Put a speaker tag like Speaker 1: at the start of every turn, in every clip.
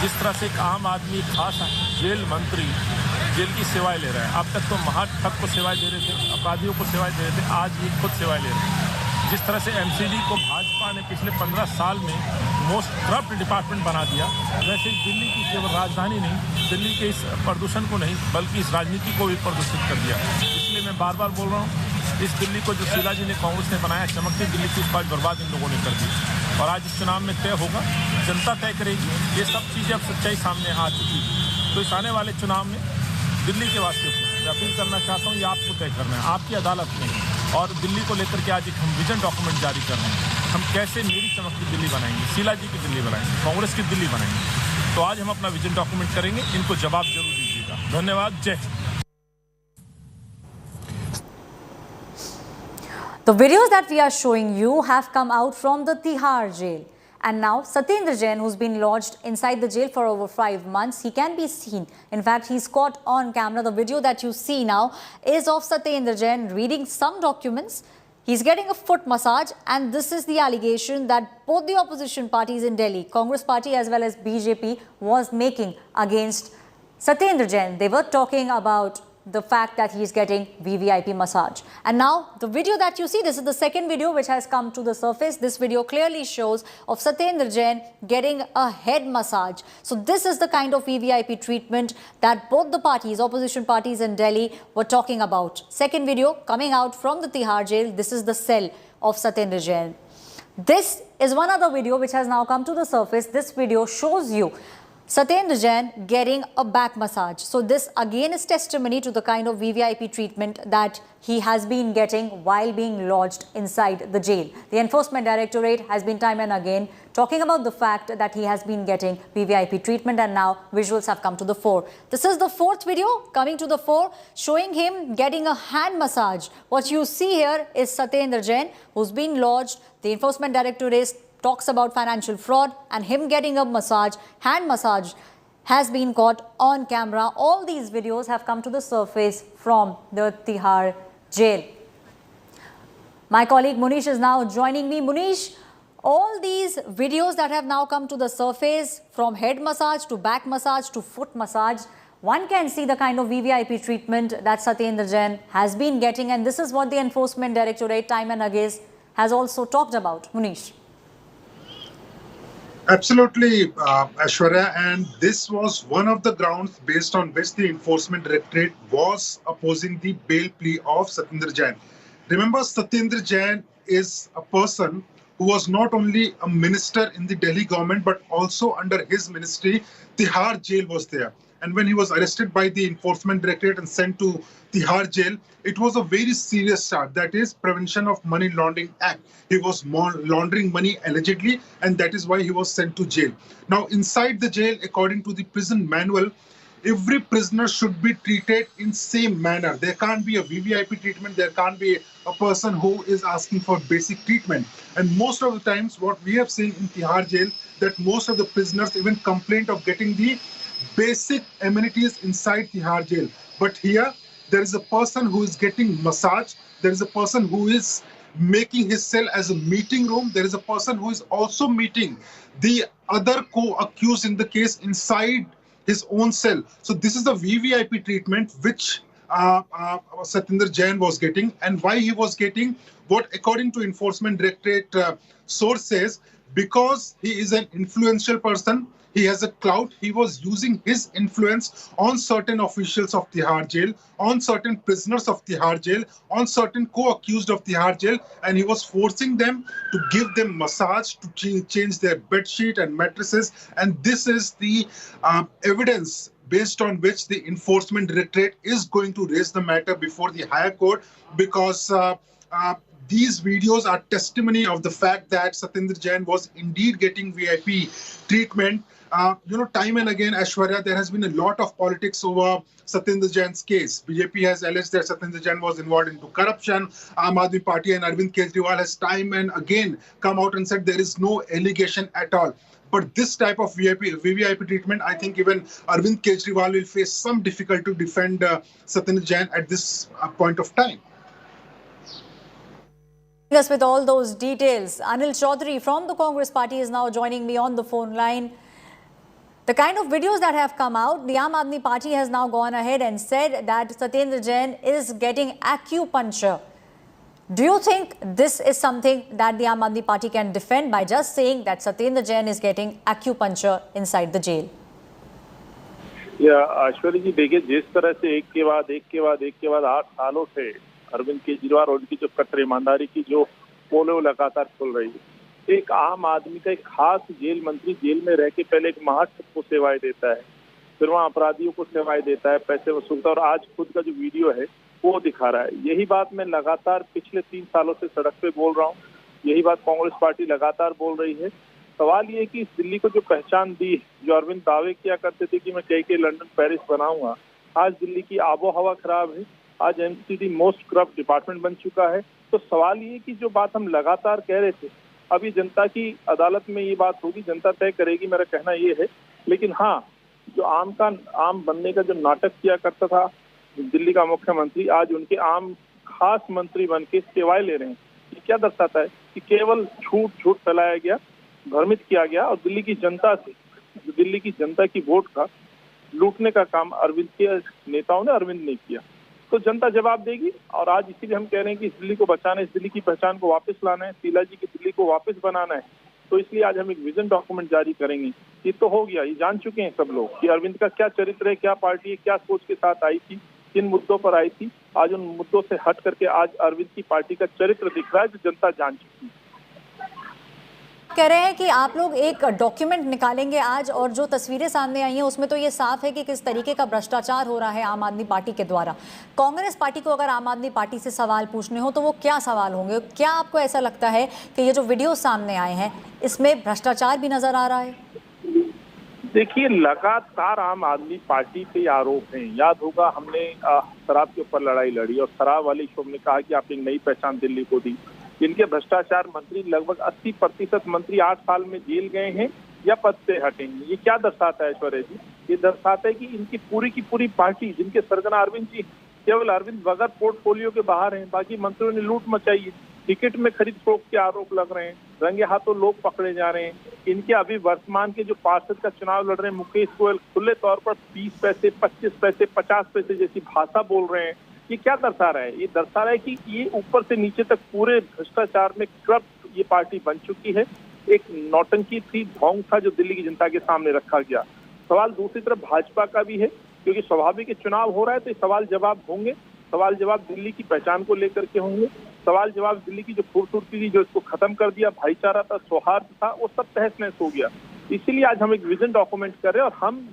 Speaker 1: जिस तरह से एक आम आदमी खास जेल मंत्री जेल की सेवाएं ले रहा है, अब तक तो महाठग को सेवाएं दे रहे थे, अपराधियों को सेवाएं दे रहे थे, आज ये खुद सेवाएं ले रहे हैं। जिस तरह से एमसीडी को भाजपा ने पिछले 15 साल में मोस्ट करप्ट डिपार्टमेंट बना दिया, वैसे ही दिल्ली की केवल राजधानी नहीं, दिल्ली के इस प्रदूषण को नहीं बल्कि इस राजनीति को भी प्रदूषित कर दिया। इसलिए मैं बार बार बोल रहा हूँ, इस दिल्ली को जो शीला जी ने कांग्रेस ने बनाया, चमकती दिल्ली की उस बात बर्बाद इन लोगों ने कर दी। और आज इस चुनाव में तय होगा, जनता तय करेगी। ये सब चीज़ें अब सच्चाई सामने आ चुकी है। तो इस आने वाले चुनाव में दिल्ली के वासियों को मैं अपील करना चाहता हूँ, ये आपको तय करना है, आपकी अदालत में। और दिल्ली को लेकर के आज एक हम विजन डॉक्यूमेंट जारी कर रहे हैं, हम कैसे मेरी चमकती दिल्ली बनाएंगे, शीला जी की दिल्ली बनाएंगे, कांग्रेस की दिल्ली बनाएंगे। तो आज हम अपना विजन डॉक्यूमेंट करेंगे, इनको जवाब जरूर दीजिएगा। धन्यवाद। जय Hind.
Speaker 2: The videos that we are showing you have come out from the Tihar Jail. And now Satyendar Jain, who's been lodged inside the jail for over 5 months, he can be seen. In fact, he's caught on camera. The video that you see now is of Satyendar Jain reading some documents. He's getting a foot massage, and this is the allegation that both the opposition parties in Delhi, Congress Party as well as BJP, was making against Satyendar Jain. They were talking about the fact that he is getting VVIP massage. And now the video that you see, this is the second video which has come to the surface. This video clearly shows of Satyendar Jain getting a head massage. So this is the kind of VVIP treatment that both the parties, opposition parties in Delhi, were talking about. Second video coming out from the Tihar Jail. This is the cell of Satyendar Jain. This is one other video which has now come to the surface. This video shows you Satyendar Jain getting a back massage. So this again is testimony to the kind of VVIP treatment that he has been getting while being lodged inside the jail. The Enforcement Directorate has been time and again talking about the fact that he has been getting VVIP treatment, and now visuals have come to the fore. This is the fourth video coming to the fore, showing him getting a hand massage. What you see here is Satyendar Jain, who's been lodged. The Enforcement Directorate talks about financial fraud, and him getting a massage, hand massage, has been caught on camera. All these videos have come to the surface from the Tihar Jail. My colleague Munish is now joining me. Munish, all these videos that have now come to the surface, from head massage to back massage to foot massage, one can see the kind of VVIP treatment that Satyendar Jain has been getting, and this is what the Enforcement Directorate time and again has also talked about. Munish.
Speaker 3: Absolutely, Aishwarya, and this was one of the grounds based on which the Enforcement Directorate was opposing the bail plea of Satyendar Jain. Remember, Satyendar Jain is a person who was not only a minister in the Delhi government, but also under his ministry, Tihar Jail was there. And when he was arrested by the Enforcement Directorate and sent to Tihar Jail, it was a very serious charge, that is Prevention of Money Laundering Act. He was laundering money allegedly, and that is why he was sent to jail. Now, inside the jail, according to the prison manual, every prisoner should be treated in same manner. There can't be a VVIP treatment. There can't be a person who is asking for basic treatment. And most of the times, what we have seen in Tihar Jail, that most of the prisoners even complained of getting the basic amenities inside Tihar Jail. But here, there is a person who is getting massage. There is a person who is making his cell as a meeting room. There is a person who is also meeting the other co-accused in the case inside his own cell. So this is the VVIP treatment which Satyendar Jain was getting, and why he was getting what, according to Enforcement Directorate sources, because he is an influential person. He has a clout. He was using his influence on certain officials of Tihar Jail, on certain prisoners of Tihar Jail, on certain co-accused of Tihar Jail, and he was forcing them to give them massage, to change their bed sheet and mattresses. And this is the evidence based on which the Enforcement Directorate is going to raise the matter before the higher court, because these videos are testimony of the fact that Satyendar Jain was indeed getting VIP treatment. Time and again, Aishwarya, there has been a lot of politics over Satyendar Jain's case. BJP has alleged that Satyendar Jain was involved into corruption. Aam Aadmi Party and Arvind Kejriwal has time and again come out and said there is no allegation at all. But this type of VVIP treatment, I think even Arvind Kejriwal will face some difficulty to defend Satyendar Jain at this point of time.
Speaker 2: Us with all those details, Anil Chaudhary from the Congress Party is now joining me on the phone line. The kind of videos that have come out, the Aam Aadmi Party has now gone ahead and said that Satyendar Jain is getting acupuncture. Do you think this is something that the Aam Aadmi Party can defend by just saying that Satyendar Jain is getting acupuncture inside the jail?
Speaker 4: या ऐश्वर्य जी देखिए, जिस तरह से एक के बाद 8 सालों से अरविंद केजरीवाल और उनकी जो कट्टर ईमानदारी की जो पोलो लगातार खुल रही है, एक आम आदमी का एक खास जेल मंत्री जेल में रह के पहले एक महाशक्ति को सेवाएं देता है, फिर वहाँ अपराधियों को सेवाएं देता है, पैसे वसूलता है, और आज खुद का जो वीडियो है वो दिखा रहा है। यही बात मैं लगातार पिछले 3 सालों से सड़क पे बोल रहा हूँ, यही बात कांग्रेस पार्टी लगातार बोल रही है। सवाल ये है कि इस दिल्ली को जो पहचान दी, जो अरविंद दावे किया करते थे कि मैं कई लंदन पेरिस बनाऊंगा, आज दिल्ली की आबो हवा खराब है, आज एमसीडी मोस्ट करप्ट डिपार्टमेंट बन चुका है। तो सवाल ये कि जो बात हम लगातार कह रहे थे, अभी जनता की अदालत में ये बात होगी, जनता तय करेगी, मेरा कहना ये है। लेकिन हाँ, जो आम बनने का जो नाटक किया करता था दिल्ली का मुख्यमंत्री, आज उनके आम खास मंत्री बन के सेवाएं ले रहे हैं। ये क्या दर्शाता है कि केवल झूठ फैलाया गया, भ्रमित किया गया, और दिल्ली की जनता से, जो दिल्ली की जनता की वोट का लूटने का काम अरविंद के नेताओं ने, अरविंद ने किया। तो जनता जवाब देगी, और आज इसीलिए हम कह रहे हैं कि इस दिल्ली को बचाना है, इस दिल्ली की पहचान को वापस लाना है, शीला जी की दिल्ली को वापस बनाना है। तो इसलिए आज हम एक विजन डॉक्यूमेंट जारी करेंगे। ये तो हो गया, ये जान चुके हैं सब लोग कि अरविंद का क्या चरित्र है, क्या पार्टी है, क्या सोच के साथ आई थी, किन मुद्दों पर आई थी। आज उन मुद्दों से हट करके आज अरविंद की पार्टी का चरित्र दिख रहा है, जो जनता जान चुकी है।
Speaker 2: कह रहे हैं कि आप लोग एक डॉक्यूमेंट निकालेंगे आज, और जो तस्वीरें सामने आई हैं उसमें तो ये साफ है कि किस तरीके का भ्रष्टाचार हो रहा है आम आदमी पार्टी के द्वारा। कांग्रेस पार्टी को अगर आम आदमी पार्टी से सवाल पूछने हो तो वो क्या सवाल होंगे? क्या आपको ऐसा लगता है कि ये जो वीडियो सामने आए हैं इसमें भ्रष्टाचार भी नजर आ रहा है?
Speaker 4: देखिए, लगातार आम आदमी पार्टी पे आरोप हैं। याद होगा, हमने शराब के ऊपर लड़ाई लड़ी और शराब वाले शो में कहा कि आपने नई पहचान दिल्ली को दी। इनके भ्रष्टाचार मंत्री, लगभग 80% मंत्री 8 साल में जेल गए हैं या पद से हटे हैं। ये क्या दर्शाता है ऐश्वर्या जी? ये दर्शाता है कि इनकी पूरी की पूरी पार्टी, जिनके सरगना अरविंद जी, केवल अरविंद बगैर पोर्टफोलियो के बाहर हैं, बाकी मंत्रियों ने लूट मचाई है। टिकट में खरीद फरोख्त के आरोप लग रहे हैं, रंगे हाथों लोग पकड़े जा रहे हैं। इनके अभी वर्तमान के जो पार्षद का चुनाव लड़ रहे हैं मुकेश गोयल, खुले तौर पर 20 पैसे, 25 पैसे, 50 पैसे जैसी भाषा बोल रहे हैं। ये क्या दर्शा रहा है? ये दर्शा रहा है कि ये ऊपर से नीचे तक पूरे भ्रष्टाचार में करप्ट ये पार्टी बन चुकी है। एक नौटंकी थी, ढोंग था, जो दिल्ली की जनता के सामने रखा गया। सवाल दूसरी तरफ भाजपा का भी है, क्योंकि स्वाभाविक चुनाव हो रहा है, तो सवाल जवाब होंगे। सवाल जवाब दिल्ली की पहचान को लेकर के होंगे। सवाल जवाब दिल्ली की जो खूबसूरती थी, जो इसको खत्म कर दिया, भाईचारा था, सौहार्द था, वो सब तहस नहस हो गया। इसीलिए आज हम एक विजन डॉक्यूमेंट कर रहे हैं, और हम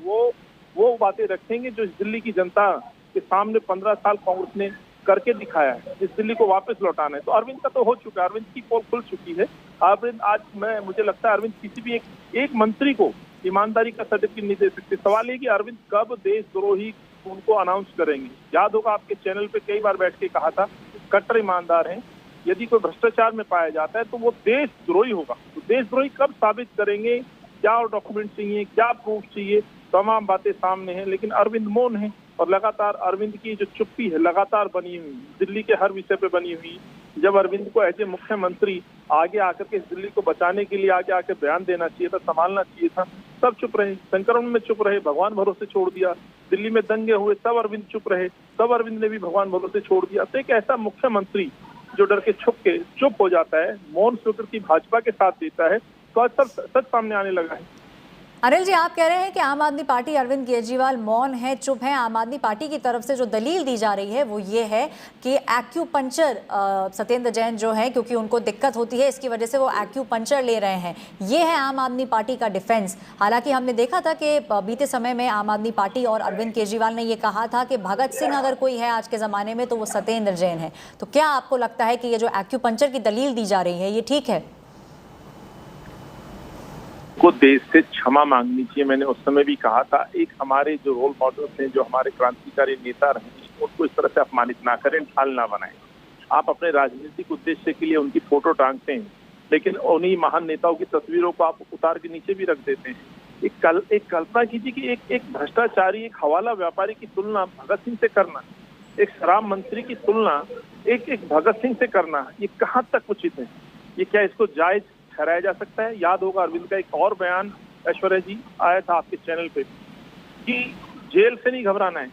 Speaker 4: वो बातें रखेंगे जो इस दिल्ली की जनता के सामने 15 साल कांग्रेस ने करके दिखाया है। इस दिल्ली को वापस लौटाना है। तो अरविंद का तो हो चुका है, अरविंद की पोल खुल चुकी है। अरविंद आज मुझे लगता है अरविंद किसी भी एक मंत्री को ईमानदारी का सर्टिफिकेट नहीं दे सकते। सवाल ये कि अरविंद कब देशद्रोही उनको अनाउंस करेंगे। याद होगा, आपके चैनल पे कई बार बैठ के कहा था, कट्टर ईमानदार हैं, यदि कोई भ्रष्टाचार में पाया जाता है तो वो देशद्रोही होगा। तो देशद्रोही कब साबित करेंगे, क्या डॉक्यूमेंट चाहिए, क्या प्रूफ चाहिए, तमाम बातें सामने हैं। लेकिन अरविंद मौन है, और लगातार अरविंद की जो चुप्पी है लगातार बनी हुई, दिल्ली के हर विषय पे बनी हुई। जब अरविंद को एज ए मुख्यमंत्री आगे आकर के दिल्ली को बचाने के लिए आगे आकर बयान देना चाहिए था, संभालना चाहिए था, सब चुप रहे, संक्रमण में चुप रहे, भगवान भरोसे छोड़ दिया। दिल्ली में दंगे हुए, तब अरविंद चुप रहे, तब अरविंद ने भी भगवान भरोसे छोड़ दिया। तो एक ऐसा मुख्यमंत्री जो डर के चुप हो जाता है, मौन स्वीकृति भाजपा के साथ देता है, तो आज सब सच सामने आने लगा है।
Speaker 2: अनिल जी, आप कह रहे हैं कि आम आदमी पार्टी, अरविंद केजरीवाल मौन है, चुप है। आम आदमी पार्टी की तरफ से जो दलील दी जा रही है वो ये है कि एक्यूपंचर सत्येंद्र जैन जो है, क्योंकि उनको दिक्कत होती है, इसकी वजह से वो एक्यूपंचर ले रहे हैं। ये है आम आदमी पार्टी का डिफेंस। हालांकि हमने देखा था कि बीते समय में आम आदमी पार्टी और अरविंद केजरीवाल ने ये कहा था कि भगत सिंह अगर कोई है आज के ज़माने में तो वो सत्येंद्र जैन है। तो क्या आपको लगता है कि ये जो एक्यूपंचर की दलील दी जा रही है ये ठीक है?
Speaker 4: को देश से क्षमा मांगनी चाहिए। मैंने उस समय भी कहा था, एक हमारे जो रोल मॉडल्स हैं, जो हमारे क्रांतिकारी नेता रहे, उनको इस तरह से अपमानित ना करें, ढाल ना बनाएं। आप अपने राजनीतिक उद्देश्य के लिए उनकी फोटो टांगते हैं, लेकिन उन्हीं महान नेताओं की तस्वीरों को आप उतार के नीचे भी रख देते हैं। एक कल्पना कीजिए कि एक भ्रष्टाचारी, एक हवाला व्यापारी की तुलना भगत सिंह से करना, एक शराब मंत्री की तुलना एक भगत सिंह से करना, ये कहाँ तक उचित है? ये क्या इसको जायज ठहराया जा सकता है? याद होगा अरविंद का एक और बयान ऐश्वर्या जी आया था आपके चैनल पे कि जेल से नहीं घबराना है,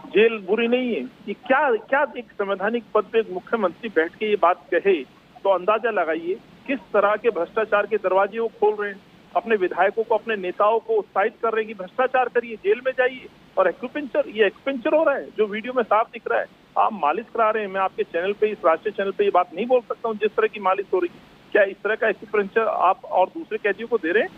Speaker 4: जेल बुरी नहीं है। ये क्या क्या एक संवैधानिक पद पे मुख्यमंत्री बैठ के ये बात कहे तो अंदाजा लगाइए किस तरह के भ्रष्टाचार के दरवाजे वो खोल रहे हैं। अपने विधायकों को, अपने नेताओं को उत्साहित कर रहे हैं कि भ्रष्टाचार करिए, जेल में जाइए। और एक्सपेंचर हो रहा है जो वीडियो में साफ दिख रहा है। आप मालिश करा रहे हैं, मैं आपके चैनल पे, इस राष्ट्रीय चैनल पे ये बात नहीं बोल सकता हूँ जिस तरह की मालिश हो रही है। क्या इस तरह का एक्सपेंचर आप और दूसरे कैदियों को दे रहे हैं?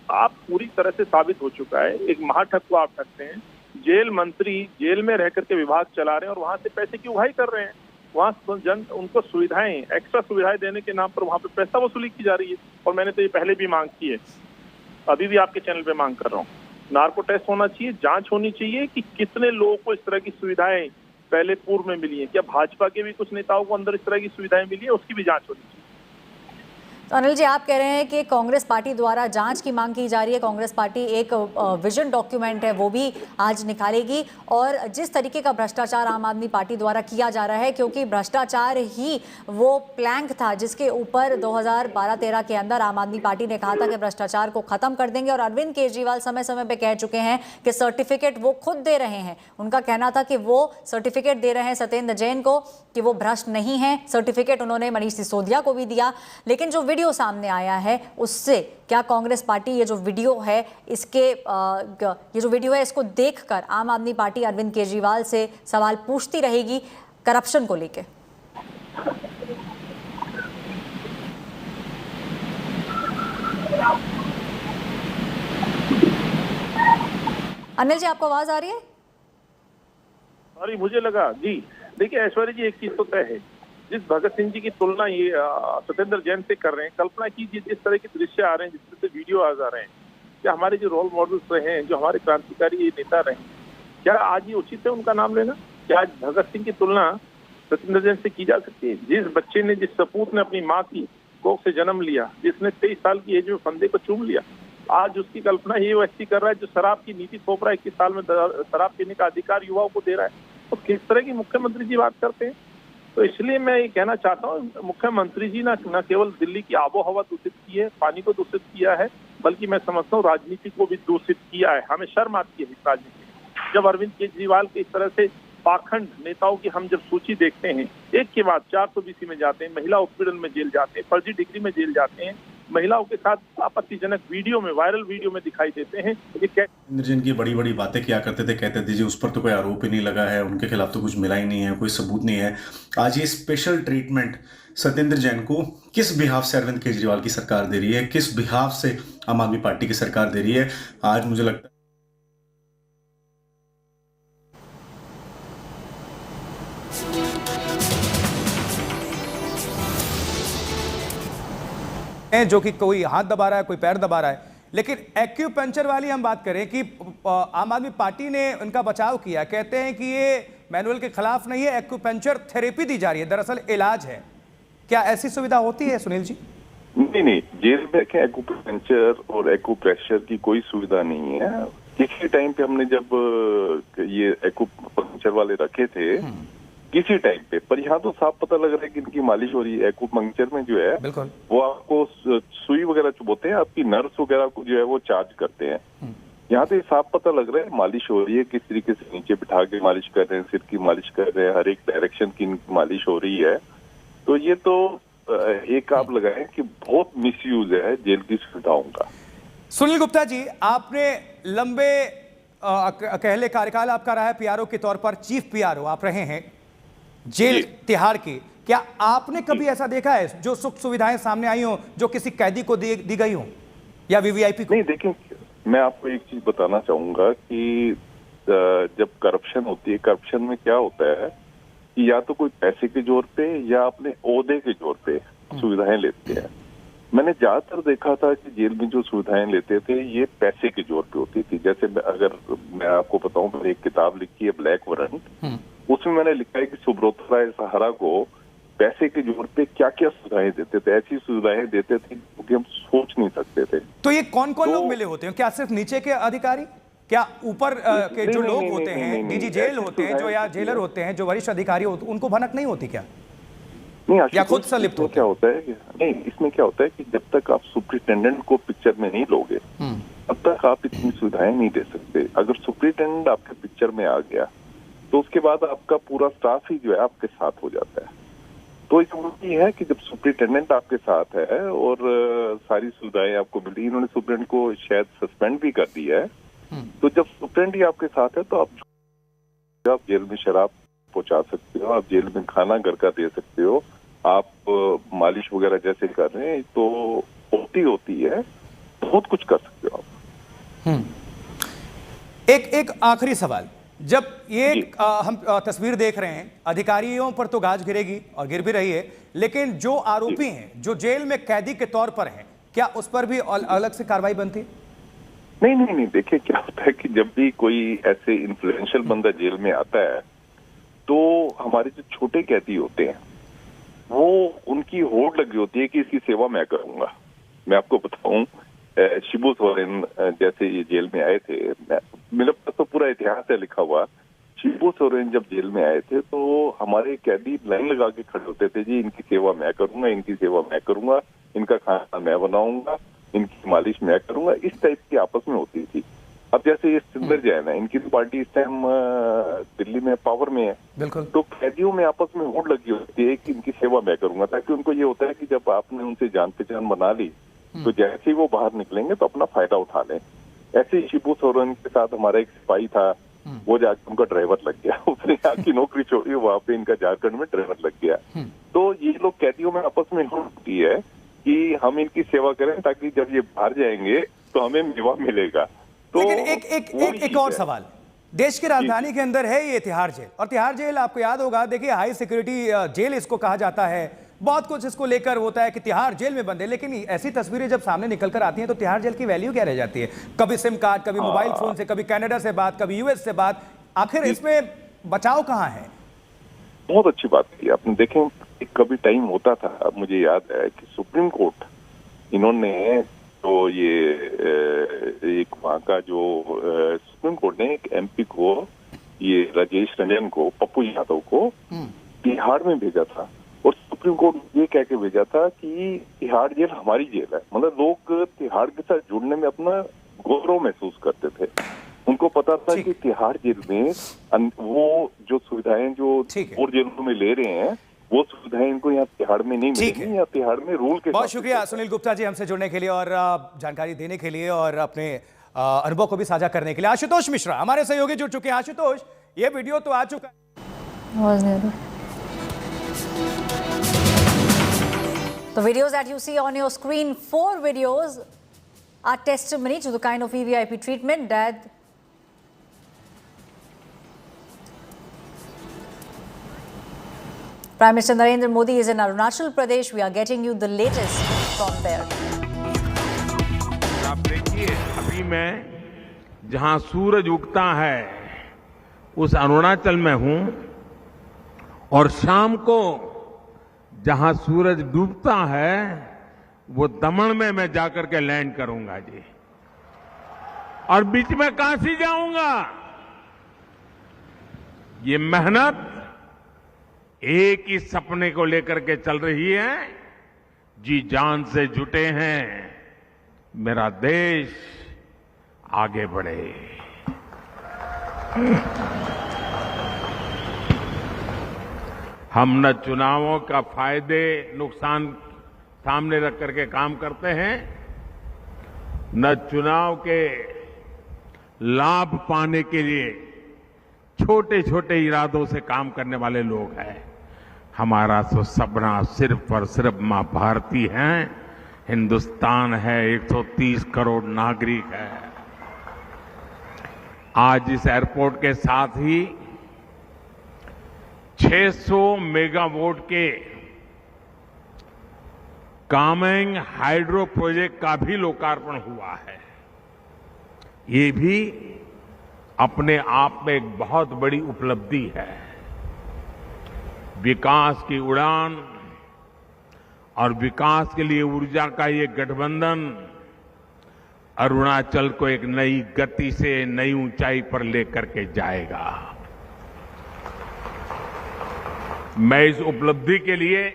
Speaker 4: आप पूरी तरह से साबित हो चुका है, एक महाठग को आप ठगते हैं। जेल मंत्री जेल में रह करके विभाग चला रहे हैं और वहां से पैसे की उगाही कर रहे हैं। वहां उनको सुविधाएं, एक्स्ट्रा सुविधाएं देने के नाम पर वहां पे पैसा वसूली की जा रही है। और मैंने तो ये पहले भी मांग की है, अभी भी आपके चैनल पे मांग कर रहा हूँ। नार्को टेस्ट होना चाहिए, जांच होनी चाहिए कि कितने लोगों को इस तरह की सुविधाएं पहले पूर्व में मिली है। क्या भाजपा के भी कुछ नेताओं को अंदर इस तरह की सुविधाएं मिली है, उसकी भी जांच होनी चाहिए।
Speaker 2: तो अनिल जी, आप कह रहे हैं कि कांग्रेस पार्टी द्वारा जांच की मांग की जा रही है। कांग्रेस पार्टी एक विजन डॉक्यूमेंट है वो भी आज निकालेगी। और जिस तरीके का भ्रष्टाचार आम आदमी पार्टी द्वारा किया जा रहा है, क्योंकि भ्रष्टाचार ही वो प्लैंक था जिसके ऊपर 2012-13 के अंदर आम आदमी पार्टी ने कहा था कि भ्रष्टाचार को खत्म कर देंगे। और अरविंद केजरीवाल समय समय पर कह चुके हैं कि सर्टिफिकेट वो खुद दे रहे हैं। उनका कहना था कि वो सर्टिफिकेट दे रहे हैं सत्येंद्र जैन को कि वो भ्रष्ट नहीं है। सर्टिफिकेट उन्होंने मनीष सिसोदिया को भी दिया। लेकिन जो वीडियो सामने आया है उससे क्या कांग्रेस पार्टी ये जो वीडियो है इसको देखकर आम आदमी पार्टी अरविंद केजरीवाल से सवाल पूछती रहेगी करप्शन को लेके? अनिल जी, आपको आवाज आ रही है?
Speaker 4: अरे मुझे लगा जी। देखिए ऐश्वर्या जी, एक चीज तो तय है, जिस भगत सिंह जी की तुलना ये सत्येंद्र जैन से कर रहे हैं, कल्पना कीजिए जिस तरह के दृश्य आ रहे हैं, जिस तरह से वीडियो आ रहे हैं, क्या हमारे जो रोल मॉडल्स रहे हैं, जो हमारे क्रांतिकारी नेता रहे हैं, क्या आज ये उचित है उनका नाम लेना? क्या आज भगत सिंह की तुलना सत्येंद्र जैन से की जा सकती है? जिस बच्चे ने, जिस सपूत ने अपनी माँ की कोख से जन्म लिया, जिसने 23 साल की एज में फंदे को चूम लिया, आज उसकी कल्पना ये व्यक्ति कर रहा है जो शराब की नीति थोप रहा है, 21 साल में शराब पीने का अधिकार युवाओं को दे रहा है। तो किस तरह की मुख्यमंत्री जी बात करते हैं? तो इसलिए मैं ये कहना चाहता हूँ, मुख्यमंत्री जी न केवल दिल्ली की आबो हवा दूषित की है, पानी को दूषित किया है, बल्कि मैं समझता हूँ राजनीति को भी दूषित किया है। हमें शर्म आती है इस राजनीति जब अरविंद केजरीवाल के इस तरह से पाखंड नेताओं की हम जब सूची देखते हैं, एक के बाद 420 में जाते हैं, महिला उत्पीड़न में जेल जाते हैं, फर्जी डिग्री में जेल जाते हैं, महिलाओं के साथ आपत्तिजनक वीडियो में, वायरल वीडियो में दिखाई देते हैं।
Speaker 5: सत्येंद्र जैन की बड़ी बड़ी बातें किया करते थे, कहते थे जी उस पर तो कोई आरोप ही नहीं लगा है, उनके खिलाफ तो कुछ मिला ही नहीं है, कोई सबूत नहीं है। आज ये स्पेशल ट्रीटमेंट सत्येंद्र जैन को किस बिहाफ से अरविंद केजरीवाल की सरकार दे रही है, किस बिहाफ से आम आदमी पार्टी की सरकार दे रही है? आज मुझे लगता है
Speaker 6: जो कि कोई हाथ दबा रहा है, कोई पैर दबा रहा है। लेकिन एक्यूपंक्चर वाली हम बात करें कि आम आदमी पार्टी ने उनका बचाव किया, कहते हैं कि ये मैनुअल के खिलाफ नहीं है, एक्यूपंक्चर थेरेपी दी जा रही है, दरअसल इलाज है। क्या ऐसी सुविधा होती है सुनील जी?
Speaker 7: नहीं, जेल में एक्यूपंक्चर और एक्यूप्रेशर की कोई सुविधा नहीं है। किसी टाइम पे हमने जब ये एक्यूपंक्चर वाले रखे थे किसी टाइम पे, पर यहाँ तो साफ पता लग रहा है कि इनकी मालिश हो रही है। एक्यूपंक्चर में जो है वो आपको सुई वगैरह चुभोते हैं, आपकी नर्स वगैरह को जो है वो चार्ज करते हैं। यहाँ तो साफ पता लग रहा है मालिश हो रही है, किस तरीके से नीचे बिठा के मालिश कर रहे हैं, सिर की मालिश कर रहे हैं, हर एक डायरेक्शन की मालिश हो रही है। तो ये तो एक आप लगाएं कि बहुत मिसयूज है जेल की सुविधाओं का।
Speaker 6: सुनील गुप्ता जी, आपने लंबे कहले कार्यकाल आपका रहा है पीआरओ के तौर पर, चीफ पीआरओ आप रहे हैं जेल तिहाड़ की। क्या आपने कभी ऐसा देखा है जो सुख सुविधाएं सामने आई हो जो किसी कैदी को दी गई हो या वीवीआईपी को?
Speaker 7: नहीं, देखिए मैं आपको एक चीज बताना चाहूंगा कि जब करप्शन होती है, करप्शन में क्या होता है कि या तो कोई पैसे के जोर पे या अपने ओहदे के जोर पे सुविधाएं लेते हैं। मैंने ज्यादातर देखा था कि जेल में जो सुविधाएं लेते थे ये पैसे के जोर पे होती थी। जैसे अगर मैं आपको बताऊं, मैंने एक किताब लिखी है ब्लैक वारंट, उसमें मैंने लिखा है कि सुब्रत राय सहारा को पैसे के जोर पे क्या क्या सुविधाएं देते थे। ऐसी सुविधाएं देते थे क्योंकि हम सोच नहीं सकते थे।
Speaker 6: तो ये कौन कौन लोग मिले होते हैं? क्या सिर्फ नीचे के अधिकारी, क्या ऊपर के जो लोग होते हैं, डीजी जेल होते हैं जो, या जेलर होते हैं जो वरिष्ठ अधिकारी होते हैं, उनको भनक नहीं होती क्या?
Speaker 7: नहीं,
Speaker 6: या खुद संलिप्त
Speaker 7: इसमें
Speaker 6: होते
Speaker 7: क्या होता है नहीं, इसमें क्या होता है कि जब तक आप सुपरिटेंडेंट को पिक्चर में नहीं लोगे तब तक आप इतनी सुविधाएं नहीं दे सकते। अगर सुपरिटेंडेंट आपके पिक्चर में आ गया तो उसके बाद आपका पूरा स्टाफ ही जो है आपके साथ हो जाता है। तो ये है कि जब सुपरिटेंडेंट आपके साथ है और सारी सुविधाएं आपको मिल रही, इन्होंने सुपरिटेंडेंट को शायद सस्पेंड भी कर दिया है, तो जब सुपरिटेंडेंट ही आपके साथ है तो आप जेल में शराब पहुंचा सकते हो, आप जेल में खाना घर का दे सकते हो, आप मालिश वगैरह जैसे कर रहे हैं तो होती है, बहुत कुछ कर सकते हो आप।
Speaker 6: एक आखिरी सवाल, जब ये हम तस्वीर देख रहे हैं, अधिकारियों पर तो गाज गिरेगी और गिर भी रही है, लेकिन जो आरोपी हैं, जो जेल में कैदी के तौर पर हैं, क्या उस पर भी अलग से कार्रवाई बनती है?
Speaker 7: नहीं, देखिए क्या होता है कि जब भी कोई ऐसे इन्फ्लुएंशियल बंदा जेल में आता है तो हमारे जो छोटे कैदी होते हैं वो उनकी होड़ लगी होती है कि इसकी सेवा मैं करूंगा। मैं आपको बताऊं, शिबू सोरेन जैसे ये जेल में आए थे, मेरे पास तो पूरा इतिहास है लिखा हुआ। शिबू सोरेन जब जेल में आए थे तो हमारे कैदी लाइन लगा के खड़े होते थे, जी इनकी सेवा मैं करूंगा, इनकी सेवा मैं करूंगा, इनका खाना मैं बनाऊंगा, इनकी मालिश मैं करूंगा, इस टाइप की आपस में होती थी। अब जैसे ये सत्येंद्र जैन है, इनकी तो पार्टी इस टाइम दिल्ली में पावर में है,
Speaker 6: बिल्कुल,
Speaker 7: तो कैदियों में आपस में होड़ लगी होती है कि इनकी सेवा मैं करूंगा, ताकि उनको ये होता है कि जब आपने उनसे जान पहचान बना ली तो जैसे ही वो बाहर निकलेंगे तो अपना फायदा उठा लें। ऐसे ही शिबू सोरेन के साथ हमारा एक सिपाही था, वो जाकर उनका ड्राइवर लग गया, उसने यहाँ की नौकरी छोड़ी, वहां पे इनका झारखंड में ड्राइवर लग गया। तो ये लोग कैदियों में आपस में होती है कि हम इनकी सेवा करें ताकि जब ये बाहर जाएंगे तो हमें मेवा मिलेगा। तो
Speaker 6: लेकिन एक और सवाल, देश की राजधानी के अंदर है ये तिहाड़ जेल, और तिहाड़ जेल आपको याद होगा, देखिए हाई सिक्योरिटी जेल इसको कहा जाता है, बहुत कुछ इसको लेकर होता है कि तिहाड़ जेल में बंद है, लेकिन ऐसी तस्वीरें जब सामने निकल कर आती हैं तो तिहाड़ जेल की वैल्यू क्या रह जाती है? कभी सिम कार्ड, कभी मोबाइल फोन से, कभी कनाडा से बात, कभी यूएस से बात, आखिर इसमें बचाव कहाँ है?
Speaker 7: बहुत अच्छी बात की आपने। देखें, कभी टाइम होता था, मुझे याद है कि सुप्रीम कोर्ट इन्होंने तो ये एक वहाँ का जो सुप्रीम कोर्ट ने एक एमपी को, ये राजेश रंजन को, पप्पू यादव को तिहाड़ में भेजा था, और सुप्रीम कोर्ट ये कह के भेजा था कि तिहाड़ जेल हमारी जेल है। मतलब लोग तिहाड़ के साथ जुड़ने में अपना गौरव महसूस करते थे। उनको पता था कि तिहाड़ जेल में वो जो सुविधाएं जो और जेलों में ले रहे हैं वो सुविधाएं इनको यहाँ तिहाड़ में नहीं मिलेंगी, या तिहाड़ में रूल के।
Speaker 6: बहुत शुक्रिया सुनील गुप्ता जी हमसे जुड़ने के लिए और जानकारी देने के लिए और अपने अनुभव को भी साझा करने के लिए। आशुतोष मिश्रा हमारे सहयोगी जुड़ चुके हैं। आशुतोष, ये वीडियो तो आ चुका है।
Speaker 2: The videos that you see on your screen, 4 videos are testimony to the kind of VVIP treatment that Prime Minister Narendra Modi is in Arunachal Pradesh. We are getting you the latest from there.
Speaker 8: आप देखिए, अभी मैं जहां सूरज उगता है उस अरुणाचल में हूं, और शाम को जहां सूरज डूबता है वो दमन में मैं जाकर के लैंड करूंगा जी, और बीच में काशी जाऊंगा। ये मेहनत एक ही सपने को लेकर के चल रही है, जी जान से जुटे हैं, मेरा देश आगे बढ़े। हम न चुनावों का फायदे नुकसान सामने रख करके काम करते हैं, न चुनाव के लाभ पाने के लिए छोटे छोटे इरादों से काम करने वाले लोग हैं। हमारा तो सपना सिर्फ और सिर्फ मां भारती हैं, हिंदुस्तान है, 130 करोड़ नागरिक है। आज इस एयरपोर्ट के साथ ही 600 मेगावाट के कामेंग हाइड्रो प्रोजेक्ट का भी लोकार्पण हुआ है। ये भी अपने आप में एक बहुत बड़ी उपलब्धि है। विकास की उड़ान और विकास के लिए ऊर्जा का ये गठबंधन अरुणाचल को एक नई गति से नई ऊंचाई पर लेकर के जाएगा। मैं इस उपलब्धि के लिए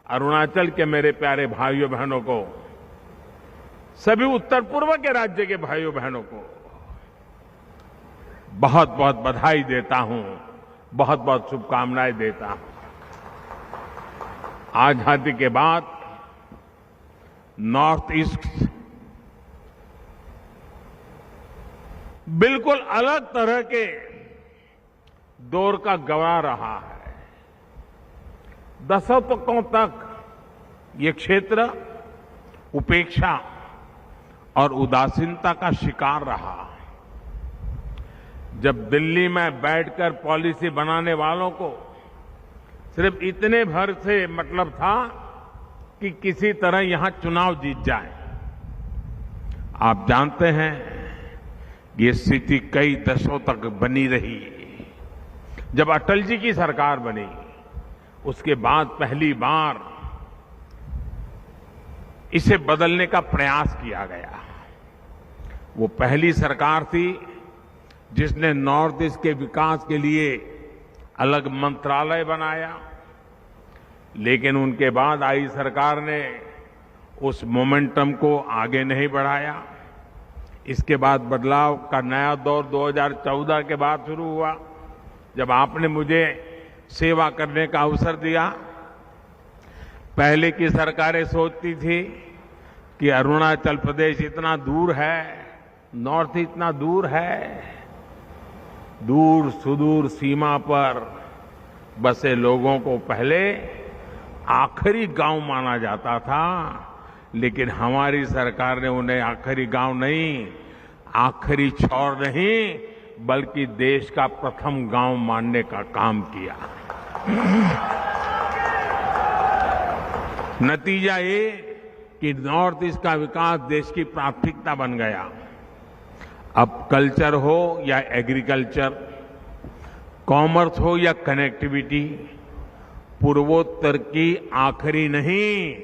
Speaker 8: अरुणाचल के मेरे प्यारे भाइयों बहनों को, सभी उत्तर पूर्व के राज्य के भाइयों बहनों को बहुत बहुत बधाई देता हूं, बहुत बहुत शुभकामनाएं देता हूं। आजादी के बाद नॉर्थ ईस्ट बिल्कुल अलग तरह के दौर का गवाह रहा है। दशकों तक ये क्षेत्र उपेक्षा और उदासीनता का शिकार रहा। जब दिल्ली में बैठकर पॉलिसी बनाने वालों को सिर्फ इतने भर से मतलब था कि किसी तरह यहां चुनाव जीत जाए। आप जानते हैं ये स्थिति कई दशकों तक बनी रही। जब अटल जी की सरकार बनी उसके बाद पहली बार इसे बदलने का प्रयास किया गया। वो पहली सरकार थी जिसने नॉर्थ ईस्ट के विकास के लिए अलग मंत्रालय बनाया, लेकिन उनके बाद आई सरकार ने उस मोमेंटम को आगे नहीं बढ़ाया। इसके बाद बदलाव का नया दौर 2014 के बाद शुरू हुआ, जब आपने मुझे सेवा करने का अवसर दिया। पहले की सरकारें सोचती थी कि अरुणाचल प्रदेश इतना दूर है, नॉर्थ इतना दूर है, दूर सुदूर सीमा पर बसे लोगों को पहले आखिरी गांव माना जाता था, लेकिन हमारी सरकार ने उन्हें आखिरी गांव नहीं, आखिरी छोर नहीं, बल्कि देश का प्रथम गांव मानने का काम किया। नतीजा ये कि नॉर्थ ईस्ट का विकास देश की प्राथमिकता बन गया। अब कल्चर हो या एग्रीकल्चर, कॉमर्स हो या कनेक्टिविटी, पूर्वोत्तर की आखिरी नहीं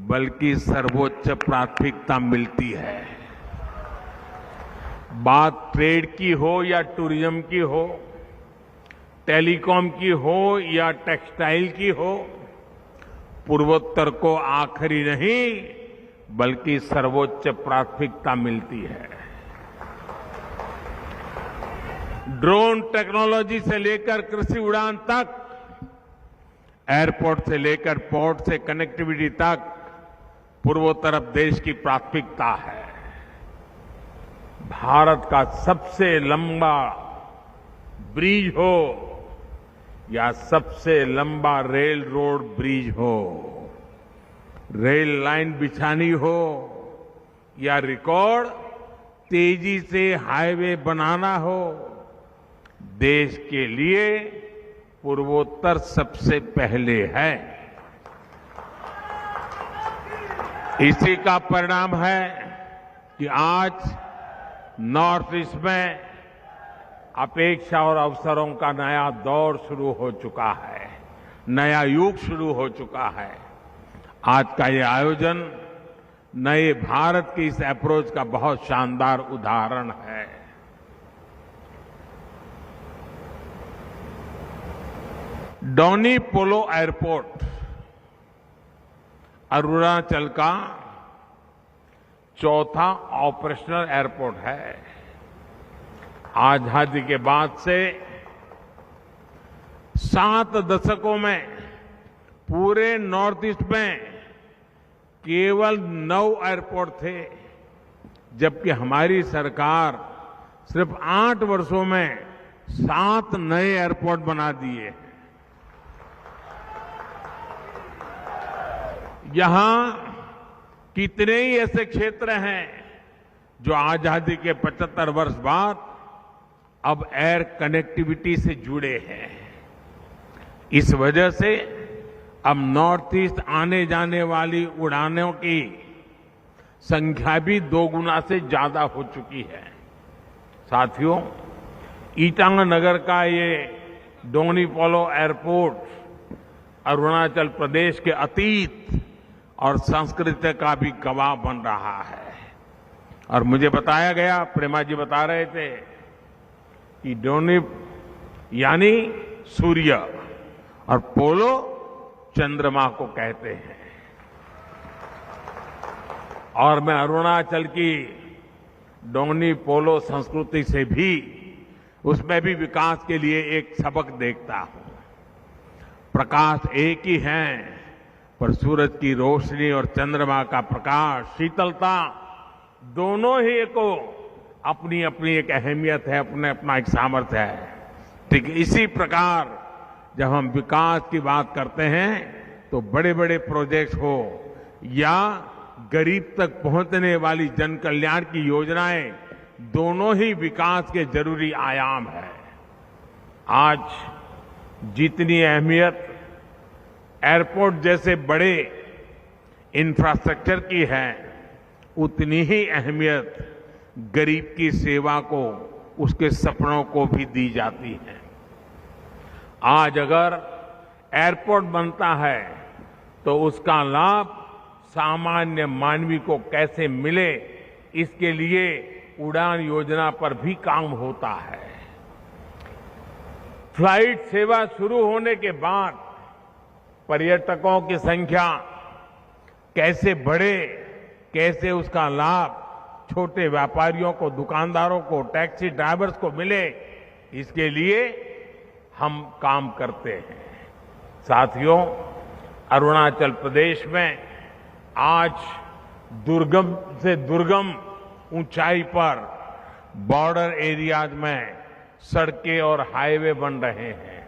Speaker 8: बल्कि सर्वोच्च प्राथमिकता मिलती है। बात ट्रेड की हो या टूरिज्म की हो, टेलीकॉम की हो या टेक्सटाइल की हो, पूर्वोत्तर को आखिरी नहीं बल्कि सर्वोच्च प्राथमिकता मिलती है। ड्रोन टेक्नोलॉजी से लेकर कृषि उड़ान तक, एयरपोर्ट से लेकर पोर्ट से कनेक्टिविटी तक, पूर्वोत्तर अब देश की प्राथमिकता है। भारत का सबसे लंबा ब्रिज हो या सबसे लंबा रेल रोड ब्रिज हो, रेल लाइन बिछानी हो या रिकॉर्ड तेजी से हाईवे बनाना हो, देश के लिए पूर्वोत्तर सबसे पहले है। इसी का परिणाम है कि आज नॉर्थ ईस्ट में अपेक्षा और अवसरों का नया दौर शुरू हो चुका है, नया युग शुरू हो चुका है। आज का ये आयोजन नए भारत की इस अप्रोच का बहुत शानदार उदाहरण है। डोनी पोलो एयरपोर्ट अरुणाचल का चौथा ऑपरेशनल एयरपोर्ट है। आजादी के बाद से 7 दशकों में पूरे नॉर्थ ईस्ट में केवल 9 एयरपोर्ट थे, जबकि हमारी सरकार सिर्फ 8 वर्षों में 7 नए एयरपोर्ट बना दिए। यहां कितने ही ऐसे क्षेत्र हैं जो आजादी के 75 वर्ष बाद अब एयर कनेक्टिविटी से जुड़े हैं। इस वजह से अब नॉर्थ ईस्ट आने जाने वाली उड़ानों की संख्या भी 2 गुना से ज्यादा हो चुकी है। साथियों, ईटानगर का ये डोनी पोलो एयरपोर्ट अरुणाचल प्रदेश के अतीत और संस्कृति का भी गवाह बन रहा है। और मुझे बताया गया, प्रेमा जी बता रहे थे कि डोनी यानी सूर्य और पोलो चंद्रमा को कहते हैं। और मैं अरुणाचल की डोंगनी पोलो संस्कृति से भी, उसमें भी विकास के लिए एक सबक देखता हूं। प्रकाश एक ही है, पर सूरज की रोशनी और चंद्रमा का प्रकाश, शीतलता, दोनों ही को अपनी अपनी एक अहमियत है, अपना एक सामर्थ्य है। ठीक इसी प्रकार जब हम विकास की बात करते हैं तो बड़े बड़े प्रोजेक्ट हो या गरीब तक पहुंचने वाली जन कल्याण की योजनाएं, दोनों ही विकास के जरूरी आयाम है। आज जितनी अहमियत एयरपोर्ट जैसे बड़े इंफ्रास्ट्रक्चर की है, उतनी ही अहमियत गरीब की सेवा को, उसके सपनों को भी दी जाती है। आज अगर एयरपोर्ट बनता है तो उसका लाभ सामान्य मानवी को कैसे मिले, इसके लिए उड़ान योजना पर भी काम होता है। फ्लाइट सेवा शुरू होने के बाद पर्यटकों की संख्या कैसे बढ़े, कैसे उसका लाभ छोटे व्यापारियों को, दुकानदारों को, टैक्सी ड्राइवर्स को मिले, इसके लिए हम काम करते हैं। साथियों, अरुणाचल प्रदेश में आज दुर्गम से दुर्गम ऊंचाई पर बॉर्डर एरियाज में सड़कें और हाईवे बन रहे हैं।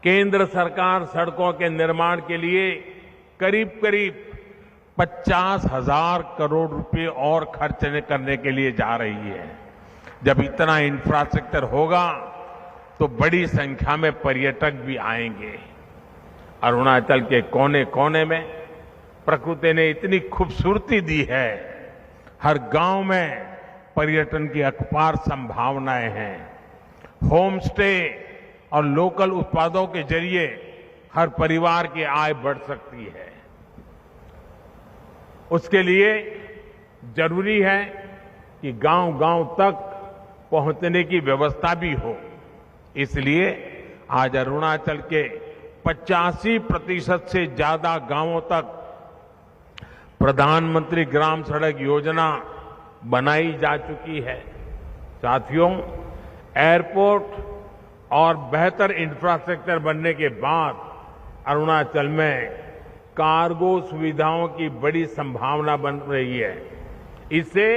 Speaker 8: केंद्र सरकार सड़कों के निर्माण के लिए करीब करीब 50,000 करोड़ रुपए और खर्च करने के लिए जा रही है। जब इतना इंफ्रास्ट्रक्चर होगा तो बड़ी संख्या में पर्यटक भी आएंगे। अरुणाचल के कोने कोने में प्रकृति ने इतनी खूबसूरती दी है। हर गांव में पर्यटन की अपार संभावनाएं हैं। होम स्टे और लोकल उत्पादों के जरिए हर परिवार की आय बढ़ सकती है। उसके लिए जरूरी है कि गांव-गांव तक पहुंचने की व्यवस्था भी हो। इसलिए आज अरुणाचल के 85% से ज्यादा गांवों तक प्रधानमंत्री ग्राम सड़क योजना बनाई जा चुकी है। साथियों, एयरपोर्ट और बेहतर इंफ्रास्ट्रक्चर बनने के बाद अरुणाचल में कार्गो सुविधाओं की बड़ी संभावना बन रही है। इससे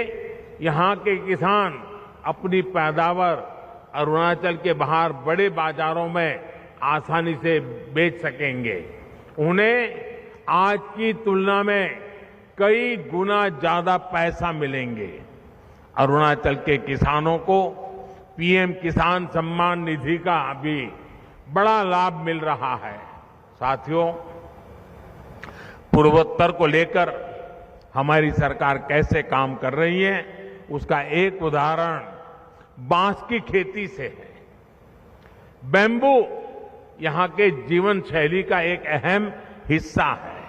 Speaker 8: यहां के किसान अपनी पैदावार अरुणाचल के बाहर बड़े बाजारों में आसानी से बेच सकेंगे। उन्हें आज की तुलना में कई गुना ज्यादा पैसा मिलेंगे। अरुणाचल के किसानों को पीएम किसान सम्मान निधि का भी बड़ा लाभ मिल रहा है। साथियों, पूर्वोत्तर को लेकर हमारी सरकार कैसे काम कर रही है, उसका एक उदाहरण बांस की खेती से है। बैम्बू यहां के जीवन शैली का एक अहम हिस्सा है।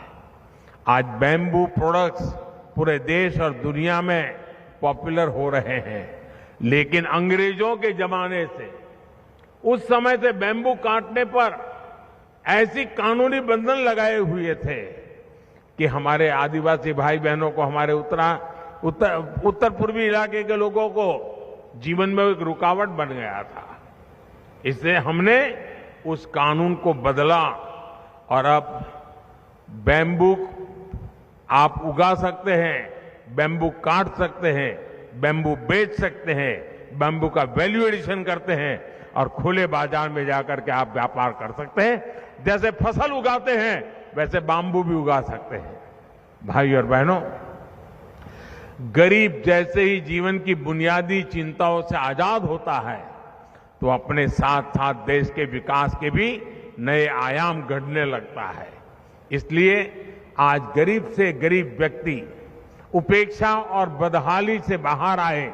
Speaker 8: आज बैम्बू प्रोडक्ट्स पूरे देश और दुनिया में पॉपुलर हो रहे हैं। लेकिन अंग्रेजों के जमाने से, उस समय से बैम्बू काटने पर ऐसी कानूनी बंधन लगाए हुए थे कि हमारे आदिवासी भाई बहनों को, हमारे उत्तर पूर्वी इलाके के लोगों को जीवन में एक रुकावट बन गया था। इसलिए हमने उस कानून को बदला और अब बैम्बू आप उगा सकते हैं, बैम्बू काट सकते हैं, बैम्बू बेच सकते हैं, बैम्बू का वैल्यू एडिशन करते हैं और खुले बाजार में जाकर के आप व्यापार कर सकते हैं। जैसे फसल उगाते हैं वैसे बैम्बू भी उगा सकते हैं। भाई और बहनों, गरीब जैसे ही जीवन की बुनियादी चिंताओं से आजाद होता है तो अपने साथ साथ देश के विकास के भी नए आयाम गढ़ने लगता है। इसलिए आज गरीब से गरीब व्यक्ति उपेक्षा और बदहाली से बाहर आए,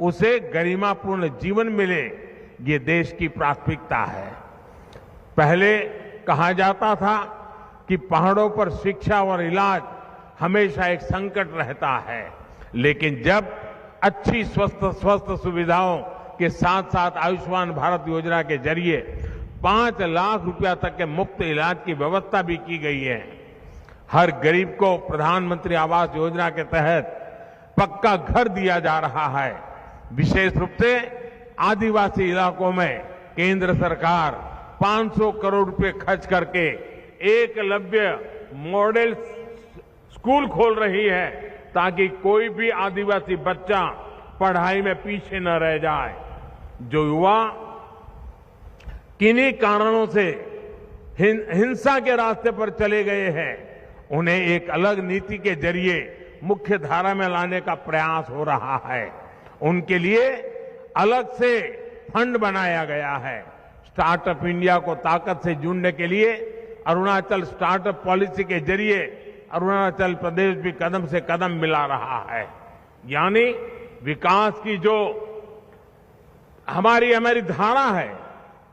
Speaker 8: उसे गरिमापूर्ण जीवन मिले, ये देश की प्राथमिकता है। पहले कहा जाता था कि पहाड़ों पर शिक्षा और इलाज हमेशा एक संकट रहता है, लेकिन जब अच्छी स्वस्थ सुविधाओं के साथ साथ आयुष्मान भारत योजना के जरिए 5 लाख रुपया तक के मुफ्त इलाज की व्यवस्था भी की गई है। हर गरीब को प्रधानमंत्री आवास योजना के तहत पक्का घर दिया जा रहा है। विशेष रूप से आदिवासी इलाकों में केंद्र सरकार 500 करोड़ रुपए खर्च करके एकलव्य मॉडल स्कूल खोल रही है ताकि कोई भी आदिवासी बच्चा पढ़ाई में पीछे न रह जाए। जो युवा किन्हीं कारणों से हिंसा के रास्ते पर चले गए हैं, उन्हें एक अलग नीति के जरिए मुख्य धारा में लाने का प्रयास हो रहा है। उनके लिए अलग से फंड बनाया गया है। स्टार्टअप इंडिया को ताकत से जोड़ने के लिए अरुणाचल स्टार्टअप पॉलिसी के जरिए अरुणाचल प्रदेश भी कदम से कदम मिला रहा है। यानी विकास की जो हमारी धारा है,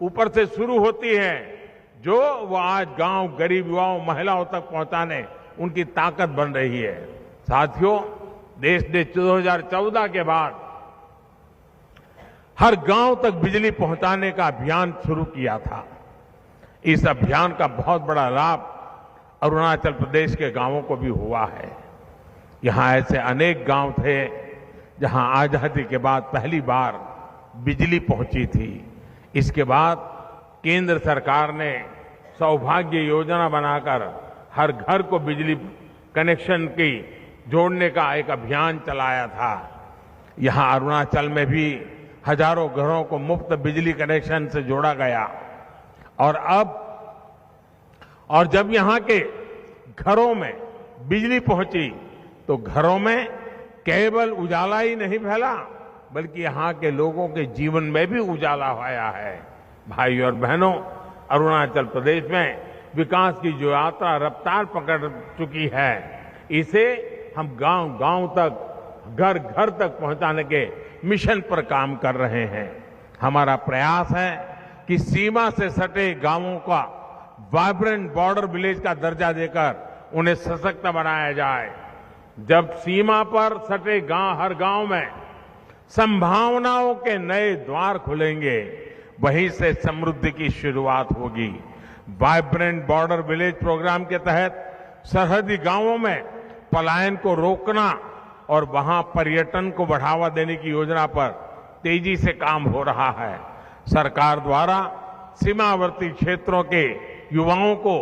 Speaker 8: ऊपर से शुरू होती है, जो वो आज गांव, गरीब युवाओं, महिलाओं तक पहुंचाने उनकी ताकत बन रही है। साथियों, देश ने 2014 के बाद हर गांव तक बिजली पहुंचाने का अभियान शुरू किया था। इस अभियान का बहुत बड़ा लाभ अरुणाचल प्रदेश के गांवों को भी हुआ है। यहां ऐसे अनेक गांव थे जहां आजादी के बाद पहली बार बिजली पहुंची थी। इसके बाद केंद्र सरकार ने सौभाग्य योजना बनाकर हर घर को बिजली कनेक्शन की जोड़ने का एक अभियान चलाया था। यहां अरुणाचल में भी हजारों घरों को मुफ्त बिजली कनेक्शन से जोड़ा गया। और जब यहां के घरों में बिजली पहुंची तो घरों में केवल उजाला ही नहीं फैला, बल्कि यहां के लोगों के जीवन में भी उजाला आया है। भाई और बहनों, अरुणाचल प्रदेश में विकास की जो यात्रा रफ्तार पकड़ चुकी है, इसे हम गांव-गांव तक, घर-घर तक पहुंचाने के मिशन पर काम कर रहे हैं। हमारा प्रयास है कि सीमा से सटे गांवों का वाइब्रेंट बॉर्डर विलेज का दर्जा देकर उन्हें सशक्त बनाया जाए। जब सीमा पर सटे हर गांव में संभावनाओं के नए द्वार खुलेंगे, वहीं से समृद्धि की शुरुआत होगी। वाइब्रेंट बॉर्डर विलेज प्रोग्राम के तहत सरहदी गांवों में पलायन को रोकना और वहां पर्यटन को बढ़ावा देने की योजना पर तेजी से काम हो रहा है। सरकार द्वारा सीमावर्ती क्षेत्रों के युवाओं को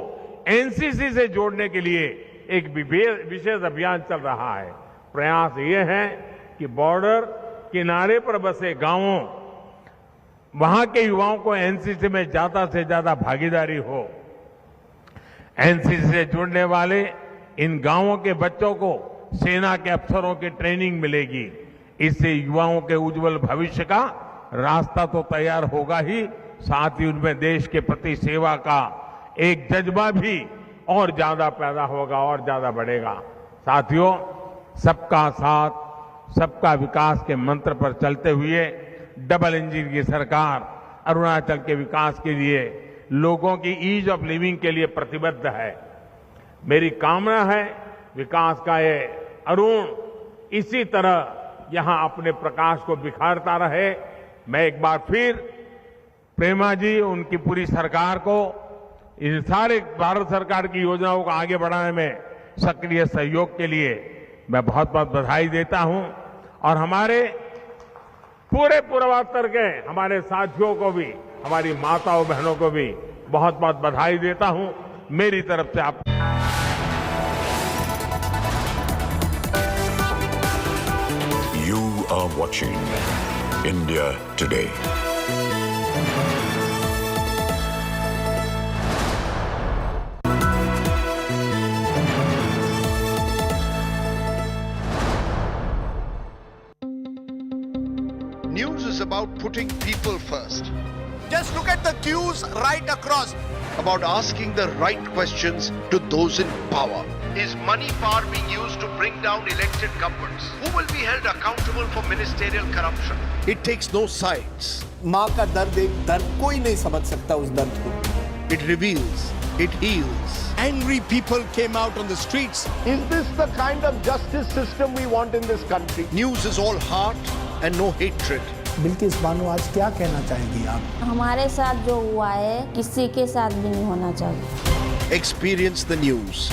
Speaker 8: एनसीसी से जोड़ने के लिए एक विशेष अभियान चल रहा है। प्रयास ये है कि बॉर्डर किनारे पर बसे गांवों, वहां के युवाओं को एनसीसी में ज्यादा से ज्यादा भागीदारी हो। एनसीसी से जुड़ने वाले इन गांवों के बच्चों को सेना के अफसरों की ट्रेनिंग मिलेगी। इससे युवाओं के उज्जवल भविष्य का रास्ता तो तैयार होगा ही, साथ ही उनमें देश के प्रति सेवा का एक जज्बा भी और ज्यादा पैदा होगा और ज्यादा बढ़ेगा। साथियों, सबका साथ सबका विकास के मंत्र पर चलते हुए डबल इंजन की सरकार अरुणाचल के विकास के लिए, लोगों की ईज ऑफ लिविंग के लिए प्रतिबद्ध है। मेरी कामना है विकास का ये अरुण इसी तरह यहां अपने प्रकाश को बिखारता रहे। मैं एक बार फिर प्रेमा जी, उनकी पूरी सरकार को, इन सारे भारत सरकार की योजनाओं को आगे बढ़ाने में सक्रिय सहयोग के लिए मैं बहुत बहुत बधाई देता हूं। और हमारे पूरे पूर्वोत्तर के हमारे साथियों को भी, हमारी माताओं बहनों को भी बहुत बहुत बधाई देता हूं। मेरी तरफ से आप
Speaker 9: You are watching India Today.
Speaker 10: News is about putting people first,
Speaker 6: Just look at the queues right across.
Speaker 10: about asking the right questions to those in power. Is money power being used to bring down elected governments? Who will be held accountable for ministerial corruption? It takes no sides.
Speaker 11: माँ का दर्द एक दर्द कोई नहीं समझ सकता उस दर्द को.
Speaker 10: It reveals, it heals. Angry people came out on the streets.
Speaker 11: Is this the kind of justice system we want in this country?
Speaker 10: News is all heart and no hatred.
Speaker 11: Bilkis Bano आज क्या कहना चाहेंगी आप?
Speaker 12: हमारे साथ जो हुआ है किसी के साथ भी नहीं होना चाहिए।
Speaker 10: Experience the news.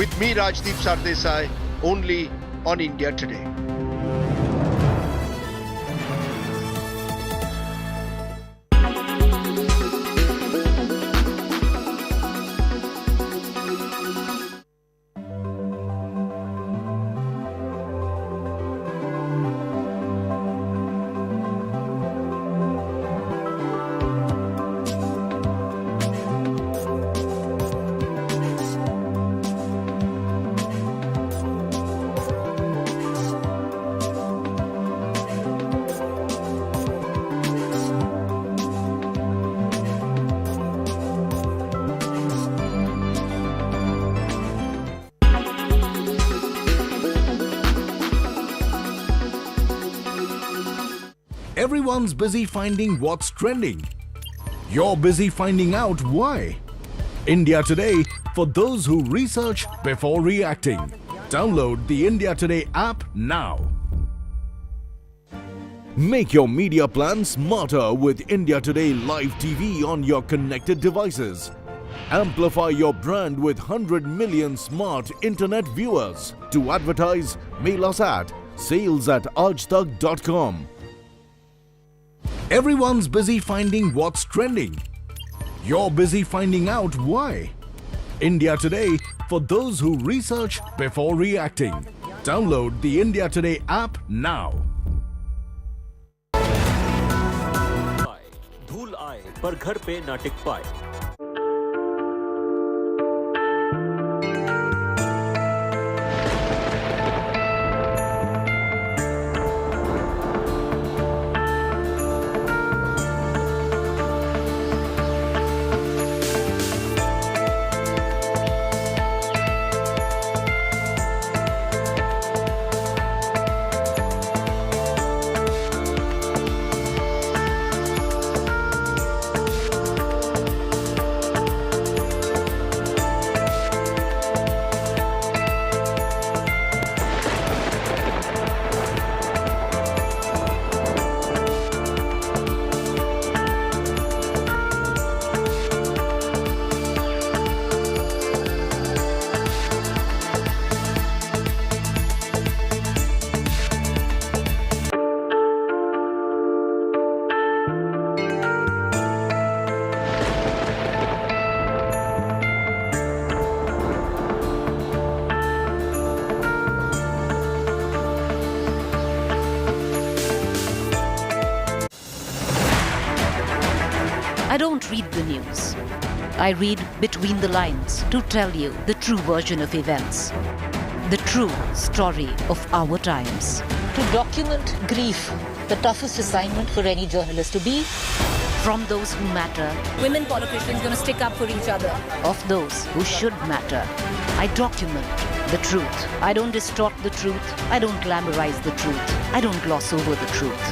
Speaker 10: With me, Rajdeep Sardesai, only on India Today.
Speaker 13: Everyone's busy finding what's trending. You're busy finding out why. India Today, for those who research before reacting. Download the India Today app now. Make your media plan smarter with India Today Live TV on your connected devices. Amplify your brand with 100 million smart internet viewers. To advertise, mail us at sales@aajtak.com. Everyone's busy finding what's trending. You're busy finding out why. India Today, for those who research before reacting. Download the India Today app now.
Speaker 14: धूल आए पर घर पे ना टिक पाए।
Speaker 15: I don't read the news. I read between the lines to tell you the true version of events, the true story of our times.
Speaker 16: To document grief, the toughest assignment for any journalist to be.
Speaker 15: From those who matter,
Speaker 16: Women politicians going to stick up for each other.
Speaker 15: of those who should matter, I document the truth. I don't distort the truth. I don't glamorize the truth. I don't gloss over the truth.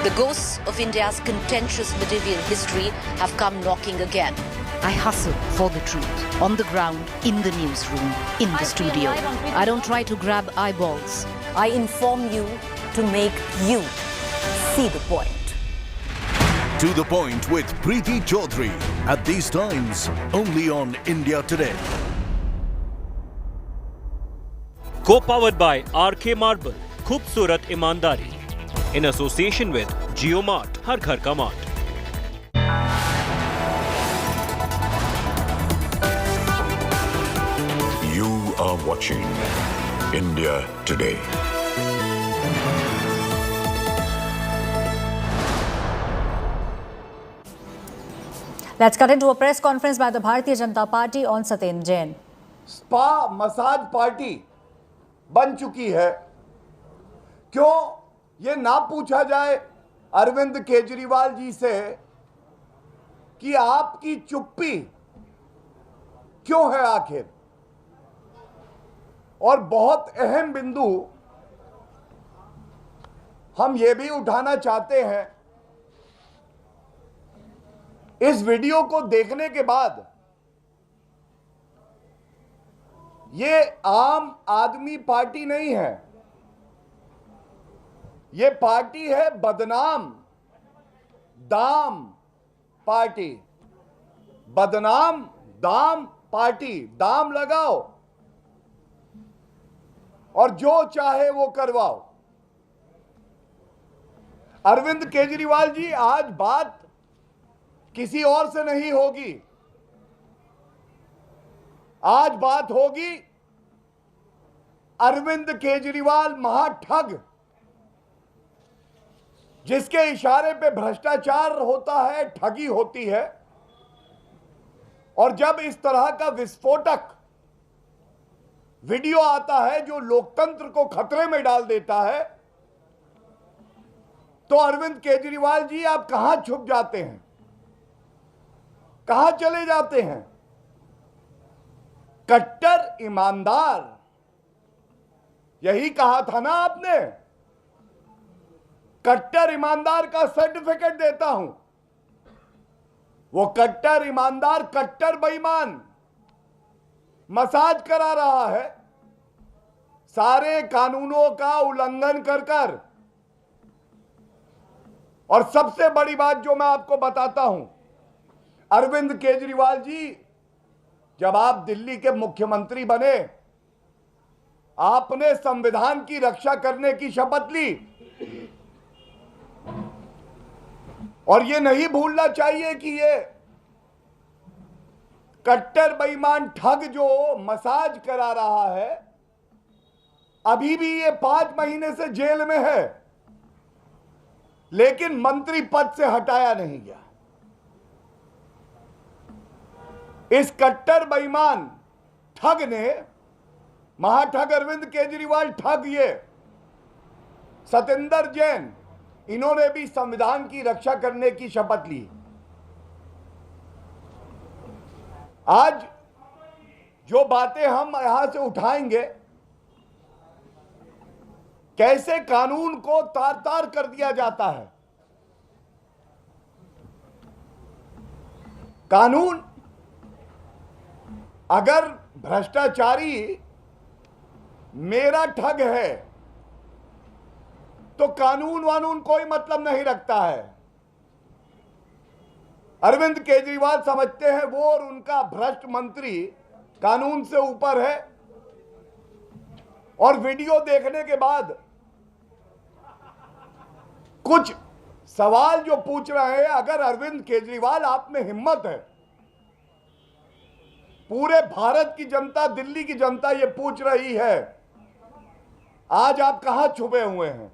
Speaker 16: The ghosts of India's contentious medieval history have come knocking again.
Speaker 15: I hustle for the truth on the ground, in the newsroom, in the studio. I don't try to grab eyeballs.
Speaker 16: I inform you to make you see the point.
Speaker 13: To the point with Preeti Chaudhary. At these times, only on India Today.
Speaker 14: Co-powered by RK Marble, खूबसूरत ईमानदारी. In association with JioMart, हर घर का mart.
Speaker 9: You are watching India Today.
Speaker 2: Let's cut into a press conference by the Bharatiya Janata Party on Satyendar Jain.
Speaker 11: Spa massage party बन चुकी है। क्यों ये ना पूछा जाए अरविंद केजरीवाल जी से कि आपकी चुप्पी क्यों है आखिर? और बहुत अहम बिंदु हम ये भी उठाना चाहते हैं, इस वीडियो को देखने के बाद ये आम आदमी पार्टी नहीं है, ये पार्टी है बदनाम दाम पार्टी, बदनाम दाम पार्टी। दाम लगाओ और जो चाहे वो करवाओ। अरविंद केजरीवाल जी, आज बात किसी और से नहीं होगी, आज बात होगी अरविंद केजरीवाल महाठग, जिसके इशारे पे भ्रष्टाचार होता है, ठगी होती है। और जब इस तरह का विस्फोटक वीडियो आता है जो लोकतंत्र को खतरे में डाल देता है, तो अरविंद केजरीवाल जी आप कहां छुप जाते हैं, कहां चले जाते हैं? कट्टर ईमानदार, यही कहा था ना आपने, कट्टर ईमानदार का सर्टिफिकेट देता हूं। वो कट्टर ईमानदार कट्टर बेईमान मसाज करा रहा है, सारे कानूनों का उल्लंघन कर। और सबसे बड़ी बात जो मैं आपको बताता हूं, अरविंद केजरीवाल जी, जब आप दिल्ली के मुख्यमंत्री बने, आपने संविधान की रक्षा करने की शपथ ली। और ये नहीं भूलना चाहिए कि ये कट्टर बेईमान ठग जो मसाज करा रहा है, अभी भी ये 5 महीने से जेल में है, लेकिन मंत्री पद से हटाया नहीं गया। इस कट्टर बेईमान ठग ने, महाठग अरविंद केजरीवाल ठग, ये सत्येंद्र जैन, इन्होंने भी संविधान की रक्षा करने की शपथ ली। आज जो बातें हम यहां से उठाएंगे, कैसे कानून को तार तार कर दिया जाता है। कानून, अगर भ्रष्टाचारी मेरा ठग है तो कानून वानून कोई मतलब नहीं रखता है। अरविंद केजरीवाल समझते हैं वो और उनका भ्रष्ट मंत्री कानून से ऊपर है। और वीडियो देखने के बाद कुछ सवाल जो पूछ रहे हैं, अगर अरविंद केजरीवाल आप में हिम्मत है, पूरे भारत की जनता, दिल्ली की जनता ये पूछ रही है, आज आप कहां छुपे हुए हैं?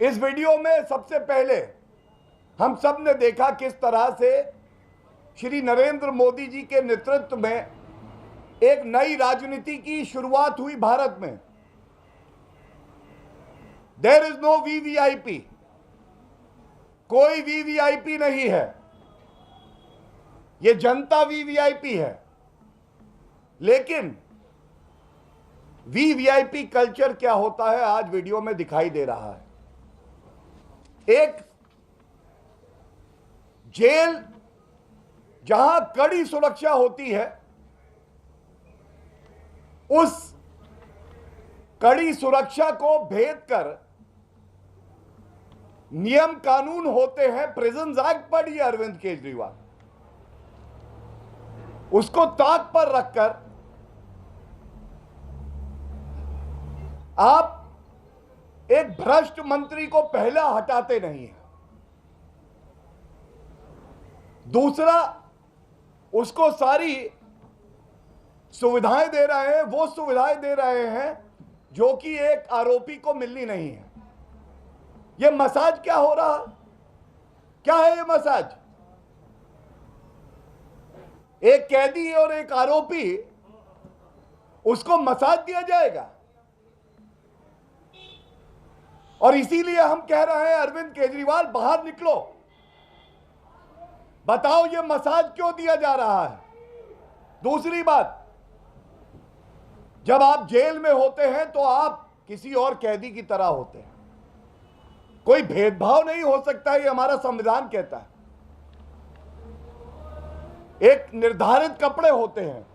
Speaker 11: इस वीडियो में सबसे पहले हम सब ने देखा किस तरह से श्री नरेंद्र मोदी जी के नेतृत्व में एक नई राजनीति की शुरुआत हुई भारत में। देयर इज नो वीवीआईपी, कोई वीवीआईपी नहीं है, ये जनता वीवीआईपी है। लेकिन वीवीआईपी कल्चर क्या होता है आज वीडियो में दिखाई दे रहा है। एक जेल जहां कड़ी सुरक्षा होती है, उस कड़ी सुरक्षा को भेद कर नियम कानून होते हैं, प्रिजन एक्ट पढ़िए अरविंद केजरीवाल, उसको ताक पर रखकर आप एक भ्रष्ट मंत्री को पहला हटाते नहीं है, दूसरा उसको सारी सुविधाएं दे रहे हैं, वो सुविधाएं दे रहे हैं जो कि एक आरोपी को मिलनी नहीं है। ये मसाज क्या हो रहा, क्या है ये मसाज? एक कैदी और एक आरोपी, उसको मसाज दिया जाएगा। और इसीलिए हम कह रहे हैं अरविंद केजरीवाल बाहर निकलो, बताओ ये मसाज क्यों दिया जा रहा है। दूसरी बात, जब आप जेल में होते हैं तो आप किसी और कैदी की तरह होते हैं, कोई भेदभाव नहीं हो सकता, ये हमारा संविधान कहता है। एक निर्धारित कपड़े होते हैं,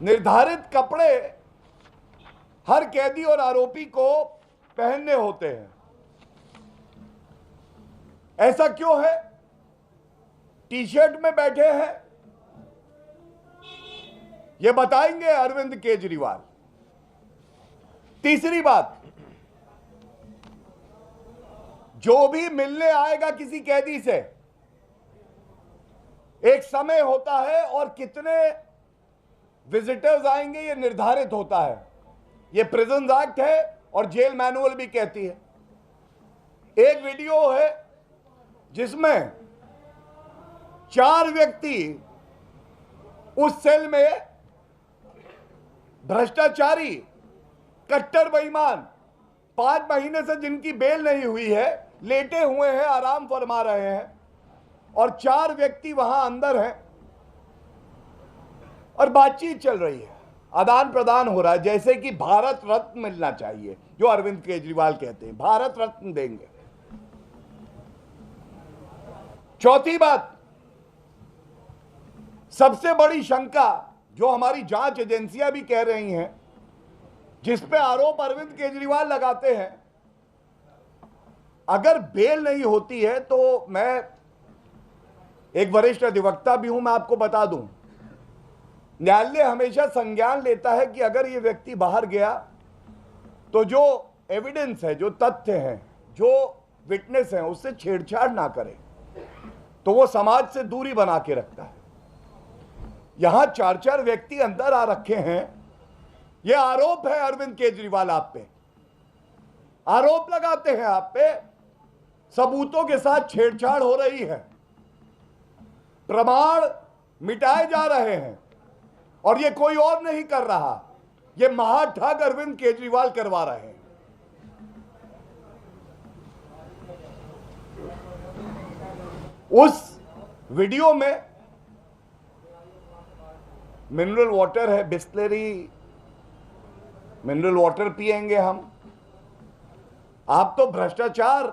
Speaker 11: निर्धारित कपड़े हर कैदी और आरोपी को पहनने होते हैं। ऐसा क्यों है? टी शर्ट में बैठे हैं, यह बताएंगे अरविंद केजरीवाल। तीसरी बात, जो भी मिलने आएगा किसी कैदी से, एक समय होता है और कितने विजिटर्स आएंगे ये निर्धारित होता है। ये प्रिजन एक्ट है और जेल मैनुअल भी कहती है। एक वीडियो है जिसमें 4 व्यक्ति उस सेल में भ्रष्टाचारी, कट्टर बेईमान, 5 महीने से जिनकी बेल नहीं हुई है, लेटे हुए हैं, आराम फरमा रहे हैं, और 4 व्यक्ति वहां अंदर हैं और बातचीत चल रही है, आदान प्रदान हो रहा है, जैसे कि भारत रत्न मिलना चाहिए, जो अरविंद केजरीवाल कहते हैं भारत रत्न देंगे। चौथी बात, सबसे बड़ी शंका जो हमारी जांच एजेंसियां भी कह रही हैं, जिस पे आरोप अरविंद केजरीवाल लगाते हैं, अगर बेल नहीं होती है तो मैं एक वरिष्ठ अधिवक्ता भी हूं, मैं आपको बता दूं, न्यायालय हमेशा संज्ञान लेता है कि अगर ये व्यक्ति बाहर गया तो जो एविडेंस है, जो तथ्य हैं, जो विटनेस हैं, उससे छेड़छाड़ ना करे, तो वो समाज से दूरी बना के रखता है। यहां 4 व्यक्ति अंदर आ रखे हैं, ये आरोप है अरविंद केजरीवाल आप पे, आरोप लगाते हैं आप पे, सबूतों के साथ छेड़छाड़ हो रही है, प्रमाण मिटाए जा रहे हैं, और ये कोई और नहीं कर रहा, ये महाठग अरविंद केजरीवाल करवा रहे हैं। उस वीडियो में मिनरल वाटर है, बिस्लेरी मिनरल वाटर पिएंगे हम। आप तो भ्रष्टाचार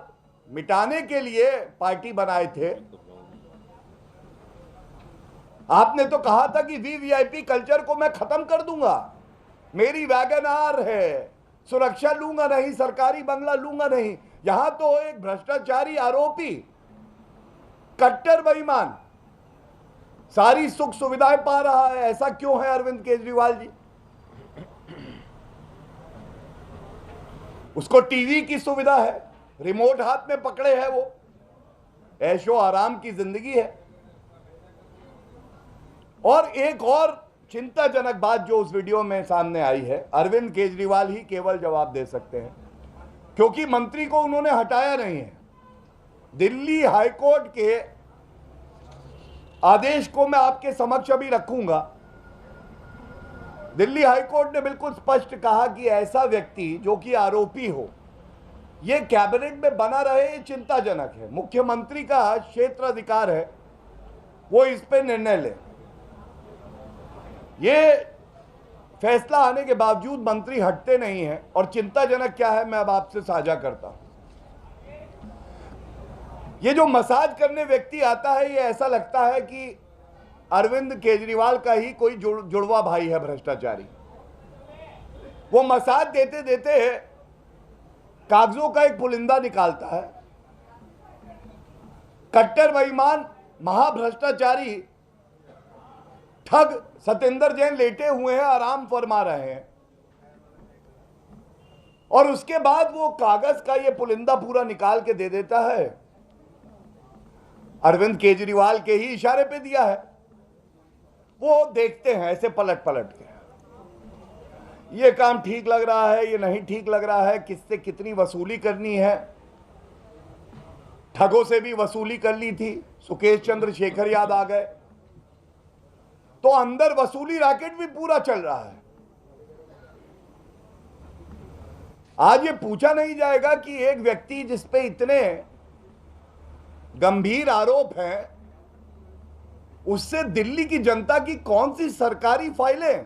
Speaker 11: मिटाने के लिए पार्टी बनाए थे। आपने तो कहा था कि वीवीआईपी कल्चर को मैं खत्म कर दूंगा, मेरी वैगन आर है, सुरक्षा लूंगा नहीं, सरकारी बंगला लूंगा नहीं। यहां तो एक भ्रष्टाचारी आरोपी, कट्टर बेईमान, सारी सुख सुविधाएं पा रहा है। ऐसा क्यों है अरविंद केजरीवाल जी? उसको टीवी की सुविधा है, रिमोट हाथ में पकड़े है, वो ऐशो आराम की जिंदगी है। और एक और चिंताजनक बात जो उस वीडियो में सामने आई है, अरविंद केजरीवाल ही केवल जवाब दे सकते हैं, क्योंकि मंत्री को उन्होंने हटाया नहीं है। दिल्ली हाईकोर्ट के आदेश को मैं आपके समक्ष अभी रखूंगा। दिल्ली हाईकोर्ट ने बिल्कुल स्पष्ट कहा कि ऐसा व्यक्ति जो कि आरोपी हो, यह कैबिनेट में बना रहे, ये चिंताजनक है। मुख्यमंत्री का क्षेत्राधिकार है, वो इस पे निर्णय ले। ये फैसला आने के बावजूद मंत्री हटते नहीं हैं, और चिंताजनक क्या है मैं अब आपसे साझा करता हूं। ये जो मसाज करने व्यक्ति आता है, ये ऐसा लगता है कि अरविंद केजरीवाल का ही कोई जुड़वा भाई है भ्रष्टाचारी। वो मसाज देते देते कागजों का एक पुलिंदा निकालता है। कट्टर बेईमान, महाभ्रष्टाचारी, ठग सत्येंद्र जैन लेटे हुए हैं, आराम फरमा रहे हैं, और उसके बाद वो कागज का ये पुलिंदा पूरा निकाल के दे देता है। अरविंद केजरीवाल के ही इशारे पे दिया है। वो देखते हैं ऐसे पलट पलट के, ये काम ठीक लग रहा है, ये नहीं ठीक लग रहा है, किससे कितनी वसूली करनी है। ठगों से भी वसूली कर ली थी, सुकेश चंद्रशेखर याद आ गए, तो अंदर वसूली रैकेट भी पूरा चल रहा है। आज ये पूछा नहीं जाएगा कि एक व्यक्ति जिस पे इतने गंभीर आरोप हैं, उससे दिल्ली की जनता की कौन सी सरकारी फाइलें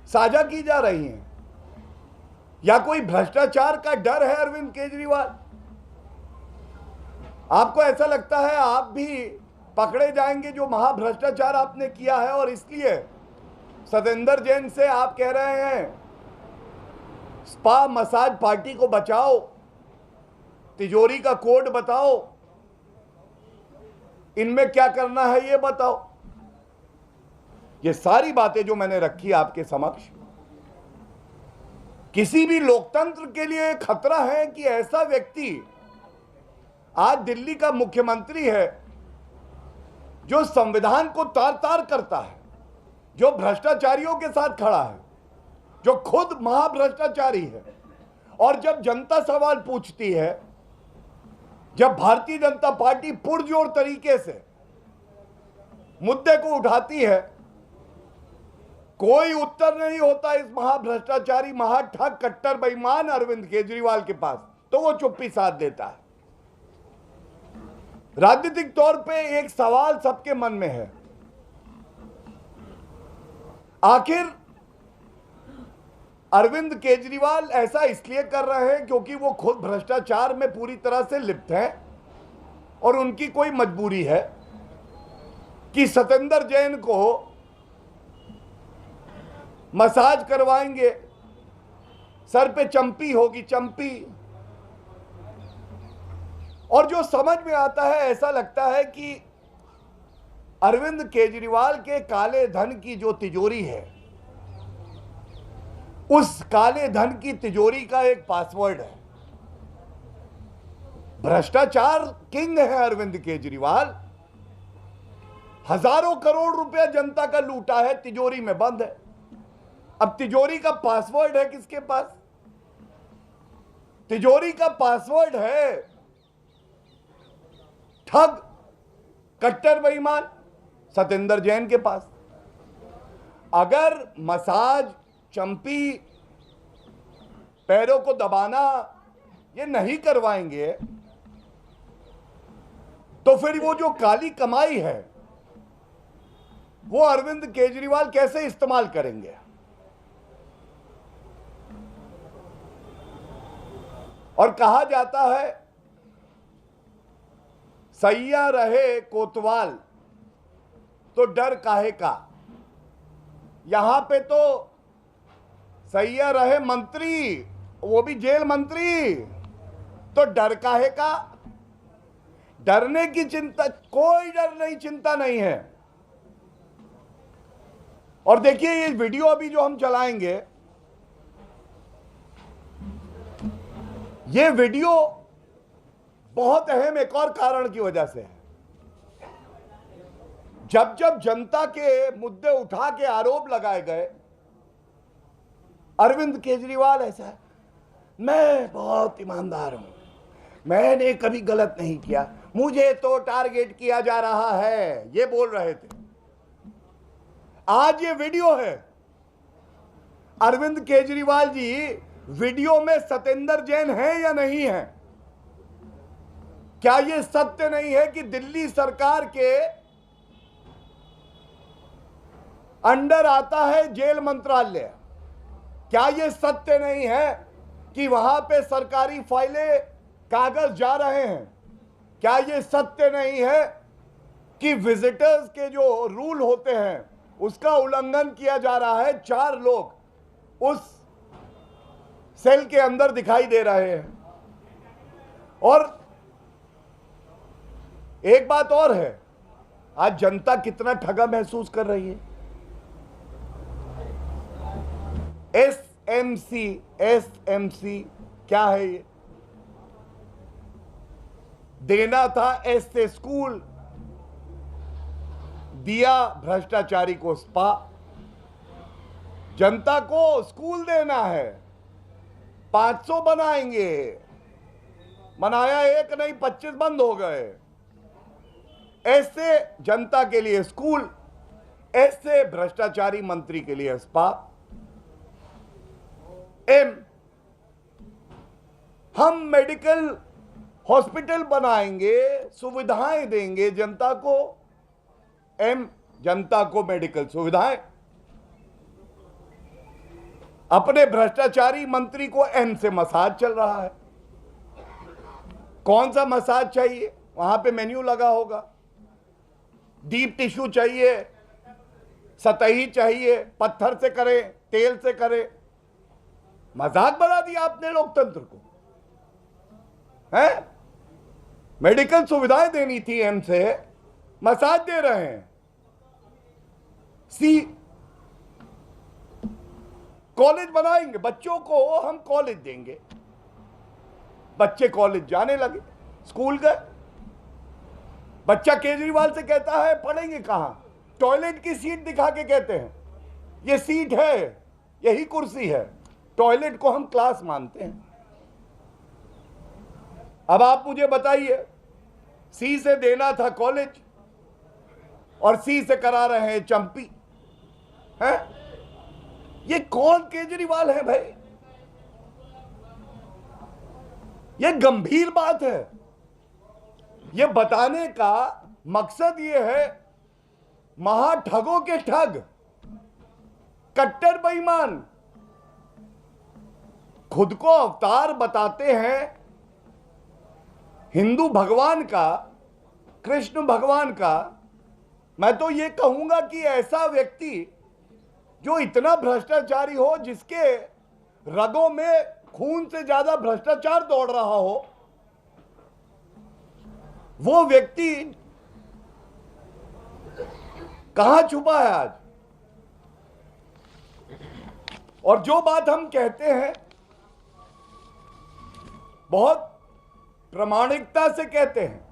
Speaker 11: साझा की जा रही हैं, या कोई भ्रष्टाचार का डर है अरविंद केजरीवाल? आपको ऐसा लगता है आप भी पकड़े जाएंगे जो महाभ्रष्टाचार आपने किया है, और इसलिए सत्येंद्र जैन से आप कह रहे हैं स्पा मसाज पार्टी को बचाओ, तिजोरी का कोड बताओ, इनमें क्या करना है ये बताओ। ये सारी बातें जो मैंने रखी आपके समक्ष, किसी भी लोकतंत्र के लिए खतरा है कि ऐसा व्यक्ति आज दिल्ली का मुख्यमंत्री है जो संविधान को तार तार करता है, जो भ्रष्टाचारियों के साथ खड़ा है, जो खुद महाभ्रष्टाचारी है, और जब जनता सवाल पूछती है, जब भारतीय जनता पार्टी पुरजोर तरीके से मुद्दे को उठाती है, कोई उत्तर नहीं होता इस महाभ्रष्टाचारी, महाठग, कट्टर बेईमान अरविंद केजरीवाल के पास, तो वो चुप्पी साध देता है। राजनीतिक तौर पे एक सवाल सबके मन में है, आखिर अरविंद केजरीवाल ऐसा इसलिए कर रहे हैं क्योंकि वो खुद भ्रष्टाचार में पूरी तरह से लिप्त हैं और उनकी कोई मजबूरी है कि सत्येंद्र जैन को मसाज करवाएंगे, सर पे चंपी होगी, चंपी। और जो समझ में आता है, ऐसा लगता है कि अरविंद केजरीवाल के काले धन की जो तिजोरी है, उस काले धन की तिजोरी का एक पासवर्ड है। भ्रष्टाचार किंग है अरविंद केजरीवाल, हजारों करोड़ रुपया जनता का लूटा है, तिजोरी में बंद है। अब तिजोरी का पासवर्ड है किसके पास? तिजोरी का पासवर्ड है ठग, कट्टर बेईमान सत्येंद्र जैन के पास। अगर मसाज, चंपी, पैरों को दबाना ये नहीं करवाएंगे तो फिर वो जो काली कमाई है वो अरविंद केजरीवाल कैसे इस्तेमाल करेंगे? और कहा जाता है सैया रहे कोतवाल तो डर काहे का। यहां पे तो सैया रहे मंत्री, वो भी जेल मंत्री, तो डर काहे का। डरने की चिंता, कोई डर नहीं, चिंता नहीं है। और देखिए ये वीडियो अभी जो हम चलाएंगे, ये वीडियो बहुत अहम एक और कारण की वजह से है। जब जब जनता के मुद्दे उठा के आरोप लगाए गए, अरविंद केजरीवाल ऐसा है, मैं बहुत ईमानदार हूं, मैंने कभी गलत नहीं किया, मुझे तो टारगेट किया जा रहा है, ये बोल रहे थे। आज ये वीडियो है, अरविंद केजरीवाल जी वीडियो में सत्येंद्र जैन है या नहीं है? क्या ये सत्य नहीं है कि दिल्ली सरकार के अंडर आता है जेल मंत्रालय? क्या ये सत्य नहीं है कि वहां पे सरकारी फाइलें, कागज जा रहे हैं? क्या ये सत्य नहीं है कि विजिटर्स के जो रूल होते हैं उसका उल्लंघन किया जा रहा है? 4 लोग उस सेल के अंदर दिखाई दे रहे हैं। और एक बात और है, आज जनता कितना ठगा महसूस कर रही है। एसएमसी क्या है ये? देना था एस से स्कूल, दिया भ्रष्टाचारी को स्पा। जनता को स्कूल देना है, 500 बनाएंगे, बनाया एक नहीं 25 बंद हो गए। ऐसे जनता के लिए स्कूल, ऐसे भ्रष्टाचारी मंत्री के लिए स्पा। एम, हम मेडिकल हॉस्पिटल बनाएंगे, सुविधाएं देंगे जनता को। एम, जनता को मेडिकल सुविधाएं। अपने भ्रष्टाचारी मंत्री को एम से मसाज चल रहा है। कौन सा मसाज चाहिए? वहां पे मेन्यू लगा होगा। डीप टिश्यू चाहिए, सतही चाहिए, पत्थर से करें, तेल से करें, मजाक बना दिया आपने लोकतंत्र को, हैं? मेडिकल सुविधाएं देनी थी एम से, मसाज दे रहे हैं। सी कॉलेज बनाएंगे, बच्चों को हम कॉलेज देंगे, बच्चे कॉलेज जाने लगे, स्कूल गए। बच्चा केजरीवाल से कहता है पढ़ेंगे कहां, टॉयलेट की सीट दिखा के कहते हैं ये सीट है, यही कुर्सी है, टॉयलेट को हम क्लास मानते हैं। अब आप मुझे बताइए, सी से देना था कॉलेज और सी से करा रहे हैं चंपी, हैं? ये कौन केजरीवाल है भाई? ये गंभीर बात है। ये बताने का मकसद ये है, महाठगों के ठग, कट्टर बेईमान खुद को अवतार बताते हैं हिंदू भगवान का, कृष्ण भगवान का। मैं तो ये कहूंगा कि ऐसा व्यक्ति जो इतना भ्रष्टाचारी हो, जिसके रगों में खून से ज्यादा भ्रष्टाचार दौड़ रहा हो, वो व्यक्ति कहां छुपा है आज? और जो बात हम कहते हैं बहुत प्रामाणिकता से कहते हैं,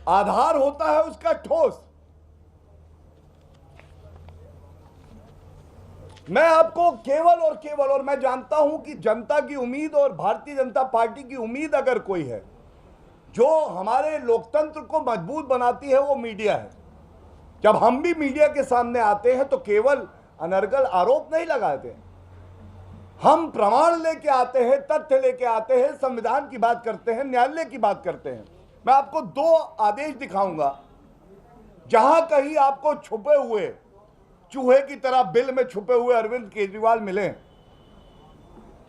Speaker 11: आधार होता है उसका ठोस। मैं आपको केवल और केवल, और मैं जानता हूं कि जनता की उम्मीद और भारतीय जनता पार्टी की उम्मीद अगर कोई है जो हमारे लोकतंत्र को मजबूत बनाती है, वो मीडिया है। जब हम भी मीडिया के सामने आते हैं तो केवल अनर्गल आरोप नहीं लगाते हैं, हम प्रमाण लेके आते हैं, तथ्य लेके आते हैं, संविधान की बात करते हैं, न्यायालय की बात करते हैं। मैं आपको 2 आदेश दिखाऊंगा, जहां कहीं आपको छुपे हुए चूहे की तरह बिल में छुपे हुए अरविंद केजरीवाल मिले।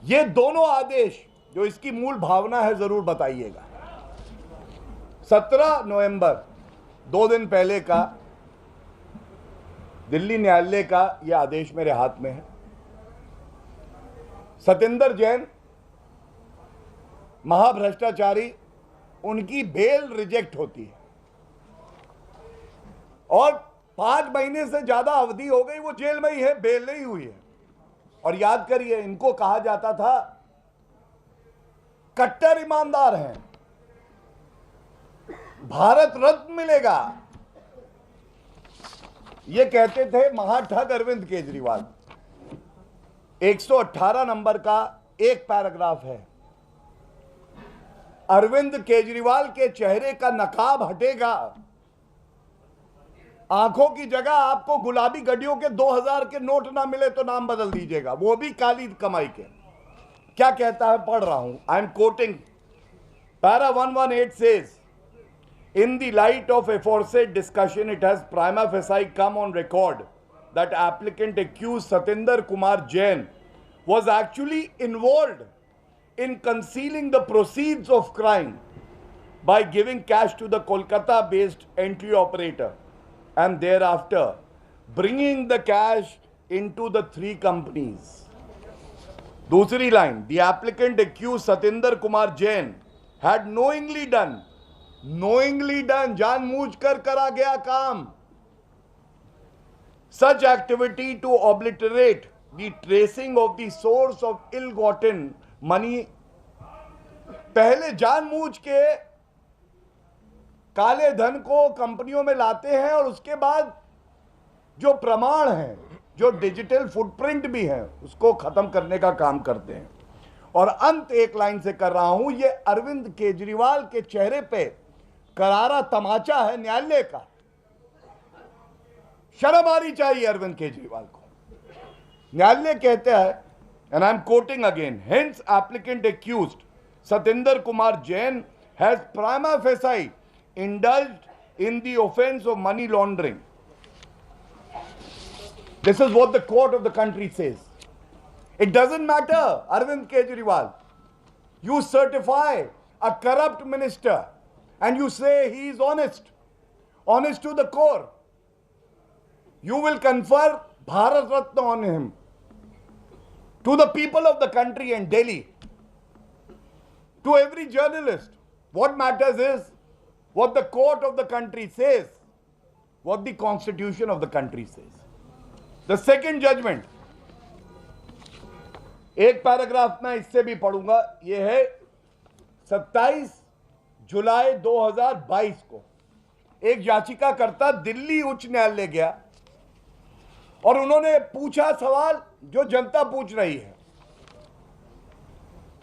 Speaker 11: ये दोनों आदेश जो इसकी मूल भावना है जरूर बताइएगा। 17 नवंबर 2 दिन पहले का दिल्ली न्यायालय का यह आदेश मेरे हाथ में है। सत्येंद्र जैन महाभ्रष्टाचारी, उनकी बेल रिजेक्ट होती है और 5 महीने से ज्यादा अवधि हो गई वो जेल में ही है, बेल नहीं हुई है। और याद करिए, इनको कहा जाता था कट्टर ईमानदार हैं, भारत रत्न मिलेगा, ये कहते थे महाठग अरविंद केजरीवाल। 118 नंबर का एक पैराग्राफ है, अरविंद केजरीवाल के चेहरे का नकाब हटेगा, आंखों की जगह आपको गुलाबी गड्डियों के 2000 के नोट ना मिले तो नाम बदल दीजिएगा, वो भी काली कमाई के। क्या कहता है, पढ़ रहा हूं, I am quoting para 118 says, in the light of aforesaid discussion, it has prima facie come on record that applicant accused Satyendar Kumar Jain was actually involved in concealing the proceeds of crime by giving cash to the Kolkata-based entry operator and thereafter bringing the cash into the 3 companies. Dusri line, the applicant accused Satyendar Kumar Jain had knowingly done, जानबूझकर करा गया काम, such activity to obliterate the tracing of the source of ill-gotten money। पहले जानबूझ के काले धन को कंपनियों में लाते हैं और उसके बाद जो प्रमाण है, जो डिजिटल फुटप्रिंट भी है, उसको खत्म करने का काम करते हैं। और अंत एक लाइन से कर रहा हूं, ये अरविंद केजरीवाल के चेहरे पे करारा तमाचा है न्यायालय का। शर्म आनी चाहिए अरविंद केजरीवाल को। न्यायालय कहता है, and I am quoting again, hence applicant accused Satyendra Kumar Jain has prima facie indulged in the offense of money laundering. This is what the court of the country says. It doesn't matter, Arvind Kejriwal. You certify a corrupt minister and you say he is honest to the core. You will confer Bharat Ratna on him. to the people of the country and Delhi, to every journalist. What matters is what the court of the country says, what the constitution of the country says. The second judgment, एक paragraph मैं इससे भी पढ़ूंगा, यह है 27 जुलाई 2022 को एक याचिकाकर्ता दिल्ली उच्च न्यायालय गया और उन्होंने पूछा सवाल जो जनता पूछ रही है।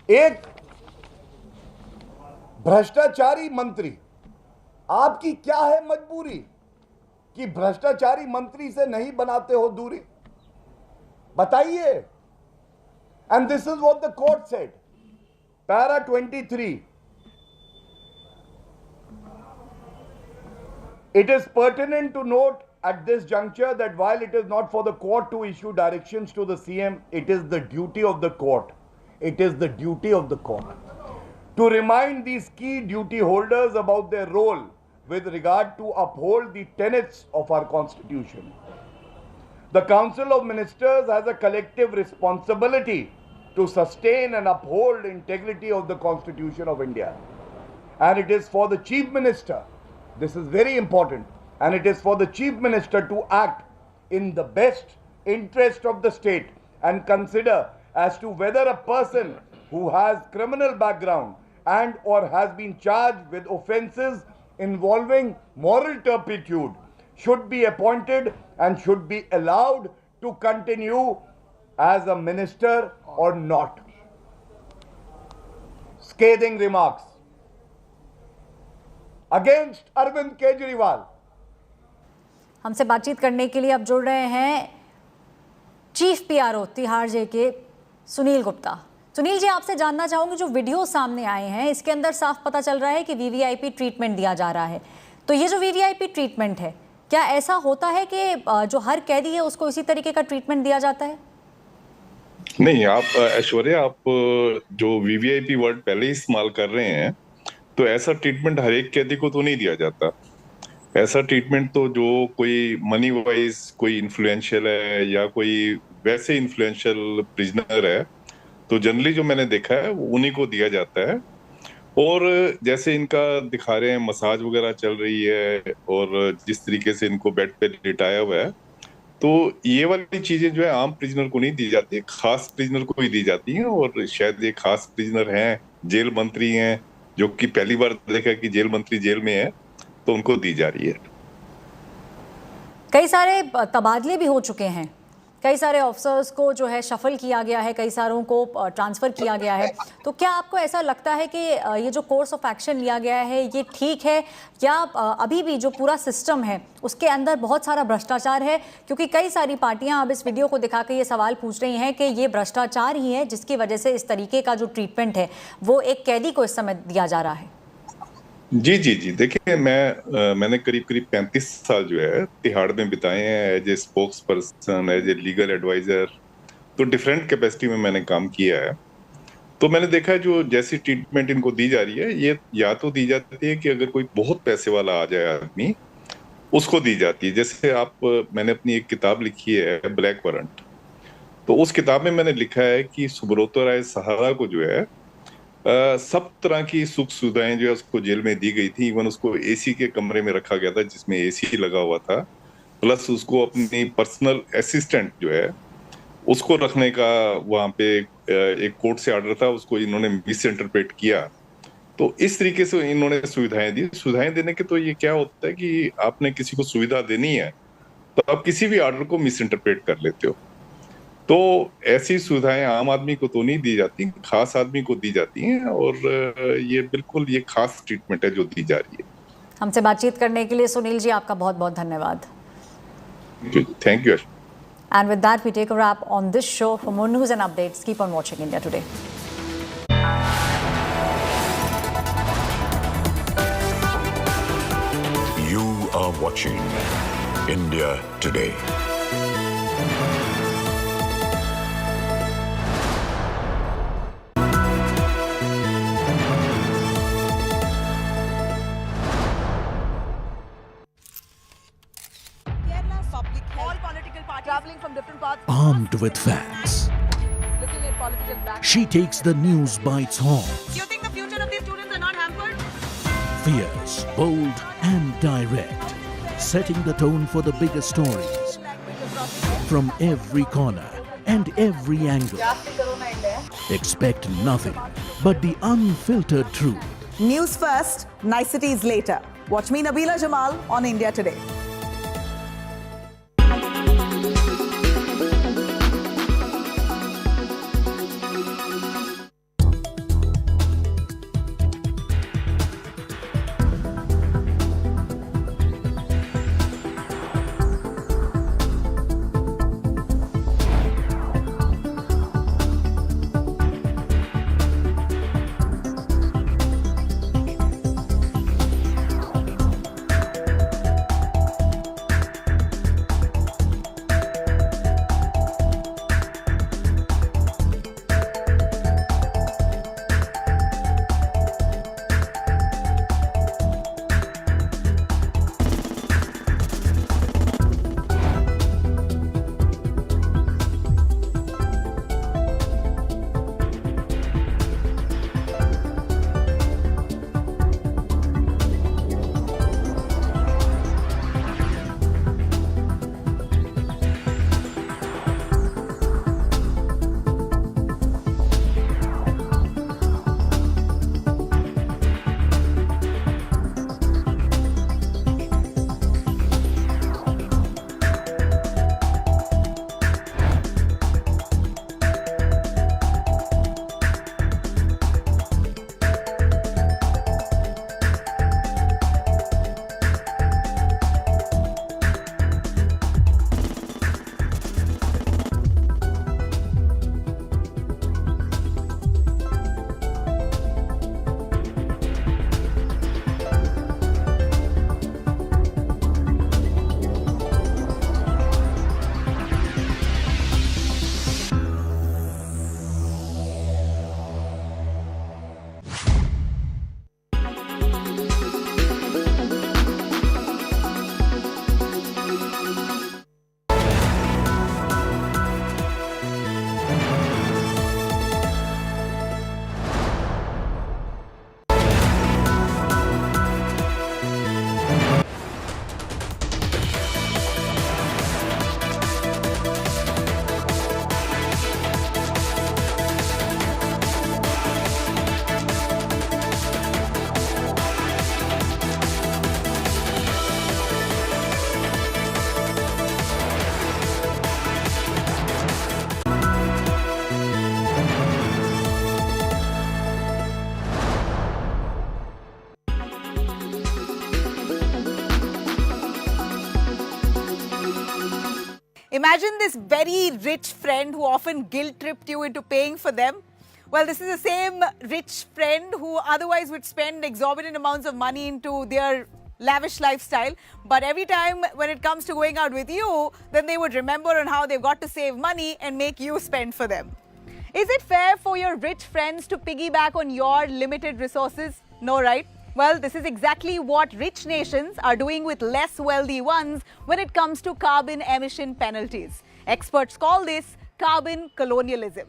Speaker 11: एक भ्रष्टाचारी मंत्री, आपकी क्या है मजबूरी कि भ्रष्टाचारी मंत्री से नहीं बनाते हो दूरी? बताइए। And this is what the court said, para 23, it is pertinent to note at this juncture that while it is not for the court to issue directions to the CM, it is the duty of the court. It is the duty of the court to remind these key duty holders about their role with regard to uphold the tenets of our constitution. The Council of Ministers has a collective responsibility to sustain and uphold integrity of the Constitution of India. And it is for the Chief Minister, this is very important, and it is for the Chief Minister to act in the best interest of the state and consider as to whether a person who has criminal background and or has been charged with offences involving moral turpitude should be appointed and should be allowed to continue as a minister or not. Scathing remarks against Arvind Kejriwal.
Speaker 2: हमसे बातचीत करने के लिए अब जुड़ रहे हैं chief PRO Tihar jail के सुनील गुप्ता। सुनील जी, आपसे जानना चाहूंगी, जो वीडियो सामने आए हैं इसके अंदर साफ पता चल रहा है कि वीवीआईपी ट्रीटमेंट दिया जा रहा है। तो ये जो वीवीआईपी ट्रीटमेंट है, क्या ऐसा होता है कि जो हर कैदी है उसको इसी तरीके का ट्रीटमेंट दिया जाता है?
Speaker 7: नहीं, आप ऐश्वर्या, आप जो वीवीआईपी वर्ड पहले ही इस्तेमाल कर रहे हैं, तो ऐसा ट्रीटमेंट हर एक कैदी को तो नहीं दिया जाता। ऐसा ट्रीटमेंट तो जो कोई मनी वाइज कोई इन्फ्लुएंशियल है या कोई वैसे इन्फ्लुएंशियल प्रिजनर है, तो जनरली जो मैंने देखा है वो उन्हीं को दिया जाता है। और जैसे इनका दिखा रहे हैं, मसाज वगैरह चल रही है और जिस तरीके से इनको बेड पे लिटाया हुआ है, तो ये वाली चीजें जो है आम प्रिजनर को नहीं दी जाती, खास प्रिजनर को ही दी जाती हैं। और शायद ये खास प्रिजनर हैं, जेल मंत्री हैं, जो कि पहली बार देखा कि जेल मंत्री जेल में है, तो उनको दी जा रही है।
Speaker 2: कई सारे तबादले भी हो चुके हैं, कई सारे ऑफिसर्स को जो है शफल किया गया है, कई सारों को ट्रांसफ़र किया गया है। तो क्या आपको ऐसा लगता है कि ये जो कोर्स ऑफ एक्शन लिया गया है ये ठीक है, या अभी भी जो पूरा सिस्टम है उसके अंदर बहुत सारा भ्रष्टाचार है? क्योंकि कई सारी पार्टियां अब इस वीडियो को दिखा के ये सवाल पूछ रही हैं कि ये भ्रष्टाचार ही है जिसकी वजह से इस तरीके का जो ट्रीटमेंट है वो एक कैदी को इस समय दिया जा रहा है।
Speaker 7: जी जी जी, देखिए, मैंने करीब 35 साल जो है तिहाड़ में बिताए हैं as a spokesperson, as a legal advisor. तो डिफरेंट कैपेसिटी में मैंने काम किया है। तो मैंने देखा है जो जैसी ट्रीटमेंट इनको दी जा रही है, ये या तो दी जाती है कि अगर कोई बहुत पैसे वाला आ जाए आदमी, उसको दी जाती है। जैसे मैंने अपनी एक किताब लिखी है ब्लैक वारंट, तो उस किताब में मैंने लिखा है कि सुब्रतो राय सहारा को जो है सब तरह की सुख सुविधाएं जो है उसको जेल में दी गई थी। इवन उसको एसी के कमरे में रखा गया था जिसमें एसी लगा हुआ था, प्लस उसको अपनी पर्सनल असिस्टेंट जो है उसको रखने का वहां पे एक कोर्ट से ऑर्डर था, उसको इन्होंने मिस इंटरप्रेट किया। तो इस तरीके से इन्होंने सुविधाएं दी। सुविधाएं देने के तो ये क्या होता है कि आपने किसी को सुविधा देनी है तो आप किसी भी ऑर्डर को मिस इंटरप्रेट कर लेते हो। तो ऐसी सुविधाएं आम आदमी को तो नहीं दी जाती, खास आदमी को दी जाती हैं, और ये बिल्कुल ये खास ट्रीटमेंट है जो दी जा रही है।
Speaker 2: हमसे बातचीत करने के लिए सुनील जी आपका बहुत बहुत धन्यवाद।
Speaker 7: Thank you.
Speaker 2: And with that we take a wrap on this show. For more news and updates, keep on watching India Today.
Speaker 9: You are watching India Today.
Speaker 17: Armed with facts,
Speaker 13: she takes the news by its horns.
Speaker 17: Do you think the future of these students are not hampered?
Speaker 13: Fierce, bold and direct, setting the tone for the biggest stories. From every corner and every angle. Expect nothing but the unfiltered truth.
Speaker 17: News first, niceties later. Watch me, Nabila Jamal, on India Today.
Speaker 18: Imagine this very rich friend who often guilt-tripped you into paying for them. Well, this is the same rich friend who otherwise would spend exorbitant amounts of money into their lavish lifestyle. But every time when it comes to going out with you, then they would remember on how they've got to save money and make you spend for them. Is it fair for your rich friends to piggyback on your limited resources? No, right? Well, this is exactly what rich nations are doing with less wealthy ones when it comes to carbon emission penalties. Experts call this carbon colonialism.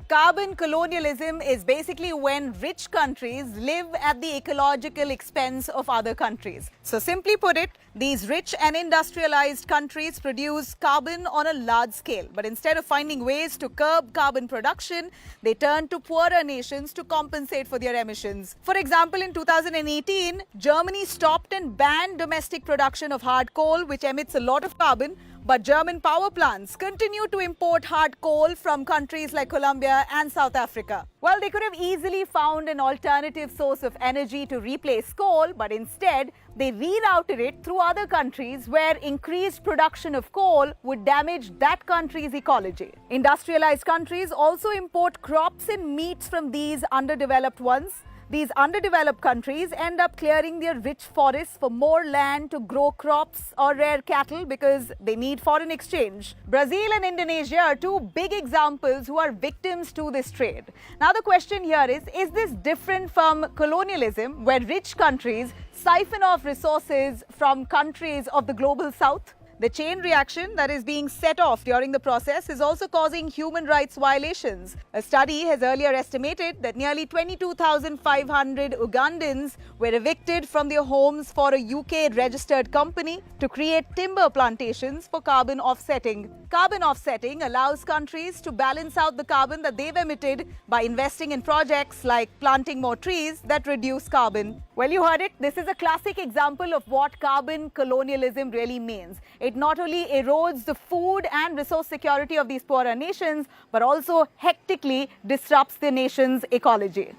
Speaker 18: Carbon colonialism is basically when rich countries live at the ecological expense of other countries. So simply put it, these rich and industrialized countries produce carbon on a large scale. But instead of finding ways to curb carbon production, they turn to poorer nations to compensate for their emissions. For example, in 2018, Germany stopped and banned domestic production of hard coal, which emits a lot of carbon. But German power plants continue to import hard coal from countries like Colombia and South Africa. Well, they could have easily found an alternative source of energy to replace coal, but instead, they rerouted it through other countries where increased production of coal would damage that country's ecology. Industrialized countries also import crops and meats from these underdeveloped ones. These underdeveloped countries end up clearing their rich forests for more land to grow crops or rear cattle because they need foreign exchange. Brazil and Indonesia are two big examples who are victims to this trade. Now the question here is this different from colonialism, where rich countries siphon off resources from countries of the global south? The chain reaction that is being set off during the process is also causing human rights violations. A study has earlier estimated that nearly 22,500 Ugandans were evicted from their homes for a UK-registered company to create timber plantations for carbon offsetting. Carbon offsetting allows countries to balance out the carbon that they've emitted by investing in projects like planting more trees that reduce carbon. Well, you heard it. This is a classic example of what carbon colonialism really means. It not only erodes the food and resource security of these poorer nations, but also hectically disrupts the nation's ecology.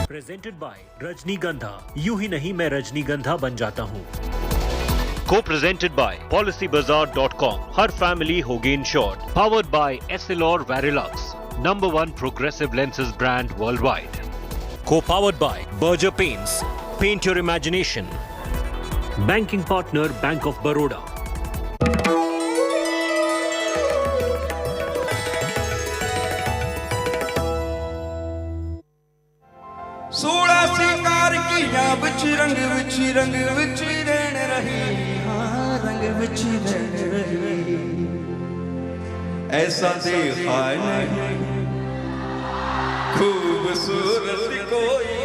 Speaker 14: Presented by रजनीगंधा, यूं ही नहीं मैं रजनीगंधा बन जाता हूं। Co-presented by PolicyBazaar.com, her family होगी insured. Powered by Essilor Varilux, #1 progressive lenses brand worldwide. Co-powered by Berger Paints, paint your imagination. Banking partner Bank of Baroda.
Speaker 19: सोलह सिंगार किया विच रंग विच रहन रही, हाँ रंग विच रहन रही। ऐसा देखा नहीं खूबसूरत कोई,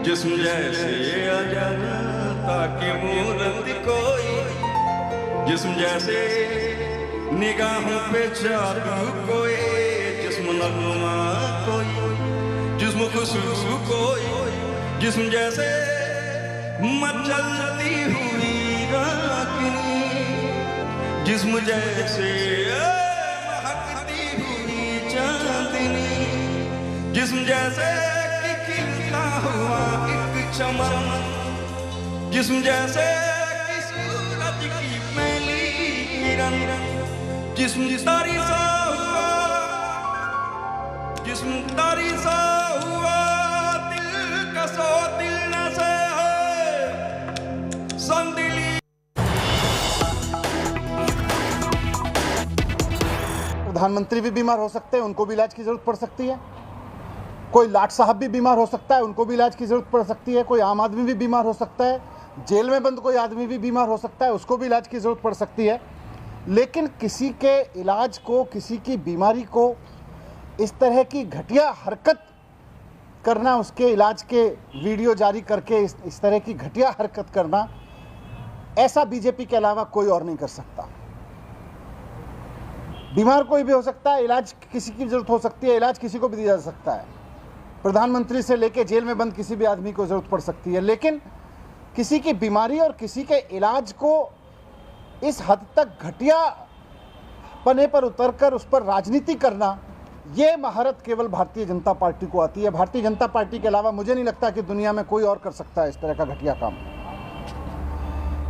Speaker 19: जिस्म जैसे अजंता की मूरत कोई, जिस्म जैसे निगाहों पे जादू कोई, जिस्म नगमा कोई, जिस्म खुशबू कोई, जिस्म जैसे मचलती हुई रागिनी, जिस्म जैसे महकती हुई चांदनी, जिस्म जैसे खिलता हुआ एक चमन, जिस्म जैसे कि सूरज की पहली किरण, जिस्म तारी सा हुआ, जिस्म तारी सा हुआ, दिल का सो दिल न से है संदिली।
Speaker 20: प्रधानमंत्री भी बीमार हो सकते हैं, उनको भी इलाज की जरूरत पड़ सकती है। कोई लाट साहब भी बीमार हो सकता है, उनको भी इलाज की जरूरत पड़ सकती है। कोई आम आदमी भी बीमार हो सकता है, जेल में बंद कोई आदमी भी बीमार हो सकता है, उसको भी इलाज की जरूरत पड़ सकती है। लेकिन किसी के इलाज को, किसी की बीमारी को इस तरह की घटिया हरकत करना, उसके इलाज के वीडियो जारी करके इस तरह की घटिया हरकत करना, ऐसा बीजेपी के अलावा कोई और नहीं कर सकता। बीमार कोई भी हो सकता है, इलाज किसी की जरूरत हो सकती है, इलाज किसी को भी दिया जा सकता है। प्रधानमंत्री से लेकर जेल में बंद किसी भी आदमी को जरूरत पड़ सकती है, लेकिन किसी की बीमारी और किसी के इलाज को इस हद तक घटिया पने पर उतरकर उस पर राजनीति करना, ये महारत केवल भारतीय जनता पार्टी को आती है। भारतीय जनता पार्टी के अलावा मुझे नहीं लगता कि दुनिया में कोई और कर सकता है इस तरह का घटिया काम।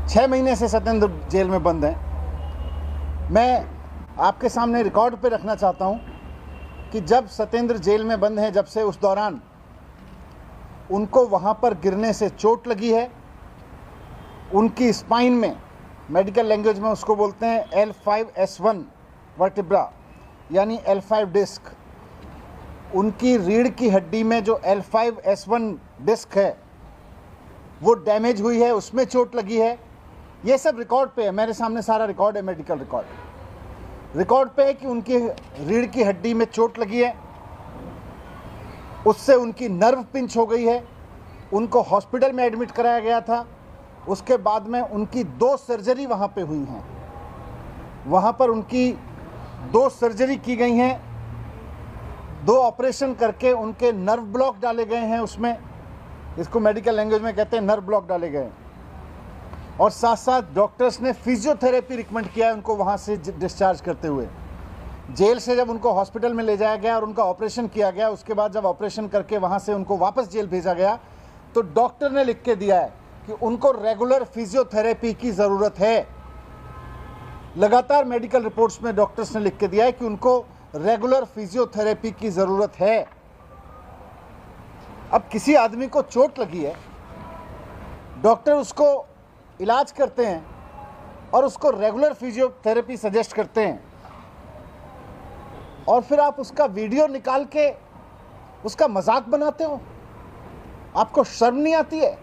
Speaker 20: 6 महीने से सत्येंद्र जेल में बंद हैं। मैं आपके सामने रिकॉर्ड पे रखना चाहता हूं कि जब सत्येंद्र जेल में बंद हैं, जब से उस दौरान उनको वहां पर गिरने से चोट लगी है। उनकी स्पाइन में, मेडिकल लैंग्वेज में उसको बोलते हैं L5S1 वर्टिब्रा, यानी L5 डिस्क। उनकी रीढ़ की हड्डी में जो L5S1 डिस्क है वो डैमेज हुई है, उसमें चोट लगी है। ये सब रिकॉर्ड पे है, मेरे सामने सारा रिकॉर्ड है, मेडिकल रिकॉर्ड पे है कि उनकी रीढ़ की हड्डी में चोट लगी है, उससे उनकी नर्व पिंच हो गई है। उनको हॉस्पिटल में एडमिट कराया गया था। उसके बाद में उनकी 2 सर्जरी वहाँ पे हुई हैं। वहाँ पर उनकी 2 सर्जरी की गई हैं, 2 ऑपरेशन करके उनके नर्व ब्लॉक डाले गए हैं। उसमें इसको मेडिकल लैंग्वेज में कहते हैं नर्व ब्लॉक डाले गए। और साथ साथ डॉक्टर्स ने फिजियोथेरेपी रिकमेंड किया है उनको वहाँ से डिस्चार्ज करते हुए। जेल से जब उनको हॉस्पिटल में ले जाया गया और उनका ऑपरेशन किया गया, उसके बाद जब ऑपरेशन करके वहाँ से उनको वापस जेल भेजा गया, तो डॉक्टर ने लिख के दिया है कि उनको रेगुलर फिजियोथेरेपी की ज़रूरत है। लगातार मेडिकल रिपोर्ट्स में डॉक्टर्स ने लिख के दिया है कि उनको रेगुलर फिजियोथेरेपी की ज़रूरत है। अब किसी आदमी को चोट लगी है, डॉक्टर उसको इलाज करते हैं और उसको रेगुलर फिजियोथेरेपी सजेस्ट करते हैं, और फिर आप उसका वीडियो निकाल के उसका मजाक बनाते हो। आपको शर्म नहीं आती है?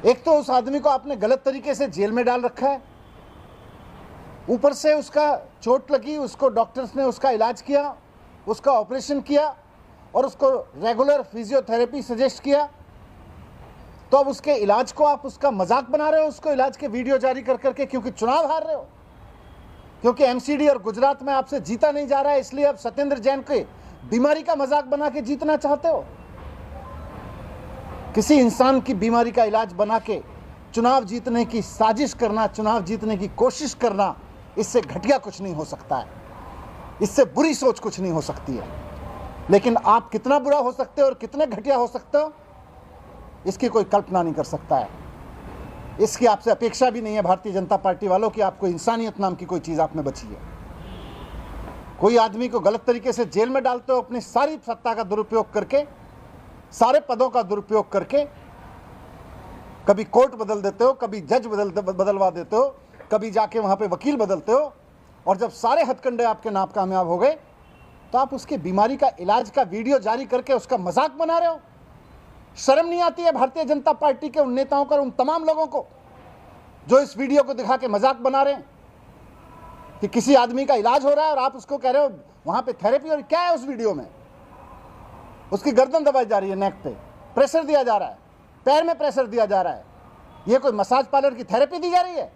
Speaker 20: एक तो उस आदमी को आपने गलत तरीके से जेल में डाल रखा है, ऊपर से उसका चोट लगी, उसको डॉक्टर्स ने उसका इलाज किया, उसका ऑपरेशन किया और उसको रेगुलर फिजियोथेरेपी सजेस्ट किया, तो अब उसके इलाज को आप उसका मजाक बना रहे हो, उसको इलाज के वीडियो जारी कर करके, क्योंकि चुनाव हार रहे हो, क्योंकि एमसीडी और गुजरात में आपसे जीता नहीं जा रहा है, इसलिए अब सत्येंद्र जैन के बीमारी का मजाक बना के जीतना चाहते हो। किसी इंसान की बीमारी का इलाज बना के चुनाव जीतने की साजिश करना, चुनाव जीतने की कोशिश करना, इससे घटिया कुछ नहीं हो सकता है, इससे बुरी सोच कुछ नहीं हो सकती है। लेकिन आप कितना बुरा हो सकते हो और कितने घटिया हो सकते हो, इसकी कोई कल्पना नहीं कर सकता है। इसकी आपसे अपेक्षा भी नहीं है भारतीय जनता पार्टी वालों की, आपको इंसानियत नाम की कोई चीज़ आप में बची है। कोई आदमी को गलत तरीके से जेल में डालते हो, अपनी सारी सत्ता का दुरुपयोग करके, सारे पदों का दुरुपयोग करके, कभी कोर्ट बदल देते हो, कभी जज बदलवा देते हो, कभी जाके वहाँ पे वकील बदलते हो, और जब सारे हथकंडे आपके नाप कामयाब हो गए तो आप उसकी बीमारी का इलाज का वीडियो जारी करके उसका मजाक बना रहे हो। शर्म नहीं आती है भारतीय जनता पार्टी के उन नेताओं को, उन तमाम लोगों को जो इस वीडियो को दिखा के मजाक बना रहे हैं कि किसी आदमी का इलाज हो रहा है और आप उसको कह रहे हो वहां पे थेरेपी? और क्या है उस वीडियो में? उसकी गर्दन दबाई जा रही है, नेक पे प्रेशर दिया जा रहा है, पैर में प्रेशर दिया जा रहा है। ये कोई मसाज पार्लर की थेरेपी दी जा रही है?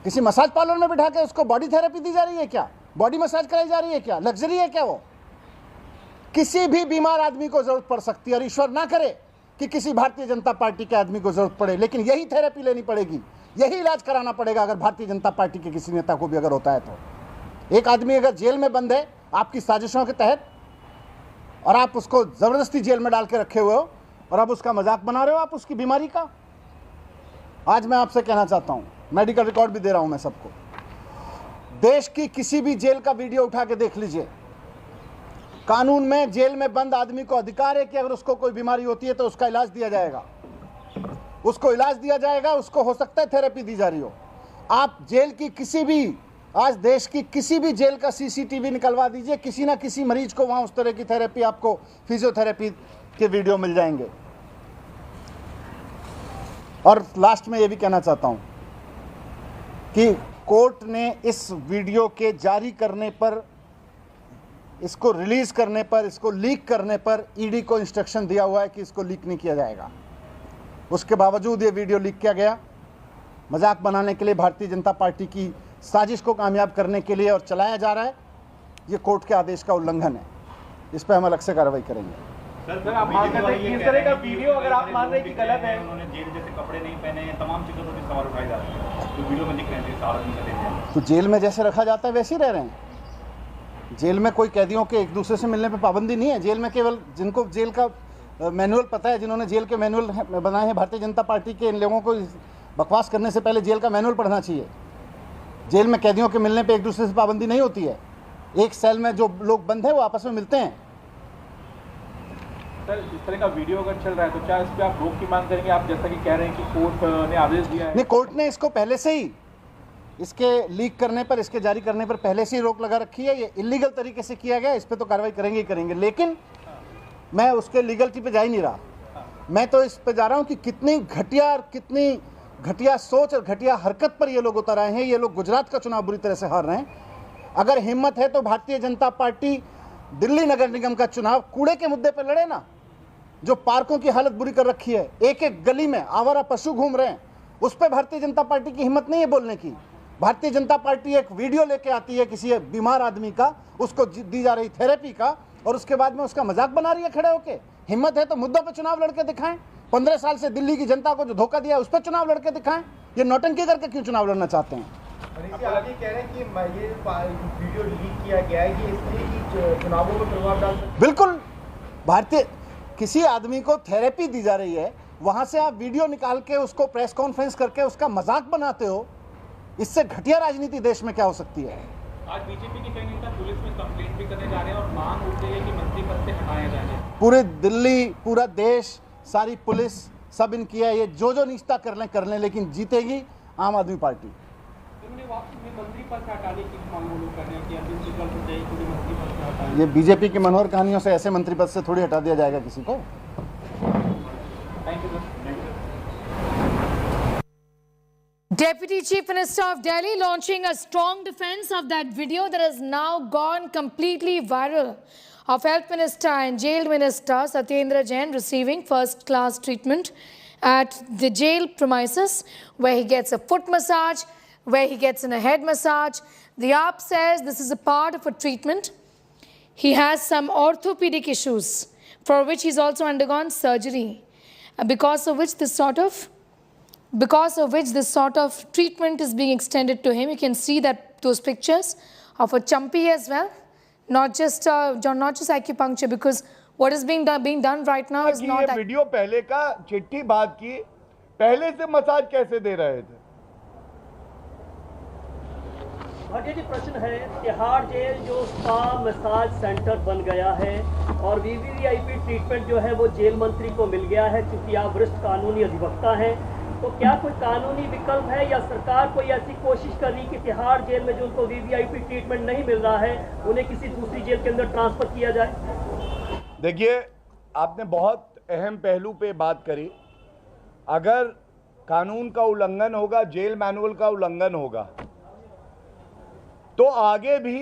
Speaker 20: किसी मसाज पार्लर में बिठा के उसको बॉडी थेरेपी दी जा रही है क्या? बॉडी मसाज कराई जा रही है क्या? लग्जरी है क्या वो? किसी भी बीमार आदमी को जरूरत पड़ सकती है, और ईश्वर ना करे कि किसी भारतीय जनता पार्टी के आदमी को जरूरत पड़े, लेकिन यही थेरेपी लेनी पड़ेगी, यही इलाज कराना पड़ेगा अगर भारतीय जनता पार्टी के किसी नेता को भी अगर होता है तो। एक आदमी अगर जेल में बंद है आपकी साजिशों के तहत, और आप उसको जबरदस्ती जेल में डाल के रखे हुए हो, और अब उसका मजाक बना रहे हो आप उसकी बीमारी का। आज मैं आपसे कहना चाहता हूं, मेडिकल रिकॉर्ड भी दे रहा हूं मैं सबको, देश की किसी भी जेल का वीडियो उठा के देख लीजिए। कानून में जेल में बंद आदमी को अधिकार है कि अगर उसको कोई बीमारी होती है तो उसका इलाज दिया जाएगा, उसको इलाज दिया जाएगा, उसको हो सकता है थेरेपी दी जा रही हो। आप जेल की किसी भी, आज देश की किसी भी जेल का सीसीटीवी निकलवा दीजिए, किसी ना किसी मरीज को वहां उस तरह की थेरेपी, आपको फिजियोथेरेपी के वीडियो मिल जाएंगे। और लास्ट में ये भी कहना चाहता हूं कि कोर्ट ने इस वीडियो के जारी करने पर, इसको रिलीज करने पर, इसको लीक करने पर ईडी को इंस्ट्रक्शन दिया हुआ है कि इसको लीक नहीं किया जाएगा। उसके बावजूद ये वीडियो लीक किया गया, मजाक बनाने के लिए, भारतीय जनता पार्टी की साजिश को कामयाब करने के लिए, और चलाया जा रहा है। ये कोर्ट के आदेश का उल्लंघन है, इस पर हम अलग से कार्रवाई करेंगे।
Speaker 21: सर आप मान रहे हैं कि इस तरह का वीडियो अगर आप मान रहे हैं कि गलत है, उन्होंने जेल जैसे कपड़े नहीं पहने हैं, तमाम चीजों पर सवाल उठाए जा रहे हैं, तो वीडियो में दिख रहे हैं,
Speaker 20: तो जेल में जैसे रखा जाता है वैसे ही रह रहे हैं। जेल में कोई कैदियों के एक दूसरे से मिलने पर पाबंदी नहीं है। जेल में केवल जिनको जेल का मैनुअल पता है, जिन्होंने जेल के मैनुअल बनाए हैं भारतीय जनता पार्टी के, इन लोगों को बकवास करने से पहले जेल का मैनुअल पढ़ना चाहिए। जेल में कैदियों के मिलने पे एक दूसरे से पाबंदी नहीं होती है। एक सेल में जो लोग बंद हैं वो आपस में मिलते हैं।
Speaker 21: सर इस तरह का वीडियो अगर चल रहा है तो क्या इस पर आप रोक की मांग करेंगे? आप जैसा कि कह रहे हैं कि कोर्ट ने आदेश दिया है।
Speaker 20: नहीं, कोर्ट ने इसको पहले से ही, इसके लीक करने पर, इसके जारी करने पर पहले से ही रोक लगा रखी है। ये इलीगल तरीके से किया गया, इस पर तो कार्रवाई करेंगे ही करेंगे। लेकिन मैं उसके लीगलिटी पे जा ही नहीं रहा, मैं तो इस पे जा रहा हूँ कि कितनी घटिया और कितनी घटिया सोच और घटिया हरकत पर ये लोग उतर आए हैं। ये लोग गुजरात का चुनाव बुरी तरह से हार रहे हैं। अगर हिम्मत है तो भारतीय जनता पार्टी दिल्ली नगर निगम का चुनाव कूड़े के मुद्दे पर लड़े ना। जो पार्कों की हालत बुरी कर रखी है, एक एक गली में आवारा पशु घूम रहे हैं, उस पर भारतीय जनता पार्टी की हिम्मत नहीं है बोलने की। भारतीय जनता पार्टी एक वीडियो लेके आती है किसी बीमार आदमी का, उसको दी जा रही थेरेपी का, और उसके बाद में उसका मजाक बना रही है खड़े होके। हिम्मत है तो मुद्दों पे चुनाव लड़के दिखाएं। 15 साल से दिल्ली की जनता को जो धोखा दिया उस पर चुनाव लड़के दिखाएं। ये नौटंकी करके क्यों चुनाव लड़ना चाहते हैं?
Speaker 21: आप ये कह रहे हैं कि ये वीडियो लीक किया गया है, ये इसलिए कि चुनावों में प्रभाव डाल सकता है।
Speaker 20: बिल्कुल, भारतीय किसी आदमी को थेरेपी दी जा रही है, वहां से आप वीडियो निकाल के उसको प्रेस कॉन्फ्रेंस करके उसका मजाक बनाते हो। इससे घटिया राजनीति देश में क्या हो सकती है?
Speaker 21: आज बीजेपी के कई नेता पुलिस में कंप्लेंट भी करने जा रहे हैं और मांग उठ रही है कि मंत्री पद से हटाए जाएं।
Speaker 20: पूरे दिल्ली, पूरा देश, सारी पुलिस, सब इनकी है। ये जो निश्चित कर लें, लेकिन जीतेगी आम आदमी पार्टी।
Speaker 21: मंत्री पद से हटाने की मांग वो लोग कर रहे हैं कि अंतिम विकल्प हो जाए, पूरी मंत्री पद से हटाने।
Speaker 20: ये बीजेपी की मनोहर कहानियों से ऐसे मंत्री पद से थोड़ी हटा दिया जाएगा किसी को।
Speaker 21: Thank you sir.
Speaker 1: Deputy Chief Minister of Delhi launching a strong defense of that video that has now gone completely viral of Health Minister and Jail Minister Satyendar Jain receiving first-class treatment at the jail premises, where he gets a foot massage, where he gets a head massage. The AAP says this is a part of a treatment. He has some orthopedic issues for which he's also undergone surgery, because of which this sort of treatment is being extended to him. You can see that those pictures of a chumpy as well, not just acupuncture, because what is being done right now is not.
Speaker 11: ये video पहले का चिट्ठी बात की, पहले से massage कैसे दे रहे थे?
Speaker 22: भाटिया जी, प्रश्न है, तिहाड़ जेल जो स्पा मसाज सेंटर बन गया है और वीवीआईपी ट्रीटमेंट जो है वो जेल मंत्री को मिल गया है, क्योंकि आप वरिष्ठ कानूनी अधिवक्ता हैं, तो क्या कोई कानूनी विकल्प है या सरकार कोई ऐसी कोशिश कर रही कि तिहाड़ जेल में जो उनको वीवीआईपी ट्रीटमेंट नहीं मिल रहा है उन्हें किसी दूसरी जेल के अंदर ट्रांसफर किया जाए?
Speaker 11: देखिए, आपने बहुत अहम पहलू पे बात करी। अगर कानून का उल्लंघन होगा, जेल मैनुअल का उल्लंघन होगा, तो आगे भी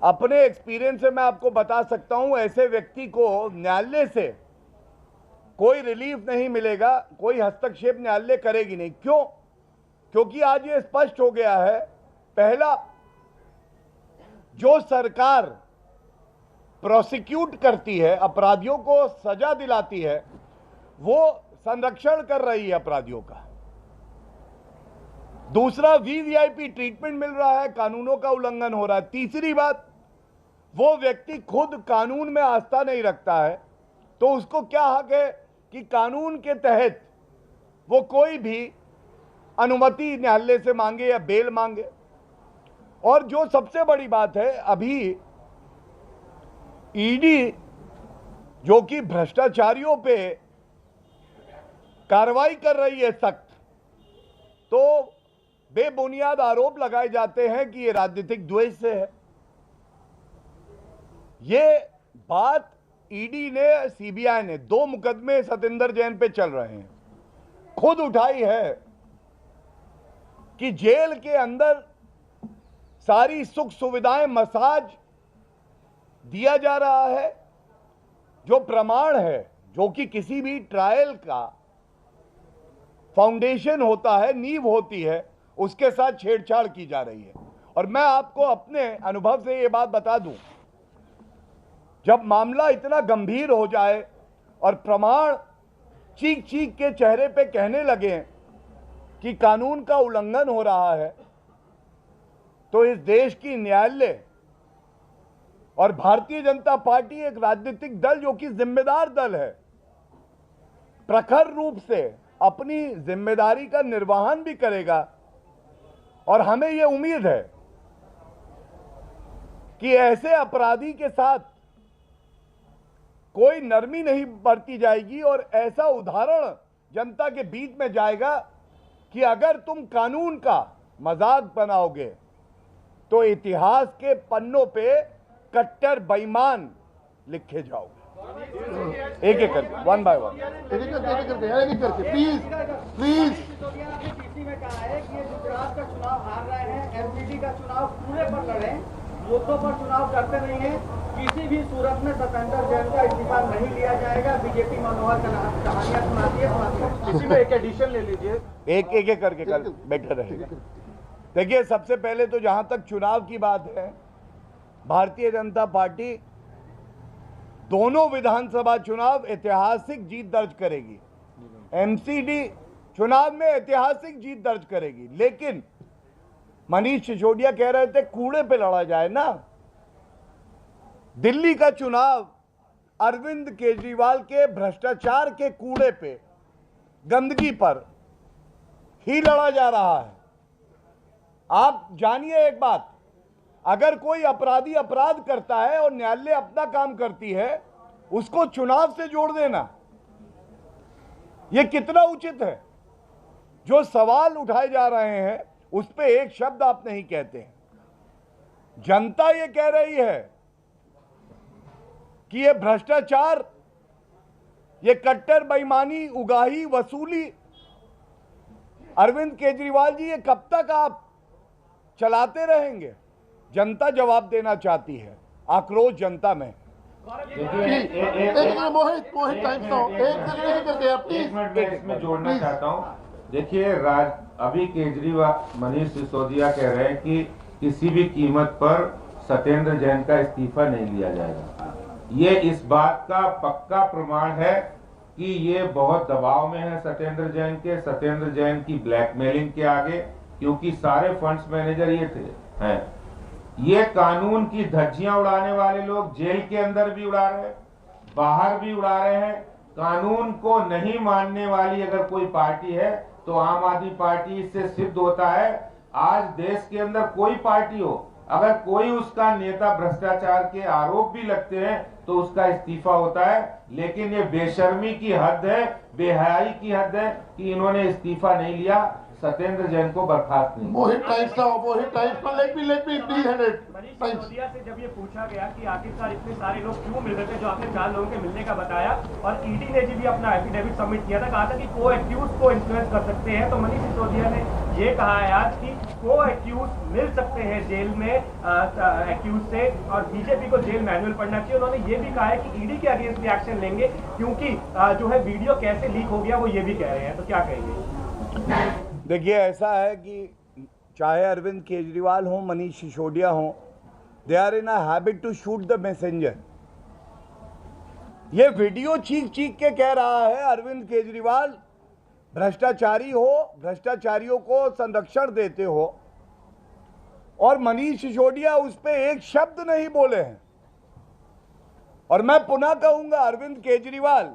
Speaker 11: अपने एक्सपीरियंस से मैं आपको बता सकता हूं, ऐसे व्यक्ति को न्यायालय से कोई रिलीफ नहीं मिलेगा, कोई हस्तक्षेप न्यायालय करेगी नहीं। क्यों? क्योंकि आज ये स्पष्ट हो गया है, पहला, जो सरकार प्रोसिक्यूट करती है, अपराधियों को सजा दिलाती है, वो संरक्षण कर रही है अपराधियों का। दूसरा, वीवीआईपी ट्रीटमेंट मिल रहा है, कानूनों का उल्लंघन हो रहा है। तीसरी बात, वो व्यक्ति खुद कानून में आस्था नहीं रखता है, तो उसको क्या हक है कि कानून के तहत वो कोई भी अनुमति न्यायालय से मांगे या बेल मांगे। और जो सबसे बड़ी बात है, अभी ईडी जो कि भ्रष्टाचारियों पे कार्रवाई कर रही है सख्त, तो बेबुनियाद आरोप लगाए जाते हैं कि ये राजनीतिक द्वेष से है। ये बात ईडी ने, सीबीआई ने, 2 मुकदमे सत्येंद्र जैन पे चल रहे हैं, खुद उठाई है कि जेल के अंदर सारी सुख सुविधाएं, मसाज दिया जा रहा है, जो प्रमाण है, जो कि किसी भी ट्रायल का फाउंडेशन होता है, नींव होती है, उसके साथ छेड़छाड़ की जा रही है। और मैं आपको अपने अनुभव से ये बात बता दूं, जब मामला इतना गंभीर हो जाए और प्रमाण चीख चीख के चेहरे पे कहने लगे कि कानून का उल्लंघन हो रहा है, तो इस देश की न्यायालय और भारतीय जनता पार्टी, एक राजनीतिक दल जो कि जिम्मेदार दल है, प्रखर रूप से अपनी जिम्मेदारी का निर्वहन भी करेगा। और हमें यह उम्मीद है कि ऐसे अपराधी के साथ कोई नरमी नहीं बरती जाएगी और ऐसा उदाहरण जनता के बीच में जाएगा कि अगर तुम कानून का मजाक बनाओगे तो इतिहास के पन्नों पे कट्टर बेईमान लिखे जाओगे। एक एक करके, वन बाय वन,
Speaker 21: प्लीज में कहा है कि ये गुजरात का चुनाव हार रहे हैं, एमपीडी का चुनाव पूरे पर लड़े, मुद्दों पर चुनाव करते नहीं है, किसी भी सूरत में सत्येंद्र जैन का इस्तीफा नहीं लिया जाएगा। बीजेपी मनोहर कहानियां सुनाती है। इसी में एक एडिशन ले लीजिए,
Speaker 11: एक एक करके कर, बेटर रहेगा। देखिए, सबसे पहले तो जहां तक चुनाव की बात है, भारतीय जनता पार्टी दोनों विधानसभा चुनाव ऐतिहासिक जीत दर्ज करेगी, एमसीडी चुनाव में ऐतिहासिक जीत दर्ज करेगी। लेकिन मनीष सिसोदिया कह रहे थे कूड़े पे लड़ा जाए ना। दिल्ली का चुनाव अरविंद केजरीवाल के भ्रष्टाचार के कूड़े पे, गंदगी पर ही लड़ा जा रहा है। आप जानिए एक बात, अगर कोई अपराधी अपराध करता है और न्यायालय अपना काम करती है, उसको चुनाव से जोड़ देना यह कितना उचित है? जो सवाल उठाए जा रहे हैं उस पे एक शब्द आप नहीं कहते हैं। जनता ये कह रही है कि ये भ्रष्टाचार, ये कट्टर बेईमानी, उगाही, वसूली, अरविंद केजरीवाल जी, ये कब तक आप चलाते रहेंगे? जनता जवाब देना चाहती है, आक्रोश जनता में।
Speaker 3: इसमें जोड़ना चाहता हूँ। देखिए, अभी केजरीवाल, मनीष सिसोदिया कह रहे हैं कि किसी भी कीमत पर सत्येंद्र जैन का इस्तीफा नहीं लिया जाएगा। ये इस बात का पक्का प्रमाण है कि ये बहुत दबाव में है सत्येंद्र जैन की ब्लैकमेलिंग के आगे, क्योंकि सारे फंड्स मैनेजर ये हैं। ये कानून की धज्जियां उड़ाने वाले लोग जेल के अंदर भी उड़ा रहे हैं, बाहर भी उड़ा रहे हैं। कानून को नहीं मानने वाली अगर कोई पार्टी है तो आम आदमी पार्टी, इससे सिद्ध होता है आज देश के अंदर कोई पार्टी हो, अगर कोई उसका नेता भ्रष्टाचार के आरोप भी लगते हैं तो उसका इस्तीफा होता है। लेकिन ये बेशर्मी की हद है, बेहयाई की हद है कि इन्होंने इस्तीफा नहीं लिया, सत्येंद्र जैन को बर्खास्त नहीं।
Speaker 21: मनीष सिसोदिया से जब ये पूछा गया कि आखिरकार इतने सारे लोग क्यों मिल रहे थे, जो आपने 4 लोगों के मिलने का बताया, और ईडी ने भी अपना एफिडेविट सबमिट किया था, कहा था कि को एक्यूज को इन्फ्लुएंस कर सकते हैं, तो मनीष सिसोदिया ने ये कहा है आज कि को एक्यूज मिल सकते हैं जेल में एक्यूज से, और बीजेपी को जेल मैनुअल पढ़ना चाहिए। उन्होंने ये भी कहा है कि ईडी के अगेंस्ट भी एक्शन लेंगे, क्योंकि जो है वीडियो कैसे लीक हो गया वो ये भी कह रहे हैं। तो क्या कहेंगे?
Speaker 11: देखिए, ऐसा है कि चाहे अरविंद केजरीवाल हो, मनीष सिसोदिया हो, they are in a habit to shoot the messenger. ये वीडियो चीख चीख के कह रहा है अरविंद केजरीवाल भ्रष्टाचारी हो, भ्रष्टाचारियों को संरक्षण देते हो, और मनीष सिसोदिया उस पर एक शब्द नहीं बोले हैं। और मैं पुनः कहूंगा, अरविंद केजरीवाल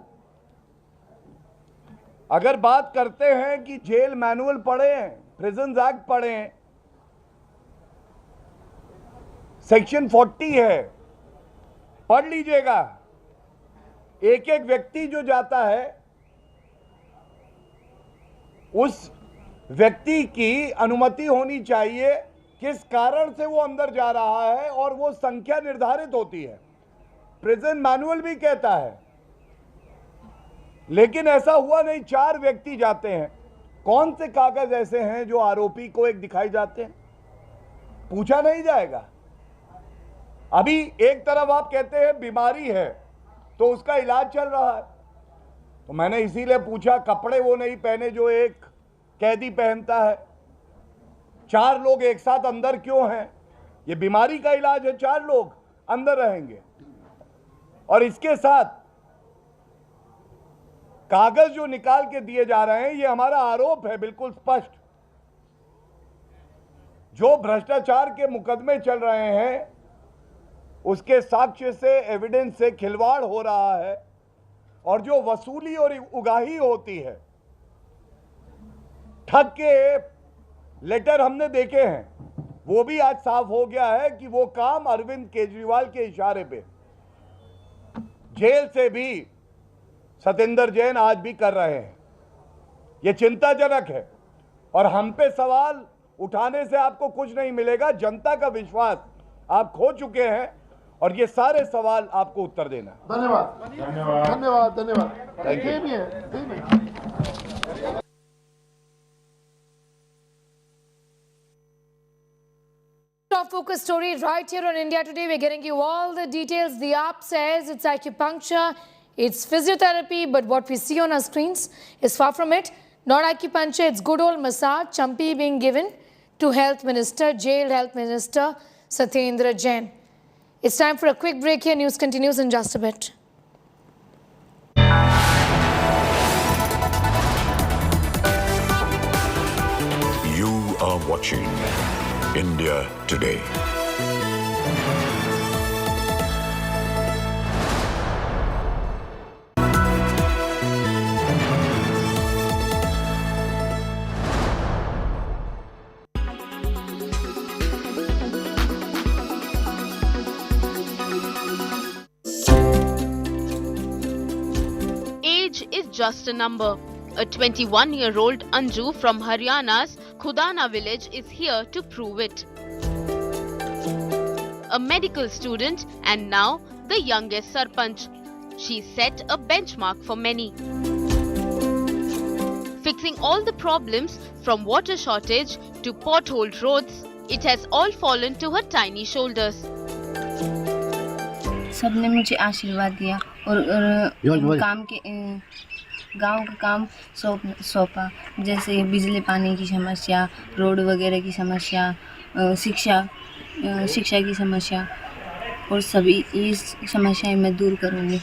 Speaker 11: अगर बात करते हैं कि जेल मैनुअल पढ़ें, प्रिजन एक्ट पढ़ें, सेक्शन 40 है, पढ़ लीजिएगा। एक एक व्यक्ति जो जाता है उस व्यक्ति की अनुमति होनी चाहिए, किस कारण से वो अंदर जा रहा है, और वो संख्या निर्धारित होती है, प्रिजन मैनुअल भी कहता है। लेकिन ऐसा हुआ नहीं, 4 व्यक्ति जाते हैं। कौन से कागज ऐसे हैं जो आरोपी को एक दिखाई जाते हैं? पूछा नहीं जाएगा। अभी एक तरफ आप कहते हैं बीमारी है तो उसका इलाज चल रहा है, तो मैंने इसीलिए पूछा कपड़े वो नहीं पहने जो एक कैदी पहनता है। 4 लोग एक साथ अंदर क्यों हैं? ये बीमारी का इलाज है, 4 लोग अंदर रहेंगे। और इसके साथ कागज जो निकाल के दिए जा रहे हैं, ये हमारा आरोप है बिल्कुल स्पष्ट। जो भ्रष्टाचार के मुकदमे चल रहे हैं उसके साक्ष्य से, एविडेंस से खिलवाड़ हो रहा है, और जो वसूली और उगाही होती है, ठग के लेटर हमने देखे हैं, वो भी आज साफ हो गया है कि वो काम अरविंद केजरीवाल के इशारे पे जेल से भी सत्येंद्र जैन आज भी कर रहे हैं। ये चिंताजनक है, और हम पे सवाल उठाने से आपको कुछ नहीं मिलेगा। जनता का विश्वास आप खो चुके हैं, और ये सारे सवाल आपको उत्तर देना।
Speaker 20: धन्यवाद धन्यवाद धन्यवाद धन्यवाद।
Speaker 11: Thank you.
Speaker 1: Top focus story right here on India Today. We're getting you all the details. The AAP says it's acupuncture, it's physiotherapy, but what we see on our screens is far from it. Not acupuncture, it's good old massage, champi being given to Health Minister, Jail Health Minister Satyendar Jain. It's time for a quick break here. News continues in just a bit.
Speaker 9: You are watching India Today.
Speaker 4: Age is just a number. A 21-year-old Anju from Haryana's Khudana village is here to prove it. A medical student and now the youngest Sarpanch. She set a benchmark for many. Fixing all the problems from water shortage to potholed roads, it has all fallen to her tiny shoulders.
Speaker 12: सबने मुझे आशीर्वाद दिया और काम के गांव का काम सौंपा, जैसे बिजली पानी की समस्या, रोड वगैरह की समस्या, शिक्षा की समस्या और सभी ये समस्याएं मैं दूर करूंगी.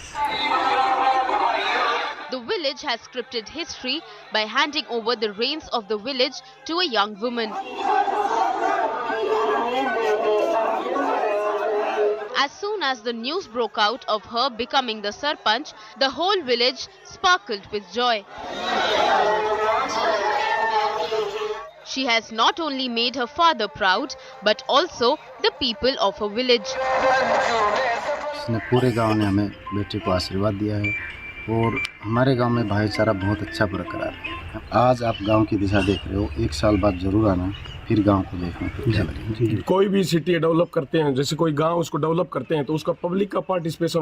Speaker 4: The village has scripted history by handing over the reins of the village to a young woman. As soon as the news broke out of her becoming the Sarpanch, the whole village sparkled with joy. She has not only made her father proud, but also the people of her village.
Speaker 5: इसने पूरे गांव ने हमें बेटे को आशीर्वाद दिया है और हमारे गांव में भाईचारा बहुत अच्छा बरकरार है. आज आप गांव की दिशा देख रहे हो, 1 साल बाद जरूर आना, फिर गांव को देखना फिर क्या लगेगा.
Speaker 23: कोई भी सिटी डेवलप करते हैं, जैसे कोई गांव उसको डेवलप करते हैं तो उसका पब्लिक का पार्टिसिपेशन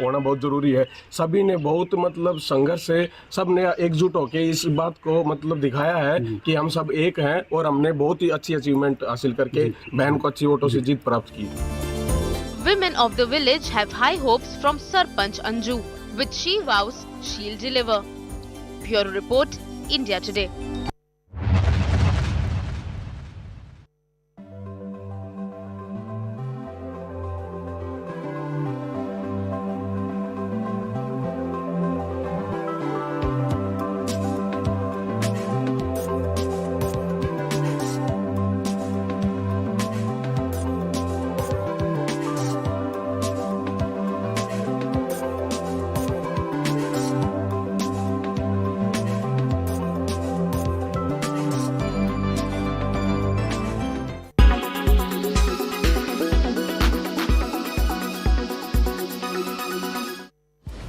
Speaker 23: होना बहुत ज़रूरी है. सभी ने बहुत मतलब संघर्ष से सब ने एकजुट होकर इस बात को मतलब दिखाया है कि हम सब एक हैं और हमने बहुत ही अच्छी अचीवमेंट हासिल करके बहन को अच्छी वोटों से जीत प्राप्त की.
Speaker 4: Women of the village have high hopes from Sarpanch Anju, which she vows she'll deliver. Bureau Report, India Today.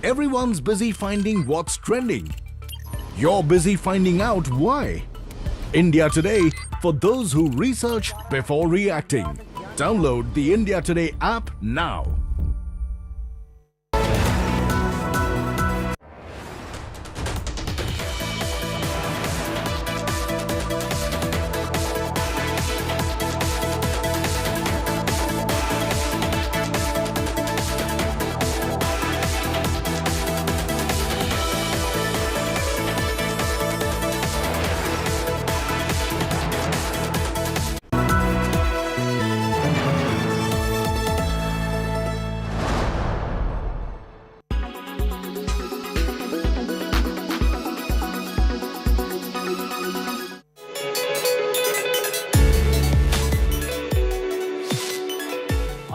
Speaker 13: Everyone's busy finding what's trending. You're busy finding out why. India Today, for those who research before reacting. Download the India Today app now.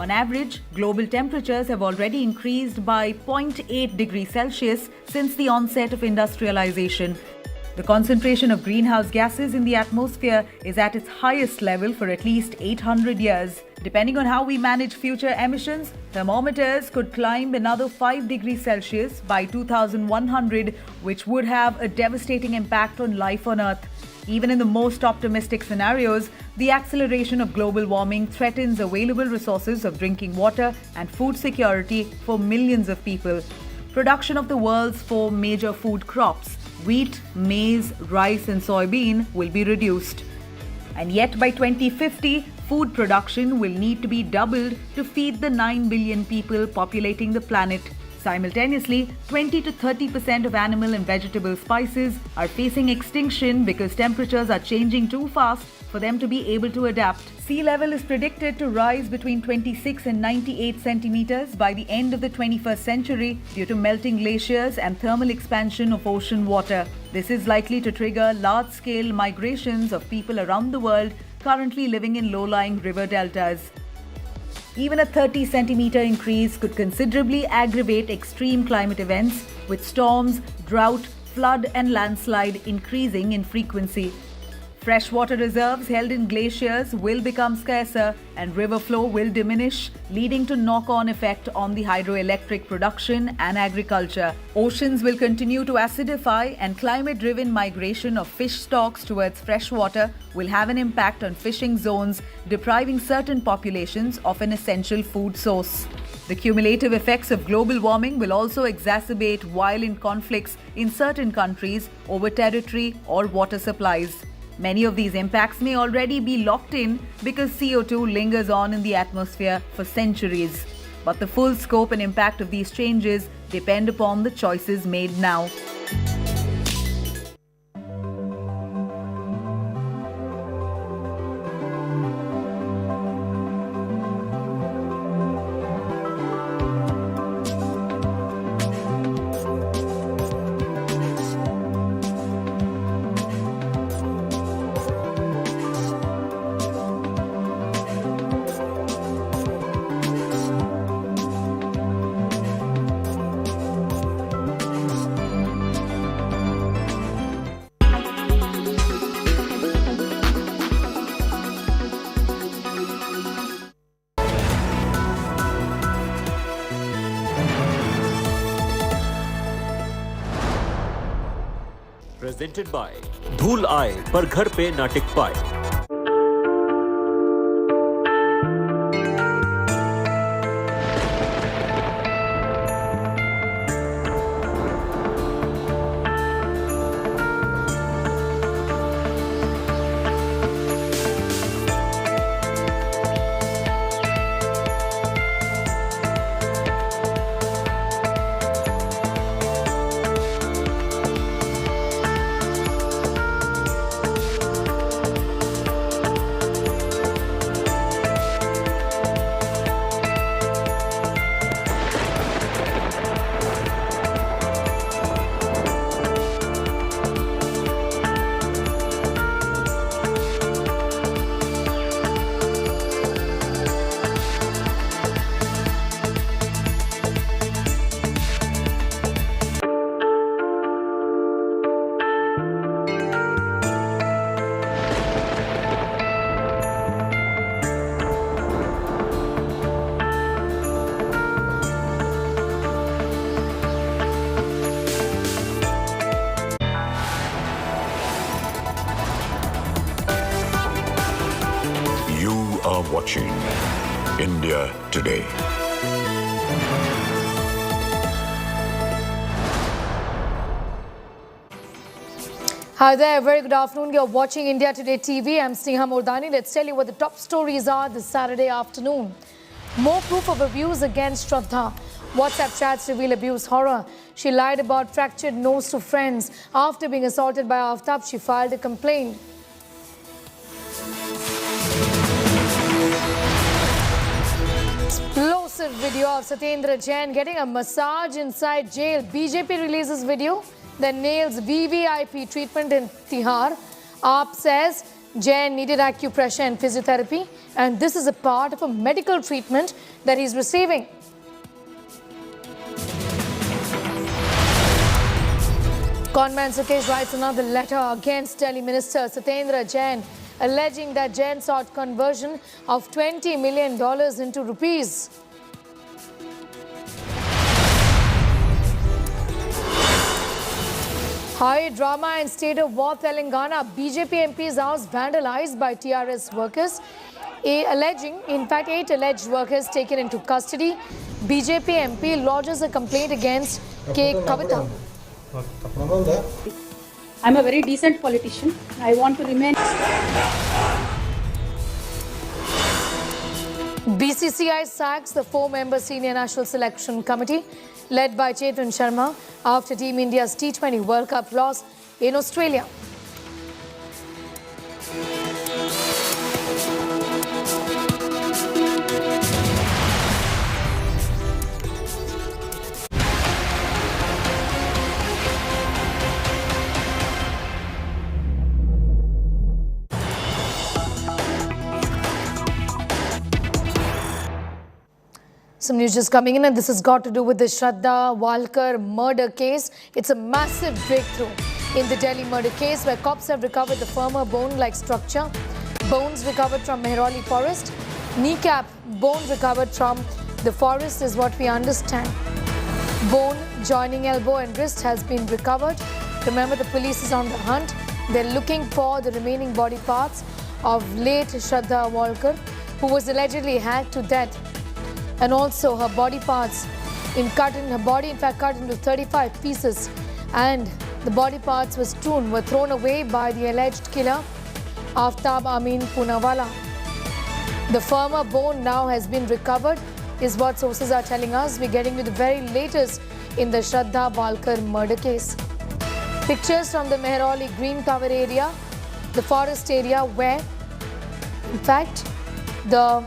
Speaker 18: On average, global temperatures have already increased by 0.8 degrees Celsius since the onset of industrialization. The concentration of greenhouse gases in the atmosphere is at its highest level for at least 800 years. Depending on how we manage future emissions, thermometers could climb another 5 degrees Celsius by 2100, which would have a devastating impact on life on Earth. Even in the most optimistic scenarios, the acceleration of global warming threatens available resources of drinking water and food security for millions of people. Production of the world's 4 major food crops, wheat, maize, rice and soybean, will be reduced. And yet by 2050, food production will need to be doubled to feed the 9 billion people populating the planet. Simultaneously, 20 to 30% of animal and vegetable spices are facing extinction because temperatures are changing too fast for them to be able to adapt. Sea level is predicted to rise between 26 and 98 centimeters by the end of the 21st century due to melting glaciers and thermal expansion of ocean water. This is likely to trigger large-scale migrations of people around the world currently living in low-lying river deltas. Even a 30-centimeter increase could considerably aggravate extreme climate events, with storms, drought, flood and landslide increasing in frequency. Freshwater reserves held in glaciers will become scarcer and river flow will diminish, leading to knock-on effect on the hydroelectric production and agriculture. Oceans will continue to acidify and climate-driven migration of fish stocks towards freshwater will have an impact on fishing zones, depriving certain populations of an essential food source. The cumulative effects of global warming will also exacerbate violent conflicts in certain countries over territory or water supplies. Many of these impacts may already be locked in because CO2 lingers on in the atmosphere for centuries. But the full scope and impact of these changes depend upon the choices made now.
Speaker 14: Presented by धूल आए पर घर पे ना टिक पाए।
Speaker 9: Watching India Today.
Speaker 1: Hi there, very good afternoon. You're watching India Today TV. I'm Sneha Mordani. Let's tell you what the top stories are this Saturday afternoon. More proof of abuse against Shraddha. WhatsApp chats reveal abuse horror. She lied about fractured nose to friends. After being assaulted by Aftab, she filed a complaint. Explosive video of Satyendar Jain getting a massage inside jail. BJP releases video that nails VVIP treatment in Tihar. AAP says Jain needed acupressure and physiotherapy, and this is a part of a medical treatment that he's receiving. Conman Sukesh writes another letter against Delhi Minister Satyendar Jain, alleging that Jain sought conversion of $20 million into rupees. High drama in state of war Telangana. BJP MP's house vandalized by TRS workers. eight alleged workers taken into custody. BJP MP lodges a complaint against K. Kavita.
Speaker 6: I'm a very decent politician. I want to remain.
Speaker 1: BCCI sacks the 4-member Senior National Selection Committee led by Chetan Sharma after Team India's T20 World Cup loss in Australia. Some news just coming in, and this has got to do with the Shraddha Walkar murder case. It's a massive breakthrough. in the Delhi murder case, where cops have recovered the firmer bone-like structure. Bones recovered from Mehrauli forest. Kneecap bone recovered from the forest is what we understand. Bone joining elbow and wrist has been recovered. Remember, the police is on the hunt. They're looking for the remaining body parts of late Shraddha Walkar, who was allegedly hacked to death, and also her body parts cut into 35 pieces, and the body parts were thrown away by the alleged killer, Aftab Amin Poonawala. The firmer bone now has been recovered, is what sources are telling us. We're getting to the very latest in the Shraddha Walkar murder case. Pictures from the Mehrauli green cover area, the forest area where, in fact, the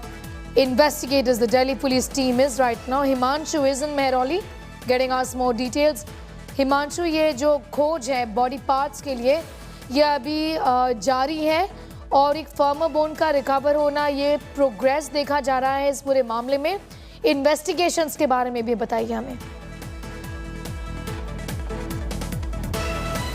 Speaker 1: investigators, the Delhi police team is right now. Himanshu is in Mehrauli, getting us more details. Himanshu, ये जो खोज है body parts के लिए, ये अभी जारी है और एक फर्मर बोन का रिकवर होना, ये प्रोग्रेस देखा जा रहा है इस पूरे मामले में. इन्वेस्टिगेशंस के बारे में भी बताइए हमें.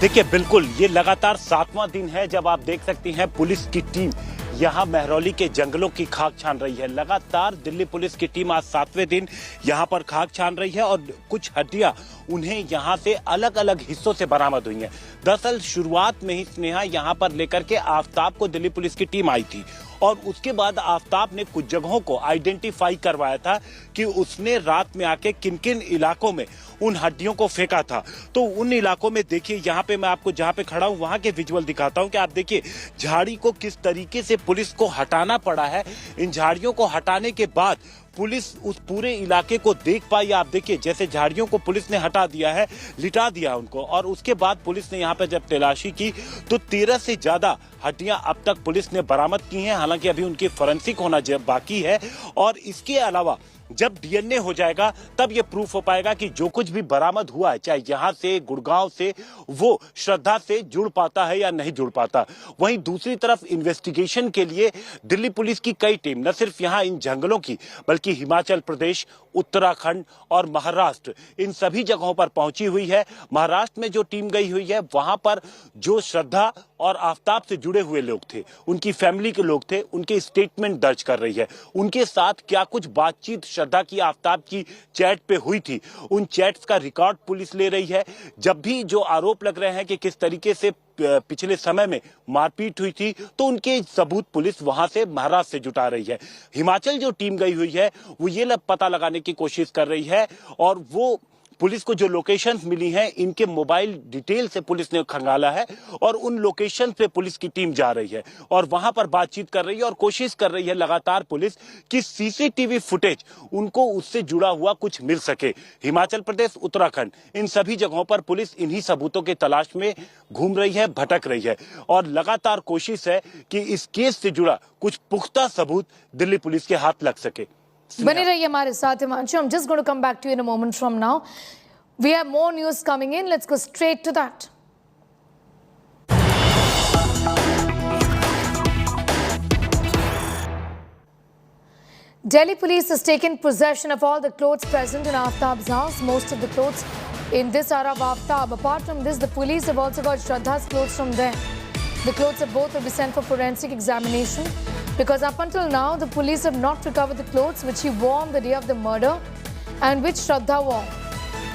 Speaker 8: देखिए, बिल्कुल ये लगातार 7वां दिन है जब आप देख सकती हैं पुलिस की टीम यहाँ महरौली के जंगलों की खाक छान रही है. लगातार दिल्ली पुलिस की टीम आज 7वें दिन यहाँ पर खाक छान रही है और कुछ हड्डियां उन्हें यहाँ से अलग अलग हिस्सों से बरामद हुई हैं. दरअसल शुरुआत में ही स्नेहा यहाँ पर लेकर के आफ्ताब को दिल्ली पुलिस की टीम आई थी और उसके बाद आफ्ताब ने कुछ जगहों को आइडेंटिफाई करवाया था कि उसने रात में आके किन किन इलाकों में उन हड्डियों को फेंका था. तो उन इलाकों में देखिए, यहाँ पे मैं आपको जहाँ पे खड़ा हूँ वहाँ के विजुअल दिखाता हूँ कि आप देखिए झाड़ी को किस तरीके से पुलिस को हटाना पड़ा है. इन झाड़ियों को हटाने के बाद पुलिस उस पूरे इलाके को देख पाई. आप देखिए जैसे झाड़ियों को पुलिस ने हटा दिया है, लिटा दिया उनको, और उसके बाद पुलिस ने यहाँ पे जब तलाशी की तो 13 से ज्यादा हड्डियां अब तक पुलिस ने बरामद की हैं. हालांकि अभी उनकी फोरेंसिक होना बाकी है और इसके अलावा जब डीएनए हो जाएगा तब ये प्रूफ हो पाएगा कि जो कुछ भी बरामद हुआ है, चाहे यहाँ से, गुड़गांव से, वो श्रद्धा से जुड़ पाता है या नहीं जुड़ पाता. वहीं दूसरी तरफ इन्वेस्टिगेशन के लिए दिल्ली पुलिस की कई टीम न सिर्फ यहाँ इन जंगलों की बल्कि हिमाचल प्रदेश, उत्तराखंड और महाराष्ट्र, इन सभी जगहों पर पहुंची हुई है. महाराष्ट्र में जो टीम गई हुई है वहां पर जो श्रद्धा और आफ्ताब से जुड़े हुए लोग थे, उनकी फैमिली के लोग थे, उनके स्टेटमेंट दर्ज कर रही है. उनके साथ क्या कुछ बातचीत श्रद्धा की, आफ्ताब की चैट पे हुई थी, उन चैट्स का रिकॉर्ड पुलिस ले रही है. जब भी जो आरोप लग रहे हैं कि किस तरीके से पिछले समय में मारपीट हुई थी, तो उनके सबूत पुलिस वहां से महाराष्ट्र से जुटा रही है. हिमाचल जो टीम गई हुई है वो ये पता लगाने की कोशिश कर रही है और वो पुलिस को जो लोकेशंस मिली हैं इनके मोबाइल डिटेल से पुलिस ने खंगाला है और उन लोकेशन पे पुलिस की टीम जा रही है और वहां पर बातचीत कर रही है और कोशिश कर रही है लगातार पुलिस कि सीसीटीवी फुटेज उनको उससे जुड़ा हुआ कुछ मिल सके. हिमाचल प्रदेश, उत्तराखंड, इन सभी जगहों पर पुलिस इन्हीं सबूतों के तलाश में घूम रही है, भटक रही है और लगातार कोशिश है कि इस केस से जुड़ा कुछ पुख्ता सबूत दिल्ली पुलिस के हाथ लग सके.
Speaker 1: बने रहिए हमारे साथ Himanshu. I'm just going to come back to you in a moment from now. We have more news coming in. Let's go straight to that. Delhi police has taken possession of all the clothes present in Aftab's house. Most of the clothes in this are of Aftab. Apart from this, the police have also got Shraddha's clothes from there. The clothes of both will be sent for forensic examination because up until now, the police have not recovered the clothes which he wore on the day of the murder and which Shraddha wore.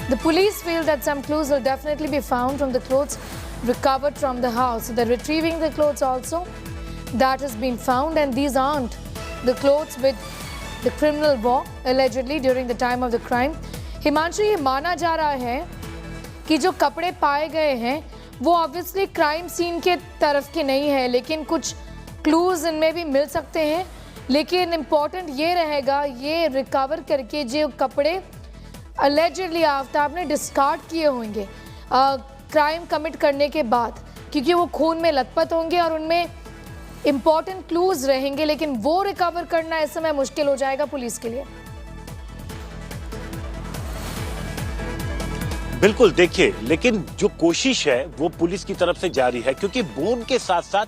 Speaker 1: The police feel that some clues will definitely be found from the clothes recovered from the house. So they're retrieving the clothes also that has been found, and these aren't the clothes which the criminal wore allegedly during the time of the crime. Himanshu, ये माना जा रहा है कि जो कपड़े पाए गए हैं वो ऑब्वियसली क्राइम सीन के तरफ के नहीं है, लेकिन कुछ क्लूज इनमें भी मिल सकते हैं. लेकिन इम्पॉर्टेंट ये रहेगा ये रिकवर करके जो कपड़े अलेजेडली आफ्ताब ने डिस्कार्ड किए होंगे क्राइम कमिट करने के बाद, क्योंकि वो खून में लथपथ होंगे और उनमें इम्पॉर्टेंट क्लूज रहेंगे, लेकिन वो रिकवर करना इस समय मुश्किल हो जाएगा पुलिस के लिए.
Speaker 8: बिल्कुल, देखिए, लेकिन जो कोशिश है वो पुलिस की तरफ से जारी है, क्योंकि बोन के साथ साथ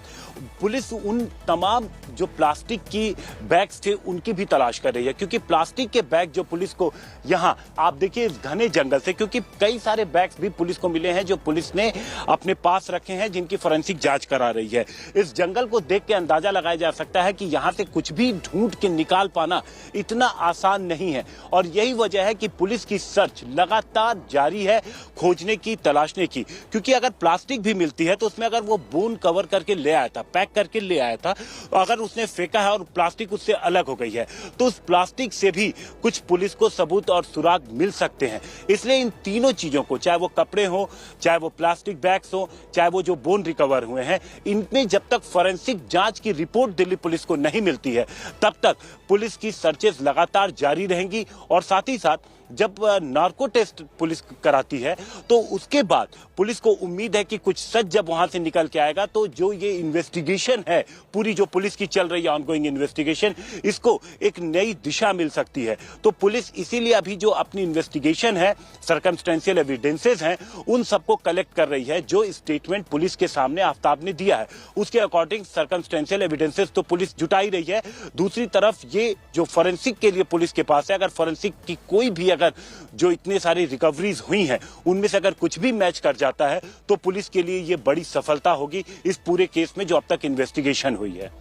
Speaker 8: पुलिस उन तमाम जो प्लास्टिक की बैग्स थे उनकी भी तलाश कर रही है, क्योंकि प्लास्टिक के बैग जो पुलिस को यहाँ आप देखिए इस घने जंगल से, क्योंकि कई सारे बैग्स भी पुलिस को मिले हैं जो पुलिस ने अपने पास रखे हैं, जिनकी फोरेंसिक जांच करा रही है। इस जंगल को देख के अंदाजा लगाया जा सकता है कि यहाँ से कुछ भी ढूंढ के निकाल पाना इतना आसान नहीं है, और यही वजह है कि पुलिस की सर्च लगातार जारी है, खोजने की, तलाशने की, क्योंकि अगर प्लास्टिक भी मिलती है तो उसमें अगर वो बोन कवर करके ले आया था, पैक करके ले आया था, अगर उसने फेंका है और प्लास्टिक उससे अलग हो गई है तो उस प्लास्टिक से भी कुछ पुलिस को सबूत और सुराग मिल सकते हैं। इसलिए इन तीनों चीजों को, चाहे वो कपड़े हो, चाहे वो प्लास्टिक बैग्स हो, चाहे वो जो बोन रिकवर हुए हैं, इनमें जब तक फोरेंसिक जांच की रिपोर्ट दिल्ली पुलिस को नहीं मिलती है तब तक पुलिस की सर्चेस लगातार जारी रहेंगी। और साथ ही साथ जब नार्को टेस्ट पुलिस कराती है तो उसके बाद पुलिस को उम्मीद है कि कुछ सच जब वहां से निकल के आएगा तो जो ये इन्वेस्टिगेशन है, पूरी जो पुलिस की चल रही है ऑनगोइंग इन्वेस्टिगेशन, इसको एक नई दिशा मिल सकती है। तो पुलिस इसीलिए अभी जो अपनी इन्वेस्टिगेशन है, सर्कमस्टेंशियल एविडेंसेस हैं, उन सबको कलेक्ट कर रही है। जो स्टेटमेंट पुलिस के सामने आफ्ताब ने दिया है उसके अकॉर्डिंग सर्कमस्टेंशियल एविडेंसेस तो पुलिस जुटाई रही है। दूसरी तरफ ये जो फोरेंसिक के लिए पुलिस के पास है, अगर फोरेंसिक की कोई भी अगर जो इतने सारी रिकवरीज हुई हैं उनमें से अगर कुछ भी मैच कर जाता है तो पुलिस के लिए ये बड़ी सफलता होगी इस पूरे केस में जो अब तक इन्वेस्टिगेशन हुई है।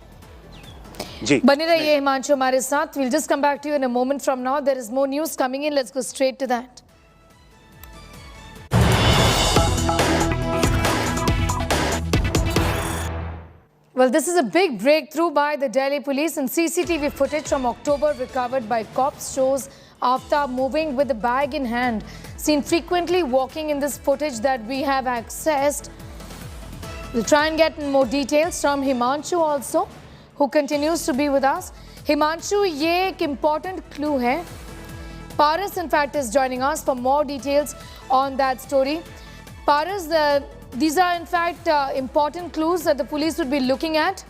Speaker 8: जी
Speaker 1: बने रहिए हिमांशु हमारे साथ। We'll just come back to you in a moment from now. There is more news coming in. Let's go straight to that. Well, this is a big breakthrough by the Delhi police, and CCTV footage from October recovered by cops shows Aftab moving with a bag in hand, seen frequently walking in this footage that we have accessed. We'll try and get more details from Himanshu also, who continues to be with us. Himanshu, ये एक important clue है. Paras, in fact, is joining us for more details on that story. Paras, these are, in fact, important clues that the police would be looking at.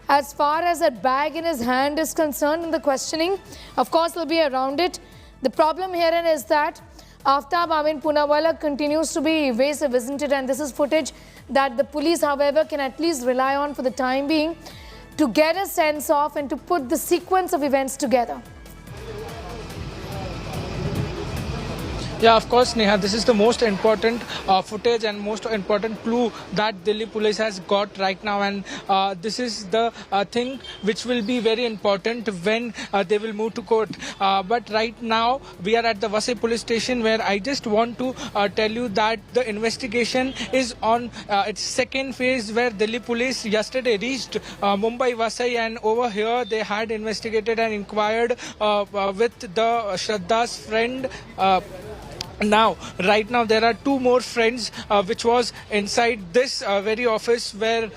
Speaker 1: As far as a bag in his hand is concerned in the questioning, of course, they'll be around it. The problem herein is that Aftab Punawala continues to be evasive, isn't it? And this is footage that the police, however, can at least rely on for the time being to get a sense of and to put the sequence of events together.
Speaker 10: Yeah, of course, Neha, this is the most important footage and most important clue that Delhi police has got right now, and this is the thing which will be very important when they will move to court. But right now, we are at the Vasai police station, where I just want to tell you that the investigation is on its second phase, where Delhi police yesterday reached Mumbai Vasai, and over here they had investigated and inquired with the Shraddha's friend. Now, right now, there are two more friends which was inside this very office, where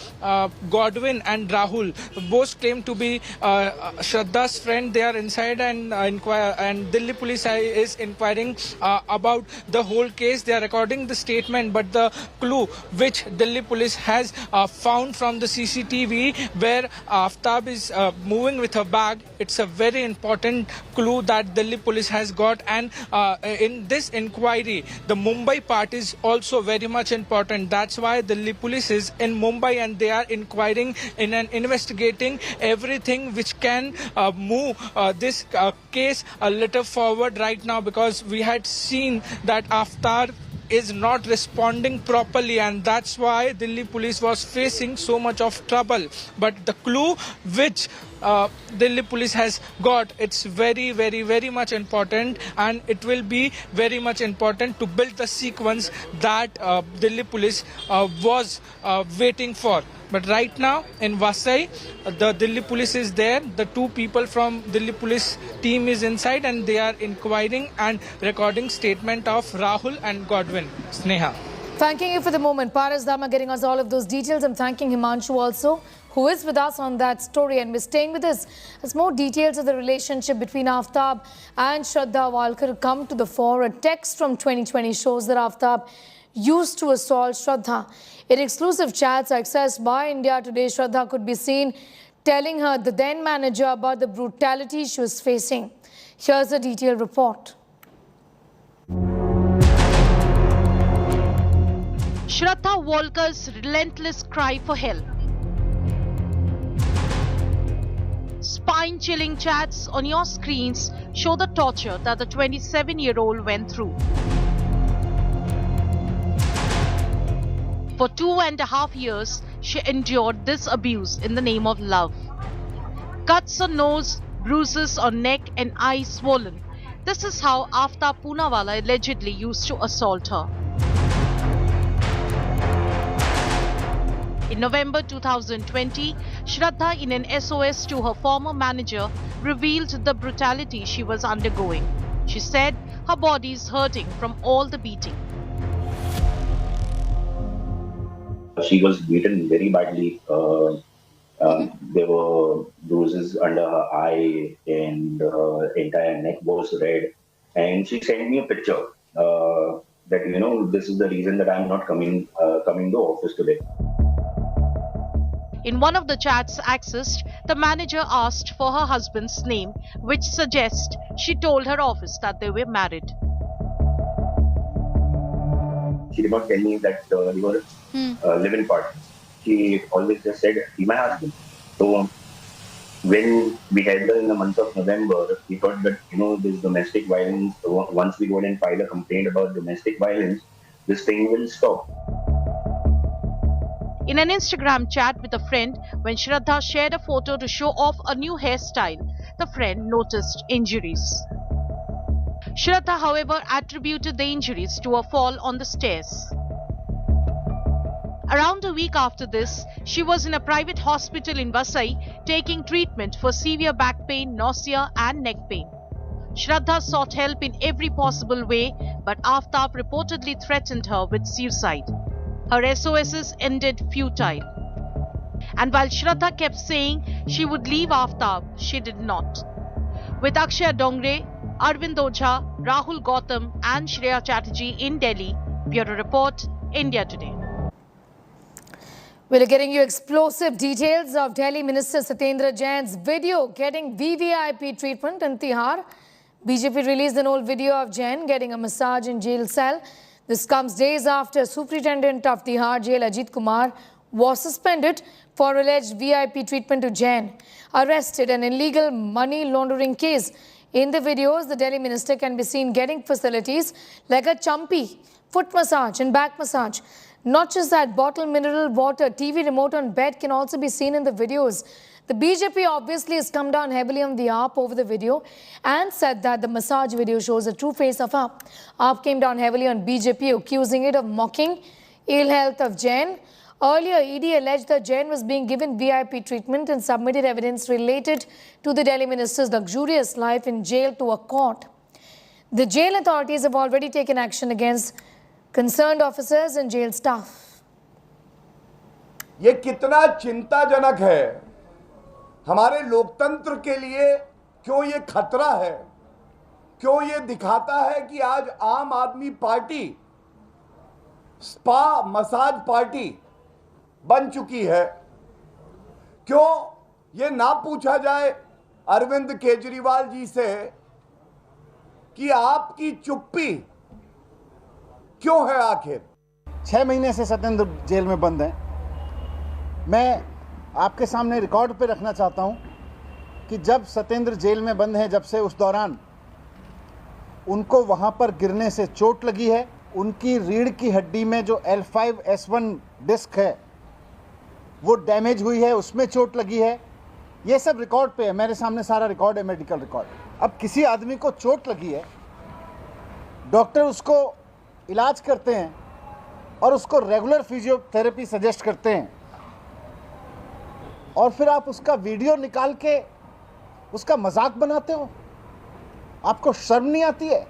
Speaker 10: Godwin and Rahul both claim to be Shraddha's friend. They are inside and and Delhi police is inquiring about the whole case. They are recording the statement, but the clue which Delhi police has found from the CCTV, where Aftab is moving with her bag, it's a very important clue that Delhi police has got. And in this inquiry, the Mumbai part is also very much important. That's why Delhi police is in Mumbai, and they are inquiring in and investigating everything which can move this case a little forward right now, because we had seen that Aftab is not responding properly, and that's why Delhi police was facing so much of trouble. But the clue which Delhi police has got, it's very, very, very much important, and it will be very much important to build the sequence that Delhi police was waiting for. But right now in Vasai, the Delhi police is there. The two people from Delhi police team is inside, and they are inquiring and recording statement of Rahul and Godwin. Sneha.
Speaker 1: Thanking you for the moment. Paras Dama getting us all of those details. I'm thanking Himanshu also, who is with us on that story, and we're staying with us as more details of the relationship between Aftab and Shraddha Walkar come to the fore. A text from 2020 shows that Aftab used to assault Shraddha. In exclusive chats accessed by India Today, Shraddha could be seen telling her, the then manager, about the brutality she was facing. Here's a detailed report.
Speaker 4: Shraddha Walker's relentless cry for help. Spine-chilling chats on your screens show the torture that the 27-year-old went through. For 2.5 years, she endured this abuse in the name of love. Cuts on nose, bruises on neck and eyes swollen. This is how Aftab Poonawalla allegedly used to assault her. In November 2020, Shraddha, in an SOS to her former manager, revealed the brutality she was undergoing. She said her body is hurting from all the beating.
Speaker 7: She was beaten very badly. There were bruises under her eye and her entire neck was red. And she sent me a picture that, this is the reason that I'm not coming to office today.
Speaker 4: In one of the chats accessed, the manager asked for her husband's name, which suggests she told her office that they were married.
Speaker 7: She did not tell me that we were live-in partners. She always just said, "He's my husband." So when we had her in the month of November, we thought that, this domestic violence, once we go and file a complaint about domestic violence, this thing will stop.
Speaker 4: In an Instagram chat with a friend, when Shraddha shared a photo to show off a new hairstyle, the friend noticed injuries. Shraddha, however, attributed the injuries to a fall on the stairs. Around a week after this, she was in a private hospital in Vasai taking treatment for severe back pain, nausea and neck pain. Shraddha sought help in every possible way, but Aftab reportedly threatened her with suicide. Her SOSs ended futile. And while Shraddha kept saying she would leave Aftab, she did not. With Akshay Dongre, Arvind Ojha, Rahul Gautam and Shreya Chatterjee in Delhi, Bureau Report, India Today.
Speaker 1: We're getting you explosive details of Delhi Minister Satyendar Jain's video getting VVIP treatment in Tihar. BJP released an old video of Jain getting a massage in jail cell. This comes days after Superintendent of Tihar Jail Ajit Kumar was suspended for alleged VIP treatment to Jain, arrested an illegal money laundering case. In the videos, the Delhi minister can be seen getting facilities like a chumpy, foot massage and back massage. Not just that, bottled mineral water, TV remote on bed can also be seen in the videos. The BJP obviously has come down heavily on the AAP over the video and said that the massage video shows the true face of AAP. AAP came down heavily on BJP, accusing it of mocking ill health of Jain. Earlier, ED alleged that Jain was being given VIP treatment and submitted evidence related to the Delhi minister's luxurious life in jail to a court. The jail authorities have already taken action against concerned officers and jail staff.
Speaker 11: ये कितना चिंताजनक है हमारे लोकतंत्र के लिए, क्यों ये खतरा है, क्यों ये दिखाता है कि आज आम आदमी पार्टी स्पा मसाज पार्टी बन चुकी है। क्यों ये ना पूछा जाए अरविंद केजरीवाल जी से कि आपकी चुप्पी क्यों है आखिर?
Speaker 20: 6 महीने से सत्येंद्र जेल में बंद हैं। मैं आपके सामने रिकॉर्ड पे रखना चाहता हूं कि जब सत्येंद्र जेल में बंद हैं, जब से उस दौरान उनको वहां पर गिरने से चोट लगी है। उनकी रीढ़ की हड्डी में जो L5S1 डिस्क है वो डैमेज हुई है, उसमें चोट लगी है। ये सब रिकॉर्ड पे है, मेरे सामने सारा रिकॉर्ड है, मेडिकल रिकॉर्ड। अब किसी आदमी को चोट लगी है, डॉक्टर उसको इलाज करते हैं और उसको रेगुलर फिजियोथेरेपी सजेस्ट करते हैं, और फिर आप उसका वीडियो निकाल के उसका मजाक बनाते हो। आपको शर्म नहीं आती है?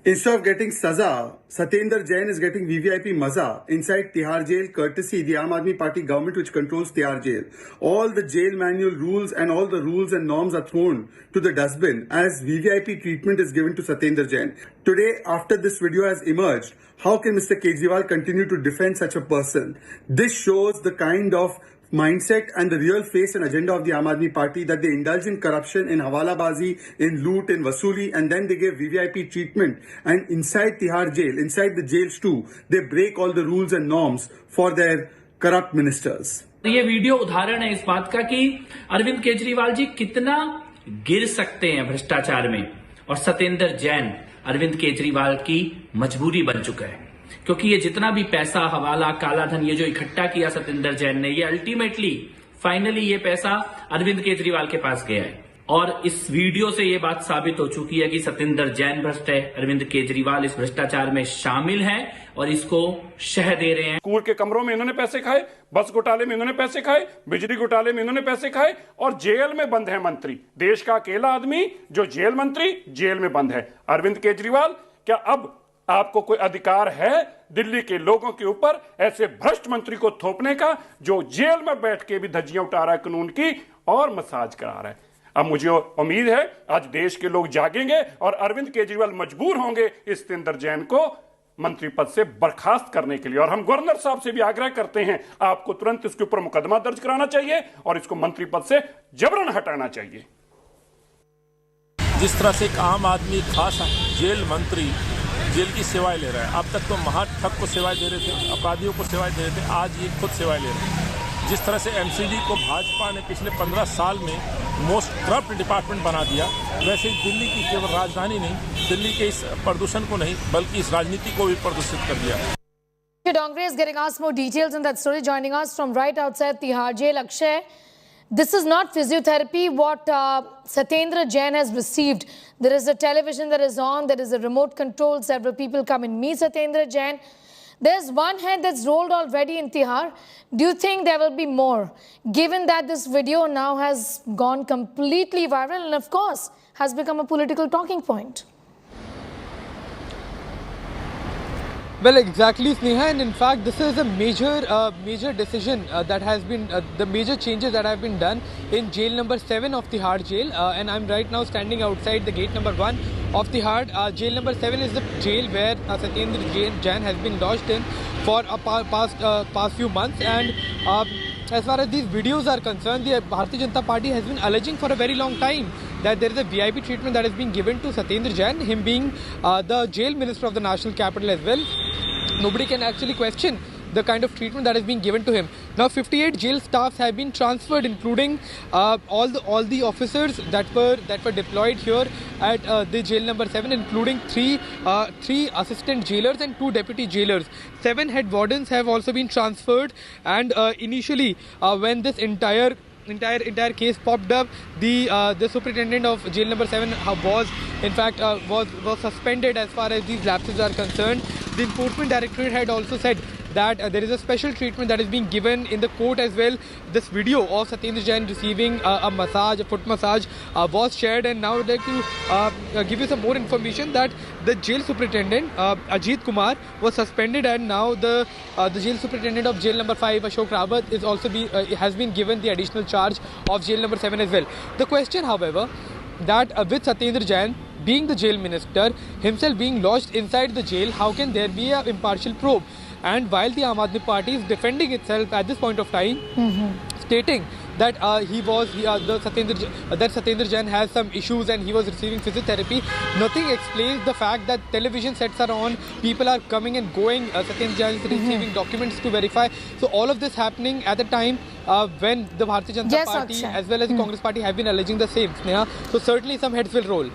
Speaker 15: Instead of getting saza, Satyendar Jain is getting VVIP maza inside Tihar Jail, courtesy the Aam Aadmi Party government which controls Tihar Jail. All the jail manual rules and all the rules and norms are thrown to the dustbin as VVIP treatment is given to Satyendar Jain. Today, after this video has emerged, how can Mr. Kejriwal continue to defend such a person? This shows the kind of mindset and the real face and agenda of the Aam Aadmi Party, that they indulge in corruption, in hawalabazi, in loot, in wasooli, and then they give VVIP treatment. And inside Tihar Jail, inside the jails too, they break all the rules and norms for their corrupt ministers.
Speaker 2: ये video उदाहरण है इस बात का कि अरविंद केजरीवाल जी कितना गिर सकते हैं भ्रष्टाचार में, और सत्येंद्र जैन अरविंद केजरीवाल की मजबूरी बन चुका है, क्योंकि ये जितना भी पैसा, हवाला, काला धन ये जो इकट्ठा किया सत्येंद्र जैन ने, ये अल्टीमेटली फाइनली ये पैसा अरविंद केजरीवाल के पास गया है। और इस वीडियो से ये बात साबित हो चुकी है कि सत्येंद्र जैन भ्रष्ट है, अरविंद केजरीवाल इस भ्रष्टाचार में शामिल है और इसको शह दे रहे हैं।
Speaker 23: स्कूल के कमरों में इन्होंने पैसे खाए, बस घोटाले में इन्होंने पैसे खाए, बिजली घोटाले में इन्होंने पैसे खाए, और जेल में बंद है मंत्री। देश का अकेला आदमी जो जेल मंत्री जेल में बंद है। अरविंद केजरीवाल, क्या अब आपको कोई अधिकार है दिल्ली के लोगों के ऊपर ऐसे भ्रष्ट मंत्री को थोपने का, जो जेल में बैठ के भी धज्जियां उठा रहा है कानून की और मसाज करा रहा है? अब मुझे उम्मीद है आज देश के लोग जागेंगे और अरविंद केजरीवाल मजबूर होंगे इस सत्येंद्र जैन को मंत्री पद से बर्खास्त करने के लिए। और हम गवर्नर साहब से भी आग्रह करते हैं, आपको तुरंत इसके ऊपर मुकदमा दर्ज कराना चाहिए और इसको मंत्री पद से जबरन हटाना चाहिए।
Speaker 16: जिस तरह से एक आम आदमी खास जेल मंत्री जेल की सेवाएं ले रहा है, अब तक तो महाठग को सेवाएं दे रहे थे, अपराधियों को सेवाएं दे रहे थे, आज ये खुद सेवाएं ले रहे हैं। जिस तरह से एमसीडी को भाजपा ने पिछले 15 साल में मोस्ट करप्ट डिपार्टमेंट बना दिया, वैसे दिल्ली की केवल राजधानी नहीं, दिल्ली के इस प्रदूषण को नहीं बल्कि इस राजनीति को भी प्रदूषित कर दिया।
Speaker 1: Dongre is getting us more details on that story. Joining us from right outside Tihar Jail, Akshay. This is not physiotherapy what Satyendar Jain has received. There is a television that is on, there is a remote control, several people come and meet Satyendar Jain. There's one head that's rolled already in Tihar. Do you think there will be more? Given that this video now has gone completely viral and of course has become a political talking point.
Speaker 10: Well, exactly, Sneha, and in fact, this is a major decision that has been, the major changes that have been done in jail number 7 of Tihar Jail, and I'm right now standing outside the gate number 1 of Tihar. Jail number 7 is the jail where Satyendar Jain has been lodged in for past few months, and as far as these videos are concerned, the Bharatiya Janata Party has been alleging for a very long time that there is a VIP treatment that is being given to Satyendar Jain, him being the jail minister of the national capital as well. Nobody can actually question the kind of treatment that is being given to him. Now 58 jail staffs have been transferred, including all the officers that were deployed here at the jail number 7, including three assistant jailers and 2 deputy jailers. 7 head wardens have also been transferred, and initially when this entire case popped up, the superintendent of jail number 7 was in fact was suspended as far as these lapses are concerned. The enforcement directorate had also said that there is a special treatment that is being given in the court as well. This video of Satyendar Jain receiving a foot massage was shared, and now I would like to give you some more information that the jail superintendent Ajit Kumar was suspended, and now the jail superintendent of jail number 5 Ashok Rawat is also has been given the additional charge of jail number 7 as well. The question, however, that with Satyendar Jain being the jail minister, himself being lodged inside the jail, how can there be an impartial probe? And while the Aam Aadmi Party is defending itself at this point of time, stating that Satyendar Jain has some issues and he was receiving physiotherapy, nothing explains the fact that television sets are on, people are coming and going, Satyendar Jain is receiving documents to verify. So all of this happening at the time when the Bharatiya Janata Party as well as the Congress Party have been alleging the same. Sneha. So certainly some heads will roll.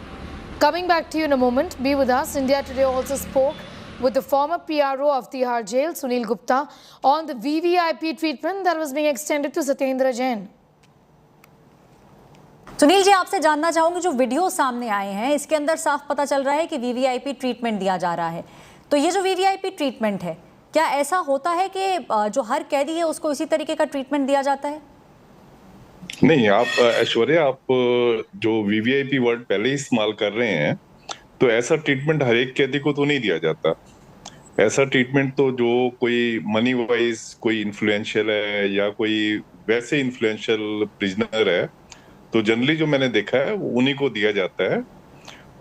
Speaker 1: Coming back to you in a moment, be with us. India Today also spoke with the former PRO of Tihar Jail, Sunil Gupta, on the VVIP treatment that was being extended to Satyendar Jain.
Speaker 17: Sunil ji, आपसे जानना चाहूंगी, जो video सामने आए हैं इसके अंदर साफ पता चल रहा है कि वीवीआईपी ट्रीटमेंट दिया जा रहा है। तो ये जो वीवीआईपी ट्रीटमेंट है, क्या ऐसा होता है कि जो हर कैदी है उसको इसी तरीके का ट्रीटमेंट दिया जाता है?
Speaker 24: नहीं, आप ऐश्वर्या, आप जो वीवीआईपी वर्ड पहले ही इस्तेमाल कर रहे हैं, तो ऐसा ट्रीटमेंट हर एक कैदी को तो नहीं दिया जाता। ऐसा ट्रीटमेंट तो जो कोई मनी वाइज कोई इन्फ्लुएंशियल है या कोई वैसे इन्फ्लुएंशियल प्रिजनर है, तो जनरली जो मैंने देखा है वो उन्हीं को दिया जाता है।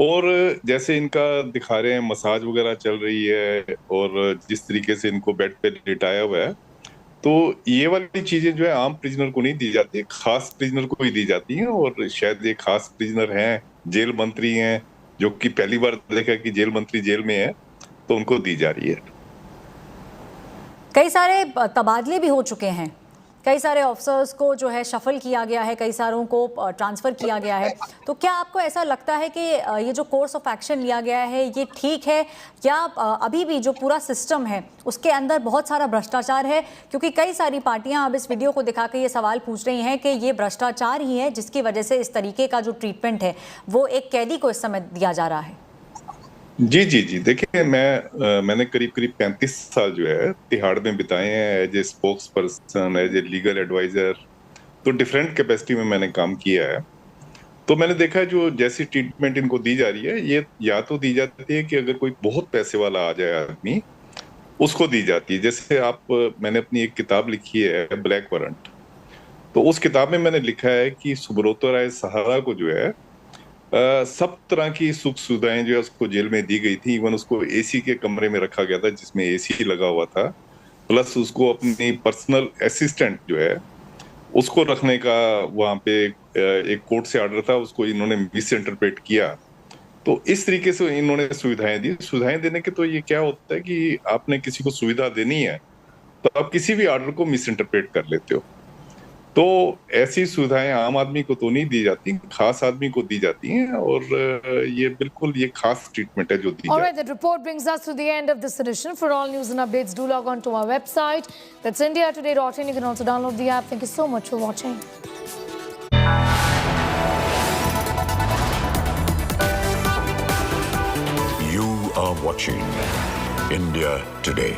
Speaker 24: और जैसे इनका दिखा रहे हैं, मसाज वगैरह चल रही है और जिस तरीके से इनको बेड पे लिटाया हुआ है, तो ये वाली चीजें जो है आम प्रिजनर को नहीं दी जाती, खास प्रिजनर को ही दी जाती हैं। और शायद ये खास प्रिजनर हैं, जेल मंत्री हैं, जो कि पहली बार देखा कि जेल मंत्री जेल में है, तो उनको दी जा रही है।
Speaker 17: कई सारे तबादले भी हो चुके हैं, कई सारे ऑफिसर्स को जो है शफल किया गया है, कई सारों को ट्रांसफ़र किया गया है। तो क्या आपको ऐसा लगता है कि ये जो कोर्स ऑफ एक्शन लिया गया है ये ठीक है, या अभी भी जो पूरा सिस्टम है उसके अंदर बहुत सारा भ्रष्टाचार है? क्योंकि कई सारी पार्टियां अब इस वीडियो को दिखा के ये सवाल पूछ रही हैं कि ये भ्रष्टाचार ही है जिसकी वजह से इस तरीके का जो ट्रीटमेंट है वो एक कैदी को इस समय दिया जा रहा है।
Speaker 24: जी जी जी, देखिए मैंने करीब 35 साल जो है तिहाड़ में बिताए हैं as a spokesperson, as a legal advisor. तो डिफरेंट कैपेसिटी में मैंने काम किया है। तो मैंने देखा है जो जैसी ट्रीटमेंट इनको दी जा रही है, ये या तो दी जाती है कि अगर कोई बहुत पैसे वाला आ जाए आदमी, उसको दी जाती है। जैसे मैंने अपनी एक किताब लिखी है ब्लैक वारंट, तो उस किताब में मैंने लिखा है कि सुब्रतो राय सहारा को जो है सब तरह की सुख सुविधाएं जो है उसको जेल में दी गई थी। इवन उसको एसी के कमरे में रखा गया था जिसमें एसी लगा हुआ था, प्लस उसको अपनी पर्सनल असिस्टेंट जो है उसको रखने का वहां पे एक कोर्ट से ऑर्डर था, उसको इन्होंने मिस इंटरप्रेट किया। तो इस तरीके से इन्होंने सुविधाएं दी। सुविधाएं देने के तो ये क्या होता है कि आपने किसी को सुविधा देनी है तो आप किसी भी ऑर्डर को मिस इंटरप्रेट कर लेते हो। तो ऐसी सुविधाएं आम आदमी को तो नहीं दी जाती, खास आदमी को दी जाती हैं, और ये बिल्कुल ये खास ट्रीटमेंट है जो दी जाती है।
Speaker 1: All right, that report brings us to the end of this edition. For all news and updates, do log on to our website. That's indiatoday.in. You can also download the app. Thank you so much for watching.
Speaker 9: You are watching India Today.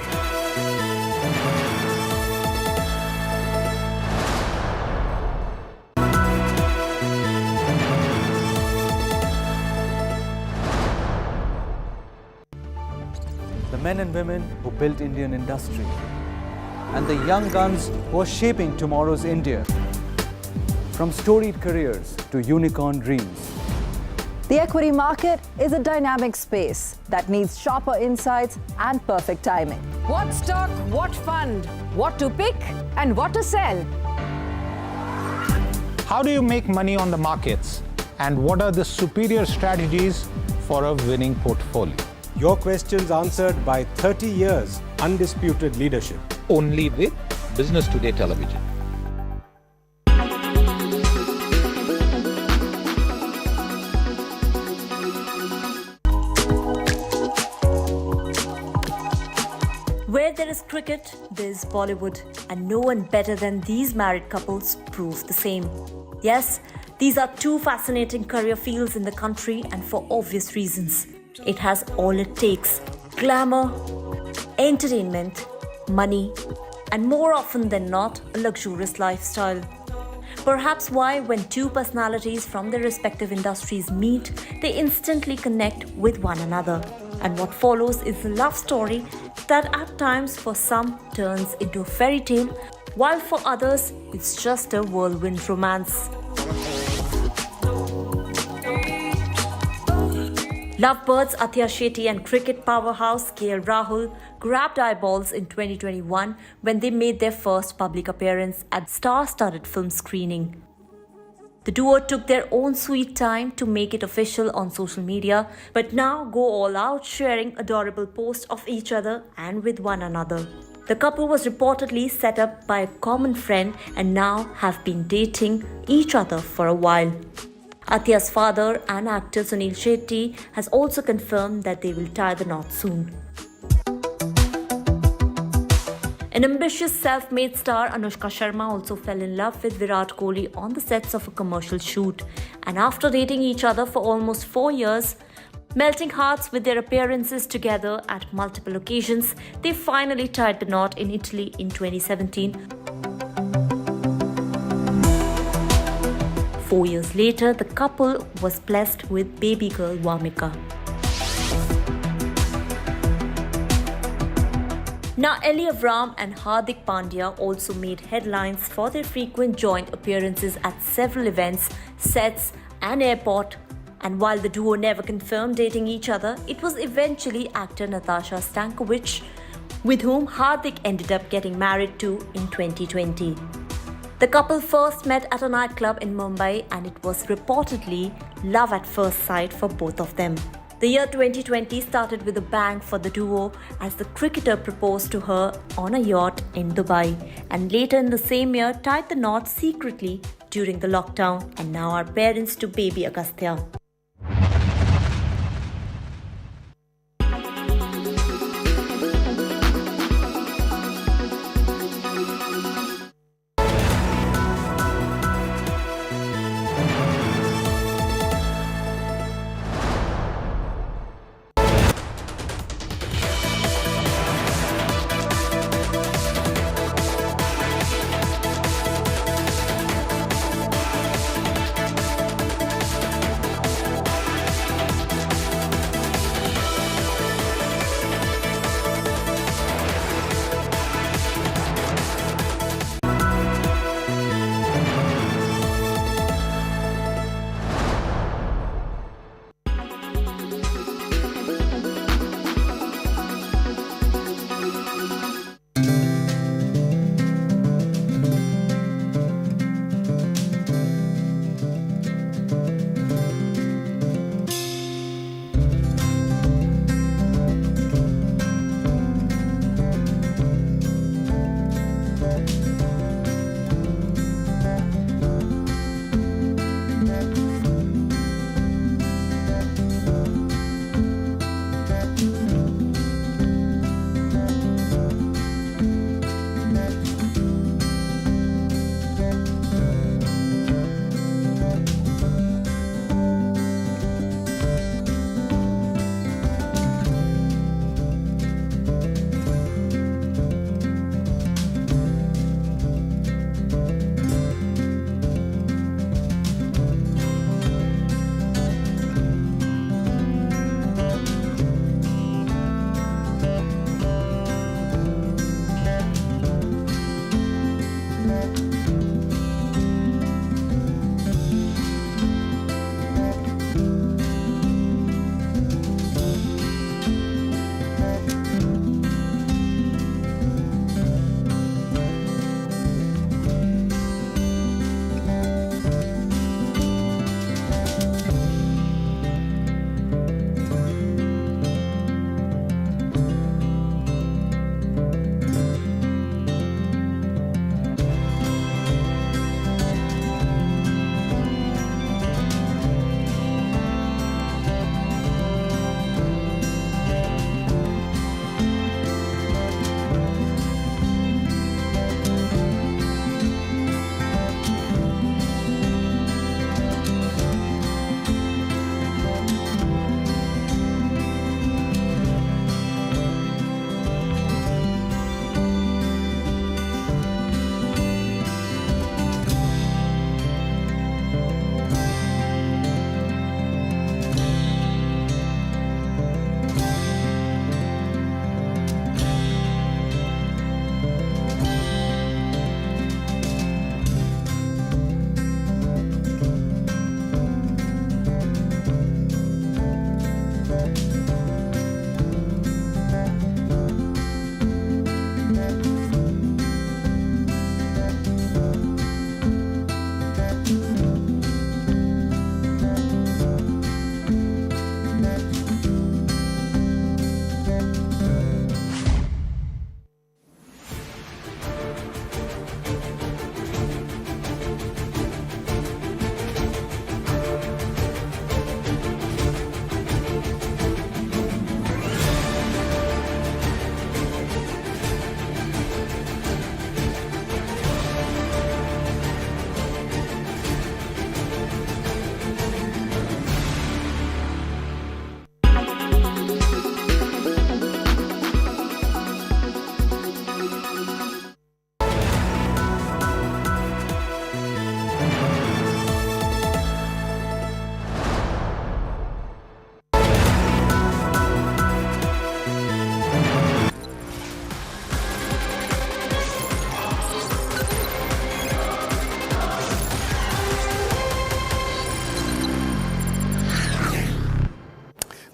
Speaker 3: The men and women who built Indian industry, and the young guns who are shaping tomorrow's India. From storied careers to unicorn dreams.
Speaker 19: The equity market is a dynamic space that needs sharper insights and perfect timing. What stock, what fund, what to pick and what to sell.
Speaker 21: How do you make money on the markets? And what are the superior strategies for a winning portfolio?
Speaker 3: Your questions answered by 30 years undisputed leadership.
Speaker 21: Only with Business Today Television.
Speaker 22: Where there is cricket, there is Bollywood, and no one better than these married couples prove the same. Yes, these are two fascinating career fields in the country, and for obvious reasons. It has all it takes: glamour, entertainment, money, and more often than not, a luxurious lifestyle. Perhaps why, when two personalities from their respective industries meet, they instantly connect with one another. And what follows is a love story that at times for some turns into a fairy tale, while for others it's just a whirlwind romance. Lovebirds Athya Shetty and cricket powerhouse KL Rahul grabbed eyeballs in 2021 when they made their first public appearance at star-studded film screening. The duo took their own sweet time to make it official on social media, but now go all out sharing adorable posts of each other and with one another. The couple was reportedly set up by a common friend and now have been dating each other for a while. Athya's father and actor Sunil Shetty has also confirmed that they will tie the knot soon. An ambitious self-made star Anushka Sharma also fell in love with Virat Kohli on the sets of a commercial shoot, and after dating each other for almost 4 years, melting hearts with their appearances together at multiple occasions, they finally tied the knot in Italy in 2017. 4 years later, the couple was blessed with baby girl Vamika. Now, Ellie Avram and Hardik Pandya also made headlines for their frequent joint appearances at several events, sets, and airport. And while the duo never confirmed dating each other, it was eventually actor Natasha Stankovic with whom Hardik ended up getting married to in 2020. The couple first met at a nightclub in Mumbai and it was reportedly love at first sight for both of them. The year 2020 started with a bang for the duo as the cricketer proposed to her on a yacht in Dubai and later in the same year tied the knot secretly during the lockdown and now are parents to baby Agastya.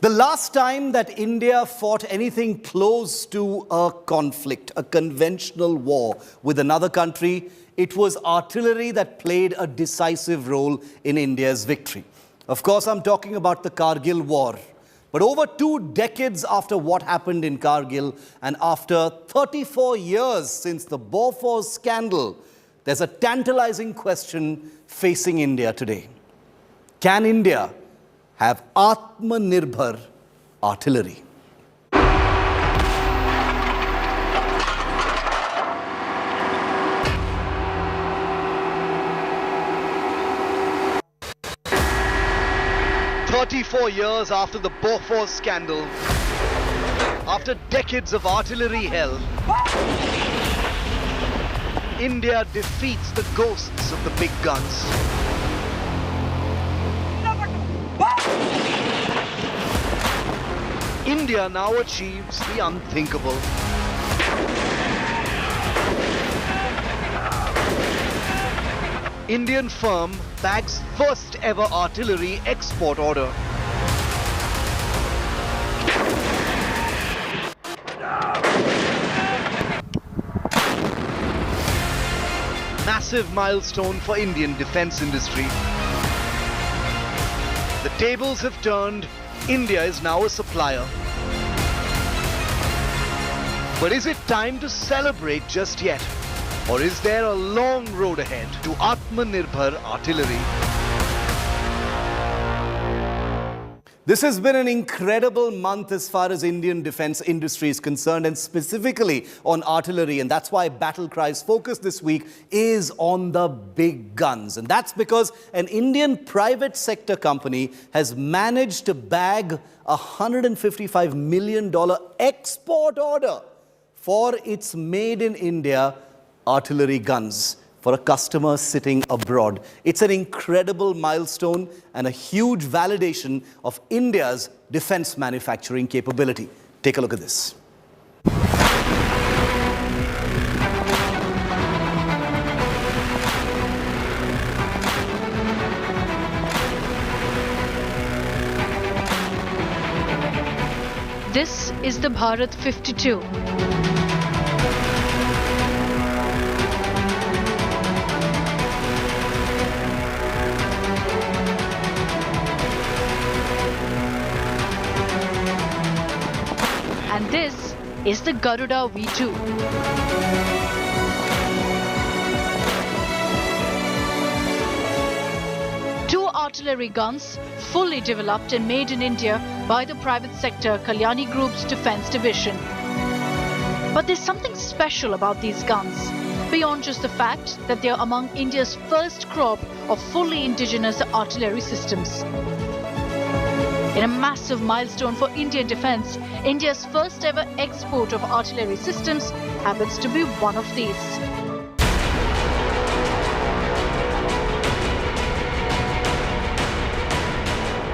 Speaker 5: The last time that India fought anything close to a conflict, a conventional war with another country, it was artillery that played a decisive role in India's victory. Of course, I'm talking about the Kargil War. But over 2 decades after what happened in Kargil and after 34 years since the Bofors scandal, there's a tantalizing question facing India today. Can India have Atmanirbhar artillery?
Speaker 12: Years after the Bofors scandal, after decades of artillery hell, India defeats the ghosts of the big guns. India now achieves the unthinkable. Indian firm bags first ever artillery export order. Massive milestone for Indian defense industry. The tables have turned. India is now a supplier. But is it time to celebrate just yet? Or is there a long road ahead to Atmanirbhar artillery?
Speaker 5: This has been an incredible month as far as Indian defense industry is concerned, and specifically on artillery. And that's why Battle Cry's focus this week is on the big guns. And that's because an Indian private sector company has managed to bag a $155 million export order for its made in India artillery guns for a customer sitting abroad. It's an incredible milestone and a huge validation of India's defense manufacturing capability. Take a look at this.
Speaker 13: This is the Bharat 52. And this is the Garuda V2. Two artillery guns, fully developed and made in India by the private sector Kalyani Group's defense division. But there's something special about these guns, beyond just the fact that they are among India's first crop of fully indigenous artillery systems. In a massive milestone for Indian defense, India's first ever export of artillery systems happens to be one of these.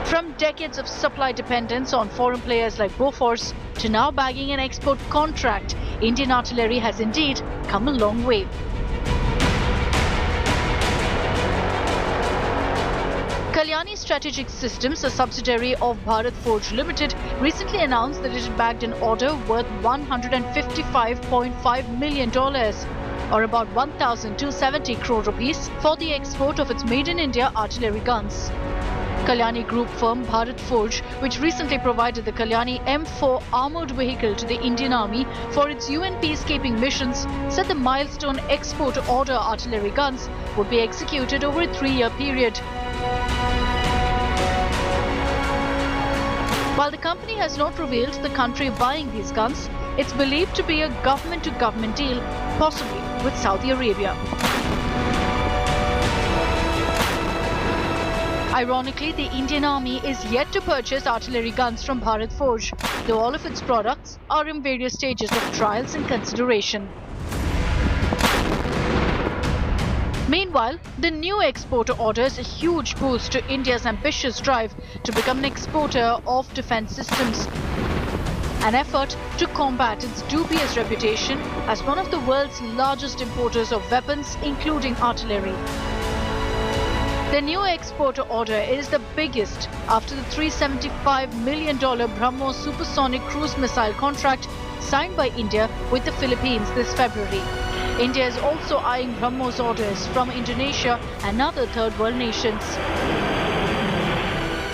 Speaker 13: From decades of supply dependence on foreign players like Bofors to now bagging an export contract, Indian artillery has indeed come a long way. Kalyani Strategic Systems, a subsidiary of Bharat Forge Limited, recently announced that it had bagged an order worth $155.5 million, or about 1,270 crore rupees, for the export of its made in India artillery guns. Kalyani Group firm Bharat Forge, which recently provided the Kalyani M4 armoured vehicle to the Indian Army for its UN peacekeeping missions, said the milestone export order artillery guns would be executed over a 3-year period. While the company has not revealed the country buying these guns, it's believed to be a government-to-government deal, possibly with Saudi Arabia. Ironically, the Indian Army is yet to purchase artillery guns from Bharat Forge, though all of its products are in various stages of trials and consideration. Meanwhile, the new export order is a huge boost to India's ambitious drive to become an exporter of defense systems, an effort to combat its dubious reputation as one of the world's largest importers of weapons, including artillery. The new export order is the biggest after the $375 million BrahMos supersonic cruise missile contract signed by India with the Philippines this February. India is also eyeing BrahMos orders from Indonesia and other third world nations.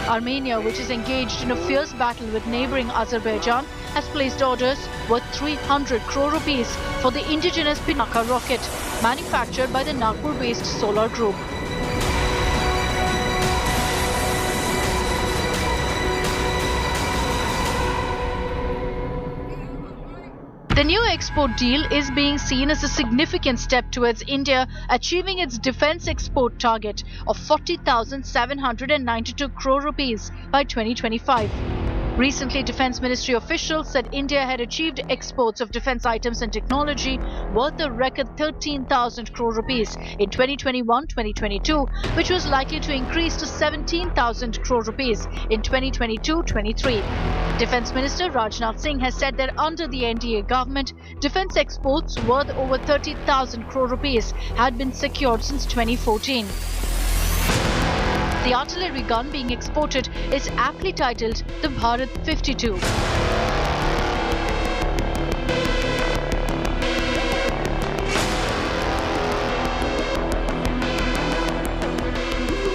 Speaker 13: Armenia, which is engaged in a fierce battle with neighbouring Azerbaijan, has placed orders worth 300 crore rupees for the indigenous Pinaka rocket, manufactured by the Nagpur-based Solar Group. The new export deal is being seen as a significant step towards India achieving its defence export target of 40,792 crore rupees by 2025. Recently, Defence Ministry officials said India had achieved exports of defence items and technology worth a record 13,000 crore rupees in 2021-2022, which was likely to increase to 17,000 crore rupees in 2022-23. Defence Minister Rajnath Singh has said that under the NDA government, defence exports worth over 30,000 crore rupees had been secured since 2014. The artillery gun being exported is aptly titled the Bharat 52.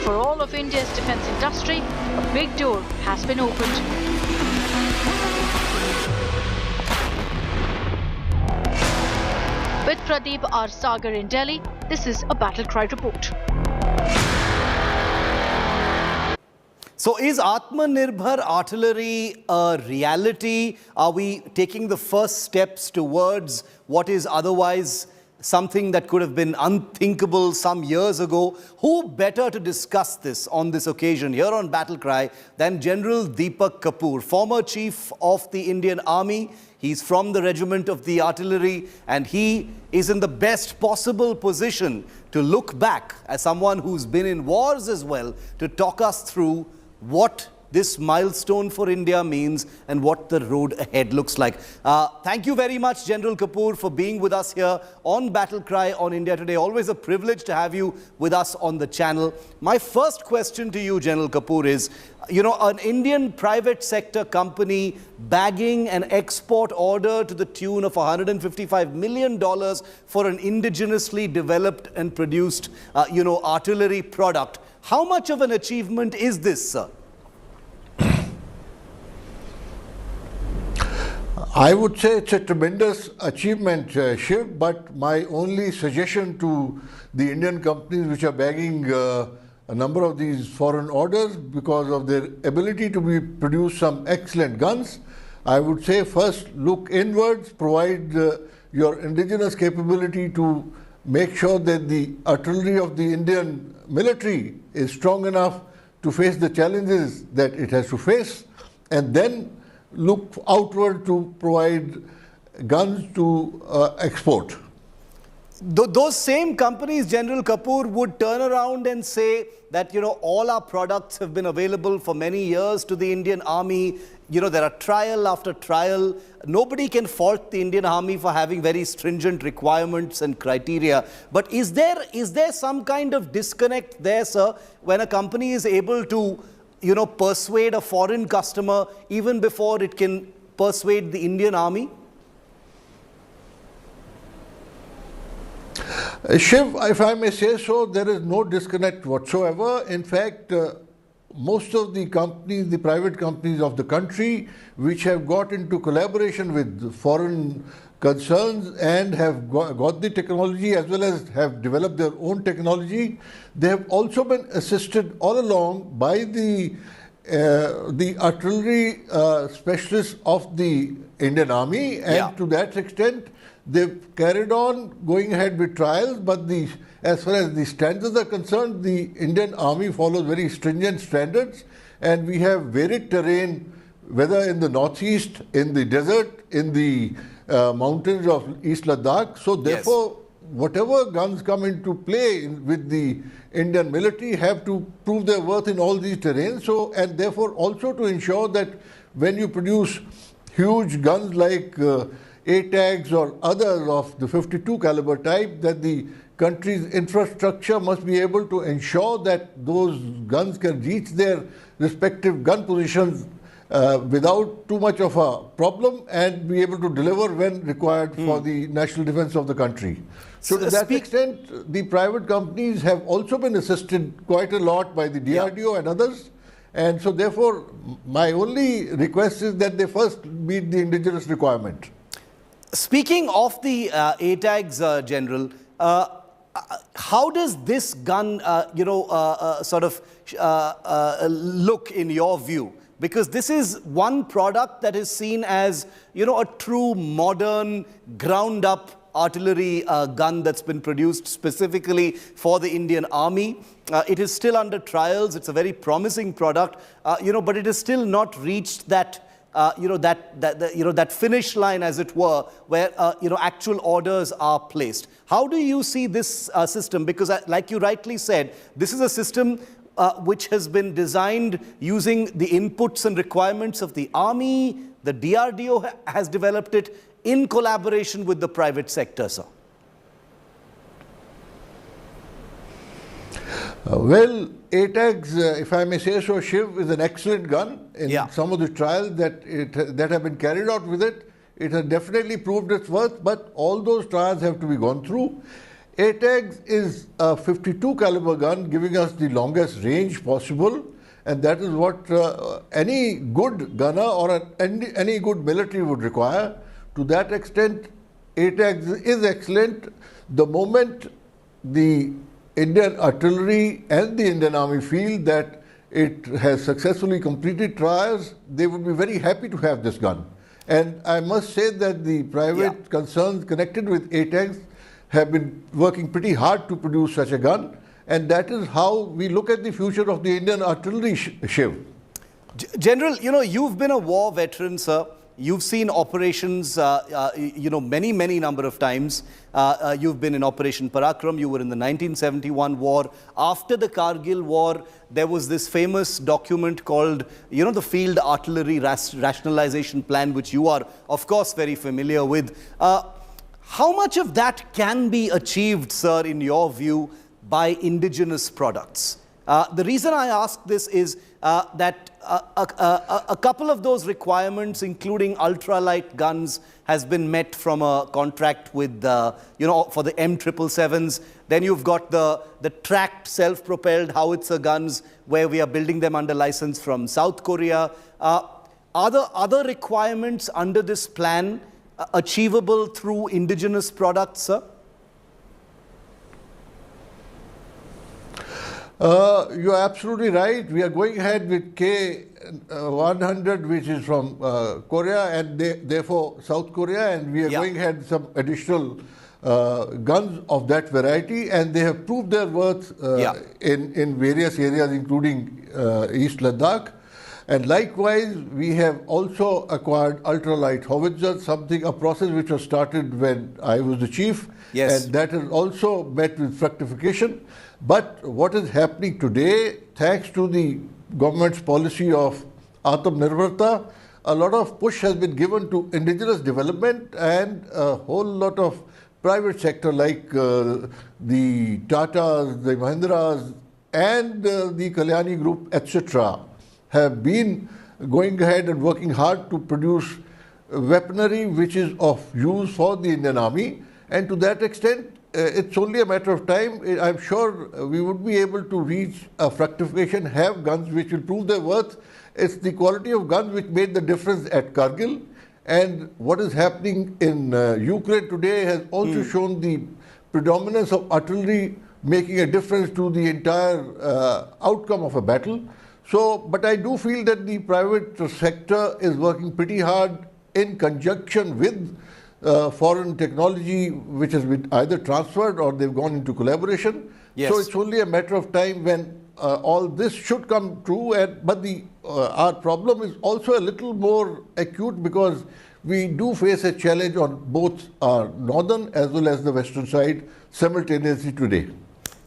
Speaker 13: For all of India's defence industry, a big door has been opened. With Pradeep R. Sagar in Delhi, this is a Battle Cry report.
Speaker 5: So is Atmanirbhar artillery a reality? Are we taking the first steps towards what is otherwise something that could have been unthinkable some years ago? Who better to discuss this on this occasion here on Battle Cry than General Deepak Kapoor, former Chief of the Indian Army. He's from the Regiment of the Artillery and he is in the best possible position to look back as someone who's been in wars as well to talk us through what this milestone for India means and what the road ahead looks like. Thank you very much, General Kapoor, for being with us here on Battle Cry on India Today. Always a privilege to have you with us on the channel. My first question to you, General Kapoor, is, you know, an Indian private sector company bagging an export order to the tune of $155 million for an indigenously developed and produced, artillery product. How much of an achievement is this, sir?
Speaker 6: I would say it's a tremendous achievement, Shiv, but my only suggestion to the Indian companies which are bagging a number of these foreign orders because of their ability to produce some excellent guns, I would say first look inwards, provide your indigenous capability to make sure that the artillery of the Indian military is strong enough to face the challenges that it has to face, and then look outward to provide guns to export.
Speaker 5: Those same companies, General Kapoor, would turn around and say that, all our products have been available for many years to the Indian Army. There are trial after trial. Nobody can fault the Indian Army for having very stringent requirements and criteria. But is there some kind of disconnect there, sir, when a company is able to, persuade a foreign customer even before it can persuade the Indian Army?
Speaker 6: Shiv, if I may say so, there is no disconnect whatsoever. In fact, most of the companies, the private companies of the country, which have got into collaboration with foreign concerns and have got the technology as well as have developed their own technology, they have also been assisted all along by the artillery specialists of the Indian Army, and to that extent, they've carried on going ahead with trials, but as far as the standards are concerned, the Indian Army follows very stringent standards, and we have varied terrain, whether in the northeast, in the desert, in the mountains of East Ladakh. So therefore, whatever guns come into play with the Indian military have to prove their worth in all these terrains. So, and therefore also to ensure that when you produce huge guns like ATAGs or others of the 52 caliber type, that the country's infrastructure must be able to ensure that those guns can reach their respective gun positions without too much of a problem and be able to deliver when required for the national defense of the country. So to that extent, the private companies have also been assisted quite a lot by the DRDO and others. And so therefore, my only request is that they first meet the indigenous requirement.
Speaker 5: Speaking of the ATAGs, General, how does this gun, look in your view? Because this is one product that is seen as, a true modern, ground-up artillery gun that's been produced specifically for the Indian Army. It is still under trials. It's a very promising product, but it has still not reached that. That finish line, as it were, where actual orders are placed. How do you see this system? Because, like you rightly said, this is a system which has been designed using the inputs and requirements of the Army. The DRDO has developed it in collaboration with the private sector, sir.
Speaker 6: Well, ATAGs, if I may say so, Shiv, is an excellent gun. In some of the trials that have been carried out with it, it has definitely proved its worth, but all those trials have to be gone through. ATAGs is a 52 caliber gun, giving us the longest range possible, and that is what any good gunner or any good military would require. To that extent, ATAGs is excellent. The moment the Indian artillery and the Indian Army feel that it has successfully completed trials, they would be very happy to have this gun. And I must say that the private concerns connected with ATAGs have been working pretty hard to produce such a gun, and that is how we look at the future of the Indian artillery, Shiv.
Speaker 5: General, you've been a war veteran, sir. You've seen operations, many number of times. You've been in Operation Parakram. You were in the 1971 war. After the Kargil war, there was this famous document called, the Field Artillery Rationalization Plan, which you are, of course, very familiar with. How much of that can be achieved, sir, in your view, by indigenous products? The reason I ask this is that a couple of those requirements, including ultralight guns, has been met from a contract with, for the M777s. Then you've got the tracked self-propelled howitzer guns, where we are building them under license from South Korea. Are there other requirements under this plan achievable through indigenous products, sir?
Speaker 6: You're absolutely right. We are going ahead with K100, which is from Korea and therefore South Korea, and we are going ahead with some additional guns of that variety, and they have proved their worth in various areas, including East Ladakh. And likewise, we have also acquired ultralight howitzers, a process which was started when I was the chief, and that has also met with fructification. But what is happening today, thanks to the government's policy of Atam Nirbharta, a lot of push has been given to indigenous development, and a whole lot of private sector like the Tatas, the Mahindras, and the Kalyani Group, etc., have been going ahead and working hard to produce weaponry which is of use for the Indian Army. And to that extent, it's only a matter of time. I'm sure we would be able to reach a fructification, have guns which will prove their worth. It's the quality of guns which made the difference at Kargil. And what is happening in Ukraine today has also shown the predominance of artillery making a difference to the entire outcome of a battle. So, but I do feel that the private sector is working pretty hard in conjunction with foreign technology, which has been either transferred or they've gone into collaboration. So it's only a matter of time when all this should come true. But our problem is also a little more acute, because we do face a challenge on both our northern as well as the western side simultaneously today.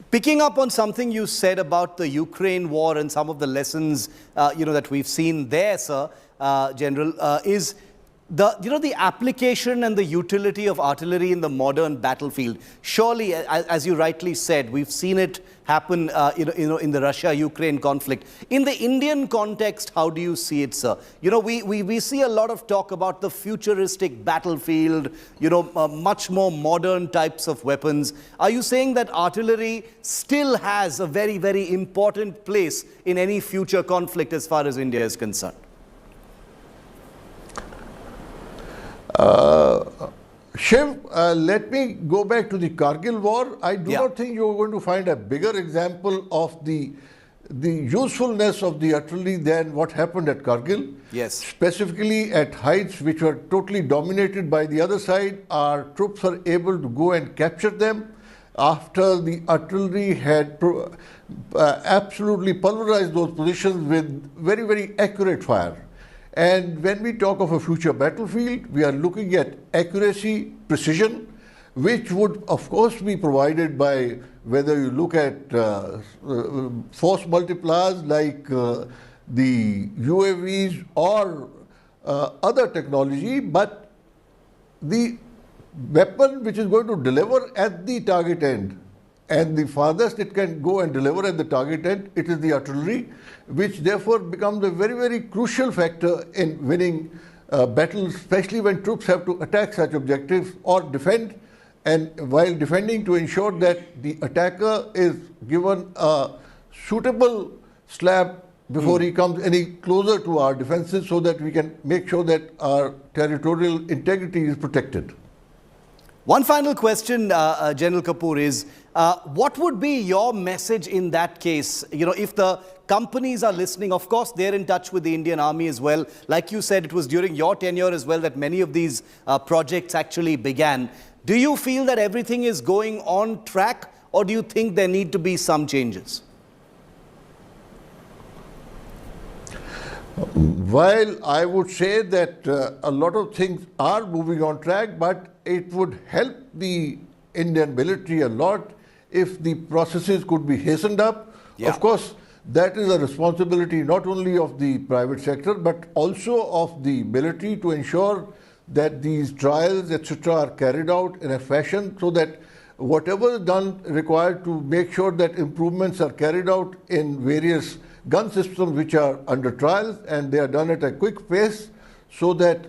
Speaker 5: Picking up on something you said about the Ukraine war and some of the lessons that we've seen there, sir, General, is the application and the utility of artillery in the modern battlefield. Surely, as you rightly said, we've seen it happen, in the Russia-Ukraine conflict. In the Indian context, how do you see it, sir? We see a lot of talk about the futuristic battlefield, much more modern types of weapons. Are you saying that artillery still has a very, very important place in any future conflict as far as India is concerned?
Speaker 6: Shiv, let me go back to the Kargil war. I do not think you're going to find a bigger example of the usefulness of the artillery than what happened at Kargil.
Speaker 5: Yes.
Speaker 6: Specifically at heights which were totally dominated by the other side, our troops were able to go and capture them after the artillery had absolutely pulverized those positions with very, very accurate fire. And when we talk of a future battlefield, we are looking at accuracy, precision, which would of course be provided by whether you look at force multipliers like the UAVs or other technology, but the weapon which is going to deliver at the target end, and the farthest it can go and deliver at the target end, it is the artillery, which therefore becomes a very, very crucial factor in winning battles, especially when troops have to attack such objectives or defend, and while defending to ensure that the attacker is given a suitable slap before he comes any closer to our defenses, so that we can make sure that our territorial integrity is protected.
Speaker 5: One final question, General Kapoor, is what would be your message in that case? If the companies are listening, of course, they're in touch with the Indian Army as well. Like you said, it was during your tenure as well that many of these projects actually began. Do you feel that everything is going on track, or do you think there need to be some changes?
Speaker 6: While I would say that a lot of things are moving on track, but it would help the Indian military a lot if the processes could be hastened up. Of course, that is a responsibility not only of the private sector, but also of the military to ensure that these trials, etc., are carried out in a fashion so that whatever is done required to make sure that improvements are carried out in various gun systems which are under trials, and they are done at a quick pace, so that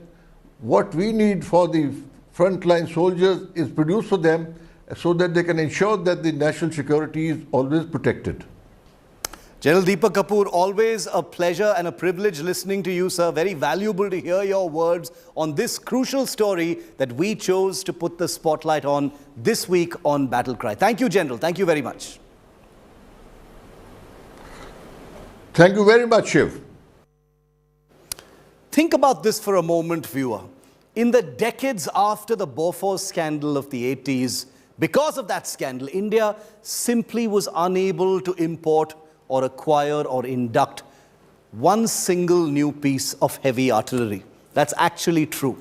Speaker 6: what we need for the frontline soldiers is produced for them, so that they can ensure that the national security is always protected.
Speaker 5: General Deepak Kapoor, always a pleasure and a privilege listening to you, sir. Very valuable to hear your words on this crucial story that we chose to put the spotlight on this week on Battle Cry. Thank you, General. Thank you very much.
Speaker 6: Thank you very much, Shiv.
Speaker 5: Think about this for a moment, viewer. In the decades after the Bofors scandal of the 80s, because of that scandal, India simply was unable to import or acquire or induct one single new piece of heavy artillery. That's actually true.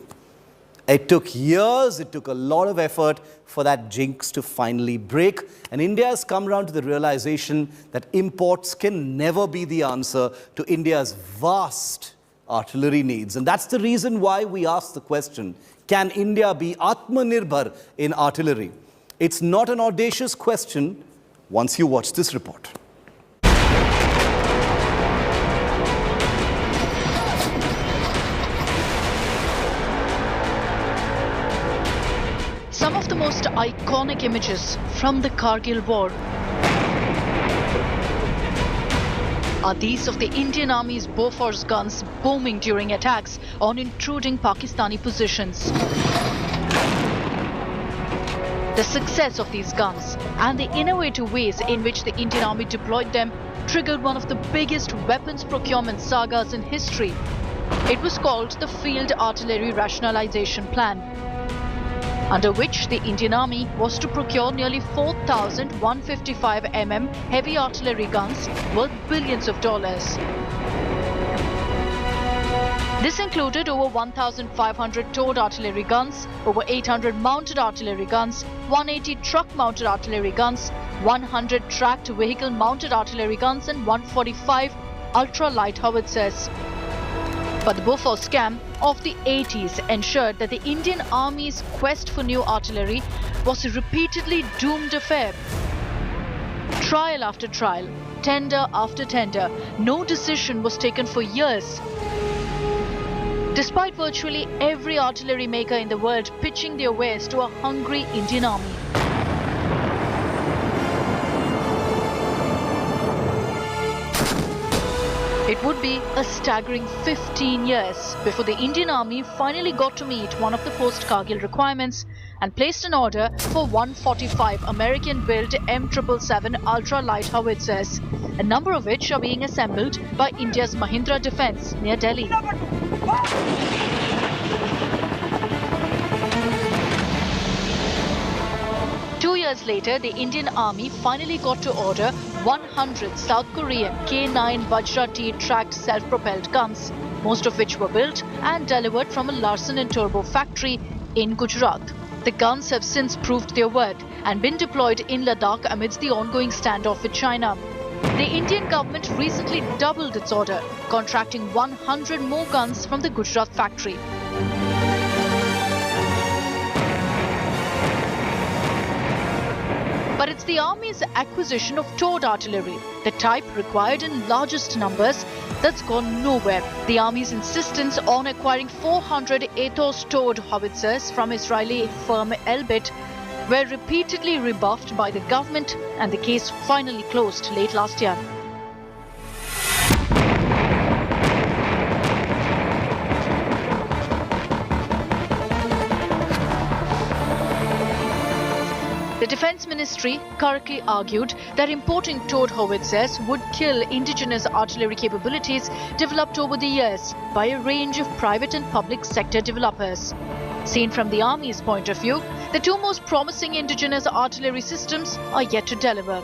Speaker 5: It took years, it took a lot of effort for that jinx to finally break. And India has come around to the realization that imports can never be the answer to India's vast artillery needs. And that's the reason why we ask the question, can India be Atmanirbhar in artillery? It's not an audacious question once you watch this report.
Speaker 13: Some of the most iconic images from the Kargil war are these of the Indian Army's Bofors guns booming during attacks on intruding Pakistani positions. The success of these guns and the innovative ways in which the Indian Army deployed them triggered one of the biggest weapons procurement sagas in history. It was called the Field Artillery Rationalization Plan, under which the Indian Army was to procure nearly 4,155 mm heavy artillery guns worth billions of dollars. This included over 1,500 towed artillery guns, over 800 mounted artillery guns, 180 truck-mounted artillery guns, 100 tracked vehicle-mounted artillery guns and 145 ultra-light howitzers. But the Bofors scam of the 80s ensured that the Indian Army's quest for new artillery was a repeatedly doomed affair. Trial after trial, tender after tender, no decision was taken for years. Despite virtually every artillery maker in the world pitching their wares to a hungry Indian army. It would be a staggering 15 years before the Indian Army finally got to meet one of the post-Kargil requirements and placed an order for 145 American-built M777 ultra-light howitzers, a number of which are being assembled by India's Mahindra Defence near Delhi. Two years later, the Indian Army finally got to order 100 South Korean K9 Vajra T tracked self-propelled guns, most of which were built and delivered from a Larsen & Toubro factory in Gujarat. The guns have since proved their worth and been deployed in Ladakh amidst the ongoing standoff with China. The Indian government recently doubled its order, contracting 100 more guns from the Gujarat factory. But it's the Army's acquisition of towed artillery, the type required in largest numbers, that's gone nowhere. The Army's insistence on acquiring 400 Ethos towed howitzers from Israeli firm Elbit were repeatedly rebuffed by the government, and the case finally closed late last year. The Defence Ministry correctly argued that importing towed howitzers would kill indigenous artillery capabilities developed over the years by a range of private and public sector developers. Seen from the Army's point of view, the two most promising indigenous artillery systems are yet to deliver.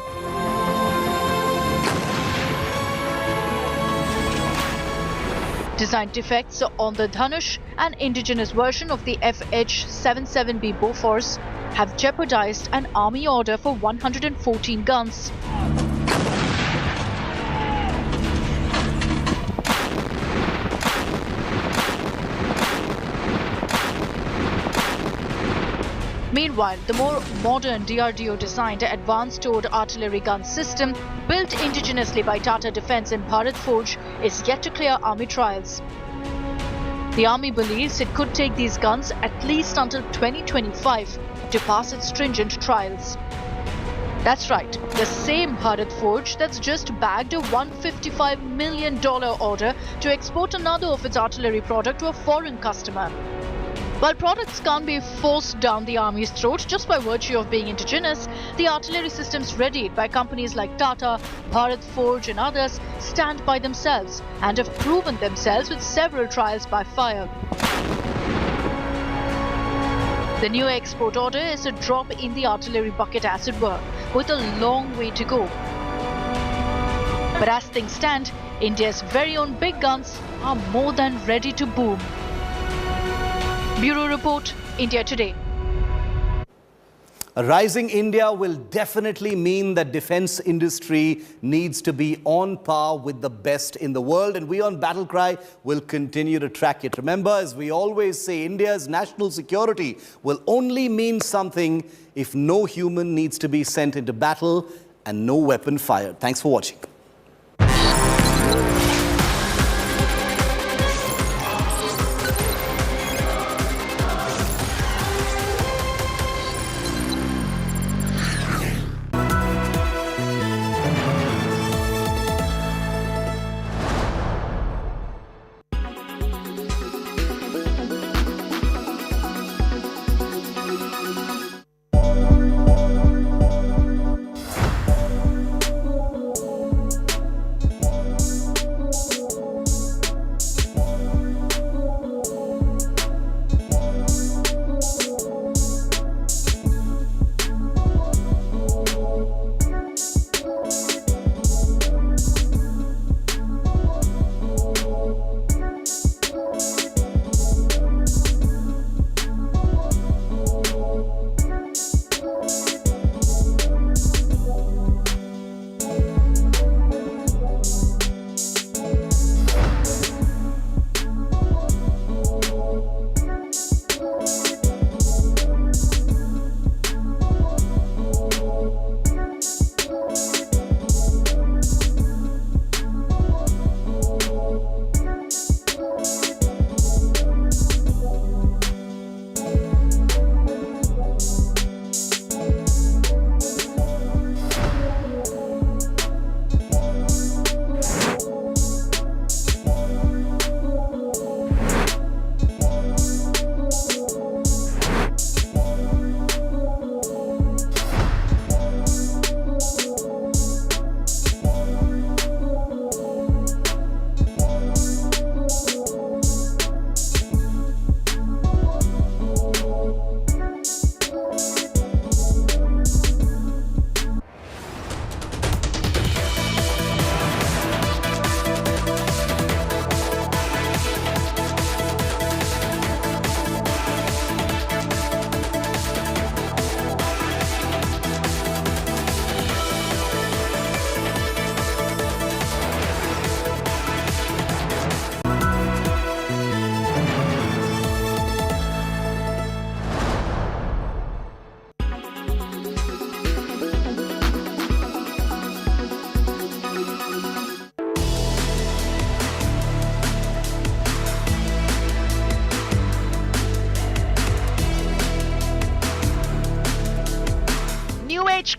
Speaker 13: Design defects on the Dhanush, an indigenous version of the FH-77B Bofors, have jeopardized an army order for 114 guns. Meanwhile, the more modern DRDO-designed advanced towed artillery gun system, built indigenously by Tata Defence and Bharat Forge, is yet to clear army trials. The army believes it could take these guns at least until 2025 to pass its stringent trials. That's right, the same Bharat Forge that's just bagged a $155 million order to export another of its artillery product to a foreign customer. While products can't be forced down the army's throat just by virtue of being indigenous, the artillery systems readied by companies like Tata, Bharat Forge and others stand by themselves and have proven themselves with several trials by fire. The new export order is a drop in the artillery bucket, as it were, with a long way to go. But as things stand, India's very own big guns are more than ready to boom. Bureau Report, India Today.
Speaker 5: A rising India will definitely mean that defense industry needs to be on par with the best in the world, and we on Battle Cry will continue to track it. Remember, as we always say, India's national security will only mean something if no human needs to be sent into battle and no weapon fired. Thanks for watching.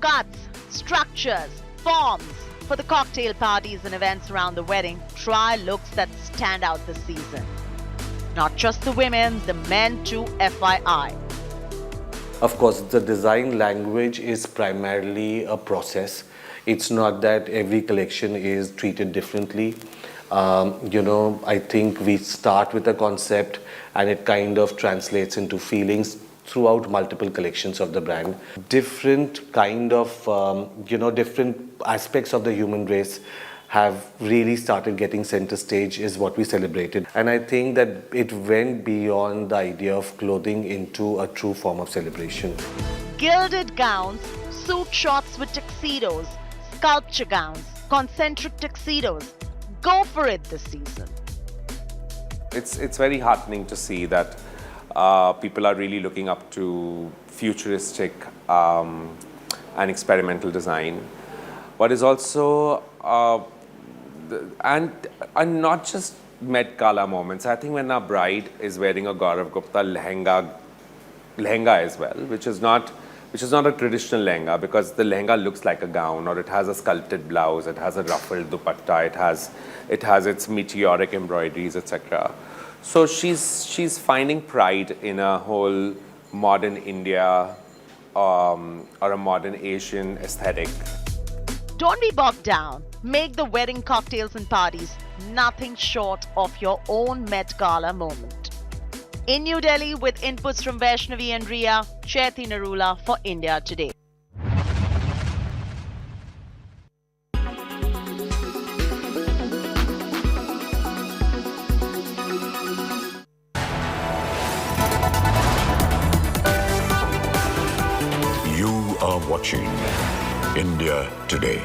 Speaker 4: cuts, structures, forms for the cocktail parties and events around the wedding. Try looks that stand out this season. Not just the women, the men too, FYI.
Speaker 7: Of course, the design language is primarily a process. It's not that every collection is treated differently. I think we start with a concept and it kind of translates into feelings throughout multiple collections of the brand. Different kind of, different aspects of the human race have really started getting center stage is what we celebrated. And I think that it went beyond the idea of clothing into a true form of celebration.
Speaker 4: Gilded gowns, suit shots with tuxedos, sculpture gowns, concentric tuxedos. Go for it this season.
Speaker 8: It's very heartening to see that people are really looking up to futuristic and experimental design. What is also and not just Met Gala moments. I think when our bride is wearing a Gaurav Gupta lehenga as well, which is not a traditional lehenga, because the lehenga looks like a gown, or it has a sculpted blouse, it has a ruffled dupatta, it has its meteoric embroideries, etc. So she's finding pride in a whole modern India or a modern Asian aesthetic.
Speaker 4: Don't be bogged down. Make the wedding cocktails and parties nothing short of your own Met Gala moment. In New Delhi, with inputs from Vaishnavi and Riya, Chaiti Narula for India Today.
Speaker 9: You are watching India Today.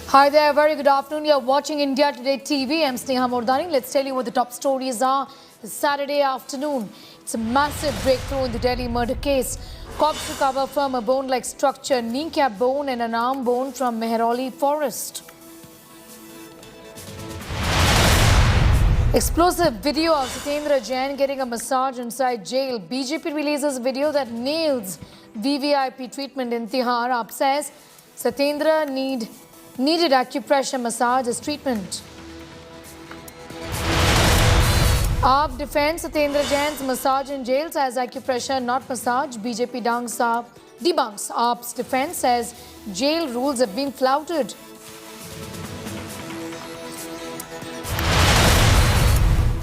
Speaker 1: Hi there, very good afternoon. You're watching India Today TV. I'm Sneha Mordani. Let's tell you what the top stories are this Saturday afternoon. It's a massive breakthrough in the Delhi murder case. Cops recover from a bone-like structure, kneecap bone and an arm bone from Mehrauli forest. Explosive video of Satyendar Jain getting a massage inside jail. BJP releases video that nails VVIP treatment in Tihar. AAP says Satyendar needed acupressure massage as treatment. AAP defends Satyendar Jain's massage in jail, says acupressure, not massage. BJP debunks AAP's defense, says jail rules have been flouted.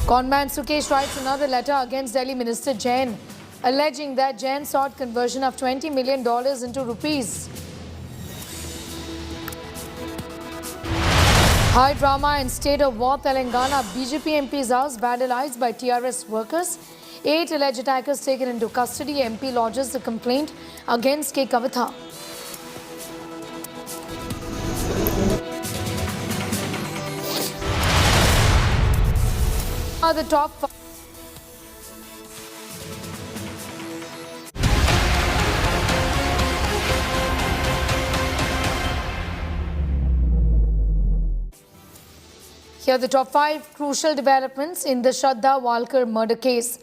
Speaker 1: Conman Sukesh writes another letter against Delhi Minister Jain, alleging that Jain sought conversion of $20 million into rupees. High drama in state of war, Telangana. BJP MP's house vandalized by TRS workers. 8 alleged attackers taken into custody. MP lodges the complaint against K. Kavitha. The top 5. Here are the top 5 crucial developments in the Shraddha Walkar murder case.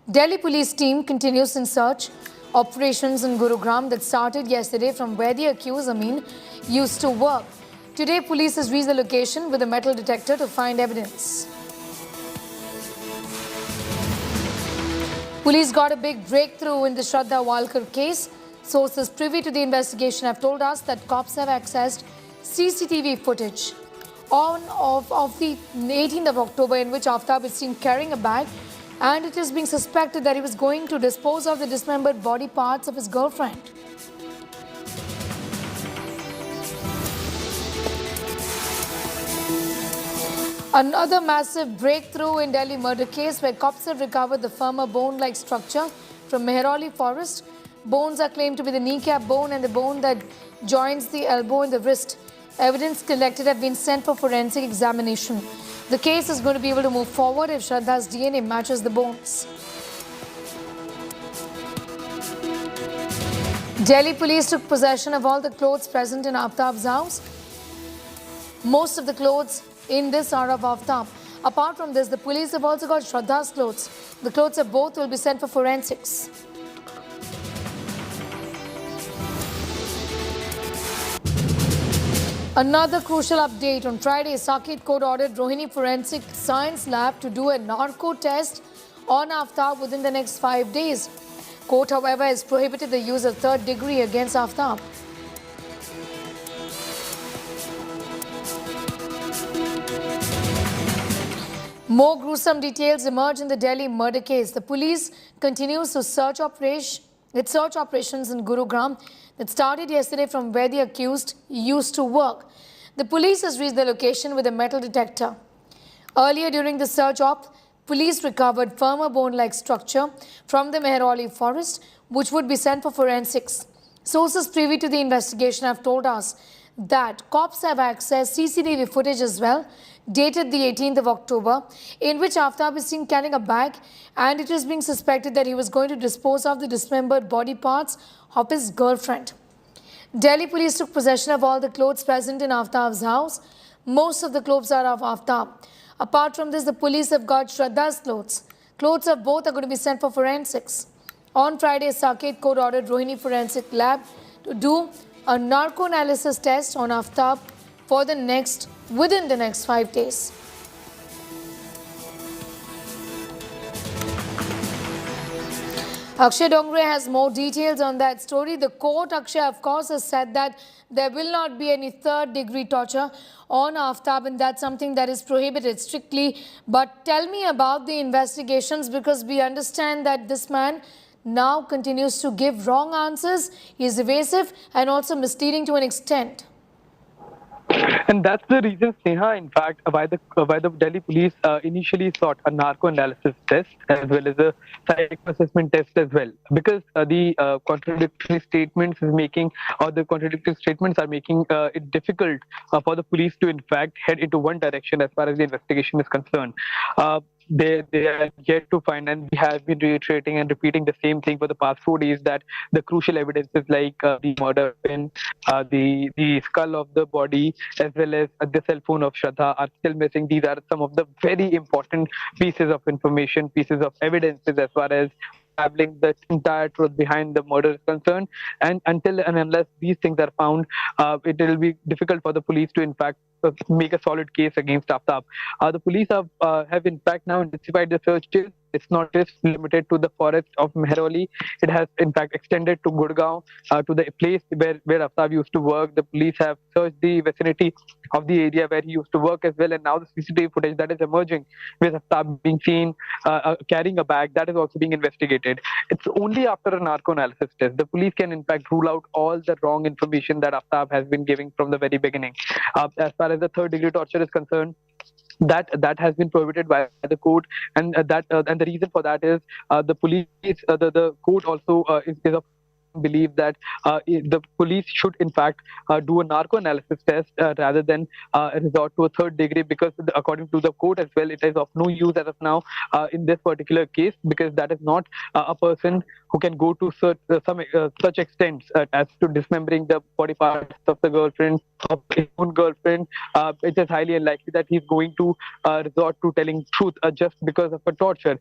Speaker 1: Delhi police team continues in search operations in Gurugram that started yesterday from where the accused Amin used to work. Today, police has reached the location with a metal detector to find evidence. Police got a big breakthrough in the Shraddha Walkar case. Sources privy to the investigation have told us that cops have accessed CCTV footage of the 18th of October in which Aftab is seen carrying a bag, and it is being suspected that he was going to dispose of the dismembered body parts of his girlfriend. Another massive breakthrough in Delhi murder case where cops have recovered the firmer bone-like structure from Mehrauli forest. Bones are claimed to be the kneecap bone and the bone that joins the elbow and the wrist. Evidence collected have been sent for forensic examination. The case is going to be able to move forward if Shraddha's DNA matches the bones. Delhi police took possession of all the clothes present in Aftab's house. Most of the clothes in this are of Aftab. Apart from this, the police have also got Shraddha's clothes. The clothes of both will be sent for forensics. Another crucial update. On Friday, Saket Court ordered Rohini Forensic Science Lab to do a narco test on Aftab within the next 5 days. Court, however, has prohibited the use of third degree against Aftab. More gruesome details emerge in the Delhi murder case. The police continues to search operations in Gurugram that started yesterday from where the accused used to work. The police has reached the location with a metal detector. Earlier during the search op, police recovered firmer bone-like structure from the Mehrauli forest, which would be sent for forensics. Sources privy to the investigation have told us that cops have accessed CCTV footage as well, dated the 18th of October, in which Aftab is seen carrying a bag, and it is being suspected that he was going to dispose of the dismembered body parts of his girlfriend. Delhi police took possession of all the clothes present in Aftab's house. Most of the clothes are of Aftab. Apart from this, the police have got Shraddha's clothes. Clothes of both are going to be sent for forensics. On Friday, Saket Court ordered Rohini Forensic Lab to do a narco analysis test on Aftab within the next 5 days. Akshay Dongre has more details on that story. The court, Akshay, of course, has said that there will not be any third-degree torture on Aftab, and that's something that is prohibited strictly. But tell me about the investigations, because we understand that this man now continues to give wrong answers. He is evasive and also misleading to an extent.
Speaker 11: And that's the reason, Sneha, in fact, why the Delhi police initially sought a narco analysis test as well as a psych assessment test as well, because the contradictory statements are making it difficult for the police to in fact head into one direction as far as the investigation is concerned. They are yet to find, and we have been reiterating and repeating the same thing for the past 4 days, that the crucial evidences like the murder weapon, the skull of the body, as well as the cell phone of Shraddha are still missing. These are some of the very important pieces of information, pieces of evidences as far as establishing the entire truth behind the murder is concerned. And until and unless these things are found, it will be difficult for the police to in fact make a solid case against Aftab. The police have in fact now intensified the searches. It's not just limited to the forest of Mehrauli. It has in fact extended to Gurgaon, to the place where Aftab used to work. The police have searched the vicinity of the area where he used to work as well, and now the CCTV footage that is emerging with Aftab being seen carrying a bag, that is also being investigated. It's only after a narco analysis test the police can in fact rule out all the wrong information that Aftab has been giving from the very beginning. As far as the third degree torture is concerned, that has been prohibited by the court, and the reason for that is the police, the court also is of believe that the police should in fact do a narco analysis test rather than resort to a third degree, because according to the court as well, it is of no use as of now in this particular case, because that is not a person who can go to such extents as to dismembering the body parts of the girlfriend, of his own girlfriend. It is highly unlikely that he's going to resort to telling truth just because of a torture.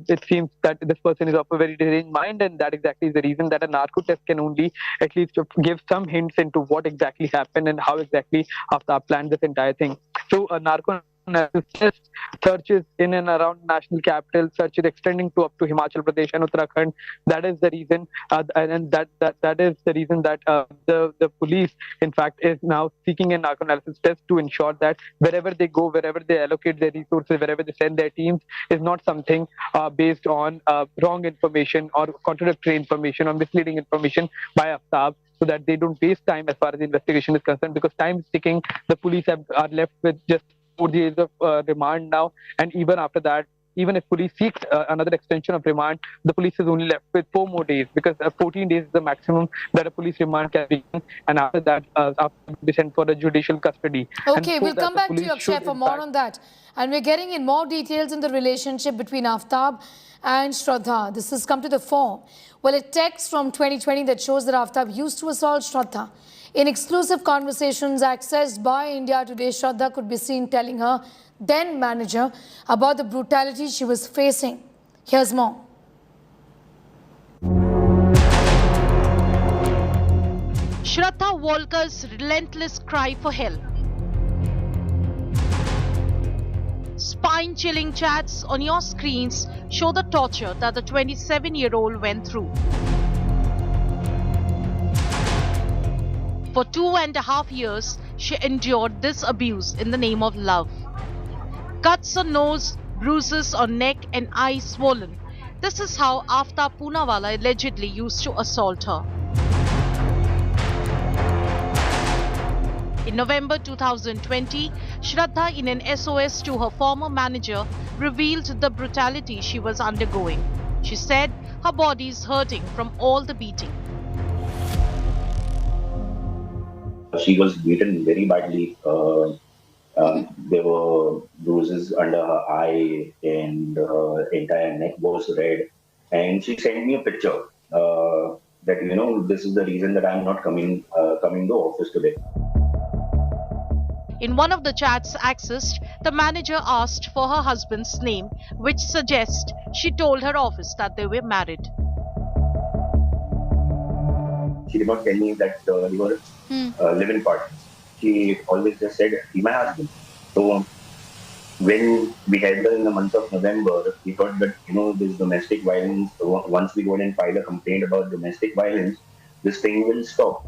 Speaker 11: It seems that this person is of a very deranged mind, and that exactly is the reason that a narco test can only at least give some hints into what exactly happened and how exactly Aftab planned this entire thing. So a narco analysis test, searches in and around national capital, searches extending to up to Himachal Pradesh and Uttarakhand. That is the reason, and that is the reason that the police, in fact, is now seeking a narco analysis test to ensure that wherever they go, wherever they allocate their resources, wherever they send their teams, is not something based on wrong information or contradictory information or misleading information by Aftab, so that they don't waste time as far as the investigation is concerned, because time is ticking. The police are left with just 4 days of remand now, and even after that, even if police seeks another extension of remand, the police is only left with 4 more days, because 14 days is the maximum that a police remand can be, and after that, be sent for a judicial custody.
Speaker 1: Okay, we'll come back to you, Akshay, for more on that. And we're getting in more details in the relationship between Aftab and Shraddha. This has come to the fore. Well, a text from 2020 that shows that Aftab used to assault Shraddha. In exclusive conversations accessed by India Today, Shraddha could be seen telling her then manager, about the brutality she was facing. Here's more.
Speaker 4: Shraddha Walker's relentless cry for help. Spine-chilling chats on your screens show the torture that the 27-year-old went through. For 2.5 years, she endured this abuse in the name of love. Cuts on nose, bruises on neck and eyes swollen. This is how Aftab Poonawalla allegedly used to assault her. In November 2020, Shraddha, in an SOS to her former manager, revealed the brutality she was undergoing. She said her body is hurting from all the beating.
Speaker 14: She was beaten very badly. There were bruises under her eye and her entire neck was red. And she sent me a picture that, this is the reason that I'm not coming to office today.
Speaker 4: In one of the chats accessed, the manager asked for her husband's name, which suggests she told her office that they were married.
Speaker 14: She did not tell me that we were live-in partners. She always just said, "He's my husband." So when we had her in the month of November, we thought that, this domestic violence, once we go in and file a complaint about domestic violence, this thing will stop.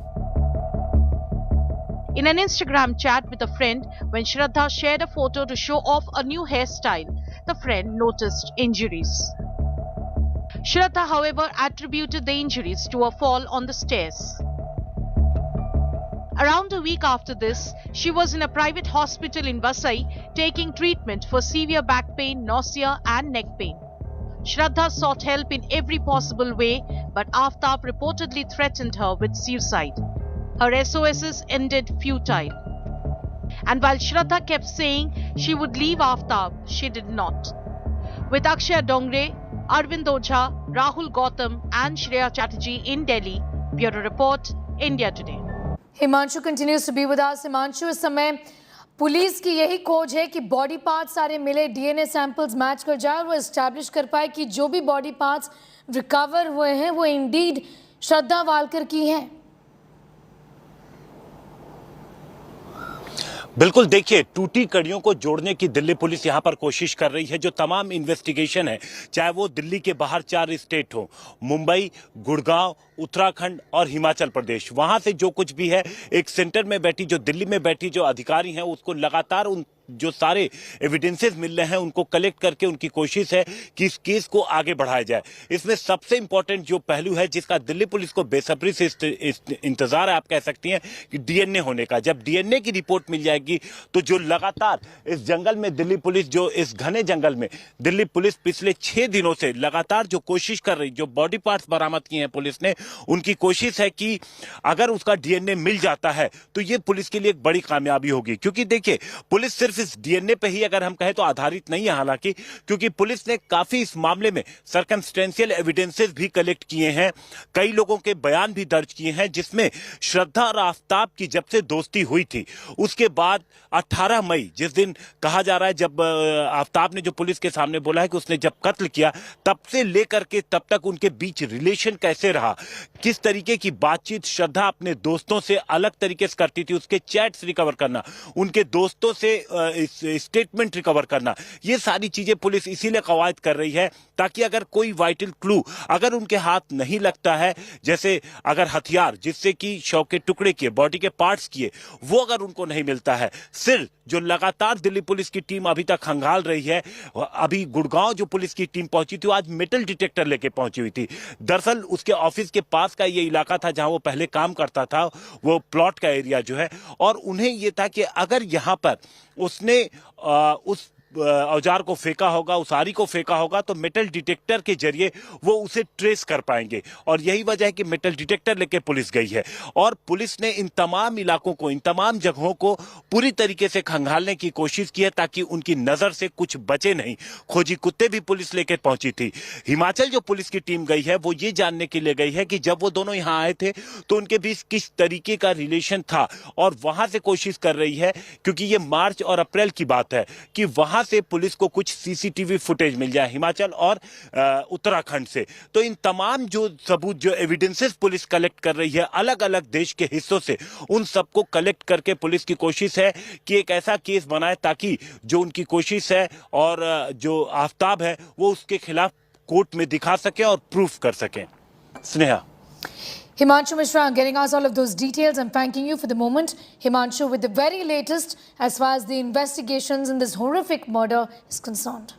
Speaker 4: In an Instagram chat with a friend, when Shraddha shared a photo to show off a new hairstyle, the friend noticed injuries. Shraddha, however, attributed the injuries to a fall on the stairs. Around a week after this, she was in a private hospital in Vasai taking treatment for severe back pain, nausea and neck pain. Shraddha sought help in every possible way, but Aftab reportedly threatened her with suicide. Her SOSs ended futile. And while Shraddha kept saying she would leave Aftab, she did not. With Akshay Dongre, Arvind Ojha, Rahul Gautam and Shreya Chatterjee in Delhi, Bureau Report, India Today.
Speaker 1: Himanshu continues to be with us. Himanshu, इस समय police की यही खोज है कि body parts सारे मिले, DNA samples match कर जाए और वो एस्टैब्लिश कर पाए कि जो भी बॉडी पार्ट्स रिकवर हुए हैं वो इंडीड श्रद्धा वालकर की हैं।
Speaker 15: बिल्कुल, देखिए, टूटी कड़ियों को जोड़ने की दिल्ली पुलिस यहां पर कोशिश कर रही है। जो तमाम इन्वेस्टिगेशन है, चाहे वो दिल्ली के बाहर 4 स्टेट हो, मुंबई, गुड़गांव, उत्तराखंड और हिमाचल प्रदेश, वहां से जो कुछ भी है, एक सेंटर में बैठी, जो दिल्ली में बैठी जो अधिकारी हैं, उसको लगातार उन जो सारे एविडेंसेस मिल रहे हैं उनको कलेक्ट करके उनकी कोशिश है कि इस केस को आगे बढ़ाया जाए। इसमें सबसे इंपॉर्टेंट जो पहलू है, जिसका दिल्ली पुलिस को बेसब्री से इंतजार है, आप कह सकती हैं, कि डीएनए होने का। जब डीएनए की रिपोर्ट मिल जाएगी तो जो लगातार इस जंगल में दिल्ली पुलिस, जो इस घने जंगल में दिल्ली पुलिस पिछले 6 दिनों से लगातार जो कोशिश कर रही, जो बॉडी पार्ट्स बरामद किए हैं पुलिस ने, उनकी कोशिश है कि अगर उसका डीएनए मिल जाता है तो ये पुलिस के लिए एक बड़ी कामयाबी होगी। क्योंकि देखिए, पुलिस सिर्फ इस डीएनए पे ही अगर हम कहें तो आधारित नहीं है, हालांकि, क्योंकि पुलिस ने काफी इस मामले में सर्कमस्टेंशियल एविडेंसेस भी कलेक्ट किए हैं, कई लोगों के बयान भी दर्ज किए हैं, जिसमें श्रद्धा और आफ्ताब की जब से दोस्ती हुई थी, उसके बाद 18 मई, जिस दिन कहा जा रहा है जब आफ्ताब ने जो पुलिस के सामने बोला है कि उसने जब कत्ल किया, तब से लेकर के तब तक उनके बीच रिलेशन कैसे रहा, किस तरीके की बातचीत श्रद्धा अपने दोस्तों से अलग तरीके से करती थी, उसके चैट्स रिकवर करना, उनके दोस्तों से स्टेटमेंट रिकवर करना, ये सारी चीजें पुलिस इसीलिए कवायद कर रही है ताकि अगर कोई वाइटल क्लू अगर उनके हाथ नहीं लगता है, जैसे अगर हथियार जिससे कि शव के टुकड़े किए, बॉडी के पार्ट्स किए, वो अगर उनको नहीं मिलता है, सिर जो लगातार दिल्ली पुलिस की टीम अभी तक खंगाल रही है, अभी गुड़गांव जो पुलिस की टीम पहुंची थी, आज मेटल डिटेक्टर लेके पहुंची हुई थी। दरअसल उसके ऑफिस के पास का ये इलाका था जहां वो पहले काम करता था, वो प्लॉट का एरिया जो है, और उन्हें ये था कि अगर यहां पर उसने उस औजार को फेंका होगा, उस आरी को फेंका होगा, तो मेटल डिटेक्टर के जरिए वो उसे ट्रेस कर पाएंगे। और यही वजह है कि मेटल डिटेक्टर लेके पुलिस गई है और पुलिस ने इन तमाम इलाकों को, इन तमाम जगहों को पूरी तरीके से खंगालने की कोशिश की है ताकि उनकी नजर से कुछ बचे नहीं। खोजी कुत्ते भी पुलिस लेकर पहुंची थी। हिमाचल जो पुलिस की टीम गई है वो ये जानने के लिए गई है कि जब वो दोनों यहां आए थे तो उनके बीच किस तरीके का रिलेशन था, और वहां से कोशिश कर रही है, क्योंकि ये मार्च और अप्रैल की बात है, कि वहां से पुलिस को कुछ सीसीटीवी फुटेज मिल जाए हिमाचल और उत्तराखंड से। तो इन तमाम जो सबूत, जो एविडेंसेस पुलिस कलेक्ट कर रही है अलग अलग देश के हिस्सों से, उन सबको कलेक्ट करके पुलिस की कोशिश है कि एक ऐसा केस बनाए ताकि जो उनकी कोशिश है और जो आफ्ताब है वो उसके खिलाफ कोर्ट में दिखा सके और प्रूफ कर सके। Sneha.
Speaker 1: Himanshu Mishra getting us all of those details. I'm thanking you for the moment. Himanshu, with the very latest as far as the investigations in this horrific murder is concerned.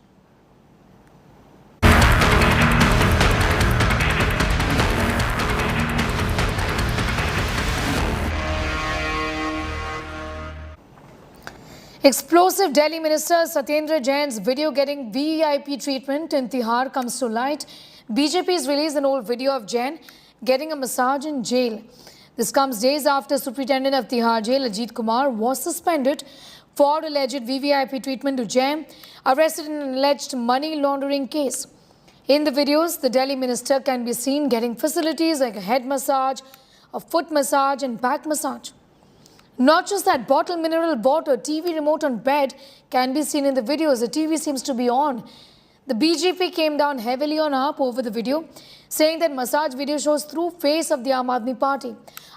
Speaker 1: Explosive Delhi Minister Satyendar Jain's video getting VIP treatment in Tihar comes to light. BJP has released an old video of Jain getting a massage in jail. This comes days after Superintendent of Tihar Jail, Ajit Kumar, was suspended for alleged VVIP treatment to Jain, arrested in an alleged money laundering case. In the videos, the Delhi minister can be seen getting facilities like a head massage, a foot massage and back massage. Not just that, bottled mineral water, TV remote on bed can be seen in the videos. The TV seems to be on. The BJP came down heavily on AAP over the video, saying that massage video shows through face of the Aam Aadmi Party.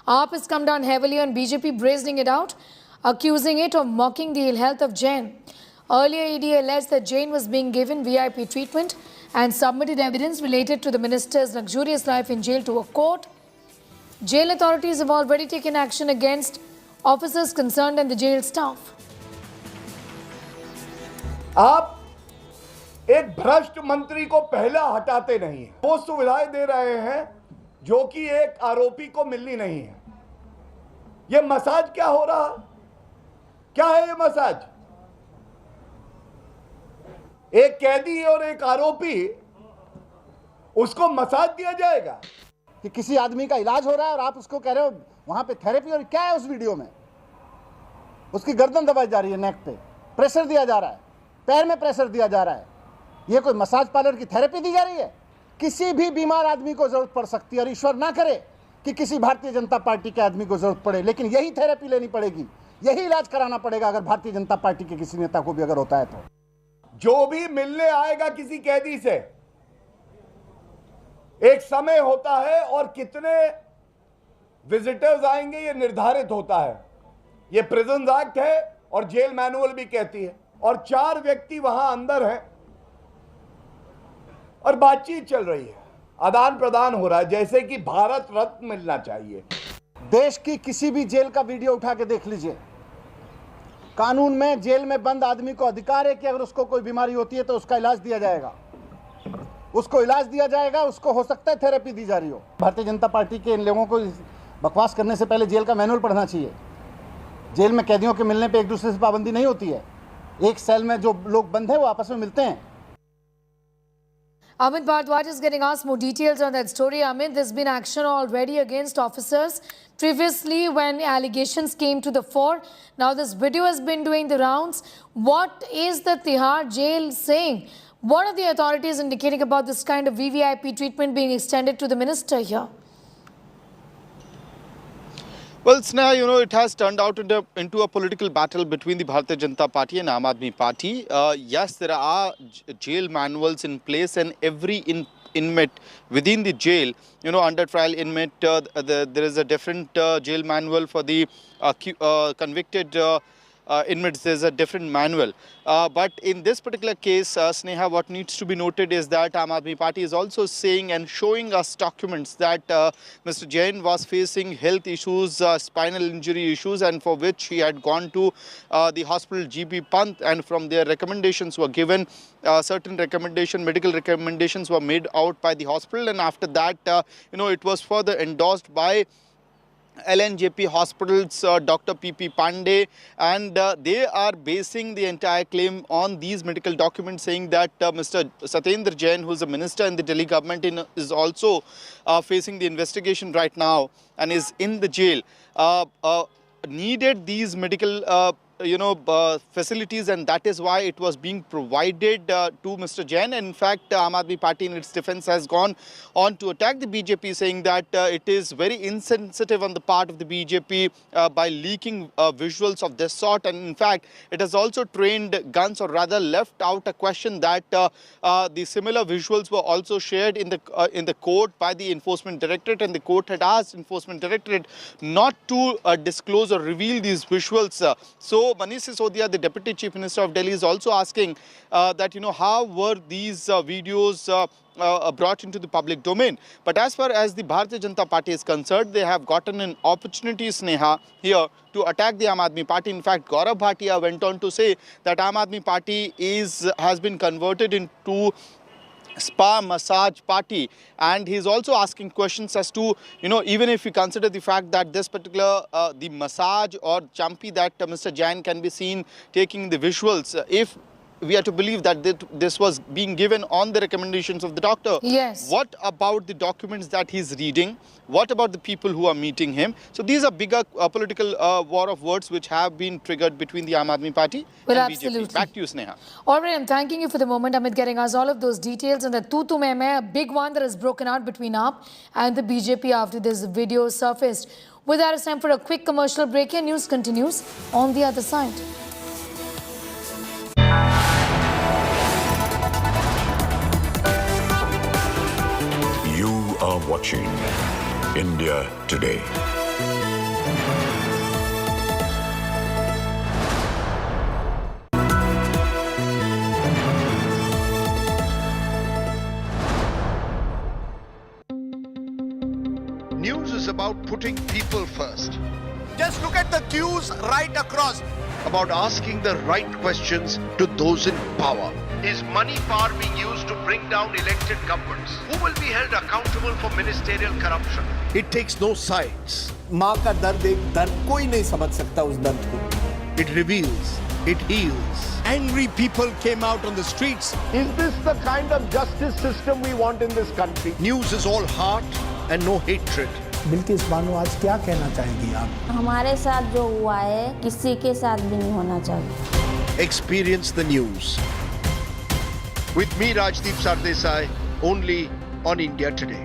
Speaker 1: AAP has come down heavily on BJP, brazening it out, accusing it of mocking the ill health of Jain. Earlier, ED alleged that Jain was being given VIP treatment and submitted evidence related to the minister's luxurious life in jail to a court. Jail authorities have already taken action against officers concerned and the jail staff.
Speaker 2: आप एक भ्रष्ट मंत्री को पहला हटाते नहीं हैं, वो सुविधाएं दे रहे हैं जो कि एक आरोपी को मिलनी नहीं है। ये मसाज क्या हो रहा? क्या है ये मसाज? एक कैदी और एक आरोपी, उसको मसाज दिया जाएगा
Speaker 18: कि किसी आदमी का इलाज हो रहा है और आप उसको कह रहे हो वहां पे थेरेपी। और क्या है उस वीडियो में? उसकी गर्दन दबाई जा रही है, नेक पे प्रेशर दिया जा रहा है, पैर में प्रेशर दिया जा रहा है। ये कोई मसाज पार्लर की थेरेपी दी जा रही है? किसी भी बीमार आदमी को जरूरत पड़ सकती है, और ईश्वर ना करे कि किसी भारतीय जनता पार्टी के आदमी को जरूरत पड़े, लेकिन यही थेरेपी लेनी पड़ेगी, यही इलाज कराना पड़ेगा अगर भारतीय जनता पार्टी के किसी नेता को भी अगर होता है तो।
Speaker 2: जो भी मिलने आएगा किसी कैदी से, एक समय होता है और कितने विजिटर्स आएंगे ये निर्धारित होता है। ये प्रिजन एक्ट है और जेल मैनुअल भी कहती है, और 4 व्यक्ति वहां अंदर हैं और बातचीत चल रही है, आदान प्रदान हो रहा है, जैसे कि भारत रत्न मिलना चाहिए।
Speaker 18: देश की किसी भी जेल का वीडियो उठा के देख लीजिए। कानून में जेल में बंद आदमी को अधिकार है कि अगर उसको कोई बीमारी होती है तो उसका इलाज दिया जाएगा, उसको इलाज दिया जाएगा, उसको हो सकता है थेरेपी दी जा रही हो। भारतीय जनता पार्टी के इन लोगों को बकवास करने से पहले जेल का मैनुअल पढ़ना चाहिए। जेल में कैदियों के मिलने पे एक दूसरे से पाबंदी नहीं होती है। एक सेल में जो लोग बंद हैं वो आपस में मिलते हैं।
Speaker 1: Amit Bhardwaj is getting us more details on that story. Amit, there's been action already against officers previously when allegations came to the fore. Now this video has been doing the rounds. What is the Tihar jail saying? What are the authorities indicating about this kind of VVIP treatment being extended to the minister here?
Speaker 20: Well, Sneha, it has turned out into a political battle between the Bharatiya Janata Party and Aam Aadmi Party. Yes, there are jail manuals in place, and every inmate within the jail, under trial inmate, there is a different jail manual for the convicted inmates. There's a different manual. But in this particular case, Sneha, what needs to be noted is that Aam Aadmi Party is also saying and showing us documents that Mr. Jain was facing health issues, spinal injury issues, and for which he had gone to the hospital GP Pant, and from their recommendations were given. Certain medical recommendations were made out by the hospital, and after that, it was further endorsed by LNJP Hospital's Dr. P.P. Pandey, and they are basing the entire claim on these medical documents, saying that Mr. Satyendar Jain, who is a minister in the Delhi government, is also facing the investigation right now and is in the jail, needed these medical facilities, and that is why it was being provided to Mr. Jain. And in fact, Aam Aadmi Party in its defense has gone on to attack the BJP, saying that it is very insensitive on the part of the BJP by leaking visuals of this sort. And in fact, it has also trained guns, or rather left out a question that the similar visuals were also shared in the court by the Enforcement Directorate, and the court had asked Enforcement Directorate not to disclose or reveal these visuals. So Manish Sisodia, the Deputy Chief Minister of Delhi, is also asking that, how were these videos brought into the public domain. But as far as the Bharatiya Janata Party is concerned, they have gotten an opportunity, Sneha, here to attack the Aam Aadmi Party. In fact, Gaurav Bhatia went on to say that Aam Aadmi Party has been converted into spa massage party, and he's also asking questions as to, even if we consider the fact that this particular the massage or champi that Mr. Jain can be seen taking the visuals, if we are to believe that this was being given on the recommendations of the doctor.
Speaker 1: Yes.
Speaker 20: What about the documents that he's reading? What about the people who are meeting him? So these are bigger political war of words which have been triggered between the Aam Aadmi Party and
Speaker 1: absolutely.
Speaker 20: BJP. Back to you, Sneha.
Speaker 1: All right, I'm thanking you for the moment, Amit, getting us all of those details. And the tu mein main, a big one that has broken out between AAP and the BJP after this video surfaced. With that, it's time for a quick commercial break, and news continues on the other side.
Speaker 9: You are watching India Today.
Speaker 12: News is about putting people first.
Speaker 10: Just look at the queues right across.
Speaker 12: About asking the right questions to those in power.
Speaker 10: Is money power being used to bring down elected governments? Who will be held accountable for ministerial corruption?
Speaker 12: It takes no sides.
Speaker 10: माँ का दर्द एक दर्द कोई नहीं समझ सकता उस दर्द को.
Speaker 12: It reveals. It heals. Angry people came out on the streets.
Speaker 2: Is this the kind of justice system we want in this country?
Speaker 12: News is all heart and no hatred.
Speaker 16: Bilkis Bano आज क्या कहना चाहेंगी आप?
Speaker 17: हमारे साथ जो हुआ है किसी के साथ भी नहीं होना चाहिए.
Speaker 12: Experience the news. With me, Rajdeep Sardesai, only on India Today.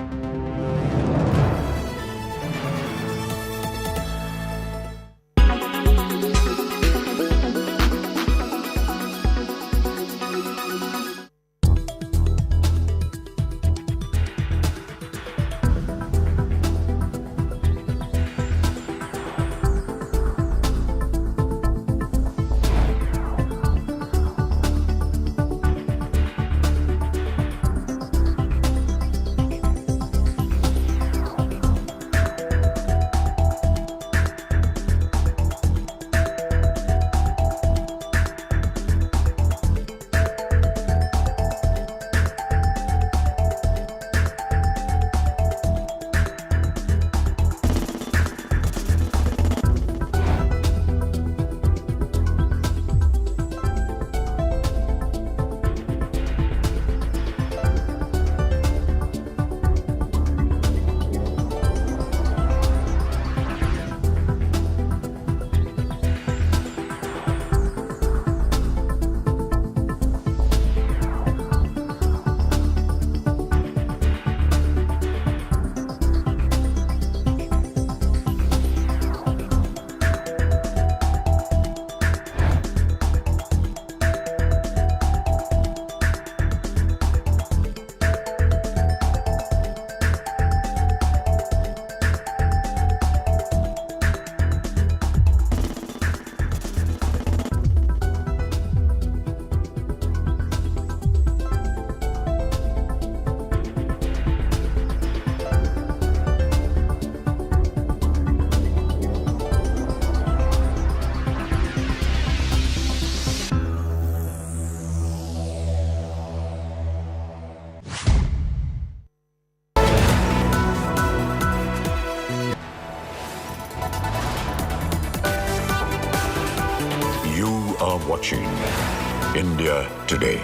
Speaker 9: watching India Today.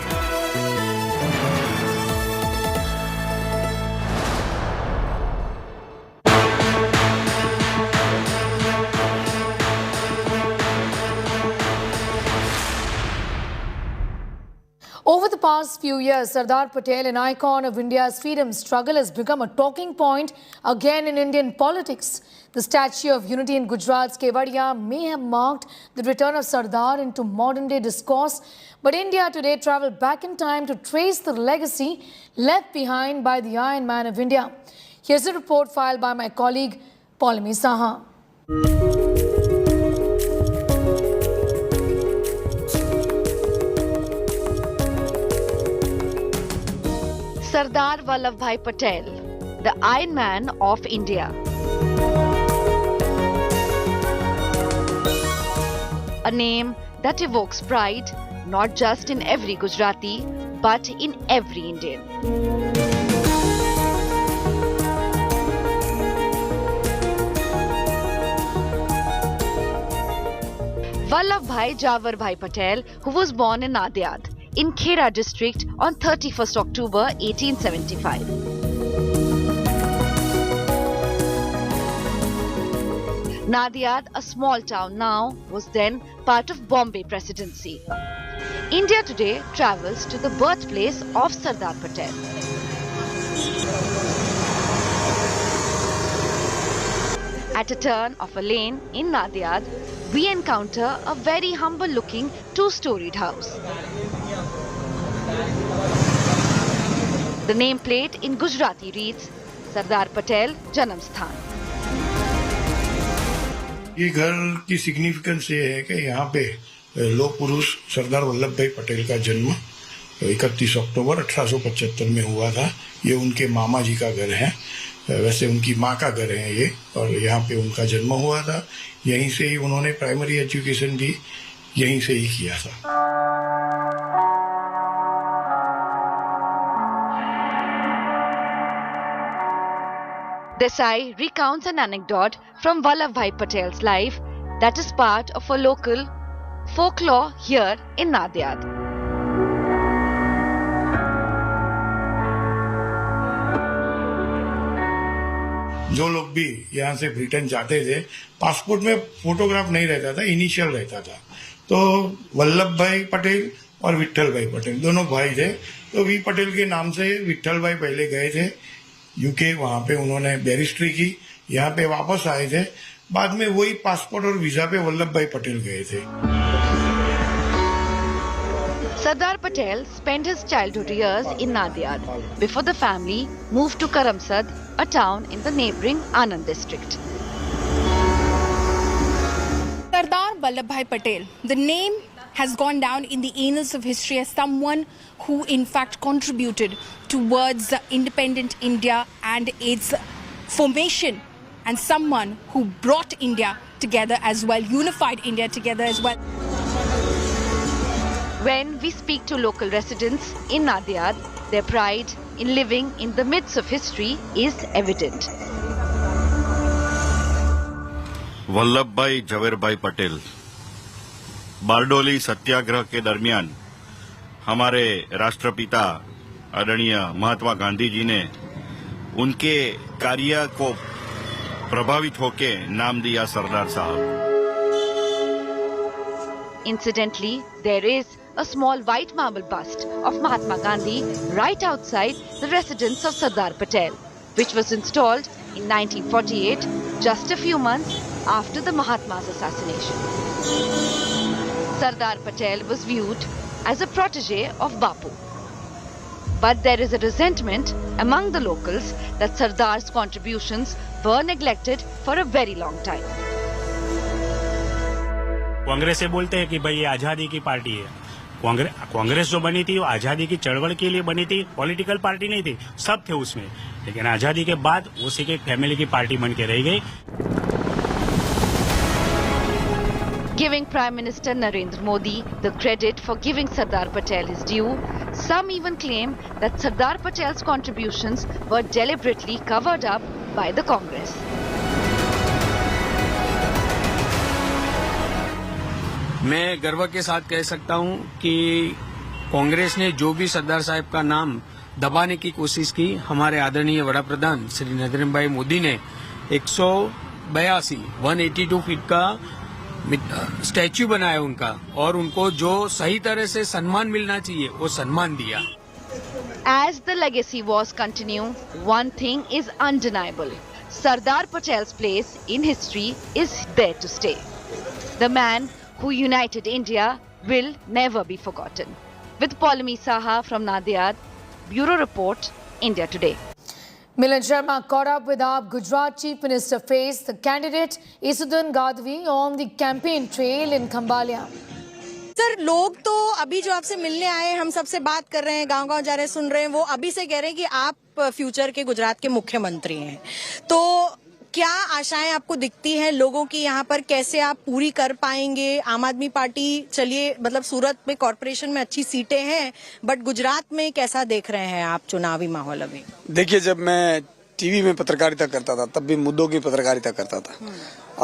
Speaker 1: Over the past few years, Sardar Patel, an icon of India's freedom struggle, has become a talking point again in Indian politics. The Statue of Unity in Gujarat's Kevadia may have marked the return of Sardar into modern-day discourse, but India Today travelled back in time to trace the legacy left behind by the Iron Man of India. Here's a report filed by my colleague Paulami Saha.
Speaker 3: Sardar Vallabhbhai Patel, the Iron Man of India. A name that evokes pride not just in every Gujarati but in every Indian. Vallabhbhai Jawarabhai Patel, who was born in Nadiad, in Khera district on 31st October 1875. Nadiad, a small town now, was then part of Bombay Presidency. India Today travels to the birthplace of Sardar Patel. At a turn of a lane in Nadiad, we encounter a very humble-looking two-storied house. The nameplate in Gujarati reads Sardar Patel Janam Sthan.
Speaker 19: ये घर की significance ये है कि यहाँ पे लोह पुरुष सरदार वल्लभ भाई पटेल का जन्म 31 अक्टूबर 1875 में हुआ था। ये उनके मामा जी का घर है, वैसे उनकी माँ का घर है ये, और यहाँ पे उनका जन्म हुआ था। यहीं से ही उन्होंने प्राइमरी एजुकेशन भी यहीं से ही किया था।
Speaker 3: Desai recounts an anecdote from Vallabhbhai Patel's life that is part of a local folklore here in Nadiad.
Speaker 19: जो लोग भी यहाँ से ब्रिटेन जाते थे, पासपोर्ट में फोटोग्राफ नहीं रहता था, इनिशियल रहता था। तो वल्लभ भाई पटेल और विट्ठल भाई पटेल दोनों भाई थे। तो वी पटेल के नाम से विट्ठल भाई पहले गए थे यूके, वहां पे उन्होंने बैरिस्ट्री की, यहाँ पे वापस आए थे। बाद में वही पासपोर्ट और वीजा पे वल्लभ भाई पटेल गए थे।
Speaker 3: Sardar Patel spent his childhood years in Nadiad before the family moved to Karamsad, a town in the neighbouring Anand district.
Speaker 23: Sardar Vallabhbhai Patel, the name has gone down in the annals of history as someone who in fact contributed towards independent India and its formation, and someone who brought India together as well, unified India together as well.
Speaker 3: When we speak to local residents in Nadiad, their pride in living in the midst of history is evident.
Speaker 24: Vallabhbhai जवेरभाई Patel Bardoli सत्याग्रह के दरमियान हमारे राष्ट्रपिता आदरणीय महात्मा गांधी जी ने उनके कार्य को प्रभावित होके नाम दिया सरदार साहब।
Speaker 3: Incidentally, there is a small white marble bust of Mahatma Gandhi right outside the residence of Sardar Patel, which was installed in 1948, just a few months after the Mahatma's assassination. Sardar Patel was viewed as a protege of Bapu. But there is a resentment among the locals that Sardar's contributions were neglected for a very long time.
Speaker 15: Congress से बोलते हैं कि भाई ये आजादी की party है। कांग्रेस जो बनी थी वो आजादी की चळवळ के लिए बनी थी, पॉलिटिकल पार्टी नहीं थी, सब थे उसमें। लेकिन आजादी के बाद उसी के फैमिली की पार्टी बन के रह गई।
Speaker 3: Giving Prime Minister Narendra Modi the credit for giving Sardar Patel his due, some even claim that Sardar Patel's contributions were deliberately covered up by the Congress.
Speaker 6: मैं गर्व के साथ कह सकता हूं कि कांग्रेस ने जो भी सरदार साहब का नाम दबाने की कोशिश की, हमारे आदरणीय वड़ा प्रधान श्री नरेंद्र भाई मोदी ने 182 फीट का स्टैच्यू बनाया उनका, और उनको जो सही तरह से सम्मान मिलना चाहिए वो सम्मान दिया।
Speaker 3: As the legacy wars continue, one thing is undeniable. Sardar Patel's place in history is there to stay. The man who united India will never be forgotten. With Paulami Saha from Nadiad, Bureau Report, India Today.
Speaker 1: Milan Sharma caught up with our Gujarat Chief Minister face the candidate Isudan Gadvi on the campaign trail in Khambhalia.
Speaker 13: Sir, लोग तो अभी जो आपसे मिलने आए, हम सबसे बात कर रहे हैं, गांव-गांव जा रहे हैं, सुन रहे हैं, वो अभी से कह रहे हैं कि आप फ्यूचर के गुजरात के मुख्यमंत्री हैं। तो क्या आशाएं आपको दिखती हैं लोगों की यहाँ पर, कैसे आप पूरी कर पाएंगे? आम आदमी पार्टी, चलिए मतलब सूरत में कॉर्पोरेशन में अच्छी सीटें हैं, बट गुजरात में कैसा देख रहे हैं आप चुनावी माहौल अभी?
Speaker 21: देखिए, जब मैं टीवी में पत्रकारिता करता था तब भी मुद्दों की पत्रकारिता करता था।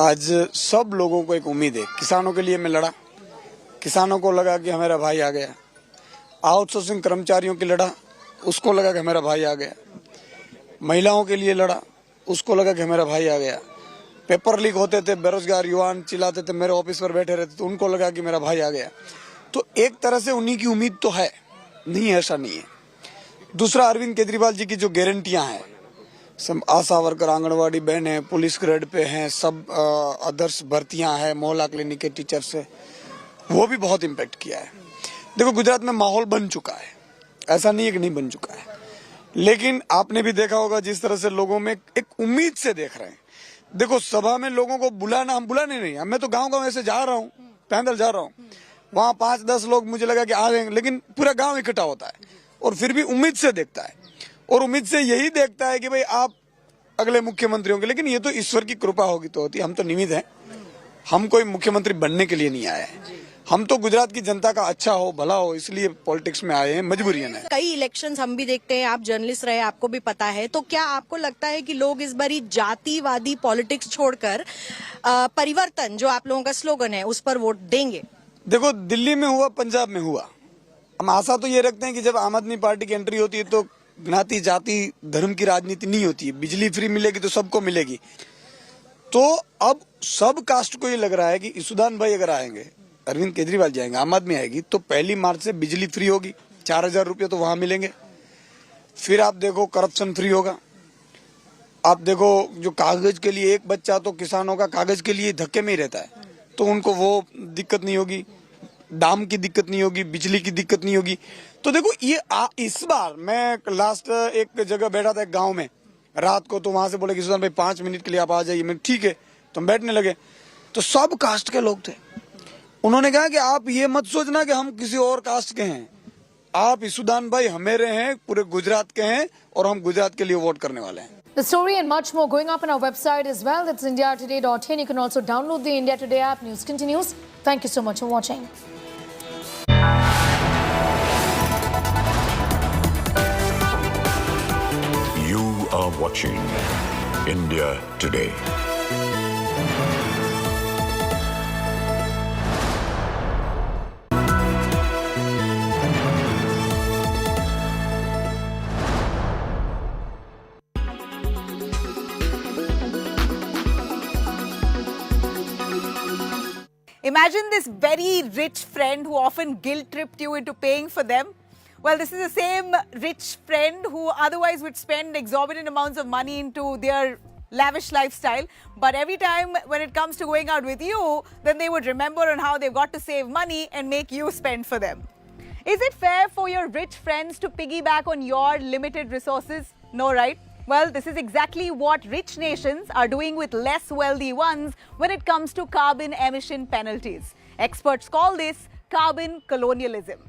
Speaker 21: आज सब लोगों को एक उम्मीद है। किसानों के लिए मैं लड़ा, किसानों को लगा कि हमारा भाई आ गया। आउटसोर्सिंग कर्मचारियों की लड़ा, उसको लगा कि हमारा भाई आ गया। महिलाओं के लिए लड़ा, उसको लगा कि हमारा भाई आ गया। पेपर लीक होते थे, बेरोजगार युवान चिल्लाते थे, मेरे ऑफिस पर बैठे रहते, तो उनको लगा कि मेरा भाई आ गया। तो एक तरह से उन्हीं की उम्मीद तो है, नहीं है ऐसा नहीं है। दूसरा, अरविंद केजरीवाल जी की जो गारंटियां हैं, सब आशा वर्कर, आंगनवाड़ी बहन है, पुलिस ग्रेड पे हैं, सब आदर्श भर्तियां हैं, मोहल्ला क्लिनिक के टीचर्स है, वो भी बहुत इम्पैक्ट किया है। देखो, गुजरात में माहौल बन चुका है, ऐसा नहीं है कि नहीं बन चुका है, लेकिन आपने भी देखा होगा जिस तरह से लोगों में एक उम्मीद से देख रहे हैं। देखो, सभा में लोगों को बुलाना, हम बुलाने नहीं, मैं तो गांव-गांव ऐसे जा रहा हूँ, पैदल जा रहा हूँ, वहाँ 5-10 लोग मुझे लगा कि आ जाएंगे, लेकिन पूरा गांव इकट्ठा होता है और फिर भी उम्मीद से देखता है, और उम्मीद से यही देखता है कि भाई आप अगले मुख्यमंत्री होंगे। लेकिन ये तो ईश्वर की कृपा होगी तो होती, हम तो निमित्त हैं, हम कोई मुख्यमंत्री बनने के लिए नहीं आए हैं। हम तो गुजरात की जनता का अच्छा हो, भला हो, इसलिए पॉलिटिक्स में आए हैं, मजबूरियन है।
Speaker 13: कई इलेक्शंस हम भी देखते हैं, आप जर्नलिस्ट रहे, आपको भी पता है। तो क्या आपको लगता है कि लोग इस बारी जातिवादी पॉलिटिक्स छोड़कर परिवर्तन, जो आप लोगों का स्लोगन है, उस पर वोट देंगे?
Speaker 21: देखो, दिल्ली में हुआ, पंजाब में हुआ, हम आशा तो ये रखते हैं कि जब आम आदमी पार्टी की एंट्री होती है तो ज्ञाति, जाति, धर्म की राजनीति नहीं होती है। बिजली फ्री मिलेगी तो सबको मिलेगी। तो अब सब कास्ट को ये लग रहा है कि ईसुदान भाई अगर आएंगे, अरविंद केजरीवाल जाएंगे, आम आदमी आएगी, तो 1 मार्च से बिजली फ्री होगी, 4000 रुपये तो वहां मिलेंगे। फिर आप देखो, करप्शन फ्री होगा। आप देखो, जो कागज के लिए एक बच्चा, तो किसानों का कागज के लिए धक्के में ही रहता है, तो उनको वो दिक्कत नहीं होगी, दाम की दिक्कत नहीं होगी, बिजली की दिक्कत नहीं होगी। तो देखो, ये इस बार मैं लास्ट एक जगह बैठा था, एक गाँव में रात को, तो वहां से बोले कि सुदान भाई 5 मिनट के लिए आप आ जाइए। मैं ठीक है, तो हम बैठने लगे, तो सब कास्ट के लोग थे। उन्होंने कहा कि आप ये मत सोचना कि हम किसी और कास्ट के हैं, आप ईसुदान भाई हमारे हैं, पूरे गुजरात के हैं, और हम गुजरात के लिए वोट करने वाले हैं।
Speaker 1: The story and much more going up on our website as well. That's indiatoday.in. You can also download the India Today app. News continues. Thank you so much for watching.
Speaker 9: You are watching India Today.
Speaker 22: Imagine this very rich friend who often guilt-tripped you into paying for them. Well, this is the same rich friend who otherwise would spend exorbitant amounts of money into their lavish lifestyle. But every time when it comes to going out with you, then they would remember on how they've got to save money and make you spend for them. Is it fair for your rich friends to piggyback on your limited resources? No, right? Well, this is exactly what rich nations are doing with less wealthy ones when it comes to carbon emission penalties. Experts call this carbon colonialism.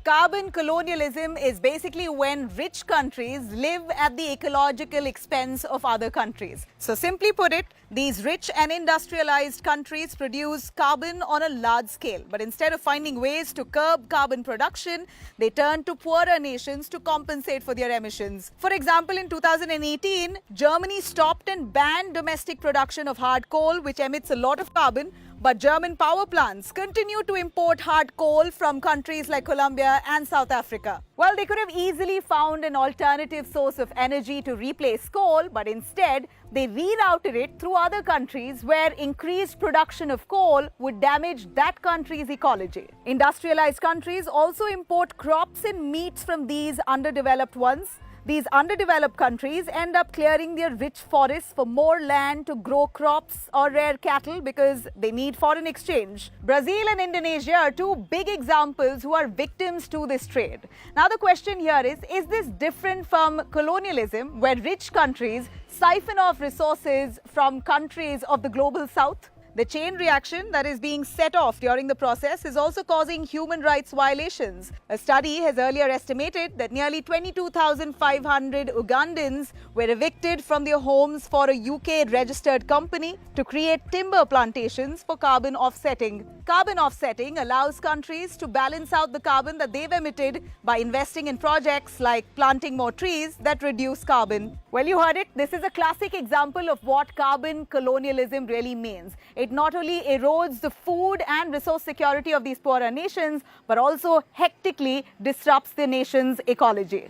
Speaker 22: Carbon colonialism is basically when rich countries live at the ecological expense of other countries. So simply put it, these rich and industrialized countries produce carbon on a large scale. But instead of finding ways to curb carbon production, they turn to poorer nations to compensate for their emissions. For example, in 2018, Germany stopped and banned domestic production of hard coal, which emits a lot of carbon. But German power plants continue to import hard coal from countries like Colombia and South Africa. Well, they could have easily found an alternative source of energy to replace coal, but instead, they rerouted it through other countries where increased production of coal would damage that country's ecology. Industrialized countries also import crops and meats from these underdeveloped ones. These underdeveloped countries end up clearing their rich forests for more land to grow crops or rear cattle because they need foreign exchange. Brazil and Indonesia are two big examples who are victims to this trade. Now the question here is this different from colonialism, where rich countries siphon off resources from countries of the global south? The chain reaction that is being set off during the process is also causing human rights violations. A study has earlier estimated that nearly 22,500 Ugandans were evicted from their homes for a UK-registered company to create timber plantations for carbon offsetting. Carbon offsetting allows countries to balance out the carbon that they've emitted by investing in projects like planting more trees that reduce carbon. Well, you heard it. This is a classic example of what carbon colonialism really means. It not only erodes the food and resource security of these poorer nations, but also hectically disrupts the nation's ecology.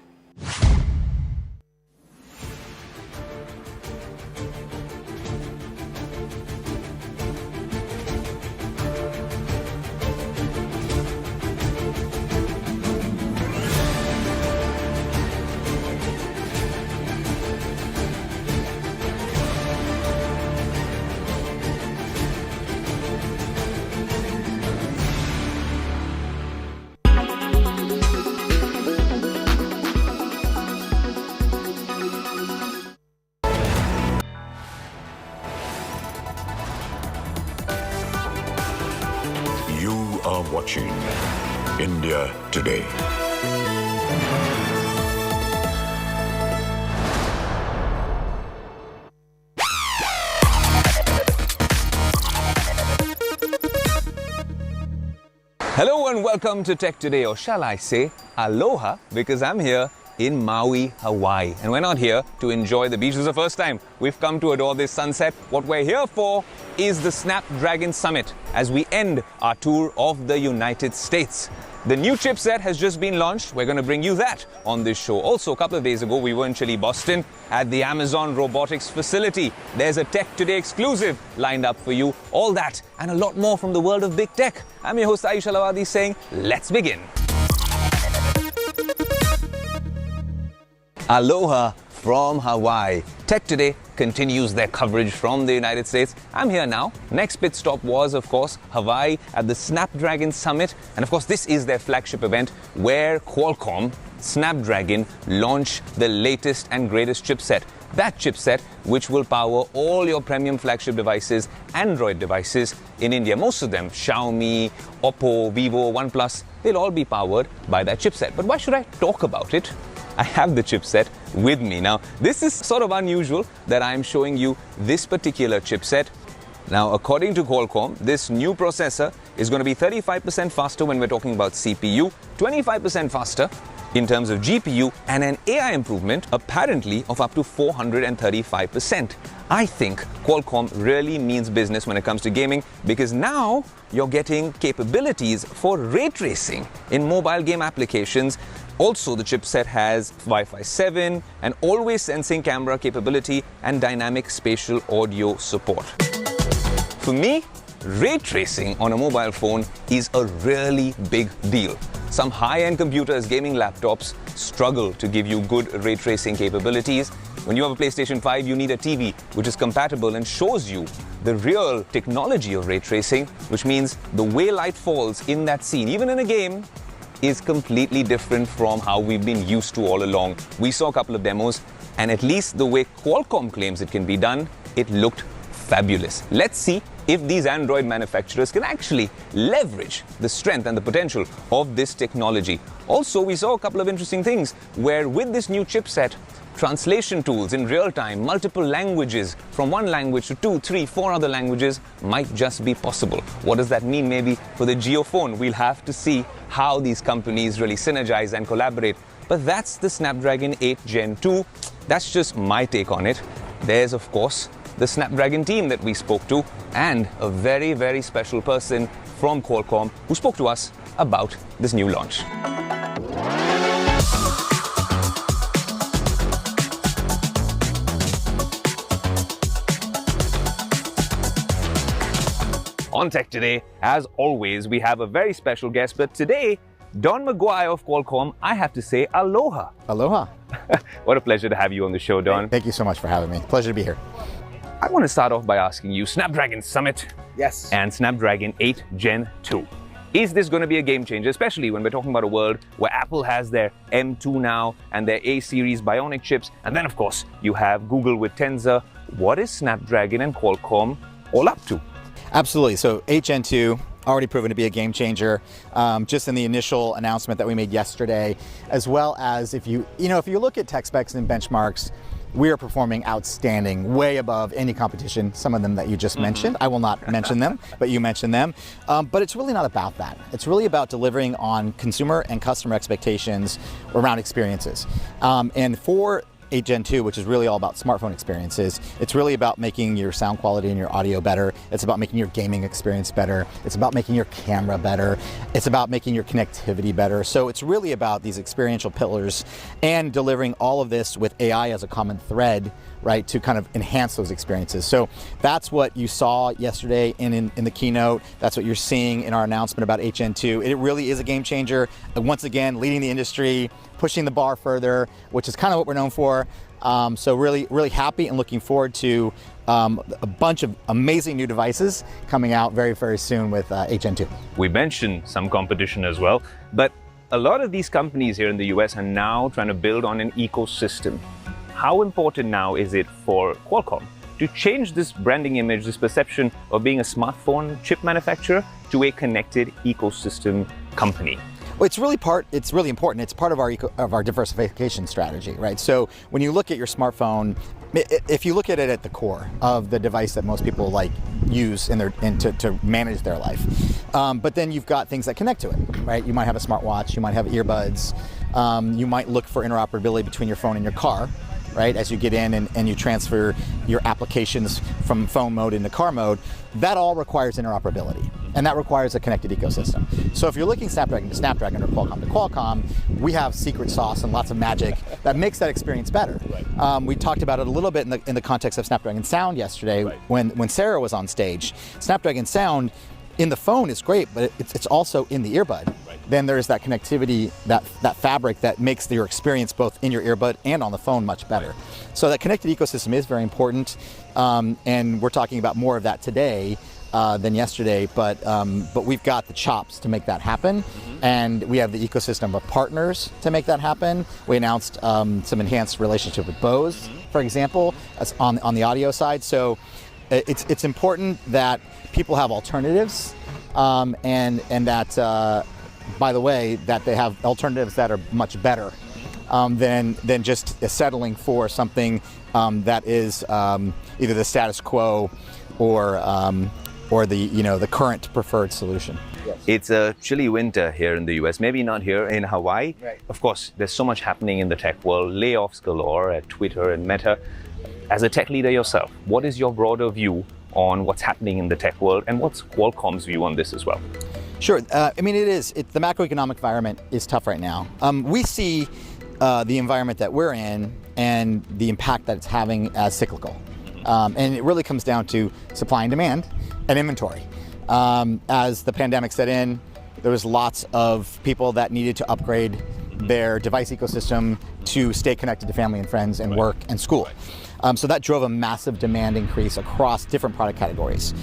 Speaker 9: You are watching India Today.
Speaker 5: Hello and welcome to Tech Today, or shall I say aloha, because I'm here in Maui, Hawaii. And we're not here to enjoy the beach. This is the first time we've come to adore this sunset. What we're here for is the Snapdragon Summit as we end our tour of the United States. The new chipset has just been launched. We're going to bring you that on this show. Also, a couple of days ago, we were in Chile, Boston at the Amazon Robotics facility. There's a Tech Today exclusive lined up for you. All that and a lot more from the world of big tech. I'm your host, Ayush Alawadi, saying, let's begin. Aloha from Hawaii. Tech Today continues their coverage from the United States. I'm here now. Next pit stop was, of course, Hawaii at the Snapdragon Summit. And of course, this is their flagship event where Qualcomm Snapdragon launch the latest and greatest chipset. That chipset which will power all your premium flagship devices, Android devices in India. Most of them, Xiaomi, Oppo, Vivo, OnePlus, they'll all be powered by that chipset. But why should I talk about it? I have the chipset with me. Now, this is sort of unusual that I'm showing you this particular chipset. Now, according to Qualcomm, this new processor is going to be 35% faster when we're talking about CPU, 25% faster in terms of GPU, and an AI improvement apparently of up to 435%. I think Qualcomm really means business when it comes to gaming, because now you're getting capabilities for ray tracing in mobile game applications. Also, the chipset has Wi-Fi 7 and always sensing camera capability and dynamic spatial audio support. For me, ray tracing on a mobile phone is a really big deal. Some high-end computers, gaming laptops, struggle to give you good ray tracing capabilities. When you have a PlayStation 5, you need a TV which is compatible and shows you the real technology of ray tracing, which means the way light falls in that scene, even in a game, is completely different from how we've been used to all along. We saw a couple of demos, and at least the way Qualcomm claims it can be done, it looked fabulous. Let's see if these Android manufacturers can actually leverage the strength and the potential of this technology. Also, we saw a couple of interesting things where with this new chipset, translation tools in real time, multiple languages from one language to 2, 3, 4 other languages might just be possible. What does that mean maybe for the geophone? We'll have to see how these companies really synergize and collaborate. But that's the Snapdragon 8 Gen 2. That's just my take on it. There's, of course, the Snapdragon team that we spoke to and a very, very special person from Qualcomm who spoke to us about this new launch. On Tech Today, as always, we have a very special guest, but today, Don McGuire of Qualcomm, I have to say aloha.
Speaker 7: Aloha.
Speaker 5: What a pleasure to have you on the show, Don.
Speaker 7: Thank you so much for having me. Pleasure to be here.
Speaker 5: I want to start off by asking you, Snapdragon Summit
Speaker 7: Yes.
Speaker 5: and Snapdragon 8 Gen 2. Is this going to be a game changer, especially when we're talking about a world where Apple has their M2 now and their A-series Bionic chips, and then of course you have Google with Tensor. What is Snapdragon and Qualcomm all up to?
Speaker 7: Absolutely. So 8 Gen 2, already proven to be a game changer, just in the initial announcement that we made yesterday, as well as if you look at tech specs and benchmarks, we are performing outstanding, way above any competition, some of them that you just mentioned. I will not mention them, but you mentioned them. But it's really not about that. It's really about delivering on consumer and customer expectations around experiences. And for 8 Gen 2, which is really all about smartphone experiences. It's really about making your sound quality and your audio better. It's about making your gaming experience better. It's about making your camera better. It's about making your connectivity better. So it's really about these experiential pillars and delivering all of this with AI as a common thread, right, to kind of enhance those experiences. So that's what you saw yesterday in the keynote. That's what you're seeing in our announcement about 8 Gen 2. It really is a game changer. Once again, leading the industry, pushing the bar further, which is kind of what we're known for. So really happy and looking forward to a bunch of amazing new devices coming out very, very soon with 8 Gen 2.
Speaker 5: We mentioned some competition as well, but a lot of these companies here in the US are now trying to build on an ecosystem. How important now is it for Qualcomm to change this branding image, this perception of being a smartphone chip manufacturer to a connected ecosystem company?
Speaker 7: Well, it's really important. It's part of our diversification strategy, right? So when you look at your smartphone, if you look at it at the core of the device that most people use to manage their life, but then you've got things that connect to it, right? You might have a smartwatch, you might have earbuds, you might look for interoperability between your phone and your car, right? As you get in and you transfer your applications from phone mode into car mode, that all requires interoperability. And that requires a connected ecosystem. So if you're looking Snapdragon to Snapdragon or Qualcomm to Qualcomm, we have secret sauce and lots of magic that makes that experience better. We talked about it a little bit in the context of Snapdragon Sound yesterday when Sarah was on stage. Snapdragon Sound in the phone is great, but it's also in the earbud. Then there's that connectivity, that fabric that makes your experience both in your earbud and on the phone much better. So that connected ecosystem is very important, and we're talking about more of that today than yesterday, but we've got the chops to make that happen, and we have the ecosystem of partners to make that happen. We announced some enhanced relationship with Bose, for example, on the audio side. So it's important that people have alternatives, and that by the way, that they have alternatives that are much better than just settling for something that is either the status quo or the current preferred solution.
Speaker 5: Yes. It's a chilly winter here in the US, maybe not here in Hawaii. Right. Of course, there's so much happening in the tech world, layoffs galore at Twitter and Meta. As a tech leader yourself, what is your broader view on what's happening in the tech world, and what's Qualcomm's view on this as well?
Speaker 7: Sure. The macroeconomic environment is tough right now. We see the environment that we're in and the impact that it's having as cyclical. And it really comes down to supply and demand and inventory. As the pandemic set in, there was lots of people that needed to upgrade their device ecosystem to stay connected to family and friends and work and school. So that drove a massive demand increase across different product categories.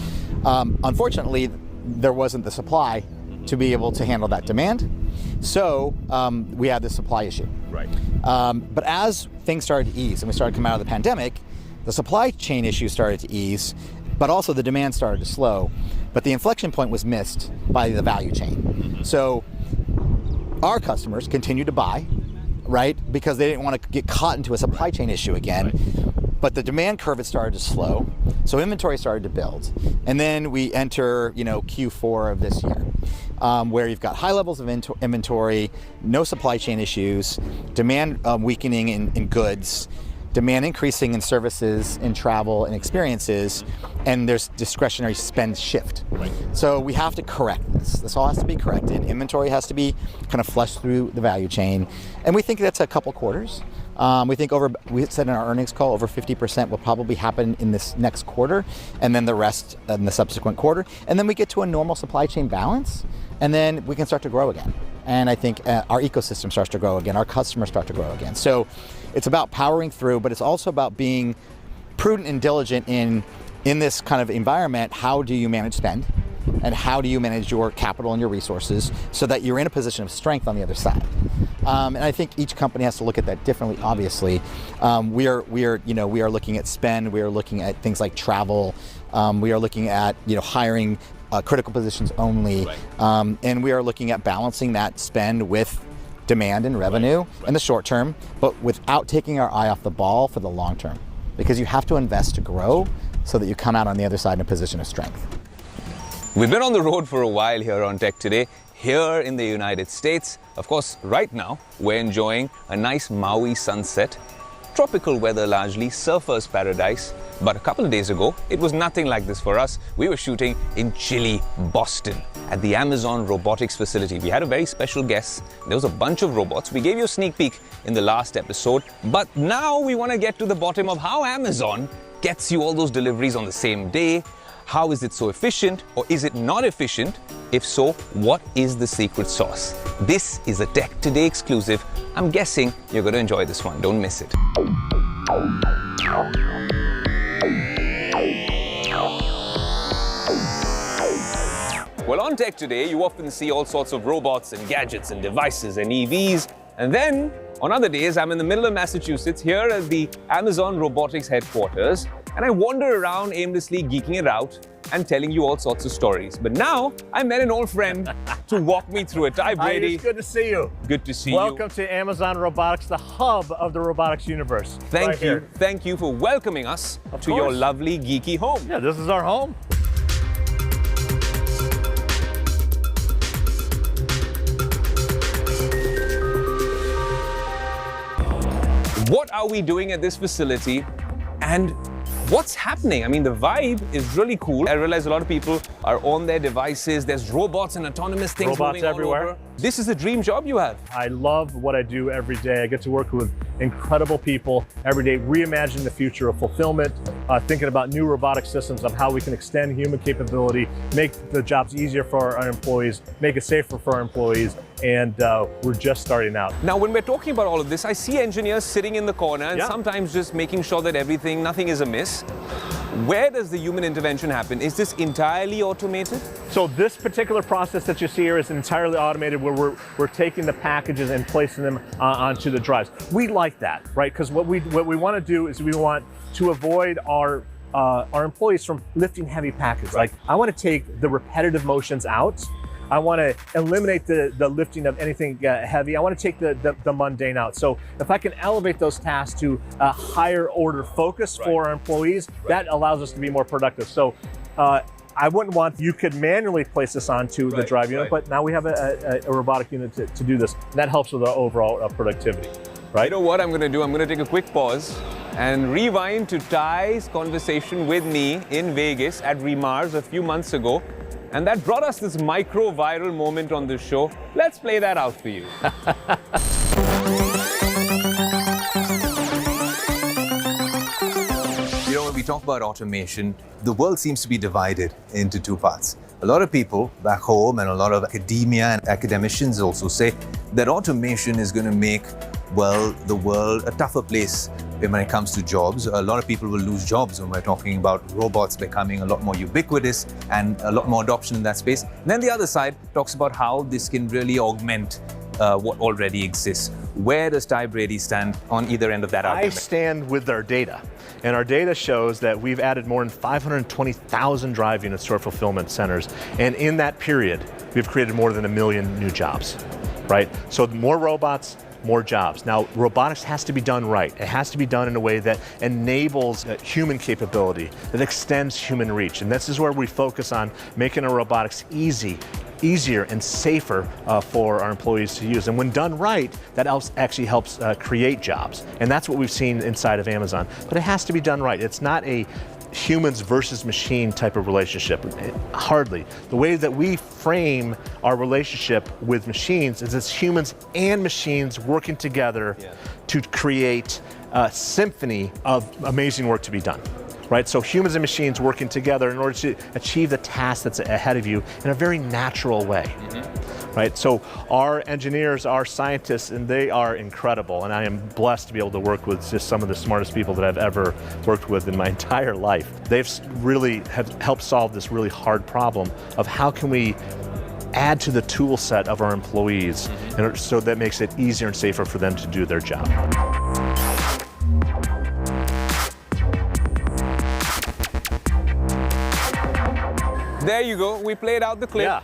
Speaker 7: Unfortunately, there wasn't the supply to be able to handle that demand. So we had this supply issue. Right. But as things started to ease and we started to come out of the pandemic, the supply chain issue started to ease, but also the demand started to slow. But the inflection point was missed by the value chain. So our customers continued to buy, right? Because they didn't want to get caught into a supply chain issue again. But the demand curve had started to slow, so inventory started to build. And then we enter, Q4 of this year, where you've got high levels of inventory, no supply chain issues, demand weakening in goods, demand increasing in services, in travel, and experiences, and there's discretionary spend shift. Right. So we have to correct this. This all has to be corrected. Inventory has to be kind of flushed through the value chain, and we think that's a couple quarters. We think we said in our earnings call, over 50% will probably happen in this next quarter, and then the rest in the subsequent quarter. And then we get to a normal supply chain balance, and then we can start to grow again. And I think our ecosystem starts to grow again, our customers start to grow again. So it's about powering through, but it's also about being prudent and diligent in this kind of environment. How do you manage spend? And how do you manage your capital and your resources so that you're in a position of strength on the other side? And I think each company has to look at that differently. Obviously, we are looking at spend. We are looking at things like travel. We are looking at hiring critical positions only, and we are looking at balancing that spend with demand and revenue in the short term, but without taking our eye off the ball for the long term, because you have to invest to grow so that you come out on the other side in a position of strength.
Speaker 5: We've been on the road for a while here on Tech Today, here in the United States. Of course, right now, we're enjoying a nice Maui sunset, tropical weather largely, surfer's paradise. But a couple of days ago, it was nothing like this for us. We were shooting in chilly Boston at the Amazon robotics facility. We had a very special guest. There was a bunch of robots. We gave you a sneak peek in the last episode. But now we want to get to the bottom of how Amazon gets you all those deliveries on the same day. How is it so efficient, or is it not efficient? If so, what is the secret sauce? This is a Tech Today exclusive. I'm guessing you're going to enjoy this one. Don't miss it. Well, on Tech Today, you often see all sorts of robots and gadgets and devices and EVs. And then, on other days, I'm in the middle of Massachusetts, here at the Amazon Robotics headquarters, and I wander around aimlessly geeking it out and telling you all sorts of stories. But now, I met an old friend to walk me through it. Hi, Brady.
Speaker 4: Hi, it's good to see you.
Speaker 5: Good to see you.
Speaker 4: Welcome to Amazon Robotics, the hub of the robotics universe.
Speaker 5: Thank you. Thank you for welcoming us to your lovely, geeky home.
Speaker 4: Yeah, this is our home.
Speaker 5: What are we doing at this facility, and what's happening? I mean, the vibe is really cool. I realize a lot of people are on their devices. There's robots and autonomous things
Speaker 4: robots
Speaker 5: moving
Speaker 4: everywhere.
Speaker 5: All over. This is a dream job you have.
Speaker 4: I love what I do every day. I get to work with incredible people every day, reimagining the future of fulfillment, thinking about new robotic systems of how we can extend human capability, make the jobs easier for our employees, make it safer for our employees, and we're just starting out.
Speaker 5: Now, when we're talking about all of this, I see engineers sitting in the corner and sometimes just making sure that nothing is amiss. Where does the human intervention happen? Is this entirely automated?
Speaker 4: So this particular process that you see here is entirely automated, where we're taking the packages and placing them onto the drives. We like that, right? Because what we want to do is we want to avoid our employees from lifting heavy packages. Like, I want to take the repetitive motions out. I want to eliminate the lifting of anything heavy. I want to take the mundane out. So if I can elevate those tasks to a higher order focus for our employees, that allows us to be more productive. So I wouldn't want, you could manually place this onto the drive unit, but now we have a robotic unit to do this. And that helps with our overall productivity. Right?
Speaker 5: You know what I'm going to do? I'm going to take a quick pause and rewind to Ty's conversation with me in Vegas at Remars a few months ago. And that brought us this micro-viral moment on this show. Let's play that out for you.
Speaker 8: You know, when we talk about automation, the world seems to be divided into two parts. A lot of people back home and a lot of academia and academicians also say that automation is going to make, well, the world a tougher place when it comes to jobs. A lot of people will lose jobs when we're talking about robots becoming a lot more ubiquitous and a lot more adoption in that space. And then the other side talks about how this can really augment what already exists. Where does Ty Brady stand on either end of that argument?
Speaker 4: I stand with their data. And our data shows that we've added more than 520,000 drive units to our fulfillment centers. And in that period, we've created more than 1 million new jobs, right? So more robots, more jobs. Now, robotics has to be done right. It has to be done in a way that enables human capability, that extends human reach. And this is where we focus on making our robotics easier and safer for our employees to use. And when done right, that actually helps create jobs. And that's what we've seen inside of Amazon. But it has to be done right. It's not a humans versus machine type of relationship. Hardly. The way that we frame our relationship with machines is it's humans and machines working together to create a symphony of amazing work to be done. Right? So humans and machines working together in order to achieve the task that's ahead of you in a very natural way. Right? So our engineers, our scientists, and they are incredible. And I am blessed to be able to work with just some of the smartest people that I've ever worked with in my entire life. They've really have helped solve this really hard problem of how can we add to the tool set of our employees, and so that makes it easier and safer for them to do their job.
Speaker 5: There you go. We played out the clip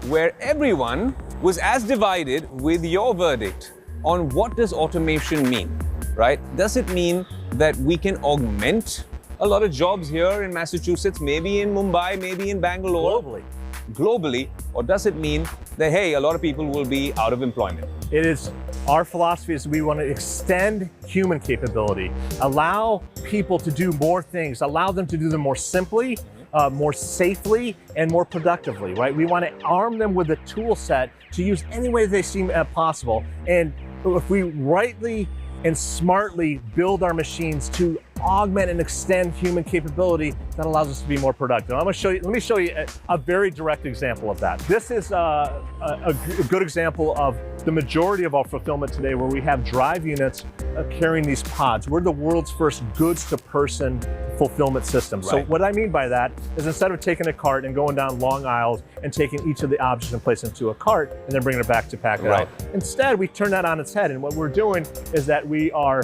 Speaker 5: where everyone was as divided with your verdict on what does automation mean, right? Does it mean that we can augment a lot of jobs here in Massachusetts, maybe in Mumbai, maybe in Bangalore? Globally, or does it mean that, hey, a lot of people will be out of employment?
Speaker 4: It is, our philosophy is we want to extend human capability, allow people to do more things, allow them to do them more simply, more safely, and more productively, right? We want to arm them with a tool set to use any way they seem possible. And if we rightly and smartly build our machines to augment and extend human capability, that allows us to be more productive. I'm going to show you, let me show you a very direct example of that. This is a good example of the majority of our fulfillment today, where we have drive units carrying these pods. We're the world's first goods-to-person fulfillment system. So what I mean by that is, instead of taking a cart and going down long aisles and taking each of the objects and placing it into a cart and then bringing it back to pack it out, instead we turn that on its head. And what we're doing is that we are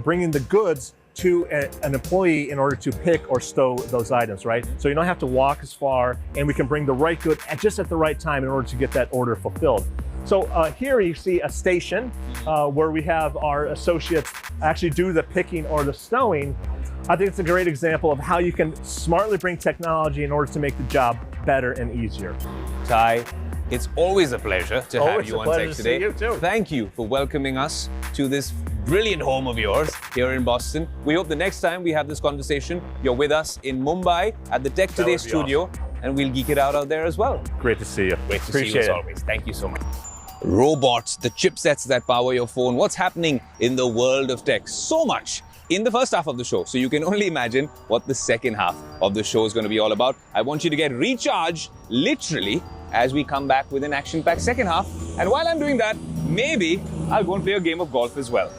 Speaker 4: bringing the goods to an employee in order to pick or stow those items, right? So you don't have to walk as far, and we can bring the right good just at the right time in order to get that order fulfilled. So here you see a station where we have our associates actually do the picking or the stowing. I think it's a great example of how you can smartly bring technology in order to make the job better and easier.
Speaker 5: Ty, it's always a pleasure to have you on Tech Today.
Speaker 4: You too.
Speaker 5: Thank you for welcoming us to this brilliant home of yours here in Boston. We hope the next time we have this conversation, you're with us in Mumbai at the Tech Today studio, and we'll geek it out there as well.
Speaker 4: Great to see you.
Speaker 5: Great to see you as always. Thank you so much. Robots, the chipsets that power your phone, what's happening in the world of tech? So much in the first half of the show. So you can only imagine what the second half of the show is going to be all about. I want you to get recharged, literally, as we come back with an action-packed second half. And while I'm doing that, maybe I'll go and play a game of golf as well.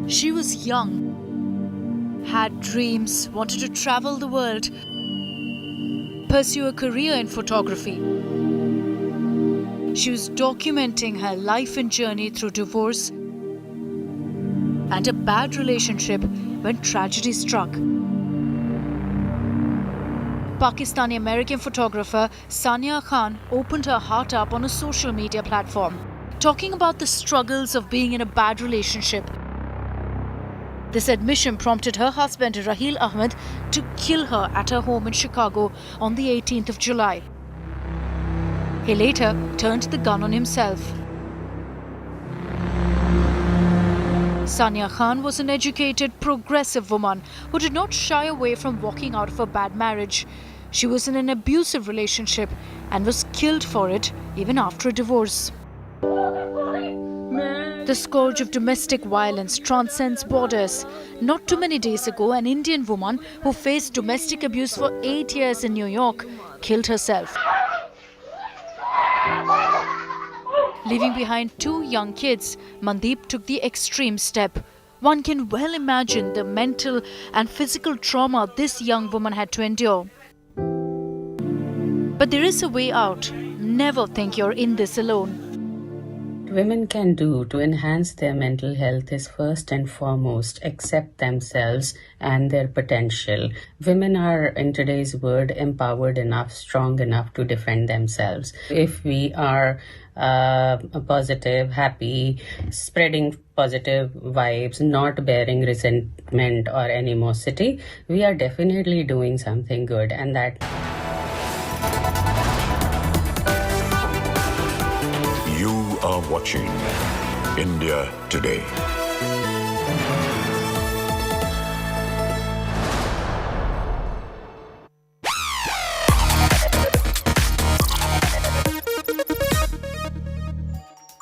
Speaker 11: She was young, had dreams, wanted to travel the world, pursue a career in photography. She was documenting her life and journey through divorce and a bad relationship when tragedy struck. Pakistani-American photographer Sania Khan opened her heart up on a social media platform, talking about the struggles of being in a bad relationship. This admission prompted her husband, Raheel Ahmed, to kill her at her home in Chicago on the 18th of July. He later turned the gun on himself. Sania Khan was an educated, progressive woman who did not shy away from walking out of a bad marriage. She was in an abusive relationship and was killed for it even after a divorce. The scourge of domestic violence transcends borders. Not too many days ago, an Indian woman who faced domestic abuse for 8 years in New York killed herself, leaving behind 2 young kids. Mandeep took the extreme step. One can well imagine the mental and physical trauma this young woman had to endure. But there is a way out. Never think you're in this alone.
Speaker 10: Women can do to enhance their mental health is first and foremost accept themselves and their potential. Women are, in today's world, empowered enough, strong enough to defend themselves. If we are positive, happy, spreading positive vibes, not bearing resentment or animosity, we are definitely doing something good, and that
Speaker 9: You are watching India Today.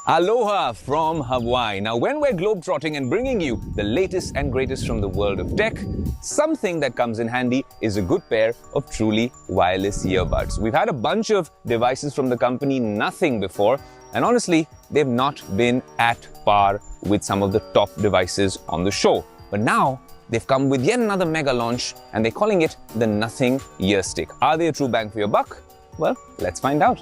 Speaker 5: Aloha from Hawaii. Now, when we're globetrotting and bringing you the latest and greatest from the world of tech, something that comes in handy is a good pair of truly wireless earbuds. We've had a bunch of devices from the company, nothing before, and honestly, they've not been at par with some of the top devices on the show. But now, they've come with yet another mega launch, and they're calling it the Nothing Ear Stick. Are they a true bang for your buck? Well, let's find out.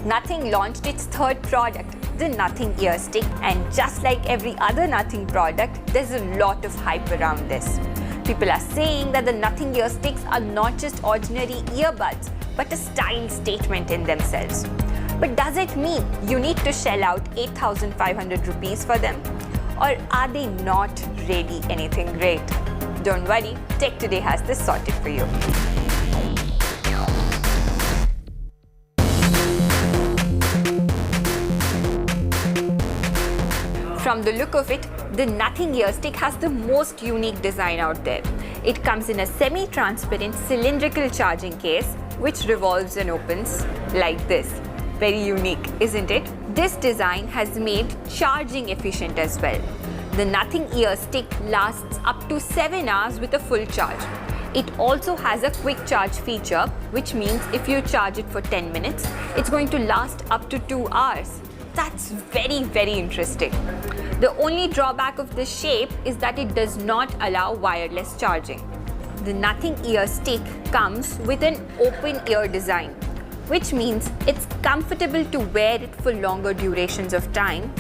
Speaker 14: Nothing launched its third product, the Nothing Ear Stick, and just like every other Nothing product, there's a lot of hype around this. People are saying that the Nothing Ear Sticks are not just ordinary earbuds, but a style statement in themselves. But does it mean you need to shell out 8,500 rupees for them? Or are they not really anything great? Don't worry, Tech Today has this sorted for you. From the look of it, the Nothing Ear Stick has the most unique design out there. It comes in a semi-transparent cylindrical charging case, which revolves and opens like this. Very unique, isn't it? This design has made charging efficient as well. The Nothing Ear Stick lasts up to 7 hours with a full charge. It also has a quick charge feature, which means if you charge it for 10 minutes, it's going to last up to 2 hours. That's very, very interesting. The only drawback of this shape is that it does not allow wireless charging. The Nothing Ear Stick comes with an open ear design, which means it's comfortable to wear it for longer durations of time,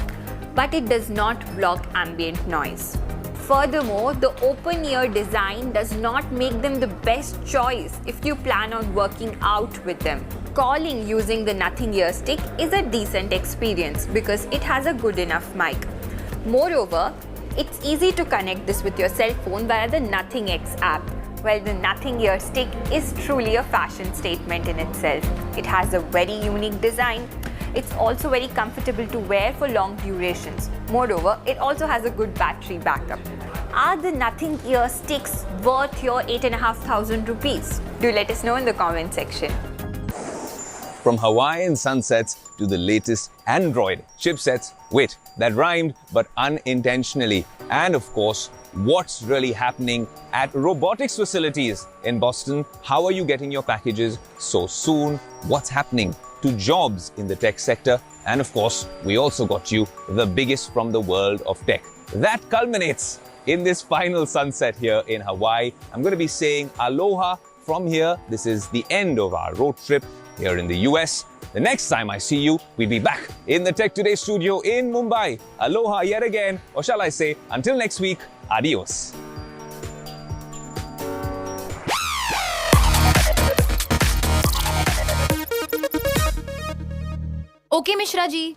Speaker 14: but it does not block ambient noise. Furthermore, the open ear design does not make them the best choice if you plan on working out with them. Calling using the Nothing Ear Stick is a decent experience because it has a good enough mic. Moreover, it's easy to connect this with your cell phone via the Nothing X app. While the Nothing Ear Stick is truly a fashion statement in itself. It has a very unique design. It's also very comfortable to wear for long durations. Moreover, it also has a good battery backup. Are the Nothing Ear Sticks worth your 8,500 rupees? Do let us know in the comment section.
Speaker 5: From Hawaiian sunsets to the latest Android chipsets. Wait, that rhymed, but unintentionally. And of course, what's really happening at robotics facilities in Boston? How are you getting your packages so soon? What's happening to jobs in the tech sector? And of course, we also got you the biggest from the world of tech. That culminates in this final sunset here in Hawaii. I'm going to be saying aloha from here. This is the end of our road trip here in the US. The next time I see you, we'll be back in the Tech Today studio in Mumbai. Aloha yet again, or shall I say, until next week, adios.
Speaker 18: Okay, Mishra ji.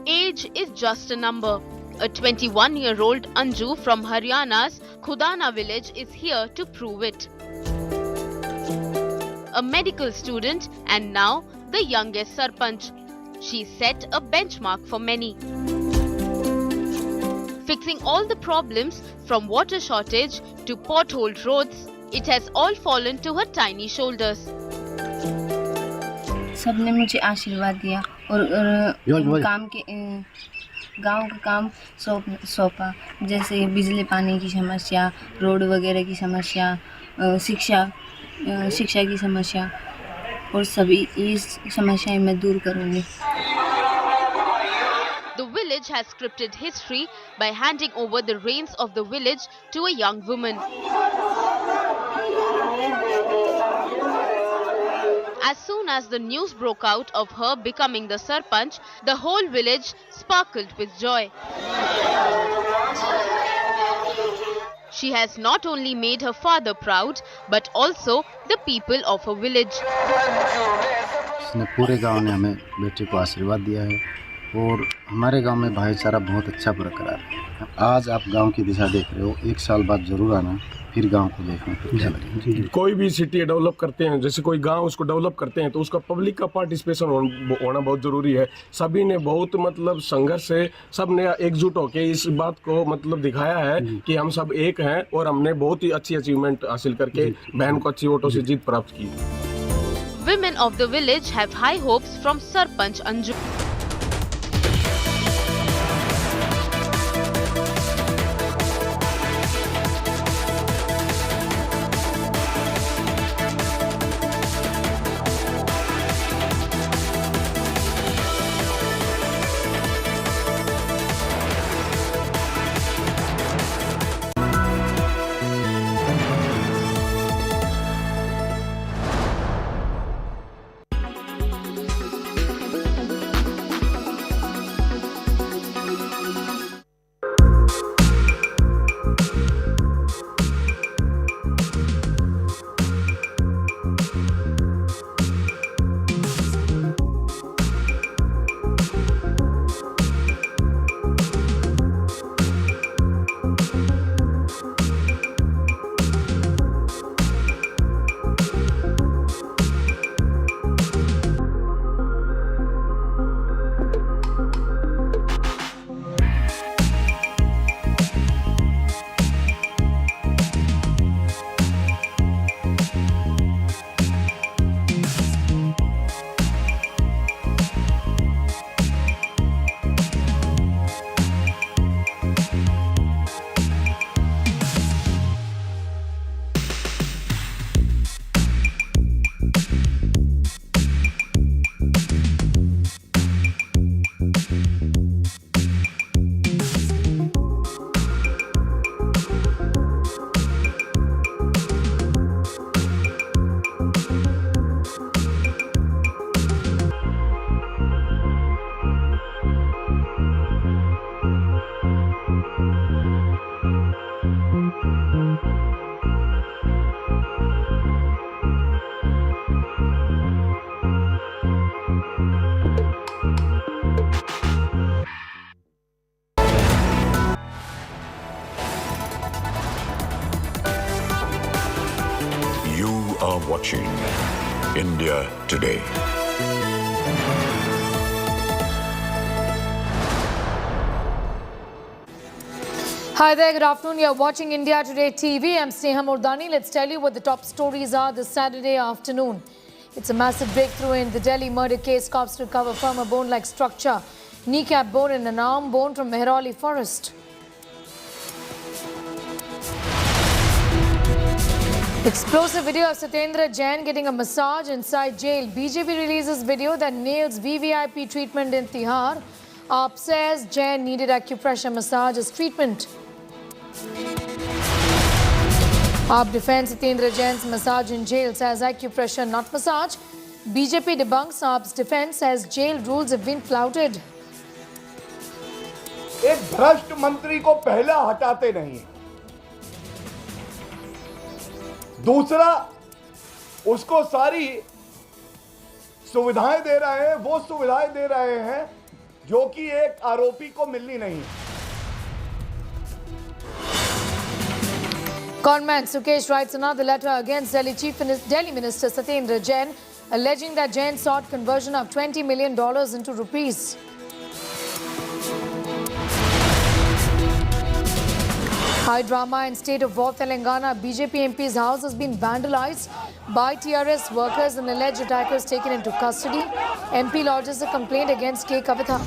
Speaker 20: Age is just a number.
Speaker 2: A 21-year-old Anju from Haryana's Khudana village is here to prove it. A medical student and now the youngest Sarpanch. She set a benchmark for many. Fixing all the problems from water shortage to potholed roads, it has all fallen to her tiny shoulders.
Speaker 17: सबने मुझे आशीर्वाद दिया और काम के गांव का काम सौंपा, जैसे बिजली पानी की समस्या, रोड वगैरह की समस्या, शिक्षा की समस्या और सभी इस समस्याएं मैं दूर करूंगी.
Speaker 2: The village has scripted history by handing over the reins of the village to a young woman. As soon as the news broke out of her becoming the Sarpanch, the whole village sparkled with joy. She has not only made her father proud, but also the people of her village.
Speaker 16: इसने पूरे गांव ने हमें बेटे को आशीर्वाद दिया है और हमारे गांव में भाईचारा बहुत अच्छा बरकरार है. आज आप गांव की दिशा देख रहे हो, एक साल बाद जरूर आना, फिर गांव को देखना तो अच्छा लगेगा.
Speaker 18: कोई भी सिटी डेवलप करते हैं, जैसे कोई गांव उसको डेवलप करते हैं तो उसका पब्लिक का पार्टिसिपेशन होना बहुत जरूरी है. सभी ने बहुत मतलब संघर्ष से सब ने एकजुट होकर इस बात को मतलब दिखाया है कि हम सब एक हैं और हमने बहुत ही अच्छी अचीवमेंट हासिल करके बहन को अच्छी वोटों से जीत प्राप्त की.
Speaker 2: Women of the village have high hopes from Sarpanch Anju.
Speaker 9: are watching India Today.
Speaker 1: Hi there, good afternoon. You're watching India Today TV. I'm Sneha Murdani. Let's tell you what the top stories are this Saturday afternoon. It's a massive breakthrough in the Delhi murder case. Cops recover from a bone-like structure, kneecap bone and an arm bone from Mehrauli forest. Explosive video of Satyendar Jain getting a massage inside jail. BJP releases video that nails VVIP treatment in Tihar. AAP says Jain needed acupressure massage as treatment. AAP defends Satyendar Jain's massage in jail, says acupressure not massage. BJP debunks AAP's defense, says jail rules have been flouted.
Speaker 20: एक भ्रष्ट मंत्री को पहला हटाते नहीं, दूसरा उसको सारी सुविधाएं दे रहे हैं, वो सुविधाएं दे रहे हैं जो कि एक आरोपी को मिलनी नहीं.
Speaker 1: Conman Sukesh writes another letter against Delhi Minister Satyendar Jain, alleging that Jain sought conversion of $20 million into rupees. High drama in state of war Telangana. BJP MP's house has been vandalized by TRS workers and alleged attackers taken into custody. MP lodges a complaint against K. Kavitha.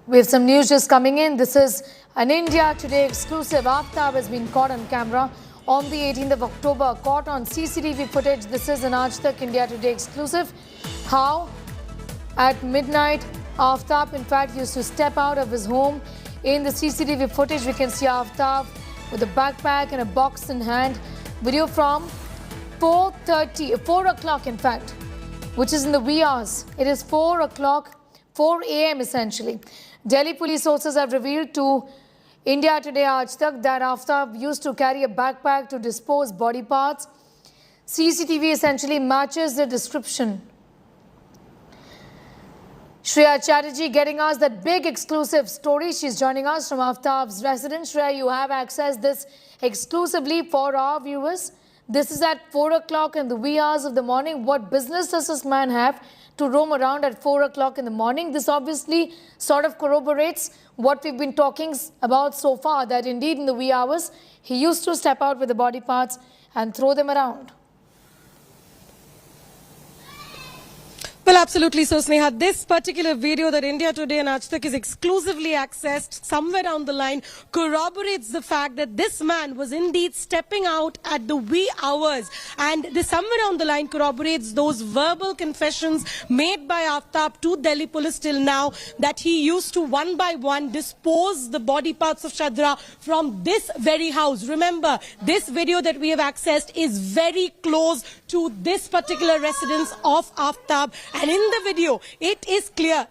Speaker 1: We have some news just coming in. This is an India Today exclusive. Aftab has been caught on camera on the 18th of October, caught on CCTV footage. This is an Aaj Tak India Today exclusive. How at midnight, Aftab in fact used to step out of his home. In the CCTV footage, we can see Aftab with a backpack and a box in hand. Video from 4 o'clock in fact, which is in the wee hours. It is 4 a.m. essentially. Delhi police sources have revealed to India Today Aaj Tak that Aftab used to carry a backpack to dispose body parts. CCTV essentially matches the description. Shreya Chatterjee getting us that big exclusive story. She's joining us from Aftab's residence. Shreya, you have accessed this exclusively for our viewers. This is at 4 o'clock in the wee hours of the morning. What business does this man have to roam around at 4 o'clock in the morning? This obviously sort of corroborates what we've been talking about so far, that indeed in the wee hours, he used to step out with the body parts and throw them around.
Speaker 12: Well, absolutely so, Sneha. This particular video that India Today and Aaj Tak is exclusively accessed somewhere down the line corroborates the fact that this man was indeed stepping out at the wee hours. And this somewhere down the line corroborates those verbal confessions made by Aftab to Delhi police till now, that he used to one by one dispose the body parts of Shadra from this very house. Remember, this video that we have accessed is very close to this particular residence of Aftab. And in the video, it is clear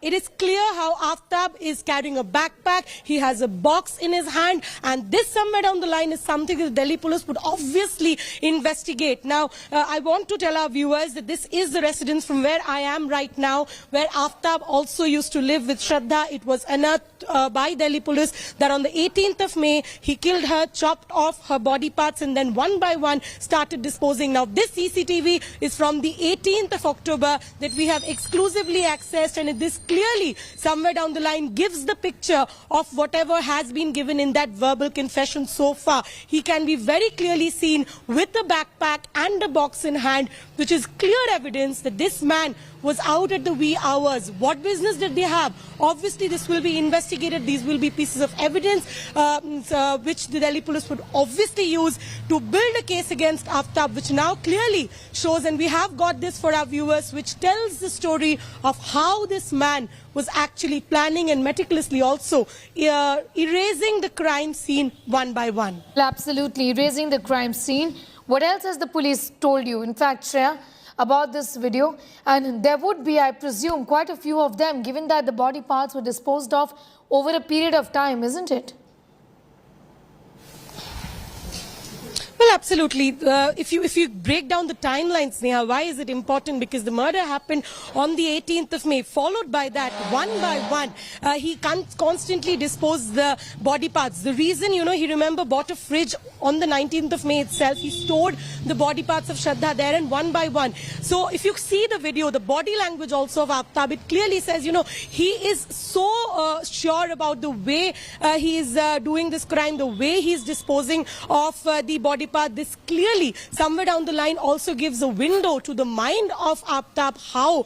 Speaker 12: how Aftab is carrying a backpack. He has a box in his hand, and this somewhere down the line is something that Delhi police would obviously investigate. Now, I want to tell our viewers that this is the residence from where I am right now, where Aftab also used to live with Shraddha. It was unearthed by Delhi police that on the 18th of May, he killed her, chopped off her body parts, and then one by one started disposing. Now, this CCTV is from the 18th of October that we have exclusively accessed, and this clearly somewhere down the line gives the picture of whatever has been given in that verbal confession so far. He can be very clearly seen with a backpack and a box in hand, which is clear evidence that this man was out at the wee hours. What business did they have? Obviously, this will be investigated. These will be pieces of evidence which the Delhi police would obviously use to build a case against Aftab, which now clearly shows, and we have got this for our viewers, which tells the story of how this man was actually planning and meticulously also erasing the crime scene one by one.
Speaker 1: Absolutely, erasing the crime scene. What else has the police told you? In fact, Shreya, about this video, and there would be, I presume, quite a few of them, given that the body parts were disposed of over a period of time, isn't it?
Speaker 12: Well, absolutely. If you break down the timelines, Sneha, why is it important? Because the murder happened on the 18th of May. Followed by that, one by one, he constantly disposed the body parts. The reason, he bought a fridge on the 19th of May itself. He stored the body parts of Shraddha there, and one by one. So if you see the video, the body language also of Aftab, it clearly says, he is so sure about the way he is doing this crime, the way he is disposing of the body part. This clearly somewhere down the line also gives a window to the mind of Aftab, how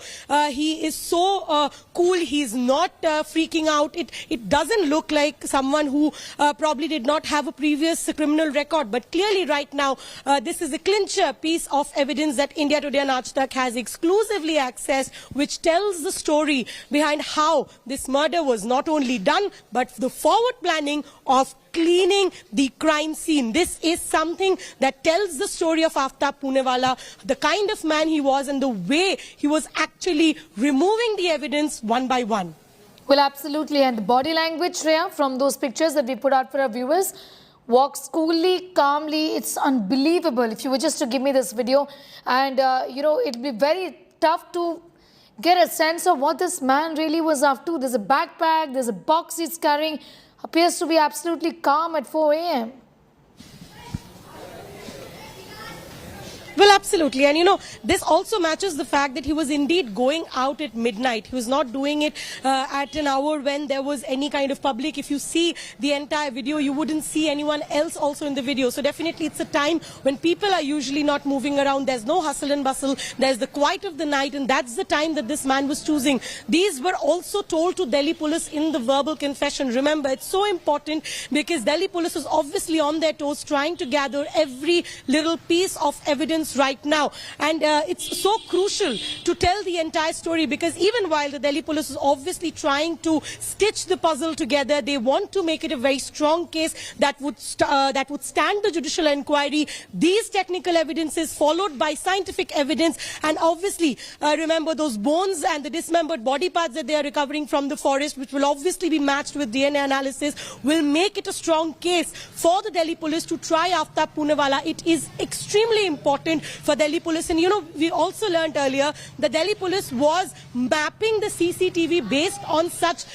Speaker 12: he is so cool. He's not freaking out. It doesn't look like someone who probably did not have a previous criminal record, but clearly right now this is a clincher piece of evidence that India Today and Aaj Tak has exclusively accessed, which tells the story behind how this murder was not only done, but the forward planning of cleaning the crime scene. This is something that tells the story of Aftab Punewala, the kind of man he was and the way he was actually removing the evidence one by one.
Speaker 1: Well, absolutely. And the body language, Shreya, from those pictures that we put out for our viewers, walks coolly, calmly. It's unbelievable. If you were just to give me this video, and it'd be very tough to get a sense of what this man really was up to. There's a backpack, there's a box he's carrying, appears to be absolutely calm at 4 a.m.
Speaker 12: Well, absolutely. And this also matches the fact that he was indeed going out at midnight. He was not doing it at an hour when there was any kind of public. If you see the entire video, you wouldn't see anyone else also in the video. So definitely it's a time when people are usually not moving around. There's no hustle and bustle. There's the quiet of the night, and that's the time that this man was choosing. These were also told to Delhi police in the verbal confession. Remember, it's so important because Delhi police is obviously on their toes trying to gather every little piece of evidence right now, and it's so crucial to tell the entire story, because even while the Delhi police is obviously trying to stitch the puzzle together, they want to make it a very strong case that would stand the judicial inquiry. These technical evidences followed by scientific evidence, and obviously remember those bones and the dismembered body parts that they are recovering from the forest, which will obviously be matched with DNA analysis, will make it a strong case for the Delhi police to try Aftab Poonawalla. It is extremely important for Delhi police. And we also learned earlier that Delhi police was mapping the CCTV based on such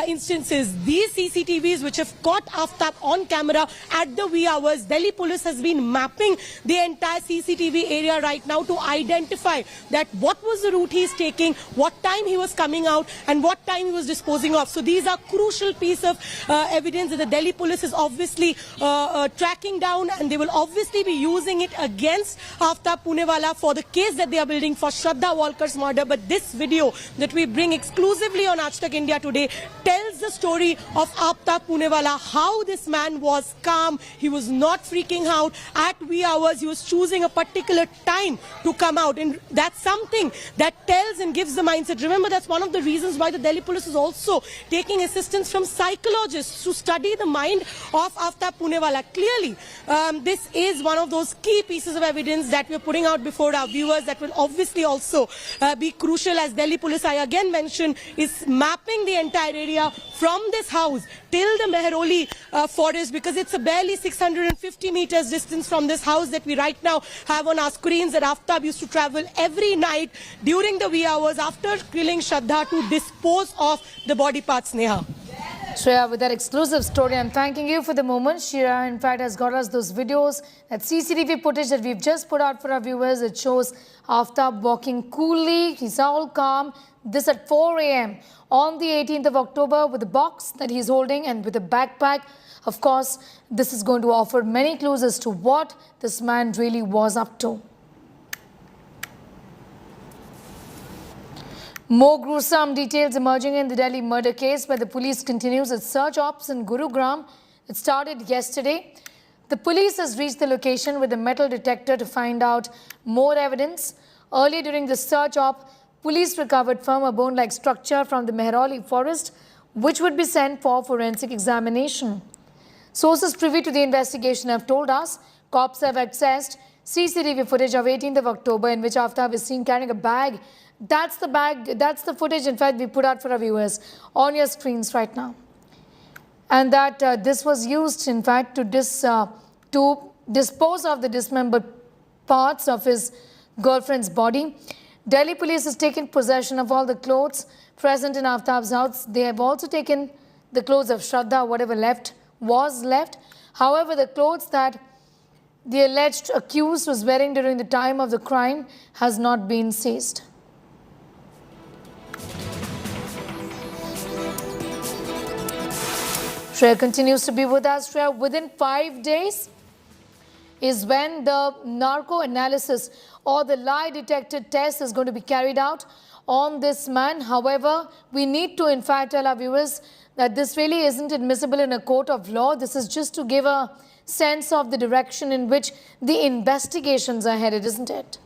Speaker 12: instances. These CCTVs which have caught Aftab on camera at the wee hours, Delhi police has been mapping the entire CCTV area right now to identify that what was the route he is taking, what time he was coming out, and what time he was disposing of. So these are crucial piece of evidence that the Delhi police is obviously tracking down, and they will obviously be using it against Aftab Poonawalla for the case that they are building for Shraddha Walker's murder. But this video that we bring exclusively on Aaj Tak India today tells the story of Aftab Poonawalla, how this man was calm. He was not freaking out at wee hours. He was choosing a particular time to come out, and that's something that tells and gives the mindset. Remember, that's one of the reasons why the Delhi police is also taking assistance from psychologists to study the mind of Aftab Poonawalla. Clearly, this is one of those key pieces of evidence that we're putting out before our viewers that will obviously also be crucial, as Delhi police, I again mentioned, is mapping the entire area from this house till the Mehroli forest, because it's a barely 650 meters distance from this house that we right now have on our screens, that Aftab used to travel every night during the wee hours after killing Shraddha to dispose of the body parts. Neha.
Speaker 1: Shreya, with that exclusive story, I'm thanking you for the moment. Shreya, in fact, has got us those videos, that CCTV footage that we've just put out for our viewers. It shows Aftab walking coolly. He's all calm. This at 4 a.m. on the 18th of October with the box that he's holding and with a backpack. Of course, this is going to offer many clues as to what this man really was up to. More gruesome details emerging in the Delhi murder case, where the police continues its search ops in Gurugram. It started yesterday. The police has reached the location with a metal detector to find out more evidence. Earlier during the search op, police recovered firmer bone-like structure from the Mehroli forest, which would be sent for forensic examination. Sources privy to the investigation have told us cops have accessed CCTV footage of 18th of October in which Aftab is seen carrying a bag. That's the bag, that's the footage, in fact, we put out for our viewers on your screens right now. And that this was used, in fact, to dispose of the dismembered parts of his girlfriend's body. Delhi police has taken possession of all the clothes present in Aftab's house. They have also taken the clothes of Shraddha, whatever was left. However, the clothes that the alleged accused was wearing during the time of the crime has not been seized. Shreya continues to be with us. Shreya, within 5 days is when the narco analysis or the lie detector test is going to be carried out on this man. However, we need to in fact tell our viewers that this really isn't admissible in a court of law. This is just to give a sense of the direction in which the investigations are headed, isn't it?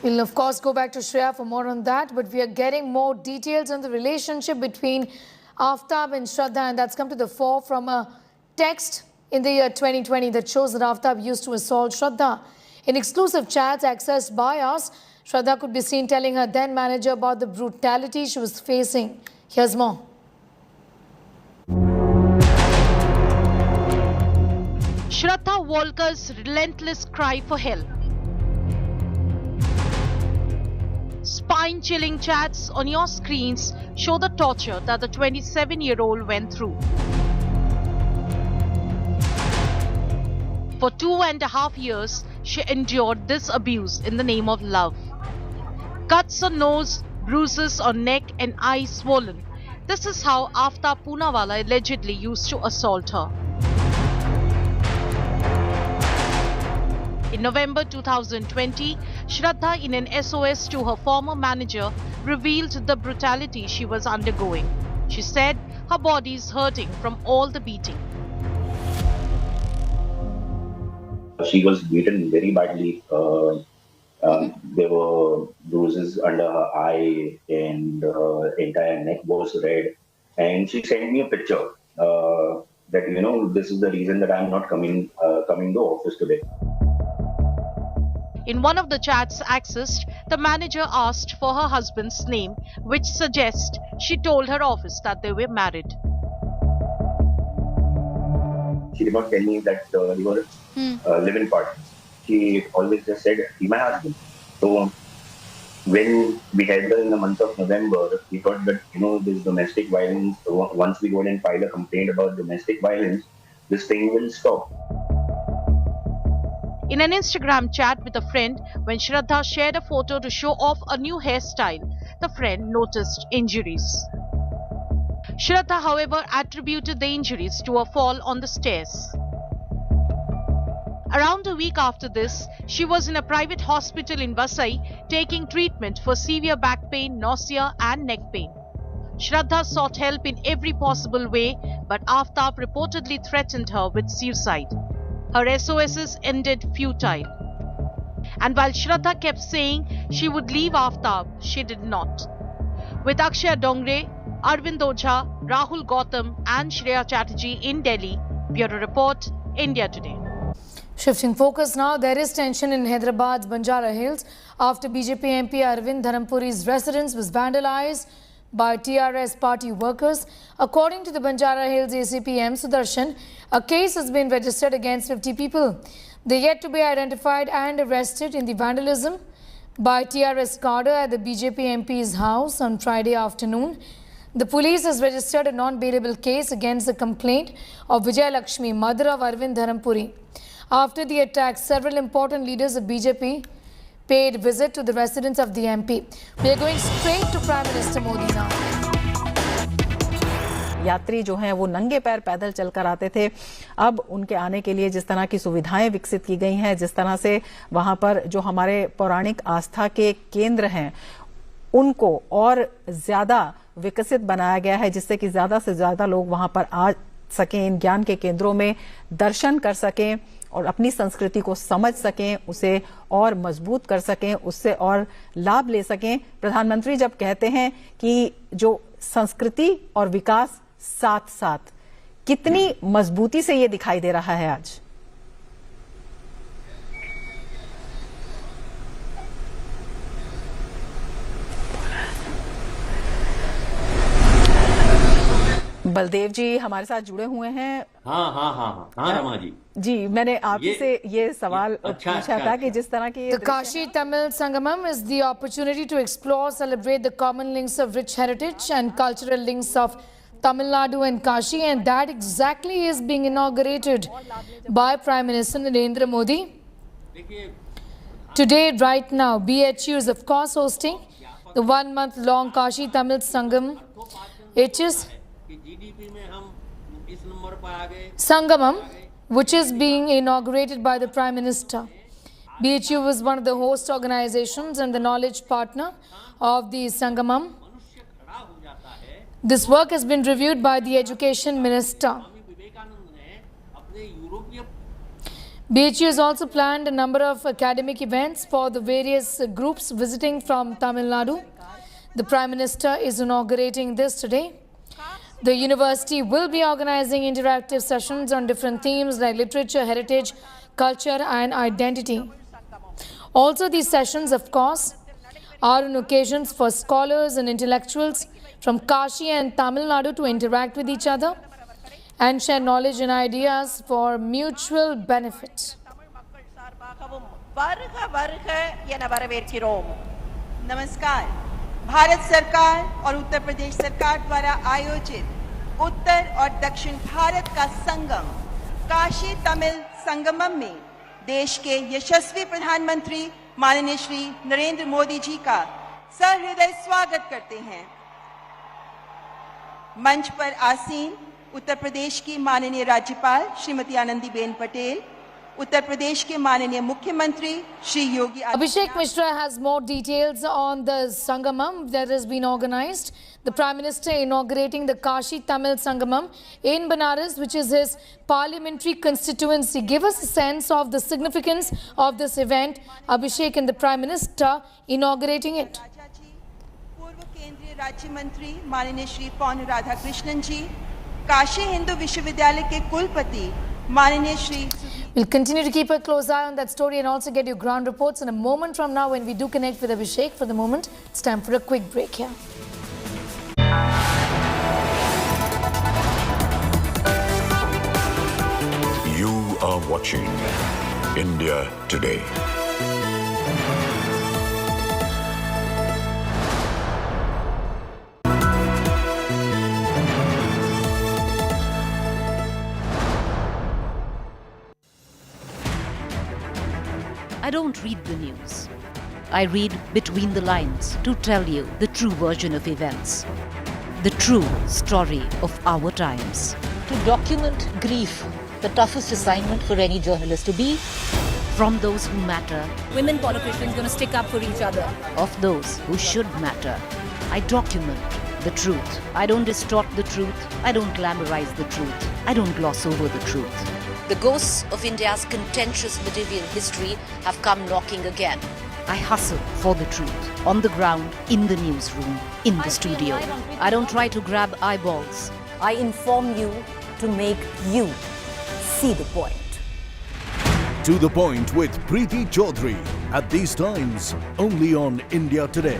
Speaker 1: We'll of course go back to Shreya for more on that, but we are getting more details on the relationship between Aftab and Shraddha, and that's come to the fore from a text in the year 2020 that shows that Aftab used to assault Shraddha. In exclusive chats accessed by us, Shraddha could be seen telling her then manager about the brutality she was facing. Here's more.
Speaker 11: Shraddha Walker's relentless cry for help. Spine-chilling chats on your screens show the torture that the 27-year-old went through. For 2.5 years, she endured this abuse in the name of love. Cuts on nose, bruises on neck and eyes swollen. This is how Aftab Poonawalla allegedly used to assault her. In November 2020, Shraddha, in an SOS to her former manager, revealed the brutality she was undergoing. She said her body is hurting from all the beating.
Speaker 15: She was beaten very badly. There were bruises under her eye and her entire neck was red. And she sent me a picture that, this is the reason that I'm not coming to office today.
Speaker 11: In one of the chats accessed, the manager asked for her husband's name, which suggests she told her office that they were married.
Speaker 15: She did not tell me that we were live-in partners. She always just said, "He's my husband." So when we had her in the month of November, we thought that, this domestic violence, once we go and file a complaint about domestic violence, this thing will stop.
Speaker 11: In an Instagram chat with a friend, when Shraddha shared a photo to show off a new hairstyle, the friend noticed injuries. Shraddha, however, attributed the injuries to a fall on the stairs. Around a week after this, she was in a private hospital in Vasai taking treatment for severe back pain, nausea and neck pain. Shraddha sought help in every possible way, but Aftab reportedly threatened her with suicide. Her SOSs ended futile. And while Shraddha kept saying she would leave Aftab, she did not. With Akshay Dongre, Arvind Ojha, Rahul Gautam and Shreya Chatterjee in Delhi, Bureau Report, India Today.
Speaker 1: Shifting focus now, there is tension in Hyderabad's Banjara Hills after BJP MP Arvind Dharampuri's residence was vandalized by TRS party workers. According to the Banjara Hills ACP M Sudarshan, a case has been registered against 50 people. They are yet to be identified and arrested in the vandalism by TRS cadre at the BJP MP's house on Friday afternoon. The police has registered a non-bailable case against the complaint of Vijay Lakshmi, mother of Arvind Dharampuri. After the attack, several important leaders of BJP paid visit to the residence of the MP. We are going straight to Prime Minister Modi now.
Speaker 19: यात्री जो हैं वो नंगे पैर पैदल चलकर आते थे। अब उनके आने के लिए जिस तरह की सुविधाएं विकसित की गई हैं, जिस तरह से वहां पर जो हमारे पौराणिक आस्था के केंद्र हैं उनको और ज्यादा विकसित बनाया गया है, जिससे कि ज्यादा से ज्यादा लोग वहां पर आ सकें, इन ज्ञान के केंद्रों में दर्शन कर सकें और अपनी संस्कृति को समझ सकें, उसे और मजबूत कर सकें, उससे और लाभ ले सकें। प्रधानमंत्री जब कहते हैं कि जो संस्कृति और विकास साथ साथ, कितनी मजबूती से ये दिखाई दे रहा है आज। बलदेव जी हमारे साथ जुड़े हुए हैं।
Speaker 23: हाँ रमा जी।
Speaker 19: जी, मैंने आपसे ये सवाल पूछा था कि जिस तरह की
Speaker 1: The Kashi Tamil Sangamam is the opportunity to explore, celebrate the common links of rich heritage and cultural links of Tamil Nadu and Kashi, and that exactly is being inaugurated by Prime Minister Narendra Modi. Today, right now, BHU is of course hosting the one-month-long Kashi Tamil Sangam. It is Sangamam, which is being inaugurated by the Prime Minister. BHU was one of the host organizations and the knowledge partner of the Sangamam. This work has been reviewed by the Education Minister. BHU has also planned a number of academic events for the various groups visiting from Tamil Nadu. The Prime Minister is inaugurating this today. The university will be organizing interactive sessions on different themes like literature, heritage, culture and identity. Also, these sessions, of course, are on occasions for scholars and intellectuals from Kashi and Tamil Nadu to interact with each other and share knowledge and ideas for mutual benefit.
Speaker 3: नमस्कार। भारत सरकार और उत्तर प्रदेश सरकार द्वारा आयोजित उत्तर और दक्षिण भारत का संगम काशी तमिल संगमम में देश के यशस्वी प्रधानमंत्री माननीय श्री नरेंद्र मोदी जी का सहृदय स्वागत करते हैं। मंच पर आसीन उत्तर प्रदेश की माननीय राज्यपाल श्रीमती आनंदीबेन पटेल, उत्तर प्रदेश के माननीय मुख्यमंत्री Shri Yogi
Speaker 1: Abhishek Mishra has more details on the Sangamam that has been organized. The Prime Minister inaugurating the Kashi Tamil Sangamam in Banaras, which is his parliamentary constituency. Give us a sense of the significance of this event, Abhishek, and the Prime Minister inaugurating it.
Speaker 3: पूर्व केंद्रीय राज्य मंत्री माननीय श्री पौन राधाकृष्णन जी, काशी हिंदू विश्वविद्यालय के कुलपति माननीय Shri
Speaker 1: We'll continue to keep a close eye on that story and also get you ground reports in a moment from now when we do connect with Abhishek. For the moment, it's time for a quick break here.
Speaker 9: You are watching India Today.
Speaker 6: I don't read the news. I read between the lines to tell you the true version of events, the true story of our times.
Speaker 13: To document grief, the toughest assignment for any journalist to be.
Speaker 6: From those who matter,
Speaker 13: Women politicians going to stick up for each other.
Speaker 6: of those who should matter, I document the truth. I don't distort the truth. I don't glamorize the truth. I don't gloss over the truth.
Speaker 13: The ghosts of India's contentious medieval history have come knocking again.
Speaker 6: I hustle for the truth on the ground, in the newsroom, in the studio. I don't try to grab eyeballs.
Speaker 13: I inform you to make you see the point.
Speaker 24: To the Point with Preeti Chaudhary. At these times, only on India Today.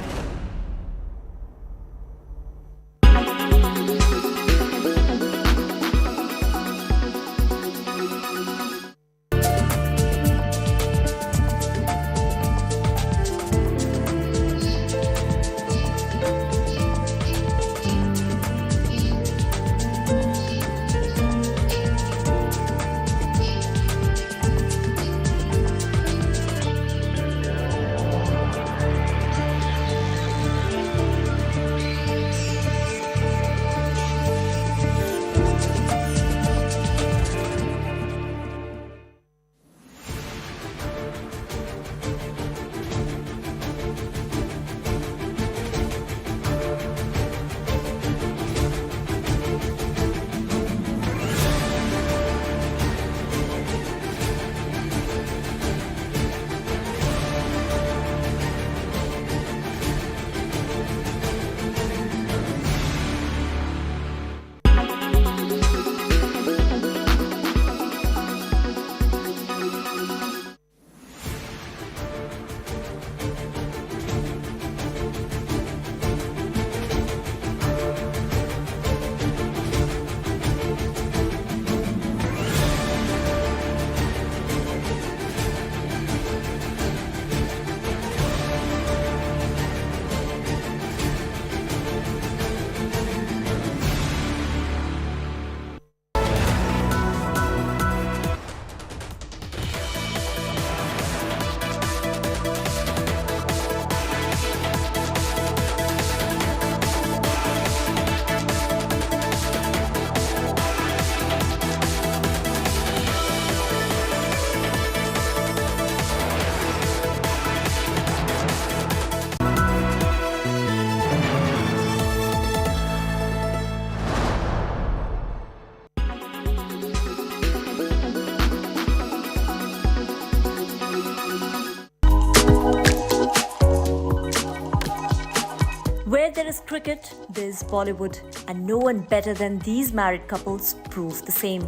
Speaker 7: Where there is cricket, there is Bollywood, and no one better than these married couples prove the same.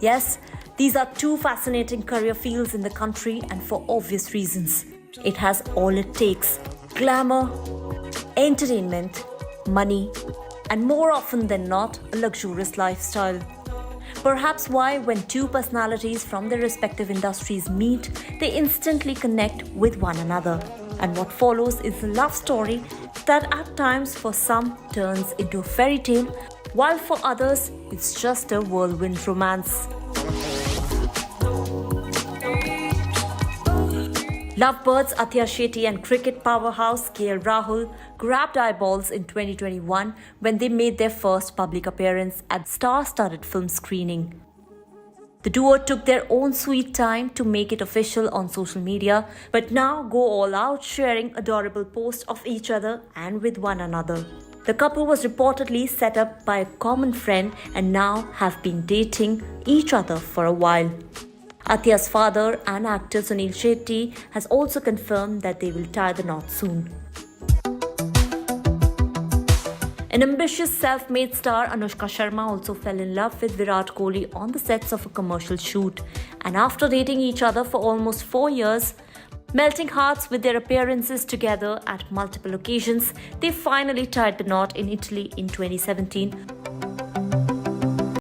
Speaker 7: Yes, these are two fascinating career fields in the country, and for obvious reasons. It has all it takes: glamour, entertainment, money, and more often than not, a luxurious lifestyle. Perhaps why, when two personalities from their respective industries meet, they instantly connect with one another. And what follows is a love story that at times for some turns into a fairy tale, while for others it's just a whirlwind romance. Lovebirds Athiya Shetty and cricket powerhouse KL Rahul grabbed eyeballs in 2021 when they made their first public appearance at star-studded film screening. The duo took their own sweet time to make it official on social media, but now go all out sharing adorable posts of each other and with one another. The couple was reportedly set up by a common friend and now have been dating each other for a while. Athiya's father and actor Sunil Shetty has also confirmed that they will tie the knot soon. An ambitious self-made star, Anushka Sharma, also fell in love with Virat Kohli on the sets of a commercial shoot. And after dating each other for almost 4 years, melting hearts with their appearances together at multiple occasions, they finally tied the knot in Italy in 2017